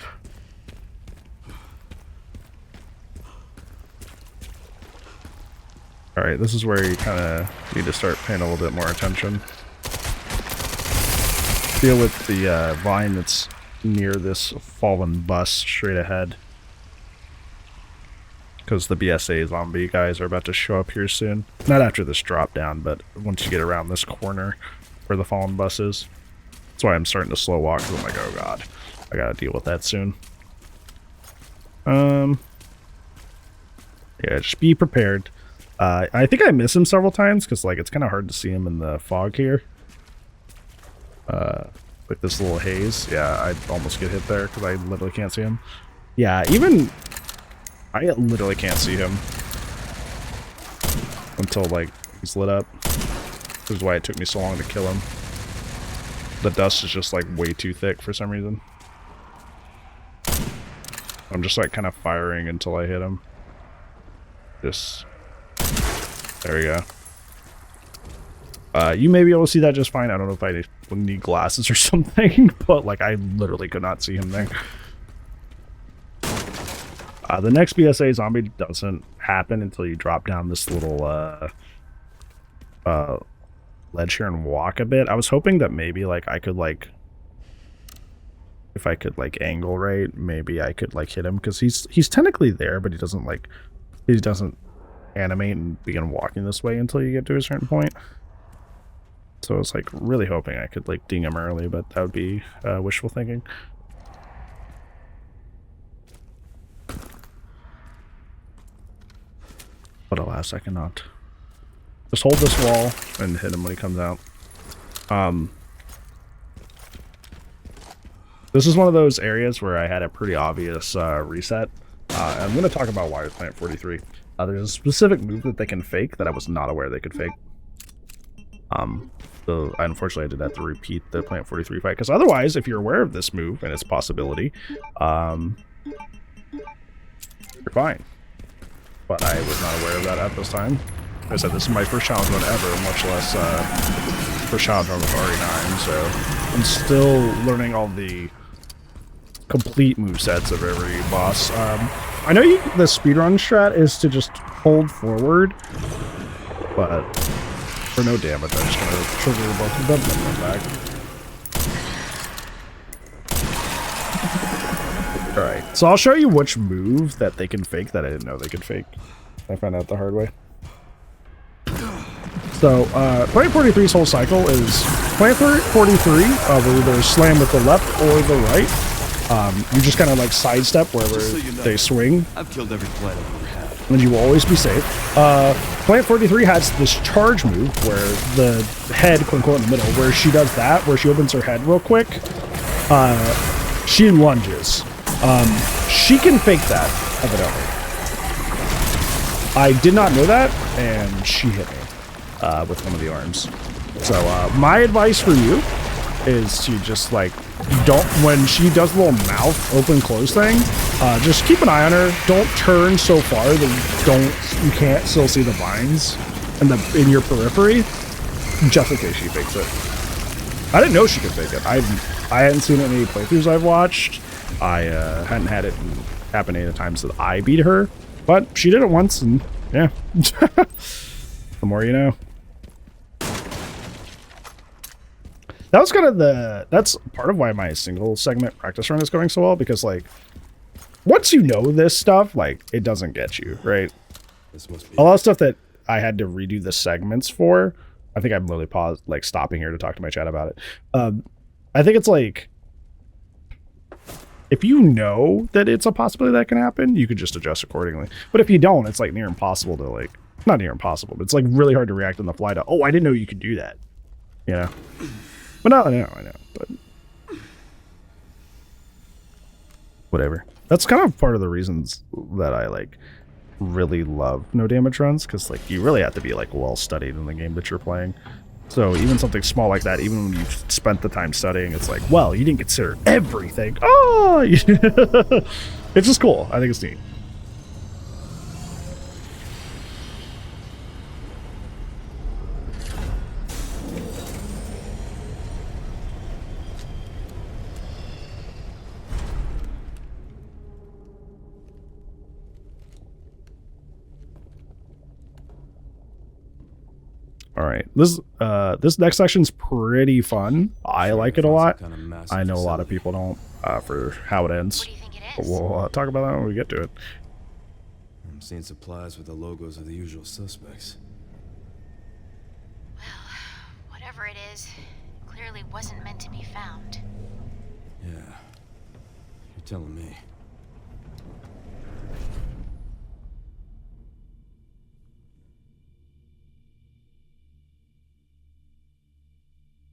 Alright, this is where you kind of need to start paying a little bit more attention. Deal with the vine that's near this fallen bus straight ahead. Because the BSA zombie guys are about to show up here soon. Not after this drop down, but once you get around this corner where the fallen bus is. That's why I'm starting to slow walk, because I'm like, oh god, I gotta deal with that soon. Yeah, just be prepared. I think I miss him several times because like it's kind of hard to see him in the fog here. Like this little haze. Yeah, I almost get hit there because I literally can't see him. Yeah, even I literally can't see him until like he's lit up. This is why it took me so long to kill him. The dust is just like way too thick for some reason. I'm just like kind of firing until I hit him. Just there we go. You may be able to see that just fine. I don't know if I need glasses or something, but like I literally could not see him there. The next BSA zombie doesn't happen until you drop down this little ledge here and walk a bit. I was hoping that maybe like I could like, if I could like angle right, maybe I could like hit him, because he's technically there, but he doesn't animate and begin walking this way until you get to a certain point. So I was like really hoping I could like ding him early, but that would be wishful thinking. But alas, I cannot. Just hold this wall and hit him when he comes out. This is one of those areas where I had a pretty obvious reset. I'm going to talk about why with Plant 43. There's a specific move that they can fake that I was not aware they could fake. So unfortunately I did have to repeat the Plant 43 fight, because otherwise, if you're aware of this move and its possibility, you're fine. But I was not aware of that at this time. Like I said, this is my first challenge run ever, much less first challenge run with RE9, so I'm still learning all the complete movesets of every boss. I know the speedrun strat is to just hold forward, but for no damage, I'm just gonna trigger both of them and then back. Alright, so I'll show you which move that they can fake that I didn't know they could fake. I found out the hard way. So, Plant 43's whole cycle is Plant 43 will either slam with the left or the right. You just kind of like sidestep wherever they swing. I've killed every plant I've ever had. And you will always be safe. Plant 43 has this charge move where the head, quote unquote, in the middle, where she does that, where she opens her head real quick. She lunges. She can fake that, evidently. I did not know that, and she hit me with one of the arms. So my advice for you is to just like, don't, when she does the little mouth open close thing, just keep an eye on her. Don't turn so far that you can't still see the vines in your periphery, just in case she fakes it. I didn't know she could fake it. I hadn't seen it in any playthroughs I've watched. I hadn't had it happen any of the times that I beat her, but she did it once, and yeah. The more you know. That was kind of that's part of why my single segment practice run is going so well, because like once you know this stuff, like it doesn't get you, right? A lot of stuff that I had to redo the segments for, I think I'm literally paused, like stopping here to talk to my chat about it. I think it's like, if you know that it's a possibility that can happen, you could just adjust accordingly. But if you don't, it's like near impossible to like, not near impossible, but it's like really hard to react on the fly to, oh, I didn't know you could do that. You know? But no, I know, but whatever. That's kind of part of the reasons that I like really love no damage runs, because like you really have to be like well studied in the game that you're playing. So even something small like that, even when you've spent the time studying, it's like, well, you didn't consider everything. Oh, it's just cool. I think it's neat. All right, this next section's pretty fun. I like it a lot. I know a lot of people don't, for how it ends. What do you think it is? We'll talk about that when we get to it. I'm seeing supplies with the logos of the usual suspects. Well, whatever it is, clearly wasn't meant to be found. Yeah, you're telling me.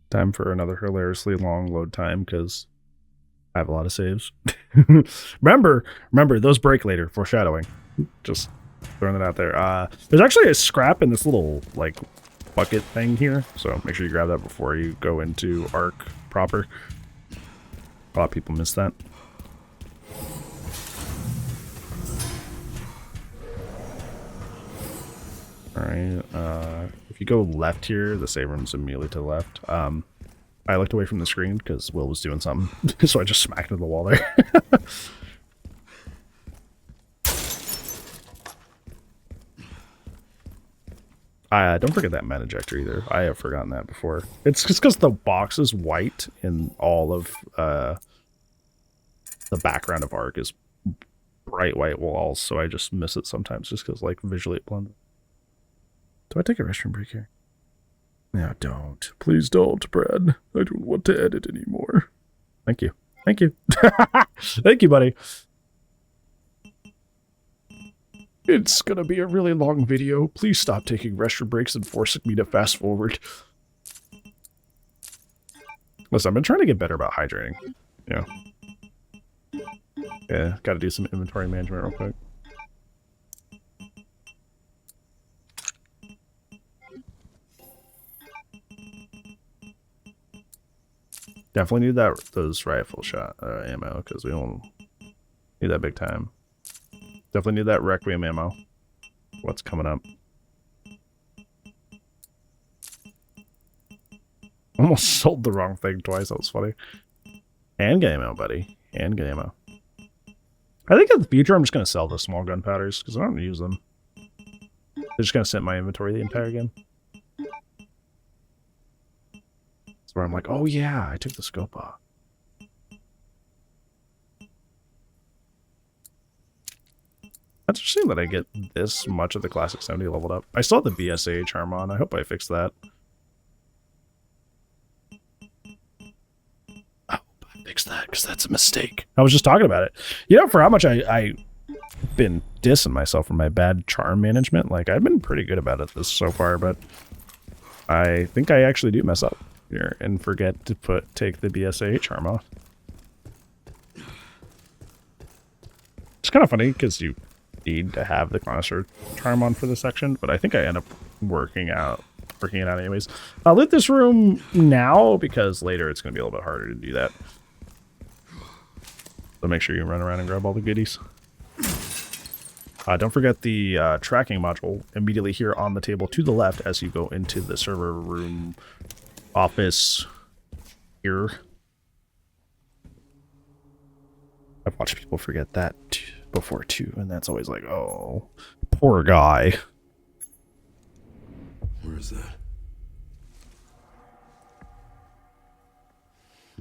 Time for another hilariously long load time because I have a lot of saves. remember those break later, foreshadowing. Just throwing it out there. There's actually a scrap in this little like bucket thing here, so make sure you grab that before you go into Ark proper. A lot of people miss that. Alright, if you go left here, the save room's immediately to the left. I looked away from the screen because Will was doing something, so I just smacked into the wall there. Don't forget that meta ejector either. I have forgotten that before. It's just because the box is white and all of the background of Ark is bright white walls, so I just miss it sometimes just because like visually it blends. Do I take a restroom break here? No, don't. Please don't, Brad. I don't want to edit anymore. Thank you. Thank you. Thank you, buddy. It's gonna be a really long video. Please stop taking restroom breaks and forcing me to fast forward. Listen, I've been trying to get better about hydrating. Yeah. Yeah, gotta do some inventory management real quick. Definitely need those rifle shot ammo because we don't need that big time. Definitely need that Requiem ammo. What's coming up? Almost sold the wrong thing twice. That was funny. Handgun ammo, buddy. Handgun ammo. I think in the future I'm just gonna sell the small gunpowders because I don't use them. They're just gonna sit in my inventory the entire game. Where I'm like, oh yeah, I took the scope off. That's interesting that I get this much of the Classic 70 leveled up. I still have the BSA charm on. I hope I fix that. I hope I fix that because that's a mistake. I was just talking about it. You know, for how much I been dissing myself for my bad charm management. Like, I've been pretty good about it this so far, but I think I actually do mess up here and forget to take the BSAA charm off. It's kind of funny because you need to have the connoisseur charm on for this section, but I think I end up working it out anyways. I'll loot this room now because later it's going to be a little bit harder to do that. So make sure you run around and grab all the goodies. Don't forget the tracking module immediately here on the table to the left as you go into the server room office here. I've watched people forget that before too, and that's always like, oh, poor guy. Where is that?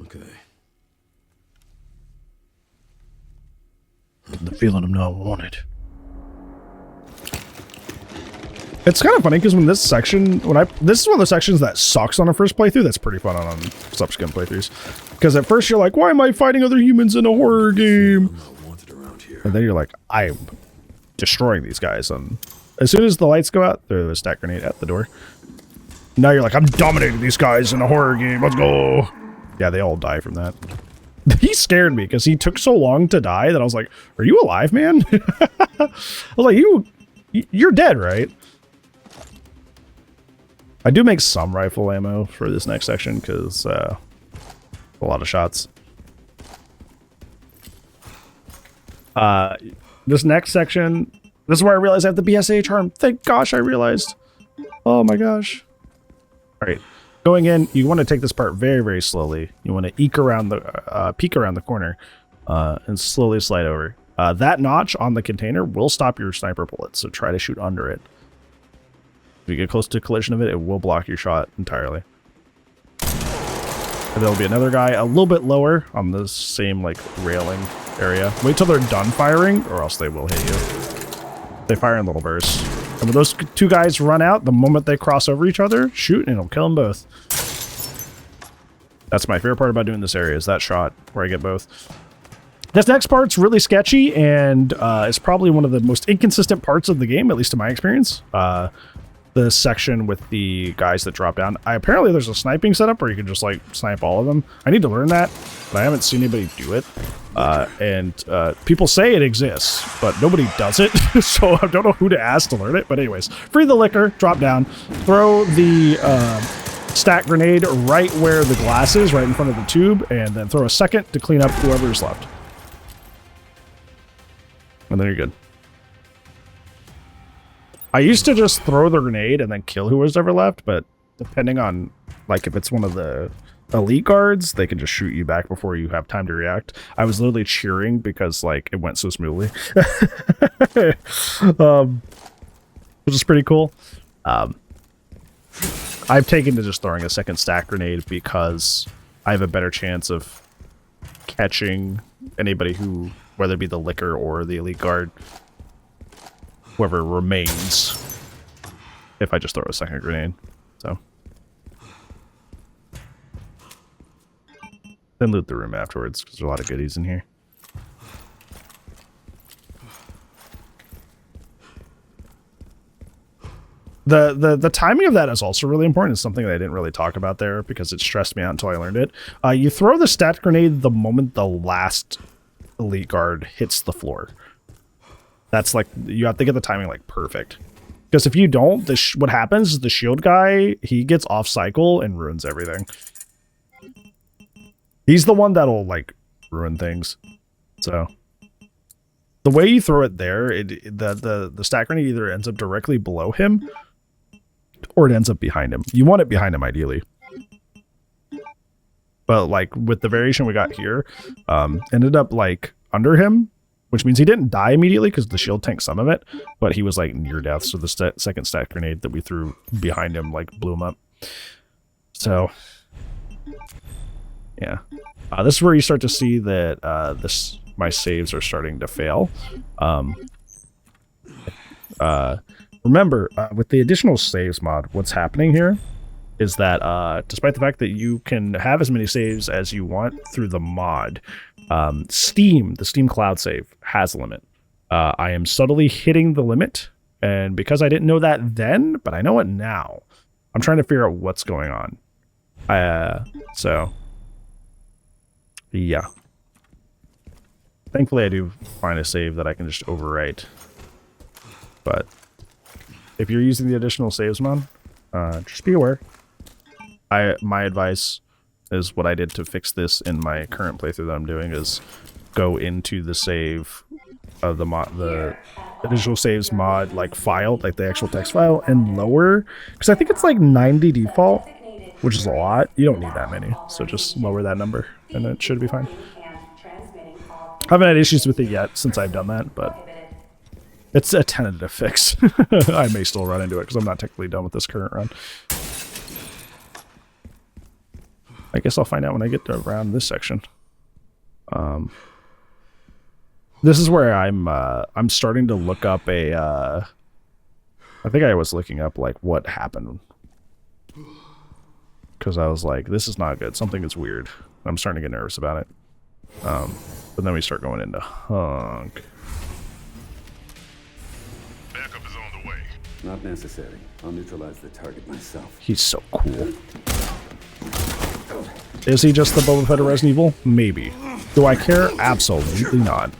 Okay. The feeling I'm not wanted. It's kind of funny because when this section, this is one of the sections that sucks on a first playthrough. That's pretty fun on subsequent playthroughs. Because at first you're like, why am I fighting other humans in a horror game? And then you're like, I'm destroying these guys. And as soon as the lights go out, there's a stack grenade at the door. Now you're like, I'm dominating these guys in a horror game. Let's go. Yeah, they all die from that. He scared me because he took so long to die that I was like, are you alive, man? I was like, you're dead, right? I do make some rifle ammo for this next section because a lot of shots. This next section, this is where I realized I have the BSAA charm. Thank gosh I realized. Oh my gosh. All right, going in, you want to take this part very, very slowly. You want to peek around the corner and slowly slide over. That notch on the container will stop your sniper bullets, so try to shoot under it. If you get close to collision of it, it will block your shot entirely. And there'll be another guy a little bit lower on the same like railing area. Wait till they're done firing or else they will hit you. They fire in little bursts. And when those two guys run out, the moment they cross over each other, shoot and it'll kill them both. That's my favorite part about doing this area is that shot where I get both. This next part's really sketchy and it's probably one of the most inconsistent parts of the game, at least in my experience. The section with the guys that drop down. Apparently there's a sniping setup where you can just like snipe all of them. I need to learn that, but I haven't seen anybody do it. People say it exists, but nobody does it. So I don't know who to ask to learn it. But anyways, free the liquor, drop down, throw the stack grenade right where the glass is, right in front of the tube, and then throw a second to clean up whoever's left. And then you're good. I used to just throw the grenade and then kill who was ever left, but depending on, like, if it's one of the elite guards, they can just shoot you back before you have time to react. I was literally cheering because, like, it went so smoothly. Which is pretty cool. I've taken to just throwing a second stack grenade because I have a better chance of catching anybody who, whether it be the licker or the elite guard, whoever remains, if I just throw a second grenade. So then loot the room afterwards because there's a lot of goodies in here. The timing of that is also really important. It's something that I didn't really talk about there because it stressed me out until I learned it. You throw the stat grenade the moment the last elite guard hits the floor. That's like, you have to get the timing like perfect. Because if you don't, what happens is the shield guy, he gets off cycle and ruins everything. He's the one that'll like ruin things. So the way you throw it there, the stack grenade either ends up directly below him or it ends up behind him. You want it behind him ideally. But like with the variation we got here, ended up like under him, which means he didn't die immediately because the shield tanked some of it, but he was like near death. So the second stack grenade that we threw behind him like blew him up. So yeah, this is where you start to see that my saves are starting to fail. Remember, with the additional saves mod, what's happening here is that despite the fact that you can have as many saves as you want through the mod, the Steam Cloud Save has a limit. I am subtly hitting the limit, and because I didn't know that then, but I know it now, I'm trying to figure out what's going on. So yeah. Thankfully, I do find a save that I can just overwrite. But if you're using the additional saves mod, just be aware. My advice is what I did to fix this in my current playthrough that I'm doing is go into the save of the additional saves mod like file, like the actual text file, and lower, because I think it's like 90 default, which is a lot. You don't need that many, so just lower that number and it should be fine. I haven't had issues with it yet since I've done that, but it's a tentative fix. I may still run into it because I'm not technically done with this current run. I guess I'll find out when I get to around this section. This is where I'm starting to look up I think I was looking up like what happened, because I was like, this is not good. Something is weird. I'm starting to get nervous about it. But then we start going into hunk. Backup is on the way. Not necessary. I'll neutralize the target myself. He's so cool. Is he just the Boba Fett of Resident Evil? Maybe. Do I care? Absolutely not.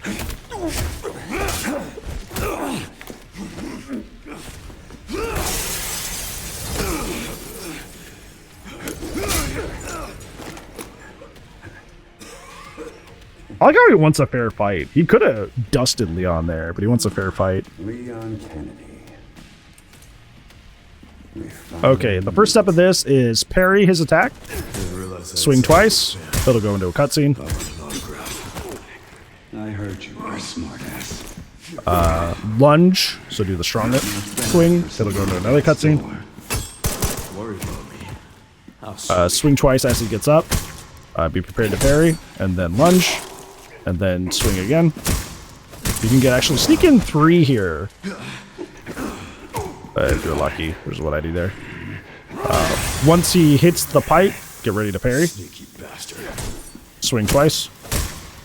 I like how he wants a fair fight. He could have dusted Leon there, but he wants a fair fight. Leon Kennedy. Okay, the first step of this is parry his attack. Swing twice. It'll go into a cutscene. I heard you are a smartass. Lunge. So do the strongest swing. It'll go into another cutscene. Swing twice as he gets up. Be prepared to parry, and then lunge, and then swing again. You can get actually sneak in 3 here. If you're lucky, is what I do there. Once he hits the pipe, get ready to parry. Swing twice.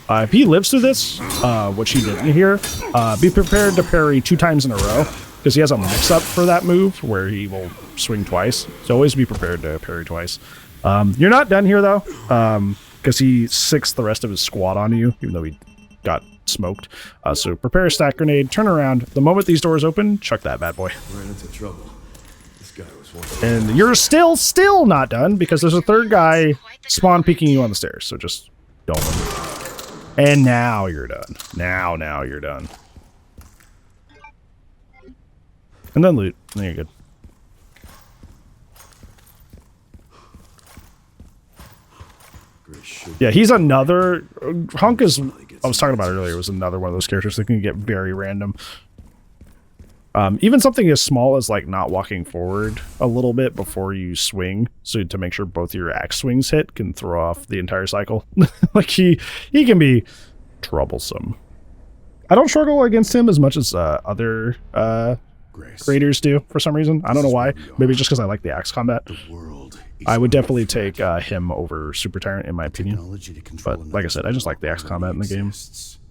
If he lives through this, which he didn't here, be prepared to parry 2 times in a row, because he has a mix-up for that move where he will swing twice. So always be prepared to parry twice. You're not done here though, because he 6'd the rest of his squad on you, even though he got smoked. So prepare a stack grenade, turn around. The moment these doors open, chuck that bad boy. We're into trouble. This guy was one. And you're still not done, because there's a 3rd guy spawn peeking you on the stairs. So just don't. And now you're done. Now you're done. And then loot. Then you're good. Yeah, he's another... Hunk is... I was talking about earlier, was another one of those characters that can get very random. Even something as small as like not walking forward a little bit before you swing, so to make sure both your axe swings hit, can throw off the entire cycle. Like he can be troublesome. I don't struggle against him as much as other creators do for some reason. I don't know why. Maybe just because I like the axe combat. I would definitely take him over Super Tyrant in my opinion. But like I said, I just like the axe combat in the game.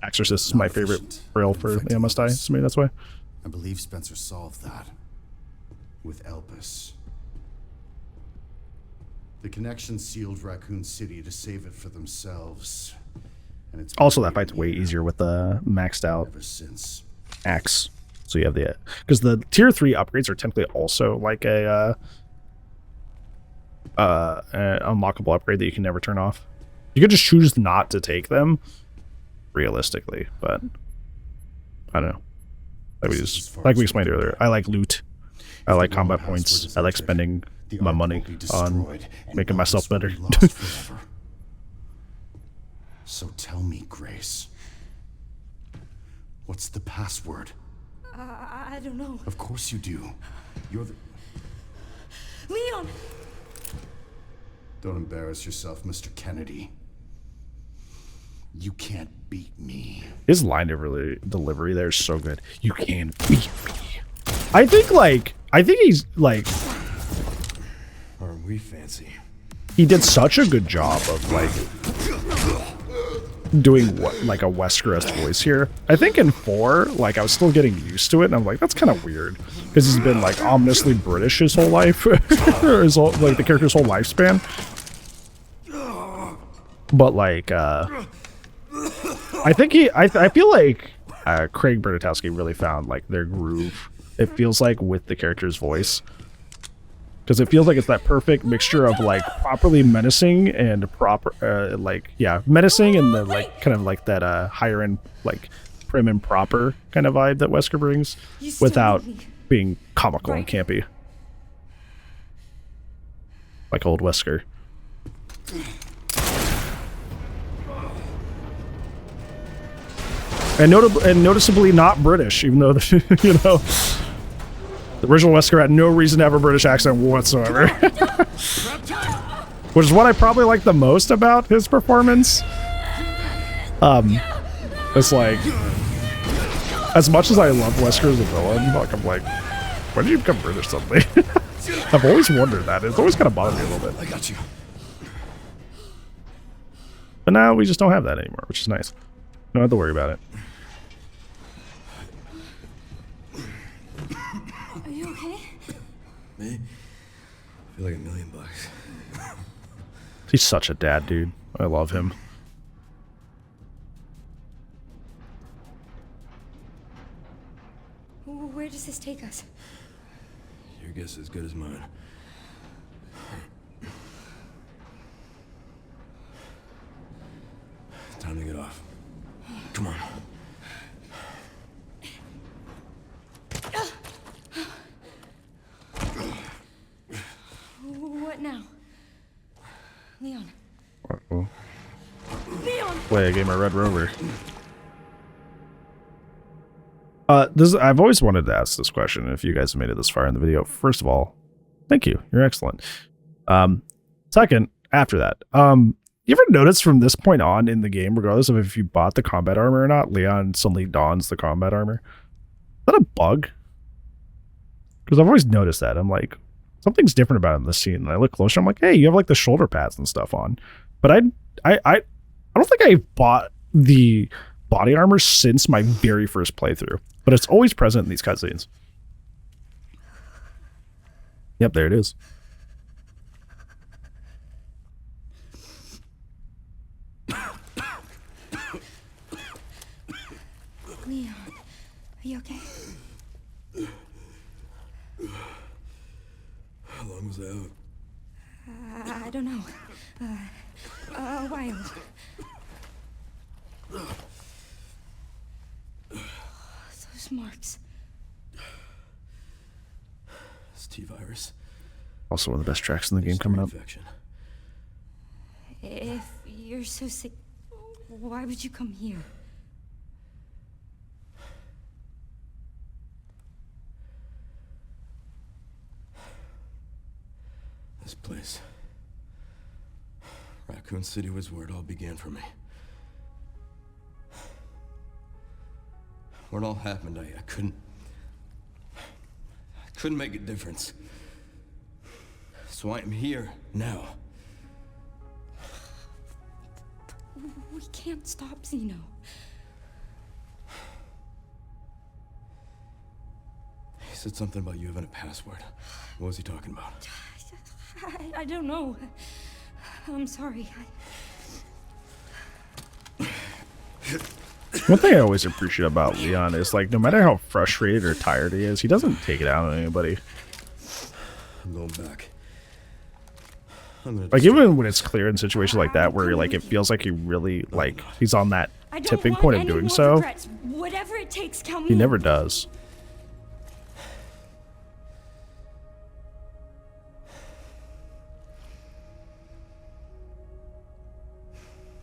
Exorcist is my favorite rail for the MSI, so maybe that's why. I believe Spencer solved that with Elpis. The connection sealed Raccoon City to save it for themselves. And it's also, that fight's way easier with the maxed out axe. So you have the... Because the tier 3 upgrades are technically also like an unlockable upgrade that you can never turn off. You could just choose not to take them, realistically, but I don't know. Like we explained earlier, I like loot. I like combat points. I like spending my money on making myself better. So tell me, Grace, what's the password? I don't know. Of course you do. You're the... Leon! Don't embarrass yourself, Mr. Kennedy. You can't beat me. His line delivery there is so good. You can't beat me. I think he's like... Aren't we fancy? He did such a good job of like doing like a Weskerest voice here. I think in 4, like I was still getting used to it, and I'm like, that's kind of weird because he's been like ominously British his whole life, or his whole, like the character's whole lifespan. But like, I think I feel like Craig Bertowski really found like their groove. It feels like with the character's voice. Because it feels like it's that perfect mixture of like properly menacing and proper, like, yeah, menacing and the like kind of like that higher end, like prim and proper kind of vibe that Wesker brings without being comical and campy. Like old Wesker. And noticeably not British, even though, you know, the original Wesker had no reason to have a British accent whatsoever. Which is what I probably like the most about his performance. It's like, as much as I love Wesker as a villain, like I'm like, why did you become British suddenly? I've always wondered that. It's always kind of bothered me a little bit. I got you. But now we just don't have that anymore, which is nice. Don't have to worry about it. Are you okay? Me? I feel like $1 million. He's such a dad, dude. I love him. Where does this take us? Your guess is as good as mine. Time to get off. Come on. What now? Leon. Uh-oh. Leon! Play a game of Red Rover. I've always wanted to ask this question, if you guys have made it this far in the video. First of all, thank you. You're excellent. Second, after that, you ever notice from this point on in the game, regardless of if you bought the combat armor or not, Leon suddenly dons the combat armor? Is that a bug? Because I've always noticed that. I'm like, something's different about him in this scene. And I look closer, I'm like, hey, you have like the shoulder pads and stuff on. But I don't think I've bought the body armor since my very first playthrough. But it's always present in these cutscenes. Yep, there it is. Leon, are you okay? How long was I out? I don't know. A while. Those marks. It's T-virus. Also one of the best tracks in the game coming up. Infection. If you're so sick, why would you come here? This place. Raccoon City was where it all began for me. Where it all happened, I couldn't make a difference. So I am here now. We can't stop Zeno. He said something about you having a password. What was he talking about? I don't know. I'm sorry. One thing I always appreciate about Leon is, like, no matter how frustrated or tired he is, he doesn't take it out on anybody. I'm going back. Like, even when it's clear in situations like that, where like it feels like he really, like, he's on that tipping point of doing so, Whatever it takes, count me he in. never does.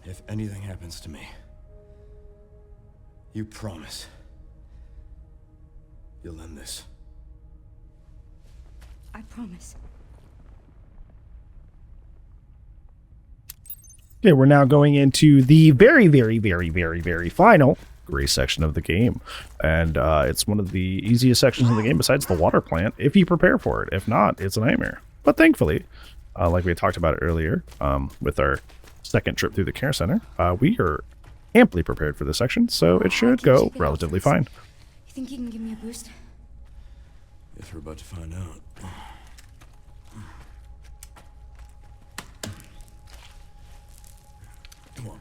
If anything happens to me, you promise you'll end this. I promise. Okay, we're now going into the very final gray section of the game. And it's one of the easiest sections of the game besides the water plant, if you prepare for it. If not, it's a nightmare. But thankfully, like we talked about earlier, with our second trip through the care center, we are amply prepared for this section, so it should go relatively fine. You think you can give me a boost? Guess we're about to find out. Come on.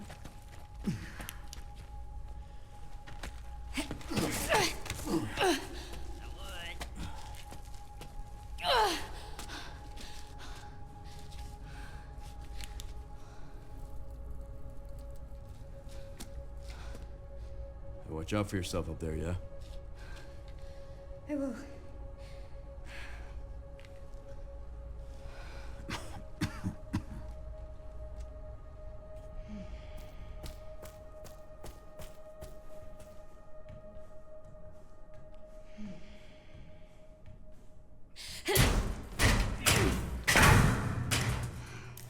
Watch out for yourself up there, yeah? I will.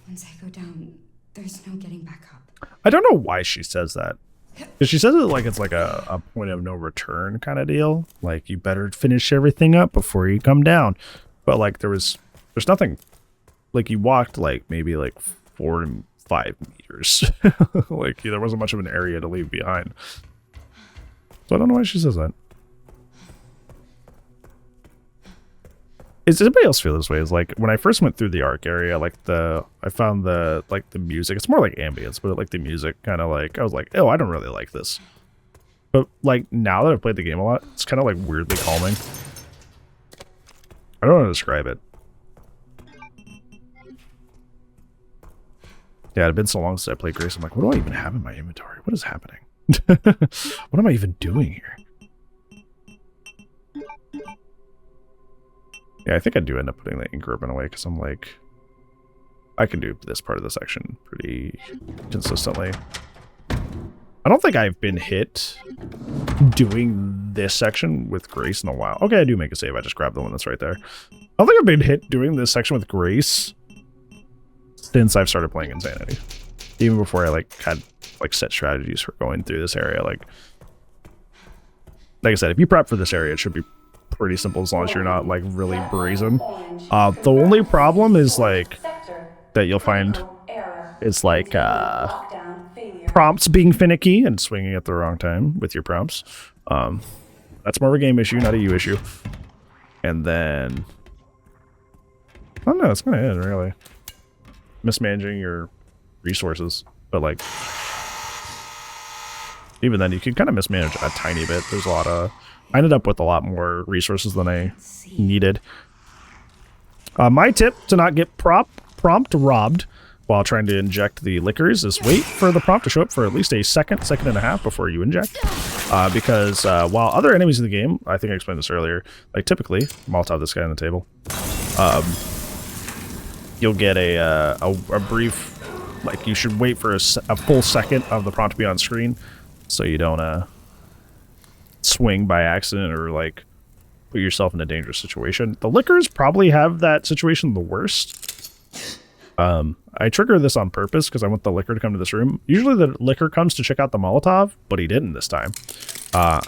Once I go down, there's no getting back up. I don't know why she says that. Because she says it like it's like a point of no return kind of deal. Like, you better finish everything up before you come down. But like there's nothing. Like, you walked like maybe like 4 to 5 meters. Like, there wasn't much of an area to leave behind. So I don't know why she says that. Does anybody else feel this way? Is like when I first went through the Ark area, like I found the music. It's more like ambience, but like the music kind of like, I was like, oh, I don't really like this. But like now that I've played the game a lot, it's kind of like weirdly calming. I don't know how to describe it. Yeah, it had been so long since I played Grace. I'm like, what do I even have in my inventory? What is happening? What am I even doing here? Yeah, I think I do end up putting the ink ribbon away because I'm like, I can do this part of the section pretty consistently. I don't think I've been hit doing this section with Grace in a while. Okay, I do make a save. I just grabbed the one that's right there. I don't think I've been hit doing this section with Grace since I've started playing Insanity. Even before I like had like set strategies for going through this area. Like I said, if you prep for this area, it should be pretty simple as long as you're not like really brazen. The only problem is like that you'll find is like prompts being finicky and swinging at the wrong time with your prompts. That's more of a game issue, not a you issue. And then I don't know, it's kind of it really. Mismanaging your resources, but like even then you can kind of mismanage a tiny bit. There's a lot of I ended up with a lot more resources than I needed. My tip to not get prompt robbed while trying to inject the liquors is wait for the prompt to show up for at least a second and a half before you inject. Because while other enemies in the game, I think I explained this earlier, like typically, Molotov this guy on the table, you'll get a brief, like you should wait for a full second of the prompt to be on screen so you don't swing by accident or like put yourself in a dangerous situation. The liquors probably have that situation the worst. I trigger this on purpose because I want the liquor to come to this room. Usually the liquor comes to check out the Molotov, but he didn't this time.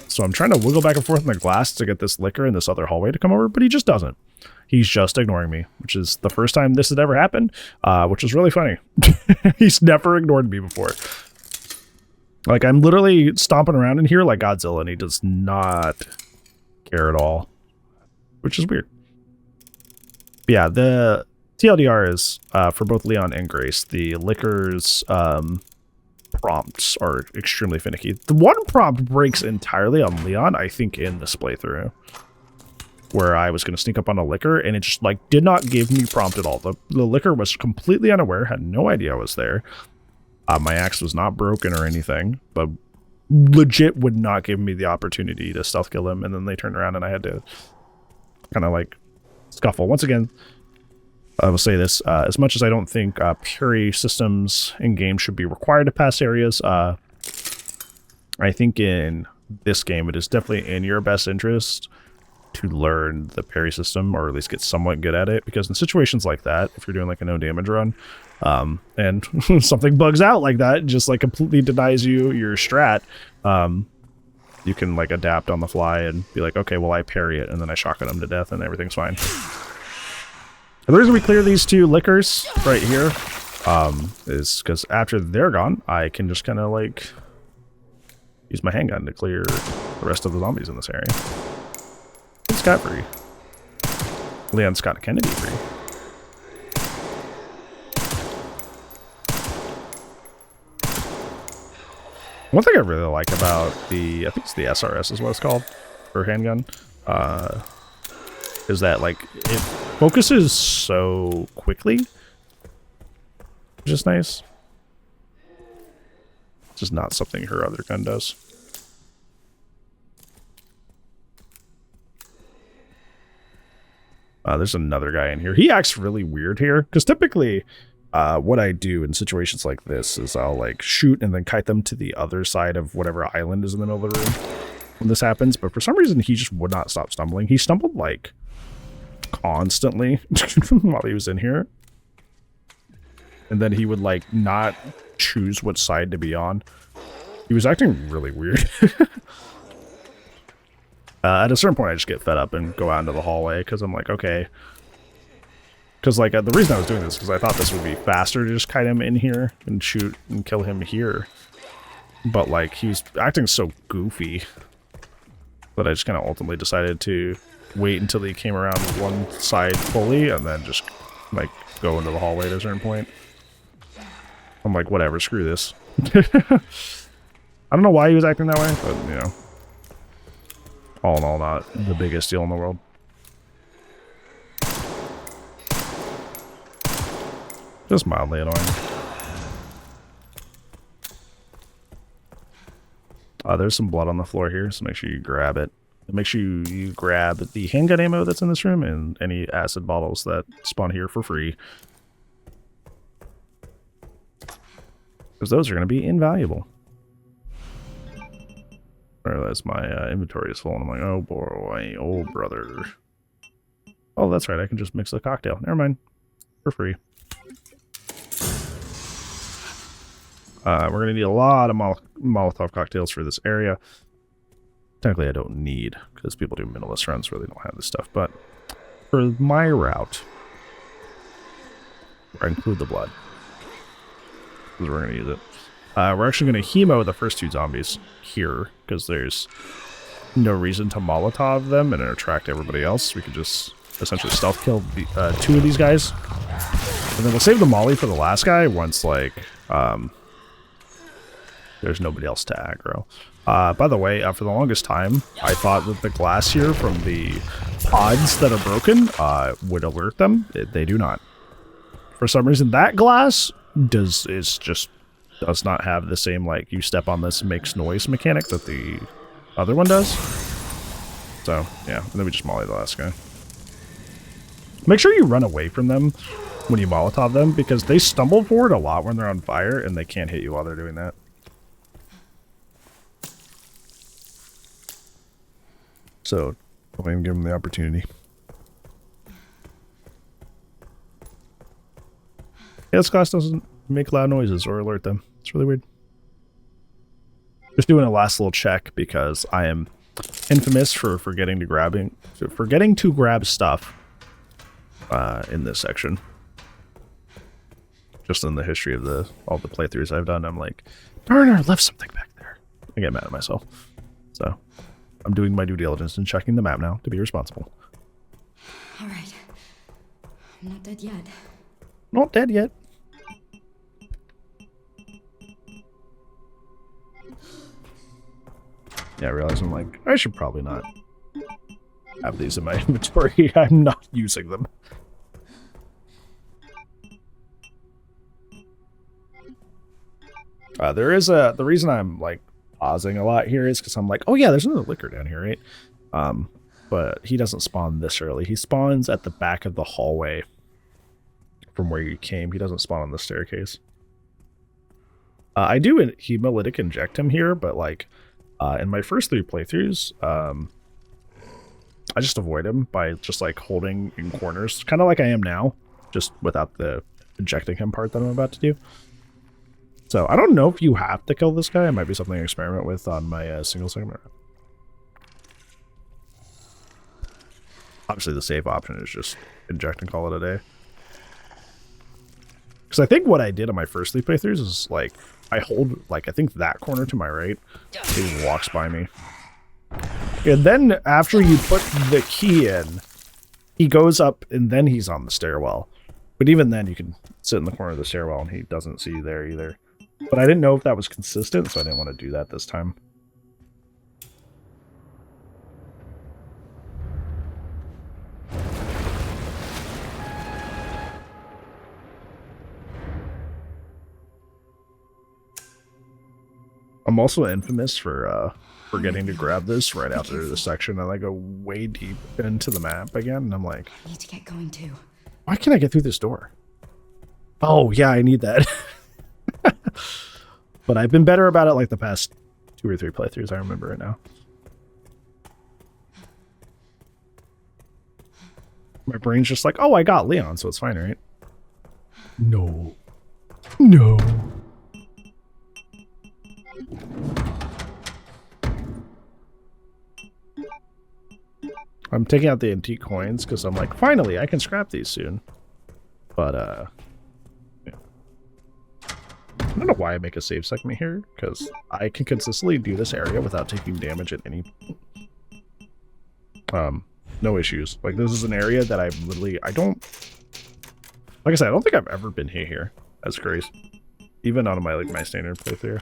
So I'm trying to wiggle back and forth in the glass to get this liquor in this other hallway to come over, but he just doesn't. He's just ignoring me, which is the first time this had ever happened, which is really funny. He's never ignored me before. Like, I'm literally stomping around in here like Godzilla, and he does not care at all, which is weird. But yeah, the TLDR is, for both Leon and Grace, the liquor's prompts are extremely finicky. The one prompt breaks entirely on Leon, I think, in this playthrough, where I was going to sneak up on a liquor, and it just, like, did not give me prompt at all. The liquor was completely unaware, had no idea I was there. My axe was not broken or anything, but legit would not give me the opportunity to stealth kill him, and then they turned around and I had to kind of like scuffle. Once again, I will say this, as much as I don't think parry systems in games should be required to pass areas, I think in this game it is definitely in your best interest to learn the parry system, or at least get somewhat good at it, because in situations like that, if you're doing like a no damage run, and something bugs out like that, just like completely denies you your strat, you can like adapt on the fly and be like, okay, well I parry it, and then I shotgun him to death and everything's fine. And the reason we clear these two liquors right here, is because after they're gone, I can just kind of like use my handgun to clear the rest of the zombies in this area. Scott free. Leon Scott Kennedy free. One thing I really like about I think it's the SRS is what it's called, for handgun, is that like it focuses so quickly, which is nice. It's just not something her other gun does. There's another guy in here. He acts really weird here, because typically what I do in situations like this is I'll like shoot and then kite them to the other side of whatever island is in the middle of the room when this happens. But for some reason, he just would not stop stumbling. He stumbled like constantly while he was in here. And then he would like not choose what side to be on. He was acting really weird. At a certain point, I just get fed up and go out into the hallway because I'm like, okay. Because like the reason I was doing this is because I thought this would be faster to just kite him in here and shoot and kill him here. But like he's acting so goofy that I just kind of ultimately decided to wait until he came around one side fully and then just like go into the hallway at a certain point. I'm like, whatever, screw this. I don't know why he was acting that way, but you know. All in all, not the biggest deal in the world. Just mildly annoying. There's some blood on the floor here, so make sure you grab it. And make sure you grab the handgun ammo that's in this room and any acid bottles that spawn here for free. Because those are going to be invaluable. I realize my inventory is full, and I'm like, oh boy, oh brother. Oh, that's right, I can just mix a cocktail. Never mind. For free. We're going to need a lot of Molotov cocktails for this area. Technically, I don't need, because people do minimalist runs where they don't have this stuff. But for my route, I include the blood, because we're going to use it. We're actually going to hemo the first two zombies here, because there's no reason to Molotov them and attract everybody else. We could just essentially stealth kill the, two of these guys. And then we'll save the molly for the last guy once, like, there's nobody else to aggro. By the way, for the longest time, I thought that the glass here from the pods that are broken would alert them. They do not. For some reason, that glass does not have the same, like, you step on this makes noise mechanic that the other one does. So, yeah, and then we just molly the last guy. Make sure you run away from them when you Molotov them, because they stumble forward a lot when they're on fire, and they can't hit you while they're doing that. So, don't even give them the opportunity. Yeah, this glass doesn't make loud noises or alert them. It's really weird. Just doing a last little check because I am infamous for forgetting to grab stuff in this section. Just in the history of all the playthroughs I've done, I'm like, darn, I left something back there. I get mad at myself. So I'm doing my due diligence and checking the map now to be responsible. All right. I'm not dead yet. Not dead yet. Yeah, I realize I'm like, I should probably not have these in my inventory. I'm not using them. The reason I'm like pausing a lot here is because I'm like, oh yeah, there's another liquor down here, right? But he doesn't spawn this early. He spawns at the back of the hallway from where you came. He doesn't spawn on the staircase. I do hemolytic inject him here, but like in my first 3 playthroughs, I just avoid him by just like holding in corners, kind of like I am now, just without the injecting him part that I'm about to do. So I don't know if you have to kill this guy. It might be something I experiment with on my single segment. Obviously, the safe option is just inject and call it a day. Because I think what I did on my first 3 playthroughs is like I hold, like, I think that corner to my right. He walks by me. And then after you put the key in, he goes up and then he's on the stairwell. But even then, you can sit in the corner of the stairwell and he doesn't see you there either. But I didn't know if that was consistent, so I didn't want to do that this time. I'm also infamous for forgetting to grab this right after the section, and I go way deep into the map again, and I'm like, I need to get going too. Why can't I get through this door? Oh, yeah, I need that. But I've been better about it like the past 2 or 3 playthroughs. I remember it now. My brain's just like, oh, I got Leon, so it's fine, right? No. No. I'm taking out the antique coins because I'm like, finally, I can scrap these soon. But, yeah. I don't know why I make a save segment here, because I can consistently do this area without taking damage at any no issues. Like, this is an area that I've literally, like I said, I don't think I've ever been hit here as Grace. Even on my, like, my standard playthrough.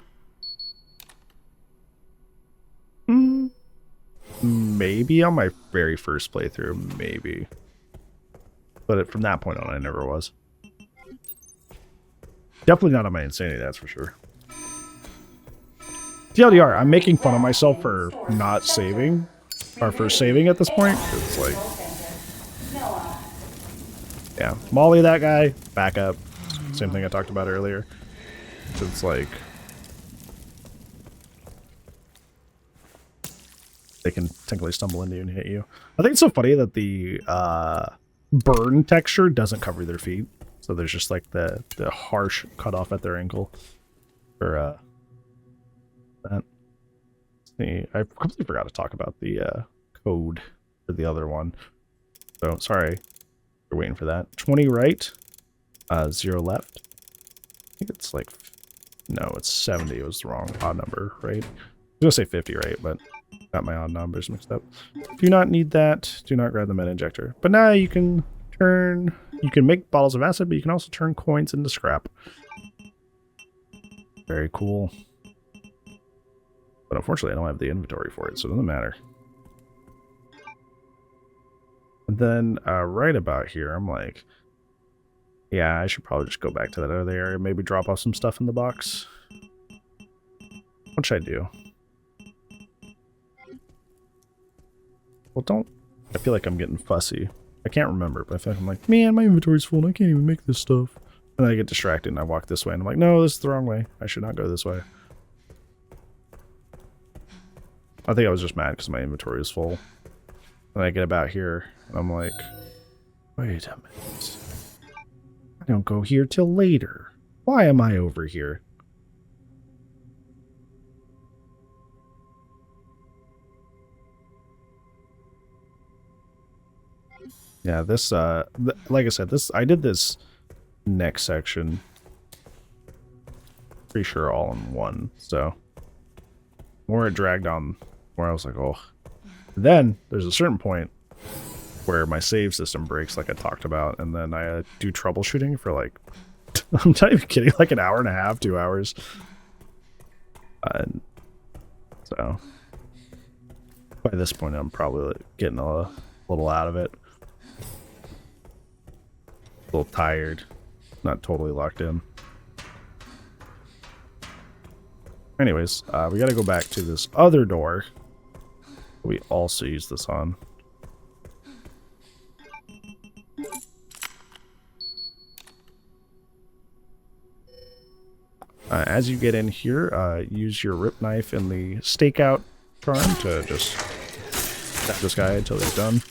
Maybe on my very first playthrough, maybe. But from that point on, I never was. Definitely not on my insanity, that's for sure. TLDR, I'm making fun of myself for not saving, or for saving at this point. It's like, yeah, Molly that guy, back up. Same thing I talked about earlier. It's like, they can technically stumble into you and hit you. I think it's so funny that the burn texture doesn't cover their feet. So there's just like the harsh cutoff at their ankle for that. See, I completely forgot to talk about the code for the other one. So sorry, we're waiting for that. 20 right, 0 left. I think it's like, no, it's 70. It was the wrong odd number, right? I was gonna say 50, right? But got my odd numbers mixed up. Do not need that. Do not grab the med injector. But now you can turn. You can make bottles of acid, but you can also turn coins into scrap. Very cool. But unfortunately, I don't have the inventory for it, so it doesn't matter. And then right about here, I'm like, yeah, I should probably just go back to that other area. Maybe drop off some stuff in the box. What should I do? Well, I feel like I'm getting fussy. I can't remember, but I feel like I'm like, man, my inventory's full and I can't even make this stuff. And then I get distracted and I walk this way and I'm like, no, this is the wrong way. I should not go this way. I think I was just mad because my inventory is full. And I get about here and I'm like, wait a minute. I don't go here till later. Why am I over here? Yeah, this, like I said, I did this next section. Pretty sure all in one, so. More it dragged on, where I was like, oh. Then, there's a certain point where my save system breaks, like I talked about, and then I do troubleshooting for like, I'm not even kidding, like an hour and a half, 2 hours. So, by this point, I'm probably getting a little out of it. A little tired, not totally locked in. Anyways, we gotta go back to this other door. We also use this on. As you get in here, use your rip knife and the stakeout charm to just stab this guy until he's done.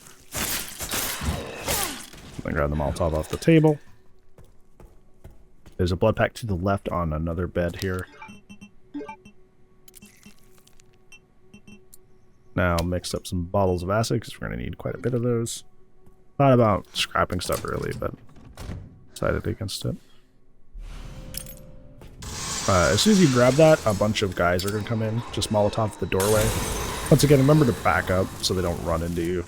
Then grab the Molotov off the table. There's a blood pack to the left on another bed here. Now mix up some bottles of acid because we're going to need quite a bit of those. Thought about scrapping stuff early, but decided against it. As soon as you grab that, a bunch of guys are going to come in. Just Molotov the doorway. Once again, remember to back up so they don't run into you.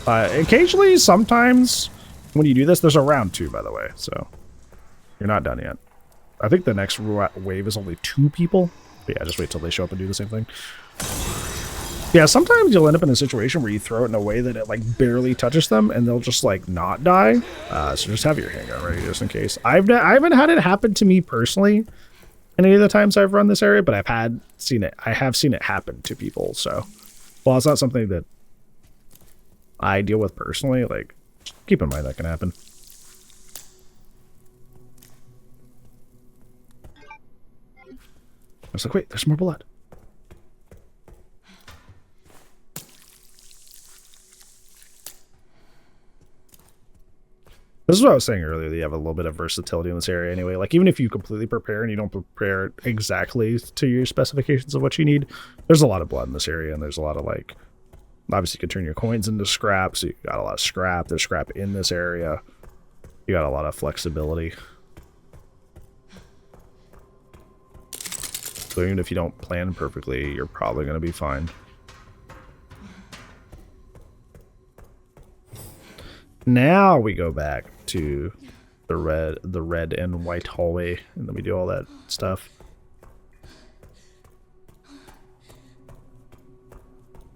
Occasionally, sometimes, when you do this, there's a round 2, by the way. So, you're not done yet. I think the next wave is only 2 people. But yeah, just wait till they show up and do the same thing. Yeah, sometimes you'll end up in a situation where you throw it in a way that it, like, barely touches them, and they'll just, like, not die. So just have your handgun ready just in case. I haven't had it happen to me personally any of the times I've run this area, but I have seen it happen to people, so while it's not something that I deal with personally, like, keep in mind that can happen. I was like, wait, there's more blood. This is what I was saying earlier, that you have a little bit of versatility in this area anyway. Like, even if you completely prepare and you don't prepare it exactly to your specifications of what you need, there's a lot of blood in this area, and there's a lot of, like, obviously you can turn your coins into scrap, so you got a lot of scrap. There's scrap in this area. You got a lot of flexibility. So even if you don't plan perfectly, you're probably going to be fine. Now we go back to the red and white hallway, and then we do all that stuff.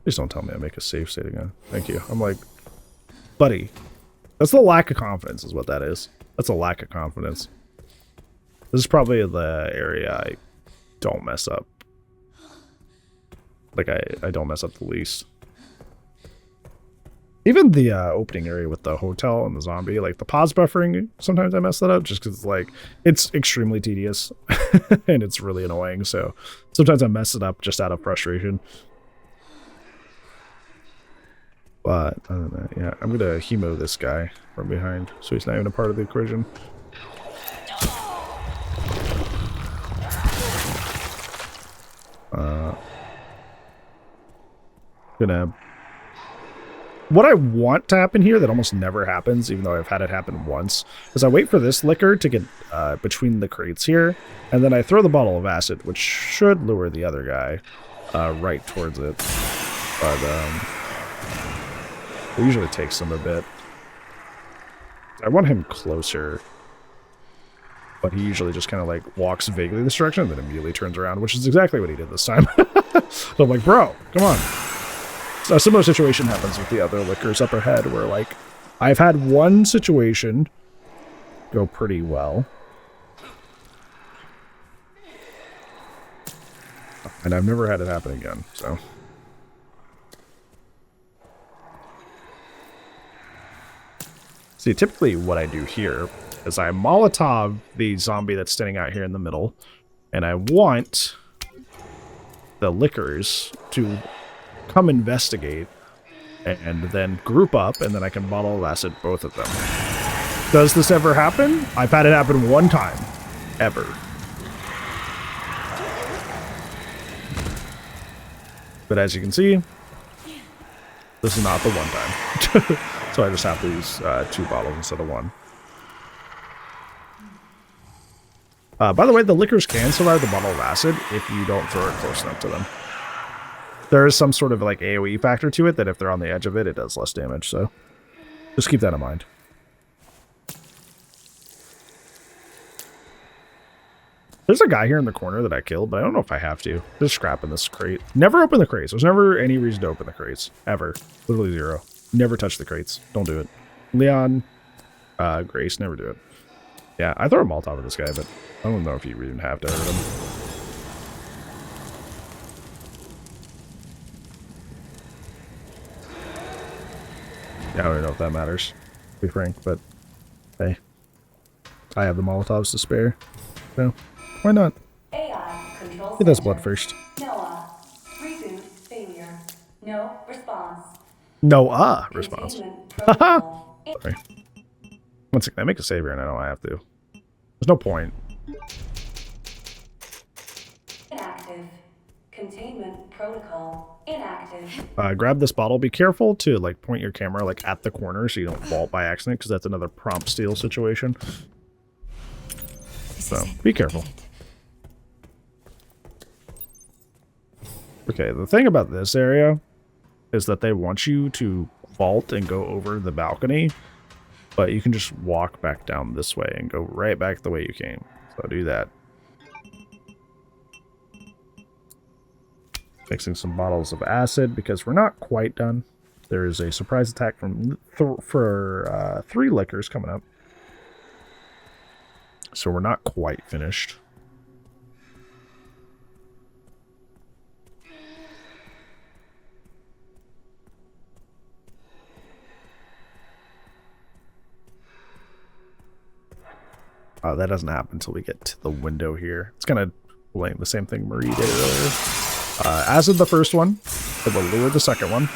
Please don't tell me I make a save state again. Thank you. I'm like, buddy, that's the lack of confidence is what that is. That's a lack of confidence. This is probably the area I don't mess up. Like, I don't mess up the least. Even the opening area with the hotel and the zombie, like the pause buffering, sometimes I mess that up just because, like, it's extremely tedious and it's really annoying. So sometimes I mess it up just out of frustration. But other than that, yeah, I'm gonna hemo this guy from behind so he's not even a part of the equation. What I want to happen here that almost never happens, even though I've had it happen once, is I wait for this liquor to get between the crates here, and then I throw the bottle of acid, which should lure the other guy right towards it. But it usually takes them a bit. I want him closer, but he usually just kind of like walks vaguely this direction and then immediately turns around, which is exactly what he did this time. So I'm like, bro, come on. A similar situation happens with the other liquors up ahead, where, like, I've had one situation go pretty well, and I've never had it happen again, so. See, typically what I do here is I Molotov the zombie that's standing out here in the middle, and I want the liquors to come investigate and then group up, and then I can bottle of acid both of them. Does this ever happen? I've had it happen one time. Ever. But as you can see, this is not the one time. So I just have to use 2 bottles instead of 1. By the way, the liquors can survive the bottle of acid if you don't throw it close enough to them. There is some sort of like AoE factor to it that if they're on the edge of it, it does less damage, so just keep that in mind. There's a guy here in the corner that I killed, but I don't know if I have to. There's scrap in this crate. Never open the crates. There's never any reason to open the crates. Ever. Literally 0. Never touch the crates. Don't do it. Leon, Grace, never do it. Yeah, I throw a Molotov at this guy, but I don't know if you even have to hurt him. Yeah, I don't even know if that matters, to be frank, but hey, I have the Molotovs to spare, so why not? Get this blood first. Noah, reboot failure. No response. Noah response. Haha. Sorry. One second, I make a save here and I know I have to. There's no point. Inactive. Containment protocol inactive. Grab this bottle. Be careful to like point your camera like at the corner so you don't vault by accident, because that's another prompt steal situation. So be careful. Okay, the thing about this area is that they want you to vault and go over the balcony, but you can just walk back down this way and go right back the way you came. So do that. Mixing some bottles of acid because we're not quite done. There is a surprise attack from for 3 liquors coming up. So we're not quite finished. That doesn't happen until we get to the window here. It's kind of playing the same thing Marie did earlier. As of the first one, it will lure the second one.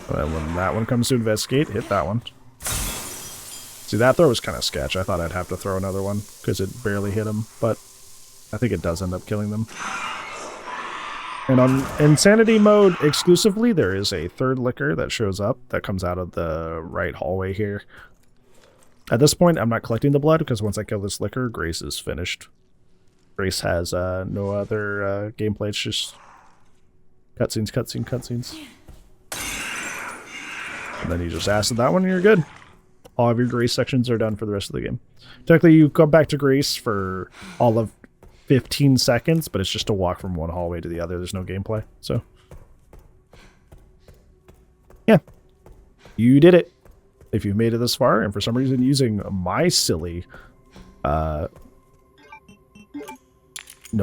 And then when that one comes to investigate, hit that one. See, that throw was kind of sketch. I thought I'd have to throw another one because it barely hit him, but I think it does end up killing them. And on Insanity mode exclusively, there is a 3rd liquor that shows up that comes out of the right hallway here. At this point, I'm not collecting the blood because once I kill this liquor, Grace is finished. Grace has no other gameplay. It's just cutscenes, cutscene, cutscenes. And then you just acid that one and you're good. All of your Grace sections are done for the rest of the game. Technically, you come back to Grace for all of 15 seconds, but it's just a walk from one hallway to the other. There's no gameplay. So, yeah. You did it. If you've made it this far, and for some reason using my silly no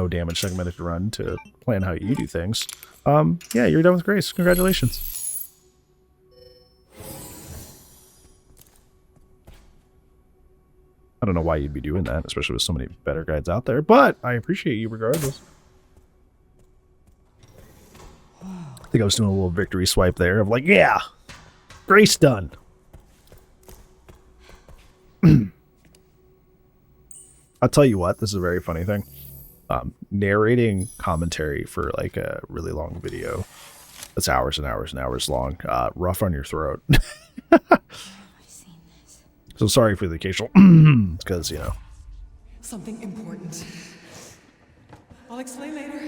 damage segmented run to plan how you do things, yeah, you're done with Grace. Congratulations. I don't know why you'd be doing that, especially with so many better guides out there, but I appreciate you regardless. I think I was doing a little victory swipe there of like, yeah, Grace done. I'll tell you what, this is a very funny thing. Narrating commentary for like a really long video that's hours and hours and hours long, rough on your throat. So sorry for the occasional, because, you know. Something important. I'll explain later.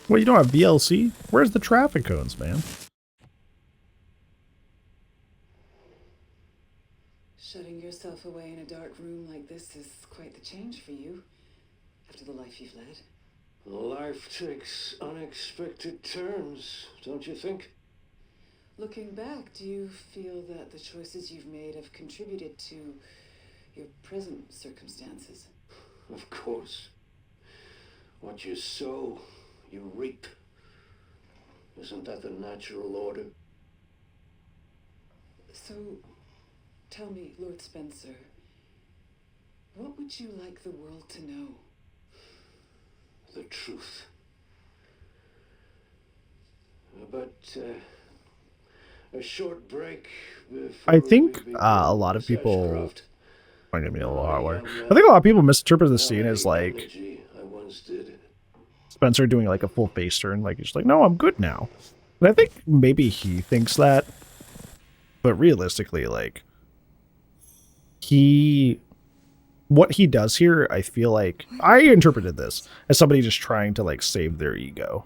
Well, you don't have VLC? Where's the traffic cones, man? Shutting yourself away in a dark room like this is quite the change for you, after the life you've led. Life takes unexpected turns, don't you think? Looking back, do you feel that the choices you've made have contributed to your present circumstances? Of course. What you sow, you reap. Isn't that the natural order? So, tell me, Lord Spencer, what would you like the world to know? The truth. But, a short break before I think a lot of people might give me a little hot water. I think a lot of people misinterpret this scene as like Spencer doing like a full face turn, like he's like, no, I'm good now. And I think maybe he thinks that, but realistically, like what he does here, I feel like I interpreted this as somebody just trying to like save their ego.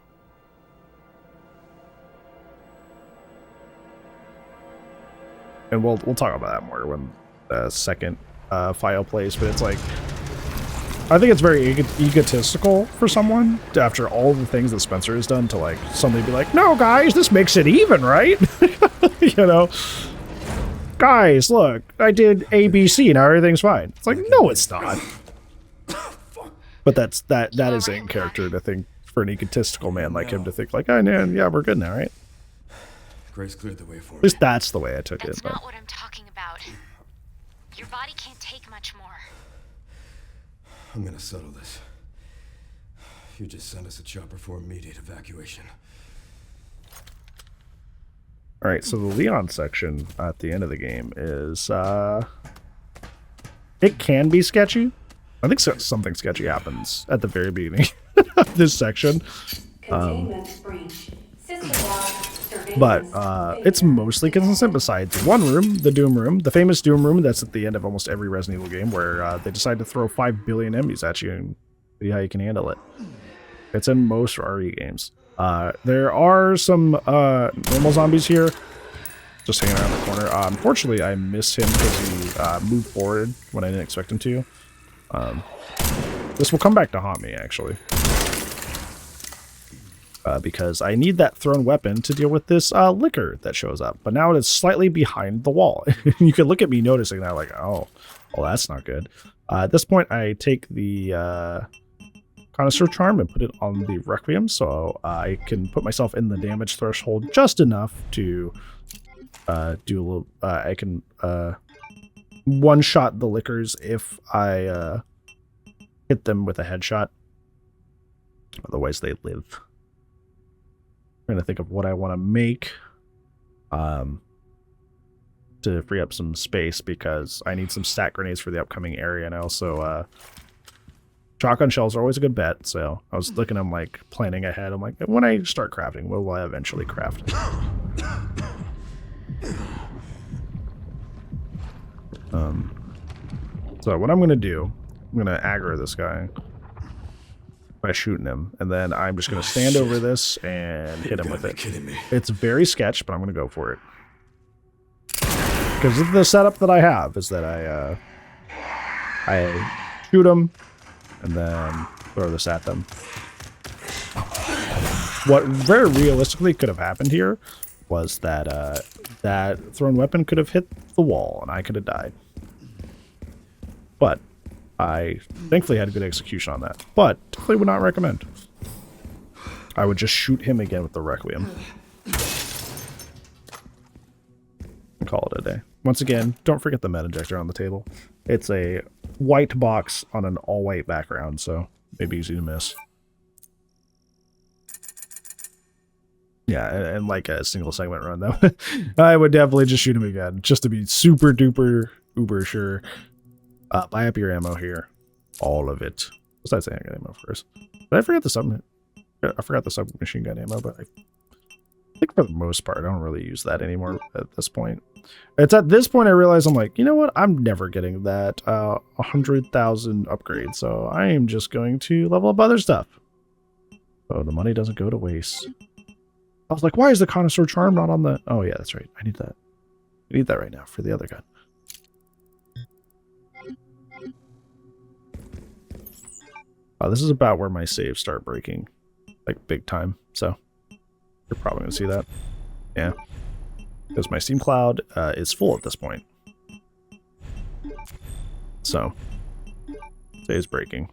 And we'll talk about that more when the second file plays, but it's like, I think it's very egotistical for someone to, after all the things that Spencer has done, to like suddenly be like, no guys, this makes it even, right? You know, guys, look, I did A, B, C, now everything's fine. It's like, no, it's not. But that is in character to think for an egotistical man like him to think like, oh man, yeah, we're good now, right? Grace cleared the way for me. At least that's the way I took That's it. not what I'm talking about. Your body can't take much more. I'm gonna settle this. You just send us a chopper for immediate evacuation. All right, so the Leon section at the end of the game is it can be sketchy. I think something sketchy happens at the very beginning of this section. But it's mostly consistent besides one room, the Doom Room, the famous Doom Room that's at the end of almost every Resident Evil game, where they decide to throw 5 billion enemies at you and see how you can handle it. It's in most RE games. There are some normal zombies here, just hanging around the corner. Unfortunately, I missed him because he moved forward when I didn't expect him to. This will come back to haunt me, actually. Because I need that thrown weapon to deal with this liquor that shows up. But now it is slightly behind the wall. You can look at me noticing that, like, oh, well, that's not good. At this point, I take the Connoisseur Charm and put it on the Requiem, so I can put myself in the damage threshold just enough to do a little... I can one-shot the liquors if I hit them with a headshot. Otherwise, they live. I'm trying to think of what I want to make to free up some space, because I need some stat grenades for the upcoming area, and I also shotgun shells are always a good bet. So I was looking, I'm like planning ahead. I'm like, when I start crafting, what will I eventually craft? So what I'm gonna do, I'm gonna aggro this guy by shooting him, and then I'm just gonna stand over this and hit him with it. It's very sketch, but I'm gonna go for it. Because the setup that I have is that I shoot him and then throw this at them. What very realistically could have happened here was that that thrown weapon could have hit the wall and I could have died. But I thankfully had a good execution on that, but definitely would not recommend. I would just shoot him again with the Requiem. And call it a day. Once again, don't forget the meta injector on the table. It's a white box on an all-white background, so maybe easy to miss. Yeah, and like a single segment run, though. I would definitely just shoot him again, just to be super duper uber sure. Buy up your ammo here. All of it. Besides the handgun ammo first. Did I forget the submachine gun ammo, but I think for the most part, I don't really use that anymore at this point. It's at this point I realize I'm like, you know what? I'm never getting that 100,000 upgrade, so I am just going to level up other stuff. So the money doesn't go to waste. I was like, why is the Connoisseur Charm not on the... Oh yeah, that's right. I need that. I need that right now for the other gun. This is about where my saves start breaking, like big time, so you're probably going to see that. Yeah, because my Steam Cloud is full at this point. So, saves breaking.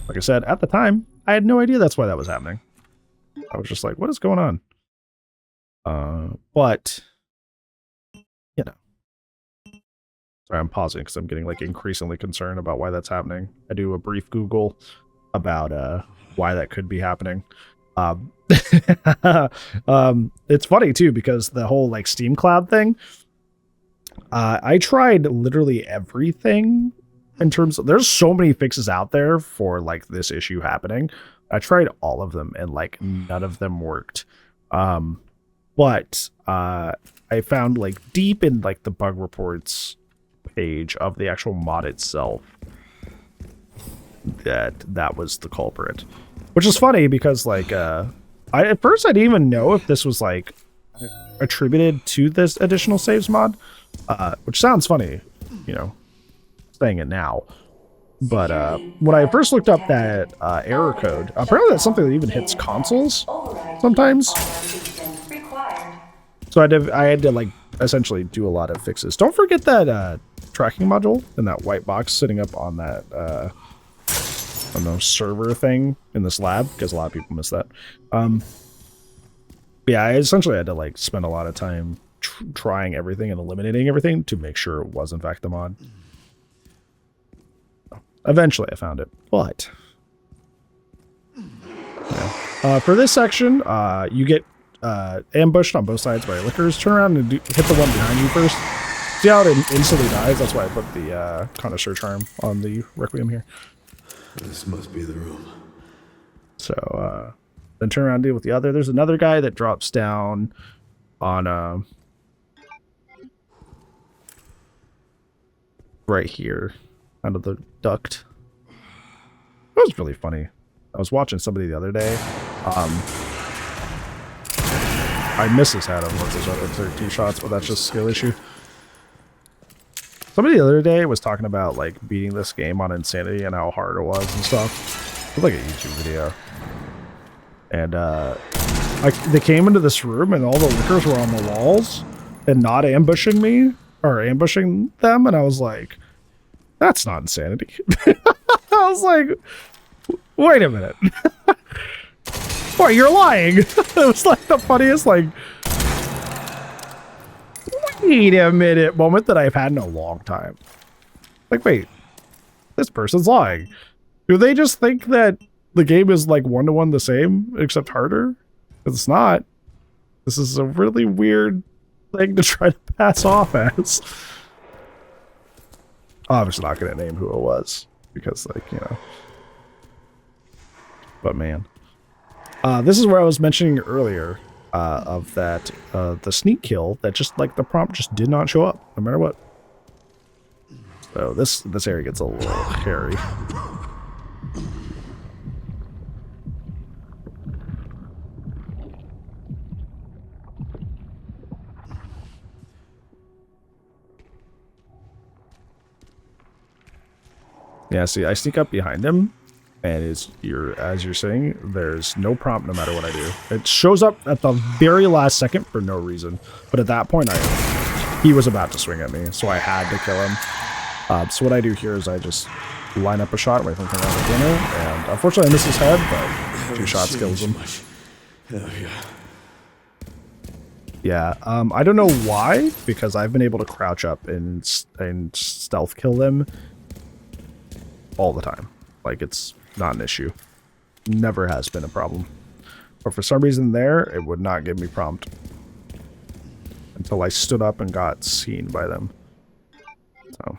Like I said, at the time, I had no idea that's why that was happening. I was just like, what is going on? But, you know. Sorry, I'm pausing because I'm getting like increasingly concerned about why that's happening. I do a brief Google about why that could be happening. It's funny too, because the whole like Steam Cloud thing, I tried literally everything in terms of, there's so many fixes out there for like this issue happening. I tried all of them and like none of them worked. But I found like deep in like the bug reports page of the actual mod itself that was the culprit, which is funny because like at first I didn't even know if this was like attributed to this additional saves mod, which sounds funny, you know, saying it now, but when I first looked up that error code, apparently that's something that even hits consoles sometimes. So I had to like essentially do a lot of fixes. Don't forget that tracking module in that white box sitting up on that I don't know, server thing in this lab, because a lot of people miss that. Yeah, I essentially had to like spend a lot of time trying everything and eliminating everything to make sure it was in fact the mod. Eventually I found it, but yeah. For this section, you get ambushed on both sides by liquors. Turn around and hit the one behind you first. See how it instantly dies? That's why I put the connoisseur charm on the Requiem here. This must be the room. So then turn around and deal with the other. There's another guy that drops down on right here out of the duct. That was really funny. I was watching somebody the other day. I missed his head on one of those other 13 shots, but that's just a skill issue. Somebody the other day was talking about like beating this game on Insanity and how hard it was and stuff. It was like a YouTube video. And they came into this room and all the liquors were on the walls and not ambushing me or ambushing them, and I was like, that's not Insanity. I was like, wait a minute. Wait, you're lying. It was like the funniest, like, wait a minute moment that I've had in a long time. Like, wait, this person's lying. Do they just think that the game is like 1-to-1 the same, except harder? Because it's not. This is a really weird thing to try to pass off as. I'm just not going to name who it was. Because, like, you know. But, man. This is where I was mentioning earlier of that, the sneak kill, that just, like, the prompt just did not show up, no matter what. So this area gets a little hairy. Yeah, see, I sneak up behind him, and as you're saying, there's no prompt no matter what I do. It shows up at the very last second for no reason, but at that point, he was about to swing at me, so I had to kill him. So what I do here is I just line up a shot, wait for him to come around the corner, and unfortunately I miss his head, but 2 shots kills him. Hell yeah. Yeah, I don't know why, because I've been able to crouch up and stealth kill them all the time. Like, it's not an issue. Never has been a problem. But for some reason there, it would not give me prompt. Until I stood up and got seen by them. So,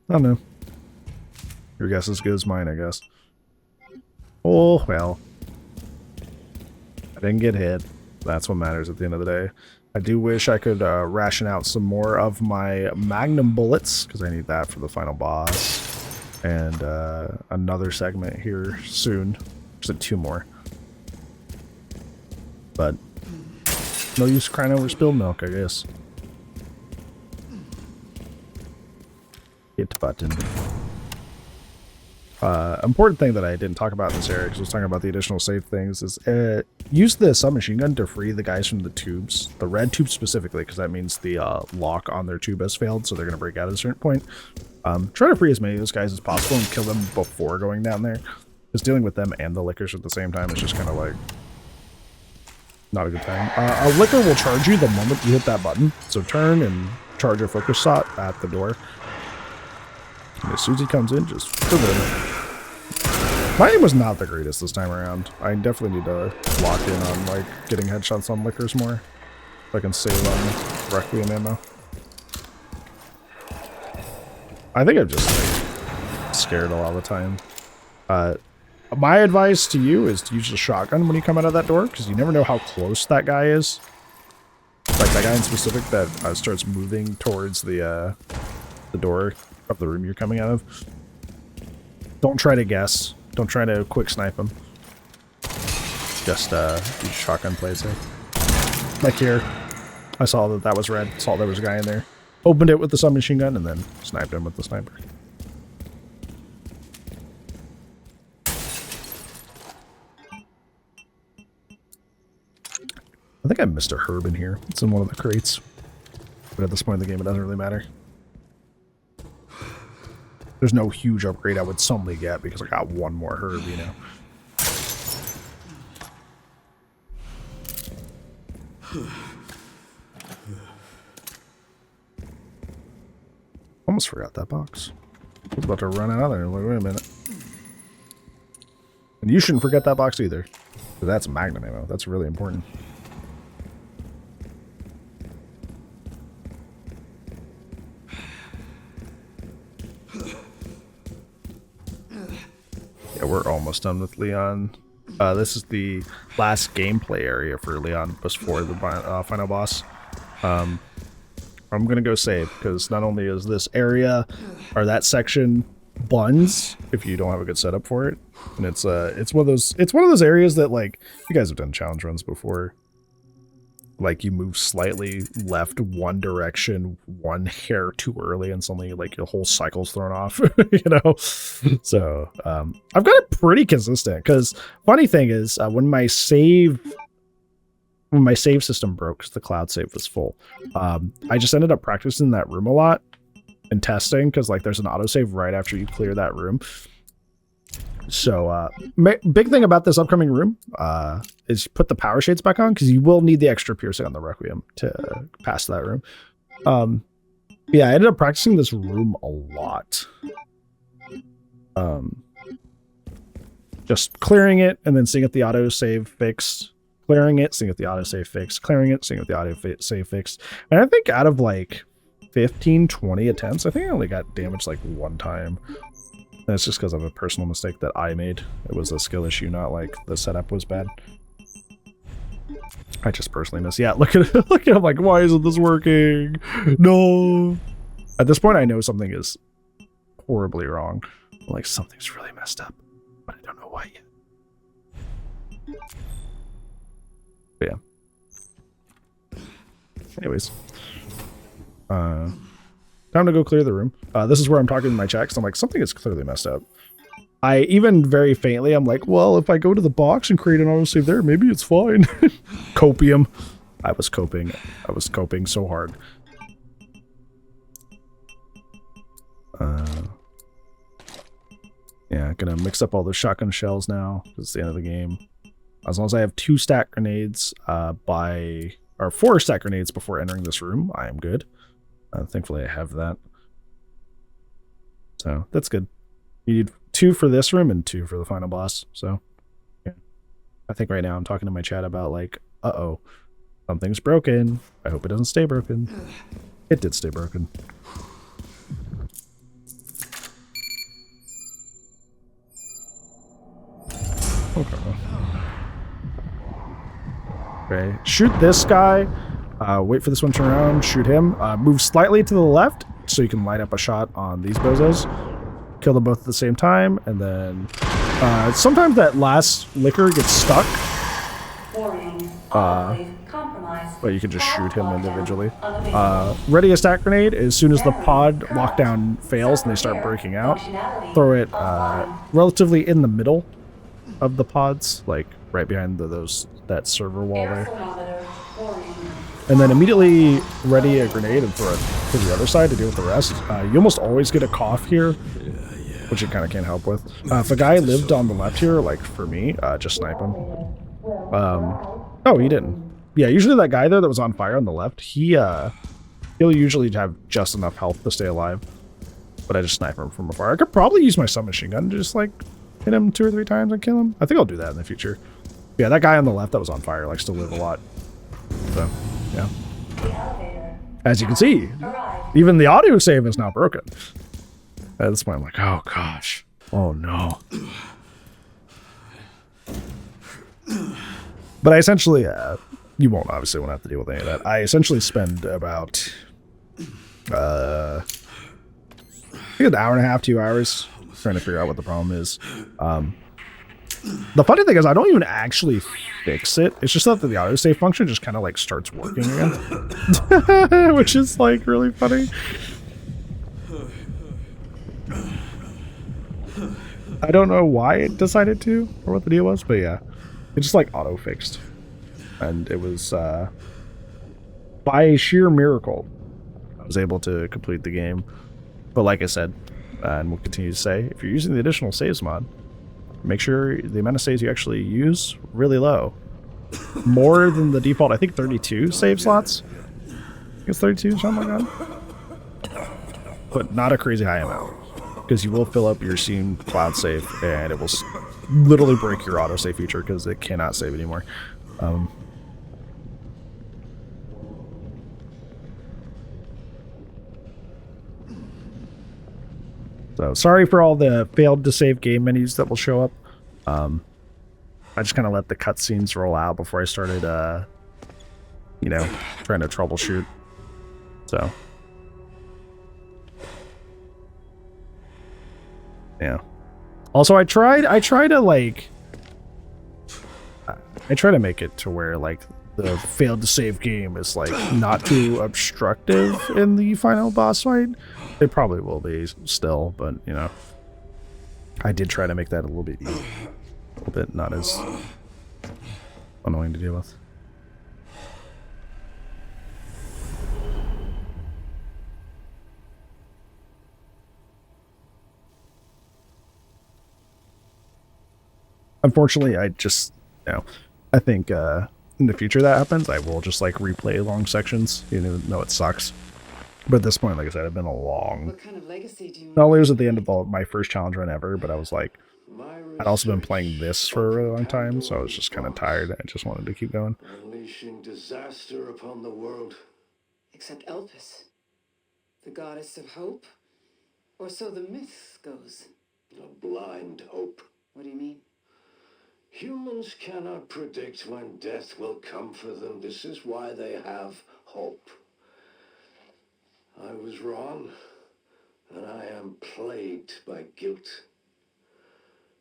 I don't know. Your guess is as good as mine, I guess. Oh, well. I didn't get hit. That's what matters at the end of the day. I do wish I could ration out some more of my magnum bullets, because I need that for the final boss. And another segment here soon. Just 2 more. But no use crying over spilled milk, I guess. Hit button. Important thing that I didn't talk about in this area, because I was talking about the additional save things, is use the submachine gun to free the guys from the tubes. The red tube specifically, because that means the lock on their tube has failed, so they're going to break out at a certain point. Try to free as many of those guys as possible and kill them before going down there. Because dealing with them and the lickers at the same time is just kind of like not a good time. A licker will charge you the moment you hit that button, so turn and charge a focus shot at the door. And as soon as he comes in, just put it in. My aim was not the greatest this time around. I definitely need to lock in on like getting headshots on lickers more, so I can save on Requiem ammo. I think I'm just like scared a lot of the time. My advice to you is to use the shotgun when you come out of that door, because you never know how close that guy is. Like that guy in specific that starts moving towards the door of the room you're coming out of. Don't try to guess. Don't try to quick snipe him. Just use shotgun plays there. Like here, I saw that was red. Saw there was a guy in there. Opened it with the submachine gun and then sniped him with the sniper. I think I missed a herb in here. It's in one of the crates. But at this point in the game, it doesn't really matter. There's no huge upgrade I would suddenly get because I got 1 more herb, you know. Almost forgot that box. I was about to run out of there. Like, wait a minute. And you shouldn't forget that box either. Because that's magnum ammo. That's really important. we're almost done with Leon. This is the last gameplay area for Leon before the final boss. I'm gonna go save because not only is this area or that section buns if you don't have a good setup for it, and it's one of those areas that, like, you guys have done challenge runs before. Like, you move slightly left one direction, one hair too early, and suddenly, like, your whole cycle's thrown off, you know? So, I've got it pretty consistent, because funny thing is, when my save system broke, because the cloud save was full, I just ended up practicing that room a lot and testing, because, like, there's an autosave right after you clear that room. So, big thing about this upcoming room is put the power shades back on, because you will need the extra piercing on the Requiem to pass that room. Yeah, I ended up practicing this room a lot. Just clearing it and then seeing if the autosave fixed, clearing it, seeing if the autosave fixed, clearing it, seeing if the autosave fixed. And I think out of like 15, 20 attempts, I think I only got damaged like one time. That's just because of a personal mistake that I made. It was a skill issue, not like the setup was bad. I just personally missed. Yeah, look at it. Look at him like, why isn't this working? No. At this point, I know something is horribly wrong. Like, something's really messed up, but I don't know why yet. But yeah. Anyways. Time to go clear the room. This is where I'm talking to my chat, because I'm like, something is clearly messed up. I even very faintly, I'm like, well, if I go to the box and create an autosave there, maybe it's fine. Copium. I was coping. I was coping so hard. Yeah, gonna mix up all the shotgun shells now, because it's the end of the game. As long as I have 2 stack grenades or 4 stack grenades before entering this room, I am good. Thankfully, I have that. So, that's good. You need 2 for this room and 2 for the final boss. So, yeah. I think right now I'm talking to my chat about, like, uh-oh, something's broken. I hope it doesn't stay broken. It did stay broken. Okay. Shoot this guy. Wait for this one to turn around. Shoot him. Move slightly to the left so you can light up a shot on these bozos. Kill them both at the same time, and then sometimes that last liquor gets stuck. But you can just shoot him individually. Ready a stack grenade. As soon as the pod lockdown fails and they start breaking out, throw it relatively in the middle of the pods, like right behind that server wall there. And then immediately ready a grenade and throw it to the other side to deal with the rest. You almost always get a cough here, which you kind of can't help with. If a guy lived on the left here, like for me, just snipe him. Oh, he didn't. Yeah, usually that guy there that was on fire on the left, he'll usually have just enough health to stay alive. But I just snipe him from afar. I could probably use my submachine gun to just like hit him 2 or 3 times and kill him. I think I'll do that in the future. Yeah, that guy on the left that was on fire likes to live a lot. So, yeah. As you can see, even the audio save is now broken. At this point, I'm like, oh gosh. Oh no. But I essentially, you won't obviously won't have to deal with any of that. I essentially spend about, I think an hour and a half, 2 hours trying to figure out what the problem is. The funny thing is I don't even actually fix it. It's just that the autosave function just kind of like starts working again. Which is like really funny. I don't know why it decided to or what the deal was, but yeah. It just like auto fixed. And it was by sheer miracle I was able to complete the game. But like I said, and we'll continue to say, if you're using the additional saves mod, make sure the amount of saves you actually use really low. More than the default, I think 32 save slots. I think it's 32, something like that. But not a crazy high amount. Because you will fill up your Steam cloud save and it will literally break your autosave feature because it cannot save anymore. So sorry for all the failed to save game menus that will show up. I just kind of let the cutscenes roll out before I started, you know, trying to troubleshoot. So, yeah. Also, I try to make it to where like the failed to save game is like not too obstructive in the final boss fight. It probably will be still, but you know, I did try to make that a little bit easier. A little bit not as annoying to deal with. Unfortunately, I just, you know, I think in the future that happens, I will just like replay long sections, even though it sucks. But at this point, like I said, I've been a long. What kind of legacy do you Not only was it the end of my first challenge run ever, but I was like, I'd also been playing this for a really long time, so I was just kind of tired. I just wanted to keep going. Unleashing disaster upon the world. Except Elpis, the goddess of hope? Or so the myth goes. A blind hope. What do you mean? Humans cannot predict when death will come for them. This is why they have hope. I was wrong, and I am plagued by guilt.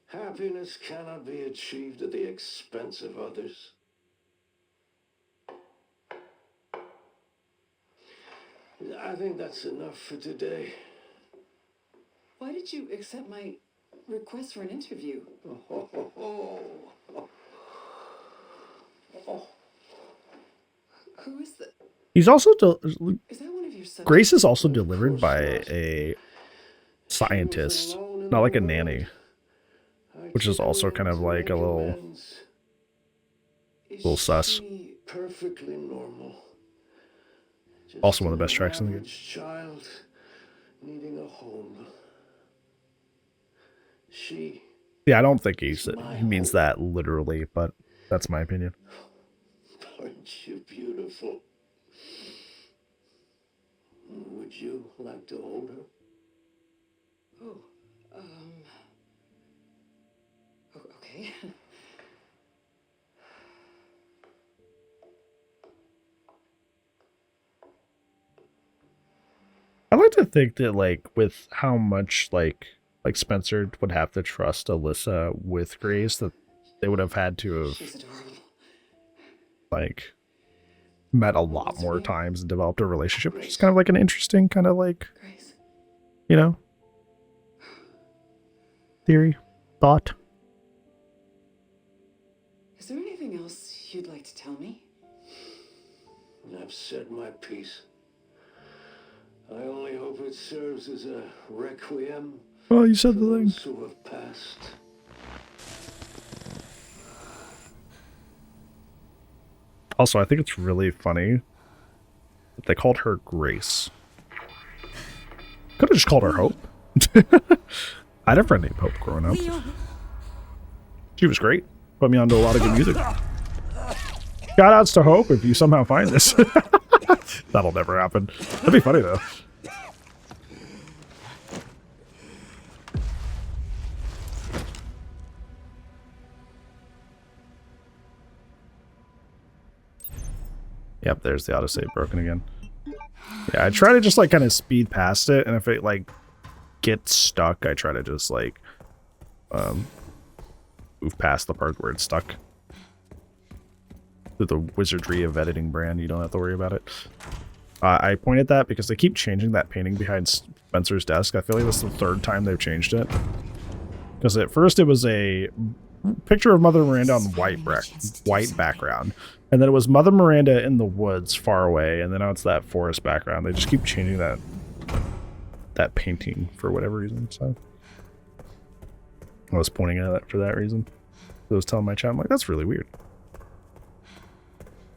Happiness cannot be achieved at the expense of others. I think that's enough for today. Why did you accept my request for an interview? Who is that? He's also Is that one of your subjects? Grace is also delivered by a scientist, not like a nanny, which is also kind of like a little sus. Perfectly normal. Also one of the best tracks in the game. Child needing a home. She. Yeah, I don't think he means that literally, but that's my opinion. Aren't you beautiful? Would you like to hold her? Oh, okay. I like to think that, like, with how much, like Spencer would have to trust Alyssa with Grace, that they would have had to have, like, met a lot more times and developed a relationship, which is kind of like an interesting kind of like, you know, theory, thought. Is there anything else you'd like to tell me? I've said my piece. I only hope it serves as a requiem. Well, you said the thing. Who have passed. Also, I think it's really funny that they called her Grace. Could have just called her Hope. I had a friend named Hope growing up. She was great. Put me onto a lot of good music. Shout outs to Hope if you somehow find this. That'll never happen. That'd be funny though. Yep, there's the autosave broken again. Yeah, I try to just like kind of speed past it, and if it like gets stuck, I try to just like move past the part where it's stuck. Through the wizardry of editing brand, you don't have to worry about it. I point at that because they keep changing that painting behind Spencer's desk. I feel like that's the third time they've changed it. Because at first it was a picture of Mother Miranda on white background. And then it was Mother Miranda in the woods far away. And then now it's that forest background. They just keep changing that painting for whatever reason. So I was pointing at it for that reason. I was telling my chat, I'm like, that's really weird.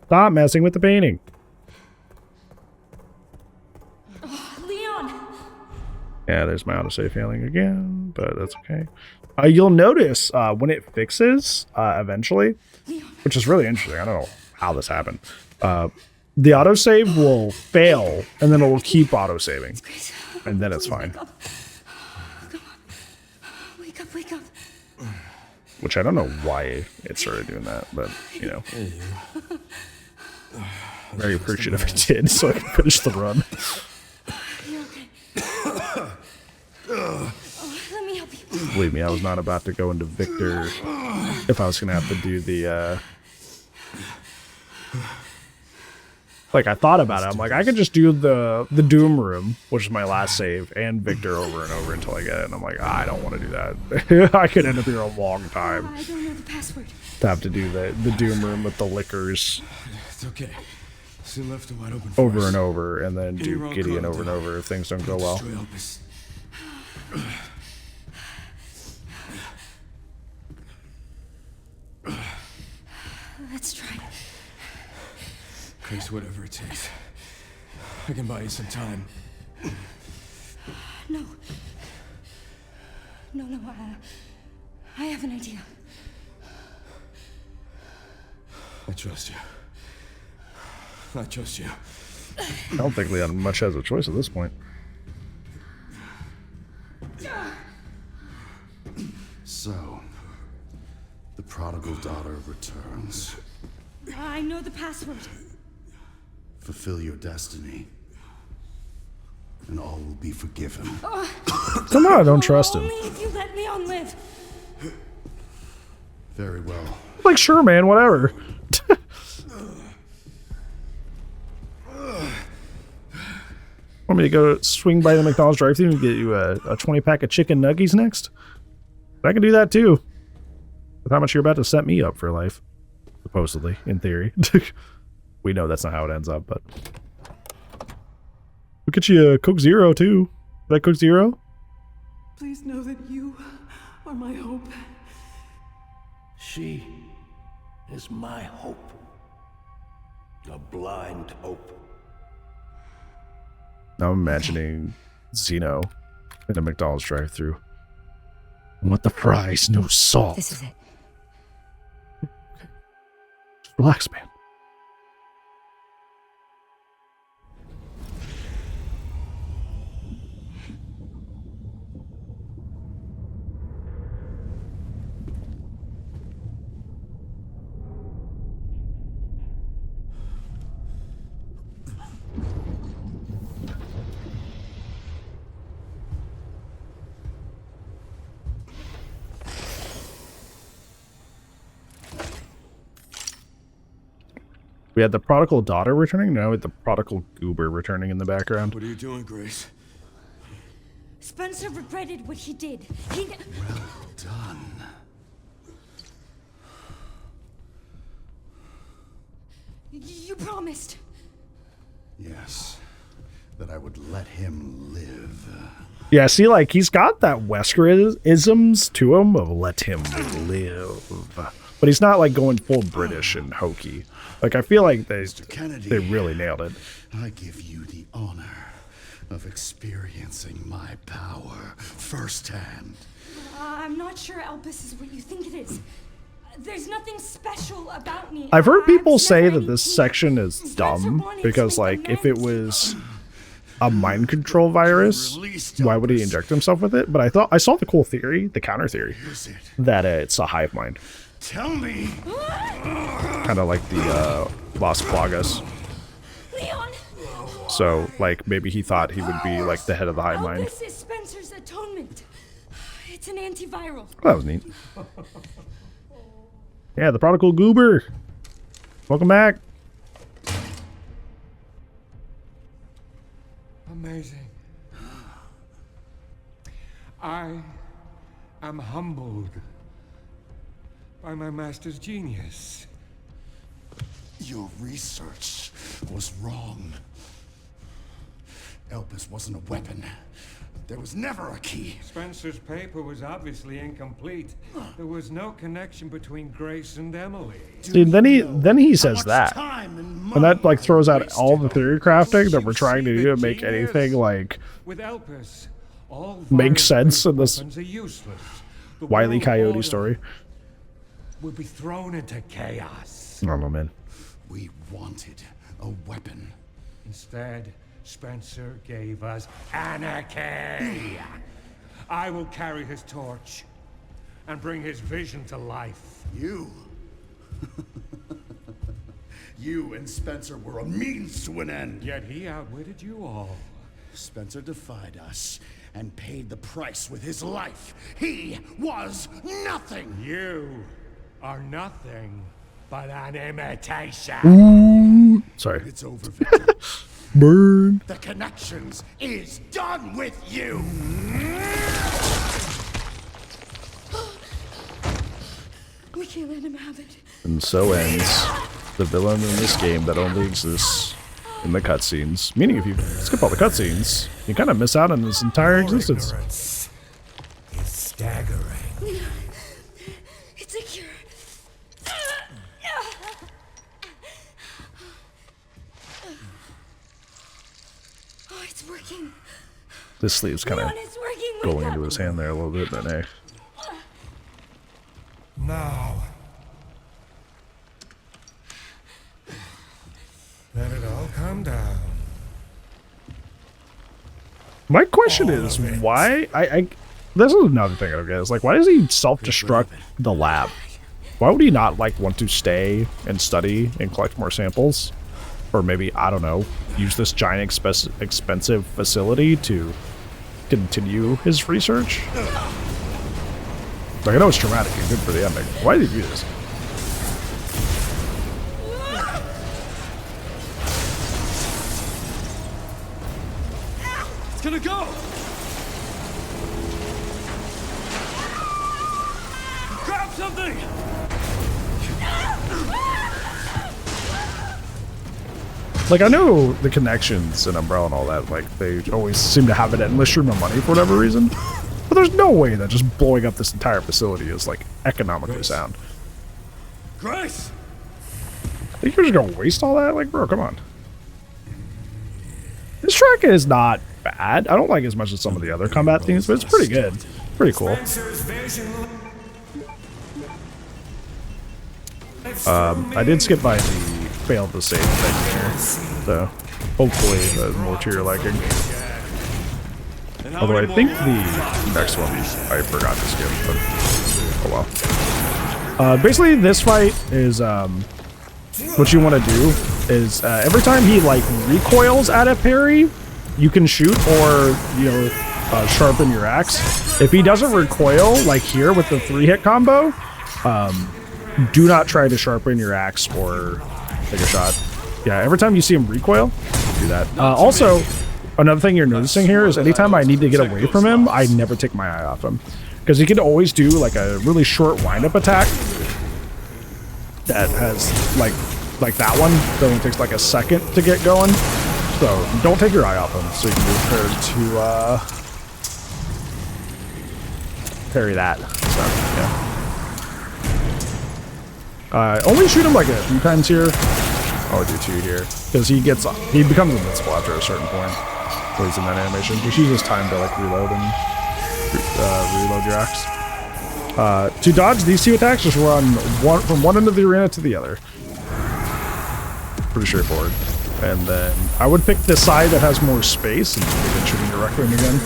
Stop messing with the painting. Leon! Yeah, there's my autosave failing again, but that's okay. You'll notice when it fixes eventually, which is really interesting. I don't know how this happened. The autosave will fail, and then it will keep autosaving, and then it's fine. which I don't know why it started doing that, but you know, very appreciative it did, so I can finish the run. You're okay. Oh, let me help you. Believe me, I was not about to go into Victor if I was gonna have to do the like I thought about it. I'm like, I could just do the Doom room, which is my last save, and Victor over and over until I get it. And I'm like, I don't want to do that. I could end up here a long time. I don't know the password. To have to do the Doom room with the liquors. It's okay. Still left wide open Over and over, and then do Gideon over and over if things don't go well. Let's try it. Grace, whatever it takes. I can buy you some time. No. No, I have an idea. I trust you. I trust you. I don't think Leon much has a choice at this point. So, the prodigal daughter returns. I know the password. Fulfill your destiny, and all will be forgiven. Come on, I don't trust him. Only if you let Leon live. Very well. Like, sure, man, whatever. Want me to go swing by the McDonald's drive-thru and get you a 20-pack of chicken nuggies next? I can do that too. With how much you're about to set me up for life. Supposedly, in theory. We know that's not how it ends up, but... We'll get you a Coke Zero too. That Coke Zero? Please know that you are my hope. She is my hope. A blind hope. Now I'm imagining Zeno in a McDonald's drive-thru. I want the fries, no salt. This is it. Just relax, man. We had the prodigal daughter returning, now with the prodigal goober returning in the background. What are you doing, Grace? Spencer regretted what he did. Well done. You promised. Yes, that I would let him live. Yeah, see, like, he's got that Wesker-isms to him of let him live. But he's not, like, going full British and hokey. Like, I feel like they really nailed it. I give you the honor of experiencing my power firsthand. I'm not sure Elpis is what you think it is. There's nothing special about me. I've heard people say that this section is dumb because, like, if it was a mind control virus, why would he inject himself with it? But I saw the cool theory, the counter theory, that it's a hive mind. Tell me. Kind of like the Las Plagas. Leon. So, like, maybe he thought he would be like the head of the hive mind. This is Spencer's atonement. It's an antiviral. Oh, that was neat. Yeah, the prodigal goober. Welcome back. Amazing. I am humbled by my master's genius. Your research was wrong. Elpis wasn't a weapon. There was never a key. Spencer's paper was obviously incomplete. There was no connection between Grace and Emily. Dude, then he says that. And that, like, throws out all the theory crafting that we're trying to do to make anything, like, With Elpis, all make sense in this weapons are useless. The Wile E. world Coyote order story. will be thrown into chaos. I don't know, man. We wanted a weapon. Instead, Spencer gave us anarchy. I will carry his torch and bring his vision to life. You? You and Spencer were a means to an end. Yet he outwitted you all. Spencer defied us and paid the price with his life. He was nothing. You are nothing but an imitation. Ooh. Sorry. It's over, Victor. Burn. The Connections is done with you. We can't let him have it. And so ends the villain in this game that only exists in the cutscenes. Meaning if you skip all the cutscenes, you kind of miss out on his entire existence. Ignorance is staggering. It's a cure. Oh, it's working. This sleeve's kind of Leon, it's working. Wake going up. into his hand there a little bit, but hey. Now, let it all come down. My question is why this is another thing I don't get. Is like, why does he self-destruct the lab? Why would he not like want to stay and study and collect more samples? Or maybe, I don't know, use this giant expensive facility to continue his research? Like, I know it's traumatic and good for the ending. Why did he do this? It's gonna go! Grab something! Like, I know the Connections and Umbrella and all that, like, they always seem to have an endless stream of money for whatever reason. But there's no way that just blowing up this entire facility is, like, economically sound. Grace! Think you're just gonna waste all that? Like, bro, come on. This track is not bad. I don't like it as much as some of the other combat themes, but it's pretty good. Pretty cool. I did skip by the failed to save thing here, so hopefully there's more to your liking. Although I think the next one I forgot to skip, but oh well. Basically, this fight is what you want to do is every time he like recoils at a parry, you can shoot or sharpen your axe. If he doesn't recoil, like here with the 3-hit combo, do not try to sharpen your axe or take a shot. Yeah, every time you see him recoil, do that. Also, another thing you're noticing here is anytime I need to get away from him, I never take my eye off him. Because he can always do like a really short wind-up attack that has like that one that only takes like a second to get going. So don't take your eye off him so you can be prepared to parry that. So yeah. Only shoot him like a few times here. I'll do 2 here because he becomes invincible after a certain point. So he's in that animation. Just use this time to like reload and reload your axe. To dodge these 2 attacks, just run from one end of the arena to the other. Pretty straightforward. And then I would pick the side that has more space and begin shooting your Requiem again.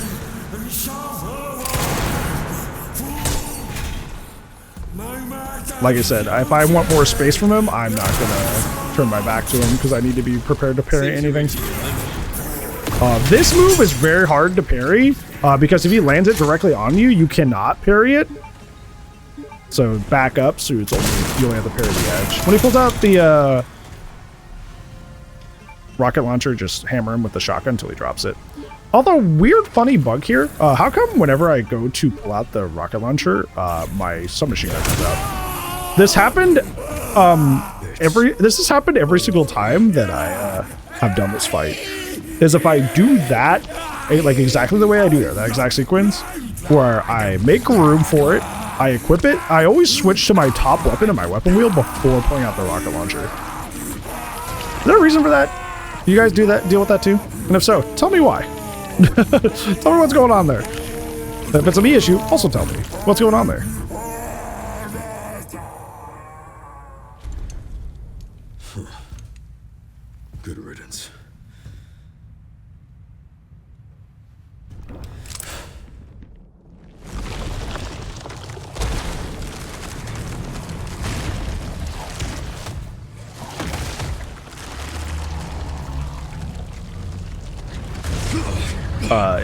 Like I said, if I want more space from him, I'm not gonna turn my back to him because I need to be prepared to parry anything. This move is very hard to parry because if he lands it directly on you, you cannot parry it. So back up, so you only have to parry the edge. When he pulls out the rocket launcher, just hammer him with the shotgun until he drops it. Although, weird funny bug here. How come whenever I go to pull out the rocket launcher, my submachine gun comes out? This happened this has happened every single time that I have done this fight. Is if I do that, like exactly the way I do there, that exact sequence, where I make room for it, I equip it, I always switch to my top weapon and my weapon wheel before pulling out the rocket launcher. Is there a reason for that? You guys deal with that too? And if so, tell me why. Tell me what's going on there. If it's a me issue, also tell me what's going on there. Good riddance.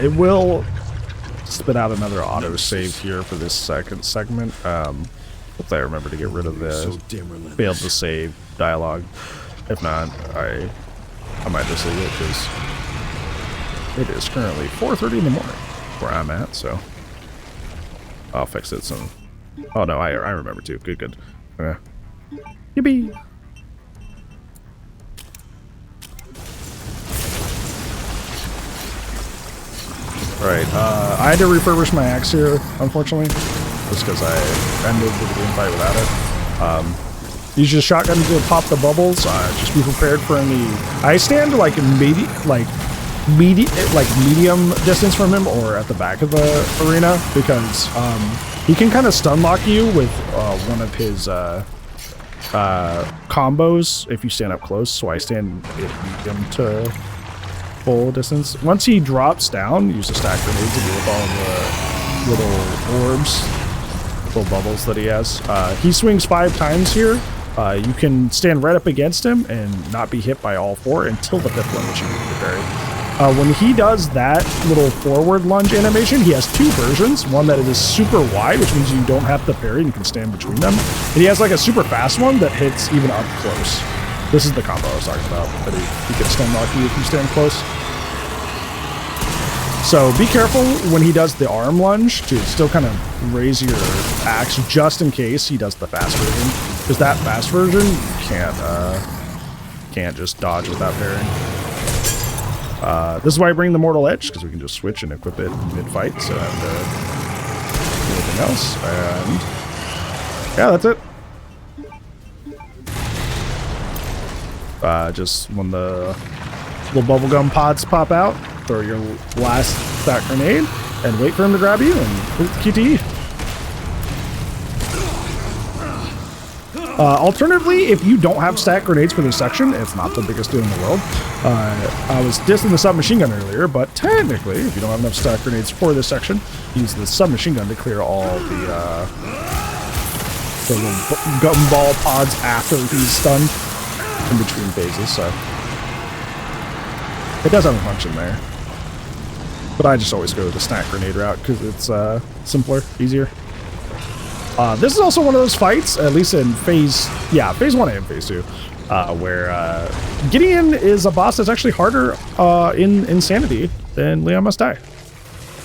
It will spit out another auto save here for this second segment. Hopefully I remember to get rid of the failed to save dialogue. If not, I might just leave it because it is currently 4:30 in the morning where I'm at, so I'll fix it soon. Oh no, I remember too. Good. Okay. Yippee! Alright, I had to refurbish my axe here, unfortunately, just because I ended the game fight without it. Use your shotgun to pop the bubbles. Just be prepared for any. I stand like medium distance from him or at the back of the arena because he can kind of stun lock you with one of his combos if you stand up close. So I stand medium to full distance. Once he drops down, use a stack grenade to deal with all the little orbs, little bubbles that he has. He swings 5 times here. You can stand right up against him and not be hit by all 4 until the 5th one, which you need to parry. When he does that little forward lunge animation, he has 2 versions. One that is super wide, which means you don't have to parry and you can stand between them. And he has like a super fast one that hits even up close. This is the combo I was talking about, that he can stun lock you if you stand close. So be careful when he does the arm lunge to still kind of raise your axe just in case he does the fast version. Because that fast version you can't just dodge without parrying. This is why I bring the Mortal Edge, because we can just switch and equip it mid-fight, so I have to do anything else. And yeah, that's it. Just when the little bubblegum pods pop out, throw your last stack grenade and wait for him to grab you and hit the QTE. Alternatively, if you don't have stack grenades for this section, it's not the biggest deal in the world. I was dissing the submachine gun earlier, but technically, if you don't have enough stack grenades for this section, use the submachine gun to clear all the little gumball pods after he's stunned in between phases, so it does have a function there. But I just always go the stack grenade route because it's simpler, easier. This is also one of those fights, at least in phase 1 and phase 2, where Gideon is a boss that's actually harder in Insanity than Leon Must Die.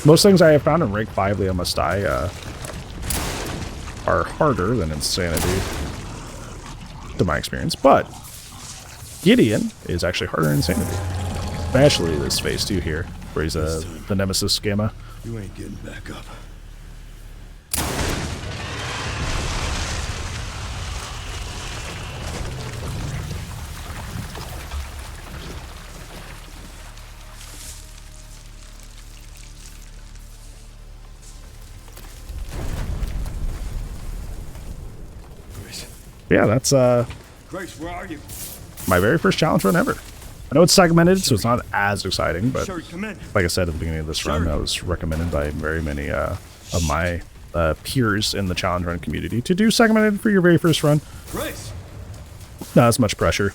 Most things I have found in rank 5 Leon Must Die are harder than Insanity, to my experience, but Gideon is actually harder in Insanity. Especially this phase 2 here, where he's the Nemesis Gamma. You ain't getting back up. Yeah, that's Grace, where are you? my very first challenge run ever. I know it's segmented, so it's not as exciting, but like I said at the beginning of this run, that was recommended by very many of my peers in the challenge run community to do segmented for your very first run. Grace. Not as much pressure.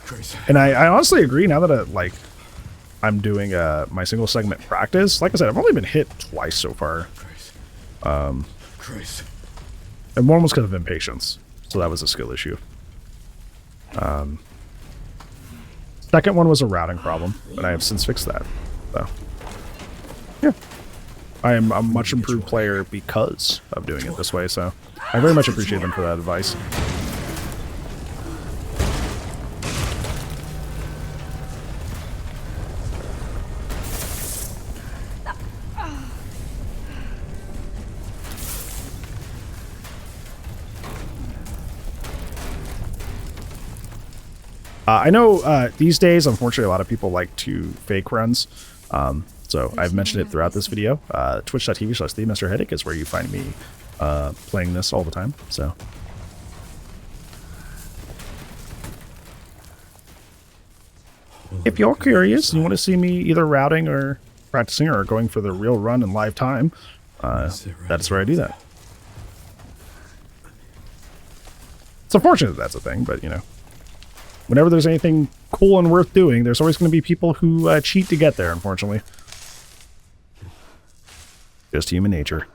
Grace. And I honestly agree now that I'm doing my single segment practice. Like I said, I've only been hit twice so far. Grace. And one was because of impatience, so that was a skill issue. Second one was a routing problem, and I have since fixed that. So, yeah. I am a much improved player because of doing it this way, so I very much appreciate them for that advice. I know these days, unfortunately, a lot of people like to fake runs. So I've mentioned it throughout this video. Twitch.tv/TheMasterHeadache is where you find me playing this all the time. So if you're curious and you want to see me either routing or practicing or going for the real run in live time, that's where I do that. It's unfortunate that that's a thing, but you know. Whenever there's anything cool and worth doing, there's always going to be people who cheat to get there, unfortunately. Just human nature.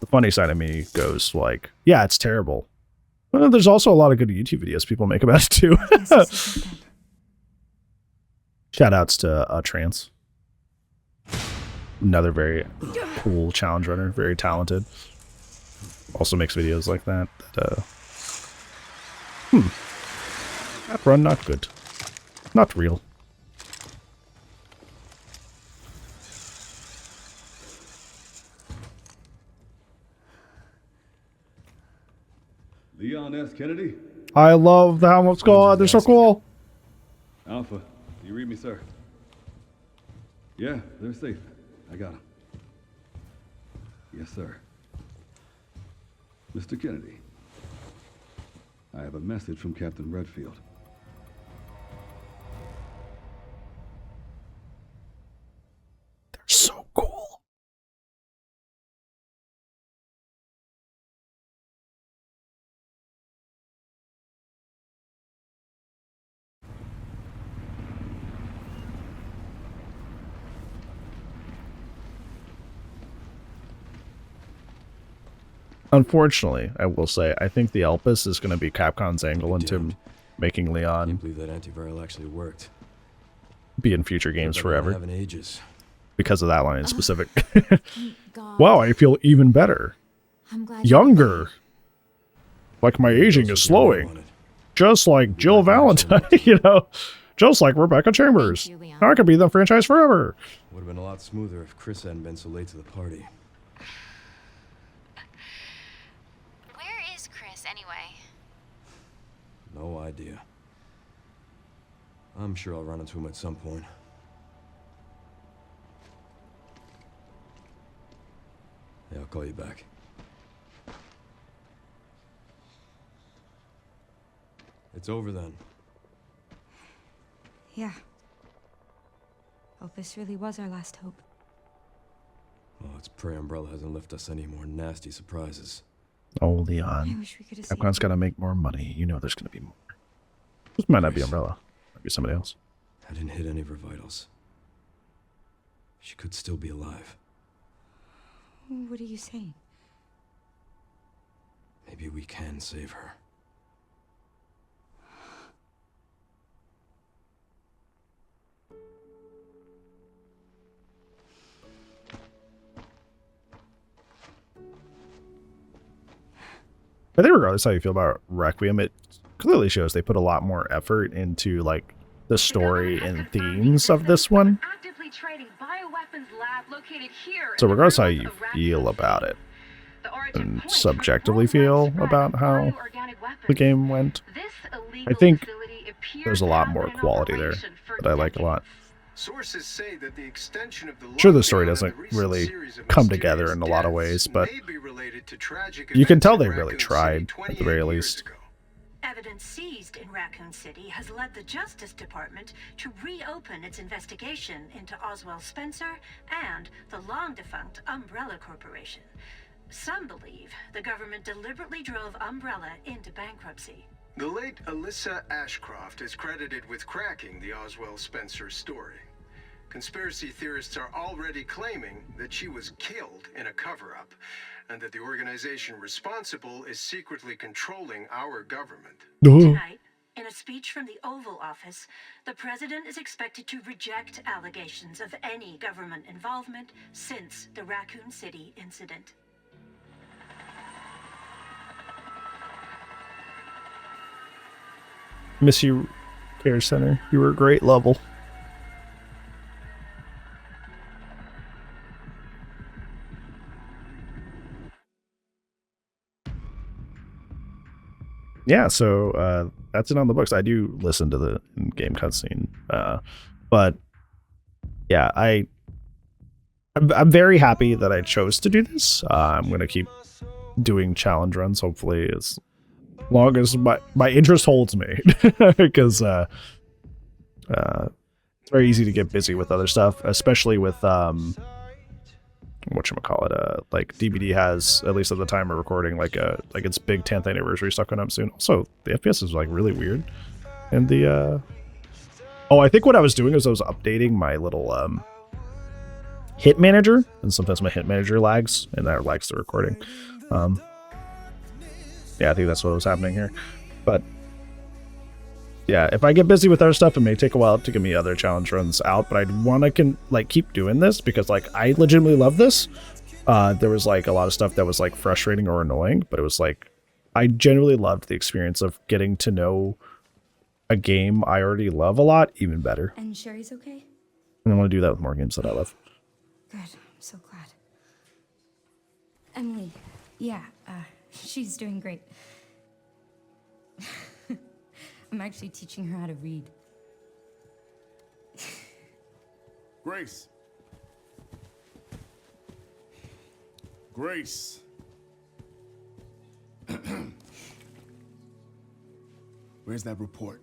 The funny side of me goes like, yeah, it's terrible. Well, there's also a lot of good YouTube videos people make about it too. Shout outs to Trance. Another very cool challenge runner, very talented. Also makes videos like that. That run, not good. Not real. Leon S. Kennedy? I love the Helmet Squad. They're so cool. Alpha, do you read me, sir? Yeah, they're safe. I got them. Yes, sir. Mr. Kennedy, I have a message from Captain Redfield. They're so cool. Unfortunately, I will say, I think the Elpis is going to be Capcom's angle into making I Leon can't believe that antiviral actually worked. be in future games forever. Haven't ages. Because of that line in specific. Wow, I feel even better. I'm glad Younger. Like my aging is slowing. Just like Jill Valentine, you know? Just like Rebecca Chambers. I could be the franchise forever. Would have been a lot smoother if Chris hadn't been so late to the party. Where is Chris, anyway? No idea. I'm sure I'll run into him at some point. Yeah, I'll call you back. It's over then. Yeah. Oh, this really was our last hope. Well, let's pray Umbrella hasn't left us any more nasty surprises. Oh, I Leon. wish we could have seen Capcom's got to make more money. You know there's going to be more. This might not be Umbrella. Might be somebody else. I didn't hit any of her vitals. She could still be alive. What are you saying? Maybe we can save her. I think regardless how you feel about Requiem, it clearly shows they put a lot more effort into like the story and themes of this one. Actively trading bioweapons lab located here. So regardless how you feel about it and subjectively feel about how the game went, I think there's a lot more quality there that I like a lot. Sources say that the extension of the Sure, the story doesn't really come together in a lot of ways, but you can tell they really tried at the very least. Evidence seized in Raccoon City has led the Justice Department to reopen its investigation into Oswald Spencer and the long-defunct Umbrella Corporation. Some believe the government deliberately drove Umbrella into bankruptcy. The late Alyssa Ashcroft is credited with cracking the Oswald Spencer story. Conspiracy theorists are already claiming that she was killed in a cover-up, and that the organization responsible is secretly controlling our government. Tonight, in a speech from the Oval Office, the president is expected to reject allegations of any government involvement since the Raccoon City incident. Miss you, Care Center. You were a great level. Yeah, so that's it on the books. I do listen to the in-game cutscene, but yeah, I'm very happy that I chose to do this. I'm gonna keep doing challenge runs, hopefully as long as my interest holds me, because it's very easy to get busy with other stuff, especially with whatchamacallit, like DBD has, at least at the time of recording, like its big 10th anniversary stuff coming up soon. Also, the FPS is like really weird, in the oh, I think what I was doing is I was updating my little hit manager, and sometimes my hit manager lags, and that lags the recording. Yeah, I think that's what was happening here. But yeah, if I get busy with other stuff, it may take a while to get me other challenge runs out, but I'd want to keep doing this because like I legitimately love this. There was like a lot of stuff that was like frustrating or annoying, but it was like I genuinely loved the experience of getting to know a game I already love a lot even better. And Sherry's okay? And I want to do that with more games that I love. Good. I'm so glad. Emily, yeah, she's doing great. I'm actually teaching her how to read. Grace. Grace. Where's that report?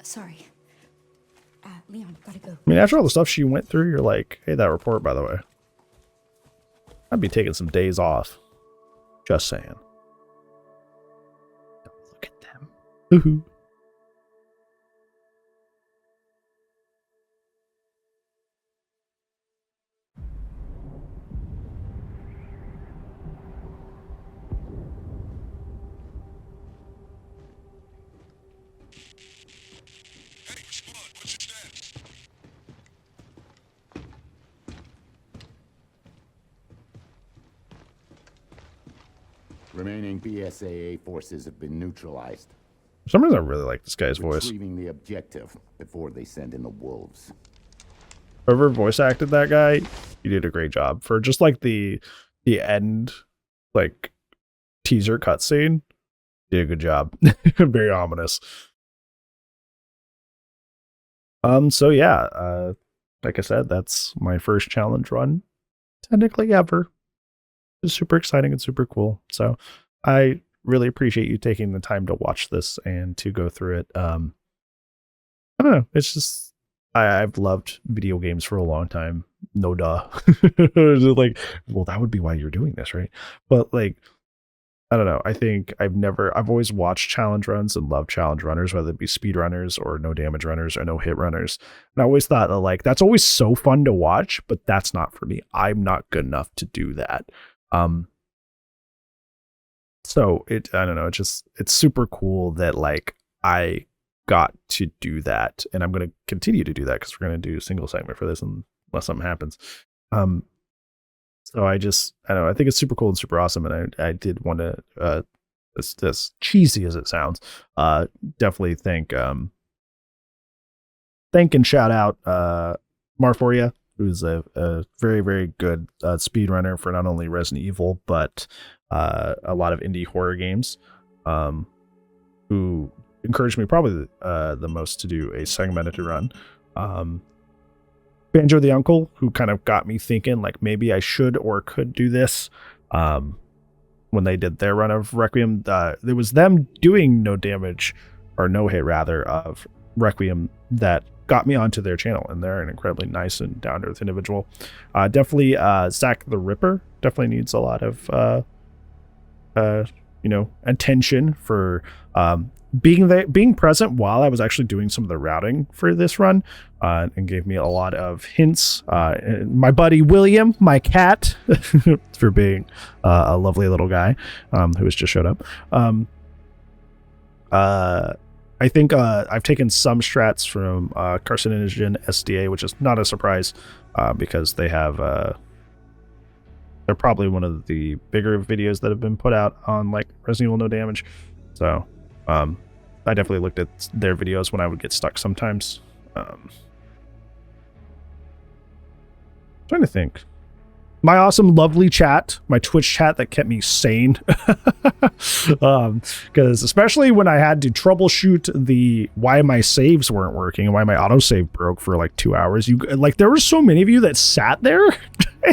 Sorry. Leon, gotta go. I mean, after all the stuff she went through, you're like, hey, that report, by the way. I'd be taking some days off. Just saying. Don't look at them. Ooh. Remaining BSAA forces have been neutralized. For some reason, I really like this guy's voice. Retrieving the objective before they send in the wolves. Whoever voice acted that guy, he did a great job. For just like the end, like teaser cutscene, did a good job. Very ominous. So yeah, like I said, that's my first challenge run, technically ever. It's super exciting and super cool. So I really appreciate you taking the time to watch this and to go through it. I don't know. It's just, I've loved video games for a long time. No duh. Like, well, that would be why you're doing this, right? But like, I don't know. I think I've always watched challenge runs and loved challenge runners, whether it be speed runners or no damage runners or no hit runners. And I always thought that like, that's always so fun to watch, but that's not for me. I'm not good enough to do that. So I don't know, it's super cool that like I got to do that, and I'm going to continue to do that because we're going to do a single segment for this unless something happens. So I don't know, I think it's super cool and super awesome, and I did want to, as cheesy as it sounds, definitely thank and shout out Marforia, who's a very, very good speedrunner for not only Resident Evil, but a lot of indie horror games, who encouraged me probably the most to do a segmented run. Banjo the Uncle, who kind of got me thinking like maybe I should or could do this. When they did their run of Requiem, there was them doing no damage, or no hit rather, of Requiem that got me onto their channel, and they're an incredibly nice and down-to-earth individual. Definitely Zach the Ripper definitely needs a lot of attention for being present while I was actually doing some of the routing for this run, and gave me a lot of hints. My buddy William, my cat, for being a lovely little guy who has just showed up. I think I've taken some strats from Carcinogen SDA, which is not a surprise because they have they're probably one of the bigger videos that have been put out on like Resident Evil No Damage. So I definitely looked at their videos when I would get stuck sometimes. Trying to think. My awesome, lovely chat, my Twitch chat that kept me sane. Because especially when I had to troubleshoot why my saves weren't working and why my autosave broke for like 2 hours. There were so many of you that sat there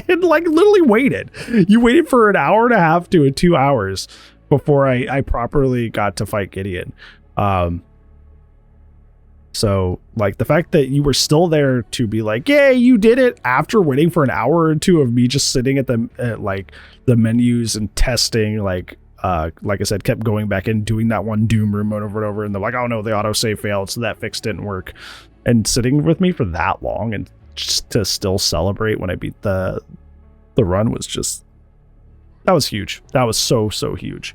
and like literally waited. You waited for an hour and a half to 2 hours before I properly got to fight Gideon. So like the fact that you were still there to be like, yay, you did it, after waiting for an hour or two of me just sitting at the menus and testing like like I said, kept going back and doing that one Doom room over and over, and they're like, oh no, the autosave failed, so that fix didn't work. And sitting with me for that long and just to still celebrate when I beat the run was just, that was huge. That was so huge.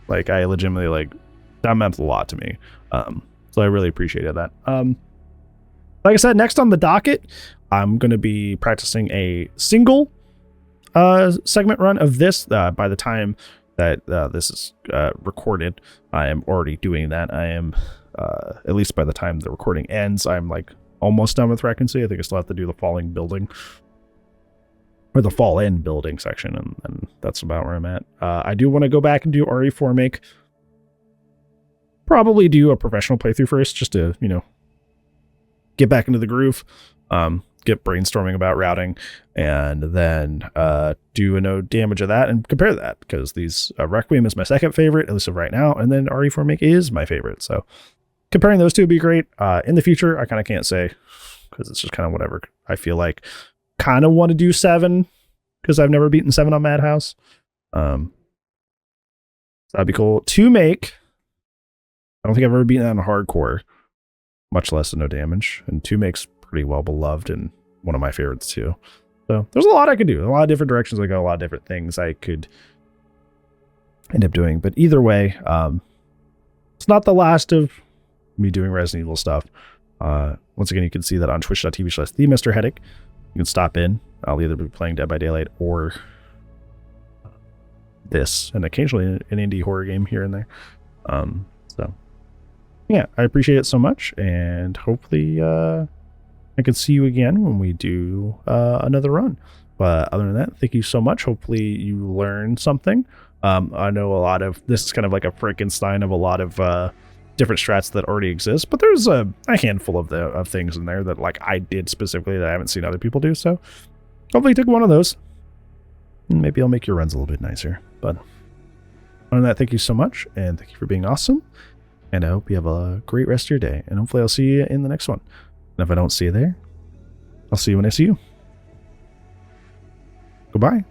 Like, I legitimately, like, that meant a lot to me. So I really appreciated that. Like I said, next on the docket, I'm going to be practicing a single segment run of this. By the time that this is recorded, I am already doing that. I am, at least by the time the recording ends, I'm like almost done with Raccoon City. I think I still have to do the falling building, or the fall in building section, and that's about where I'm at. I do want to go back and do RE4 make. Probably do a professional playthrough first, just to, you know, get back into the groove, get brainstorming about routing, and then do a no damage of that and compare that, because these Requiem is my second favorite, at least of right now, and then RE4 make is my favorite. So comparing those two would be great. In the future, I kind of can't say, because it's just kind of whatever I feel like. Kind of want to do 7, because I've never beaten 7 on Madhouse. So that'd be cool to make. I don't think I've ever beaten that on hardcore, much less a no damage. And 2 makes pretty well beloved and one of my favorites too. So there's a lot I could do. A lot of different directions I go, a lot of different things I could end up doing. But either way, it's not the last of me doing Resident Evil stuff. Once again, you can see that on twitch.tv/TheMrHeadache. You can stop in. I'll either be playing Dead by Daylight or this, and occasionally an indie horror game here and there. So yeah, I appreciate it so much, and hopefully I can see you again when we do another run. But other than that, thank you so much. Hopefully you learned something. I know a lot of this is kind of like a Frankenstein of a lot of different strats that already exist, but there's a handful of things in there that like I did specifically that I haven't seen other people do. So hopefully you took one of those, and maybe I'll make your runs a little bit nicer. But other than that, thank you so much, and thank you for being awesome. And I hope you have a great rest of your day, and hopefully I'll see you in the next one. And if I don't see you there, I'll see you when I see you. Goodbye.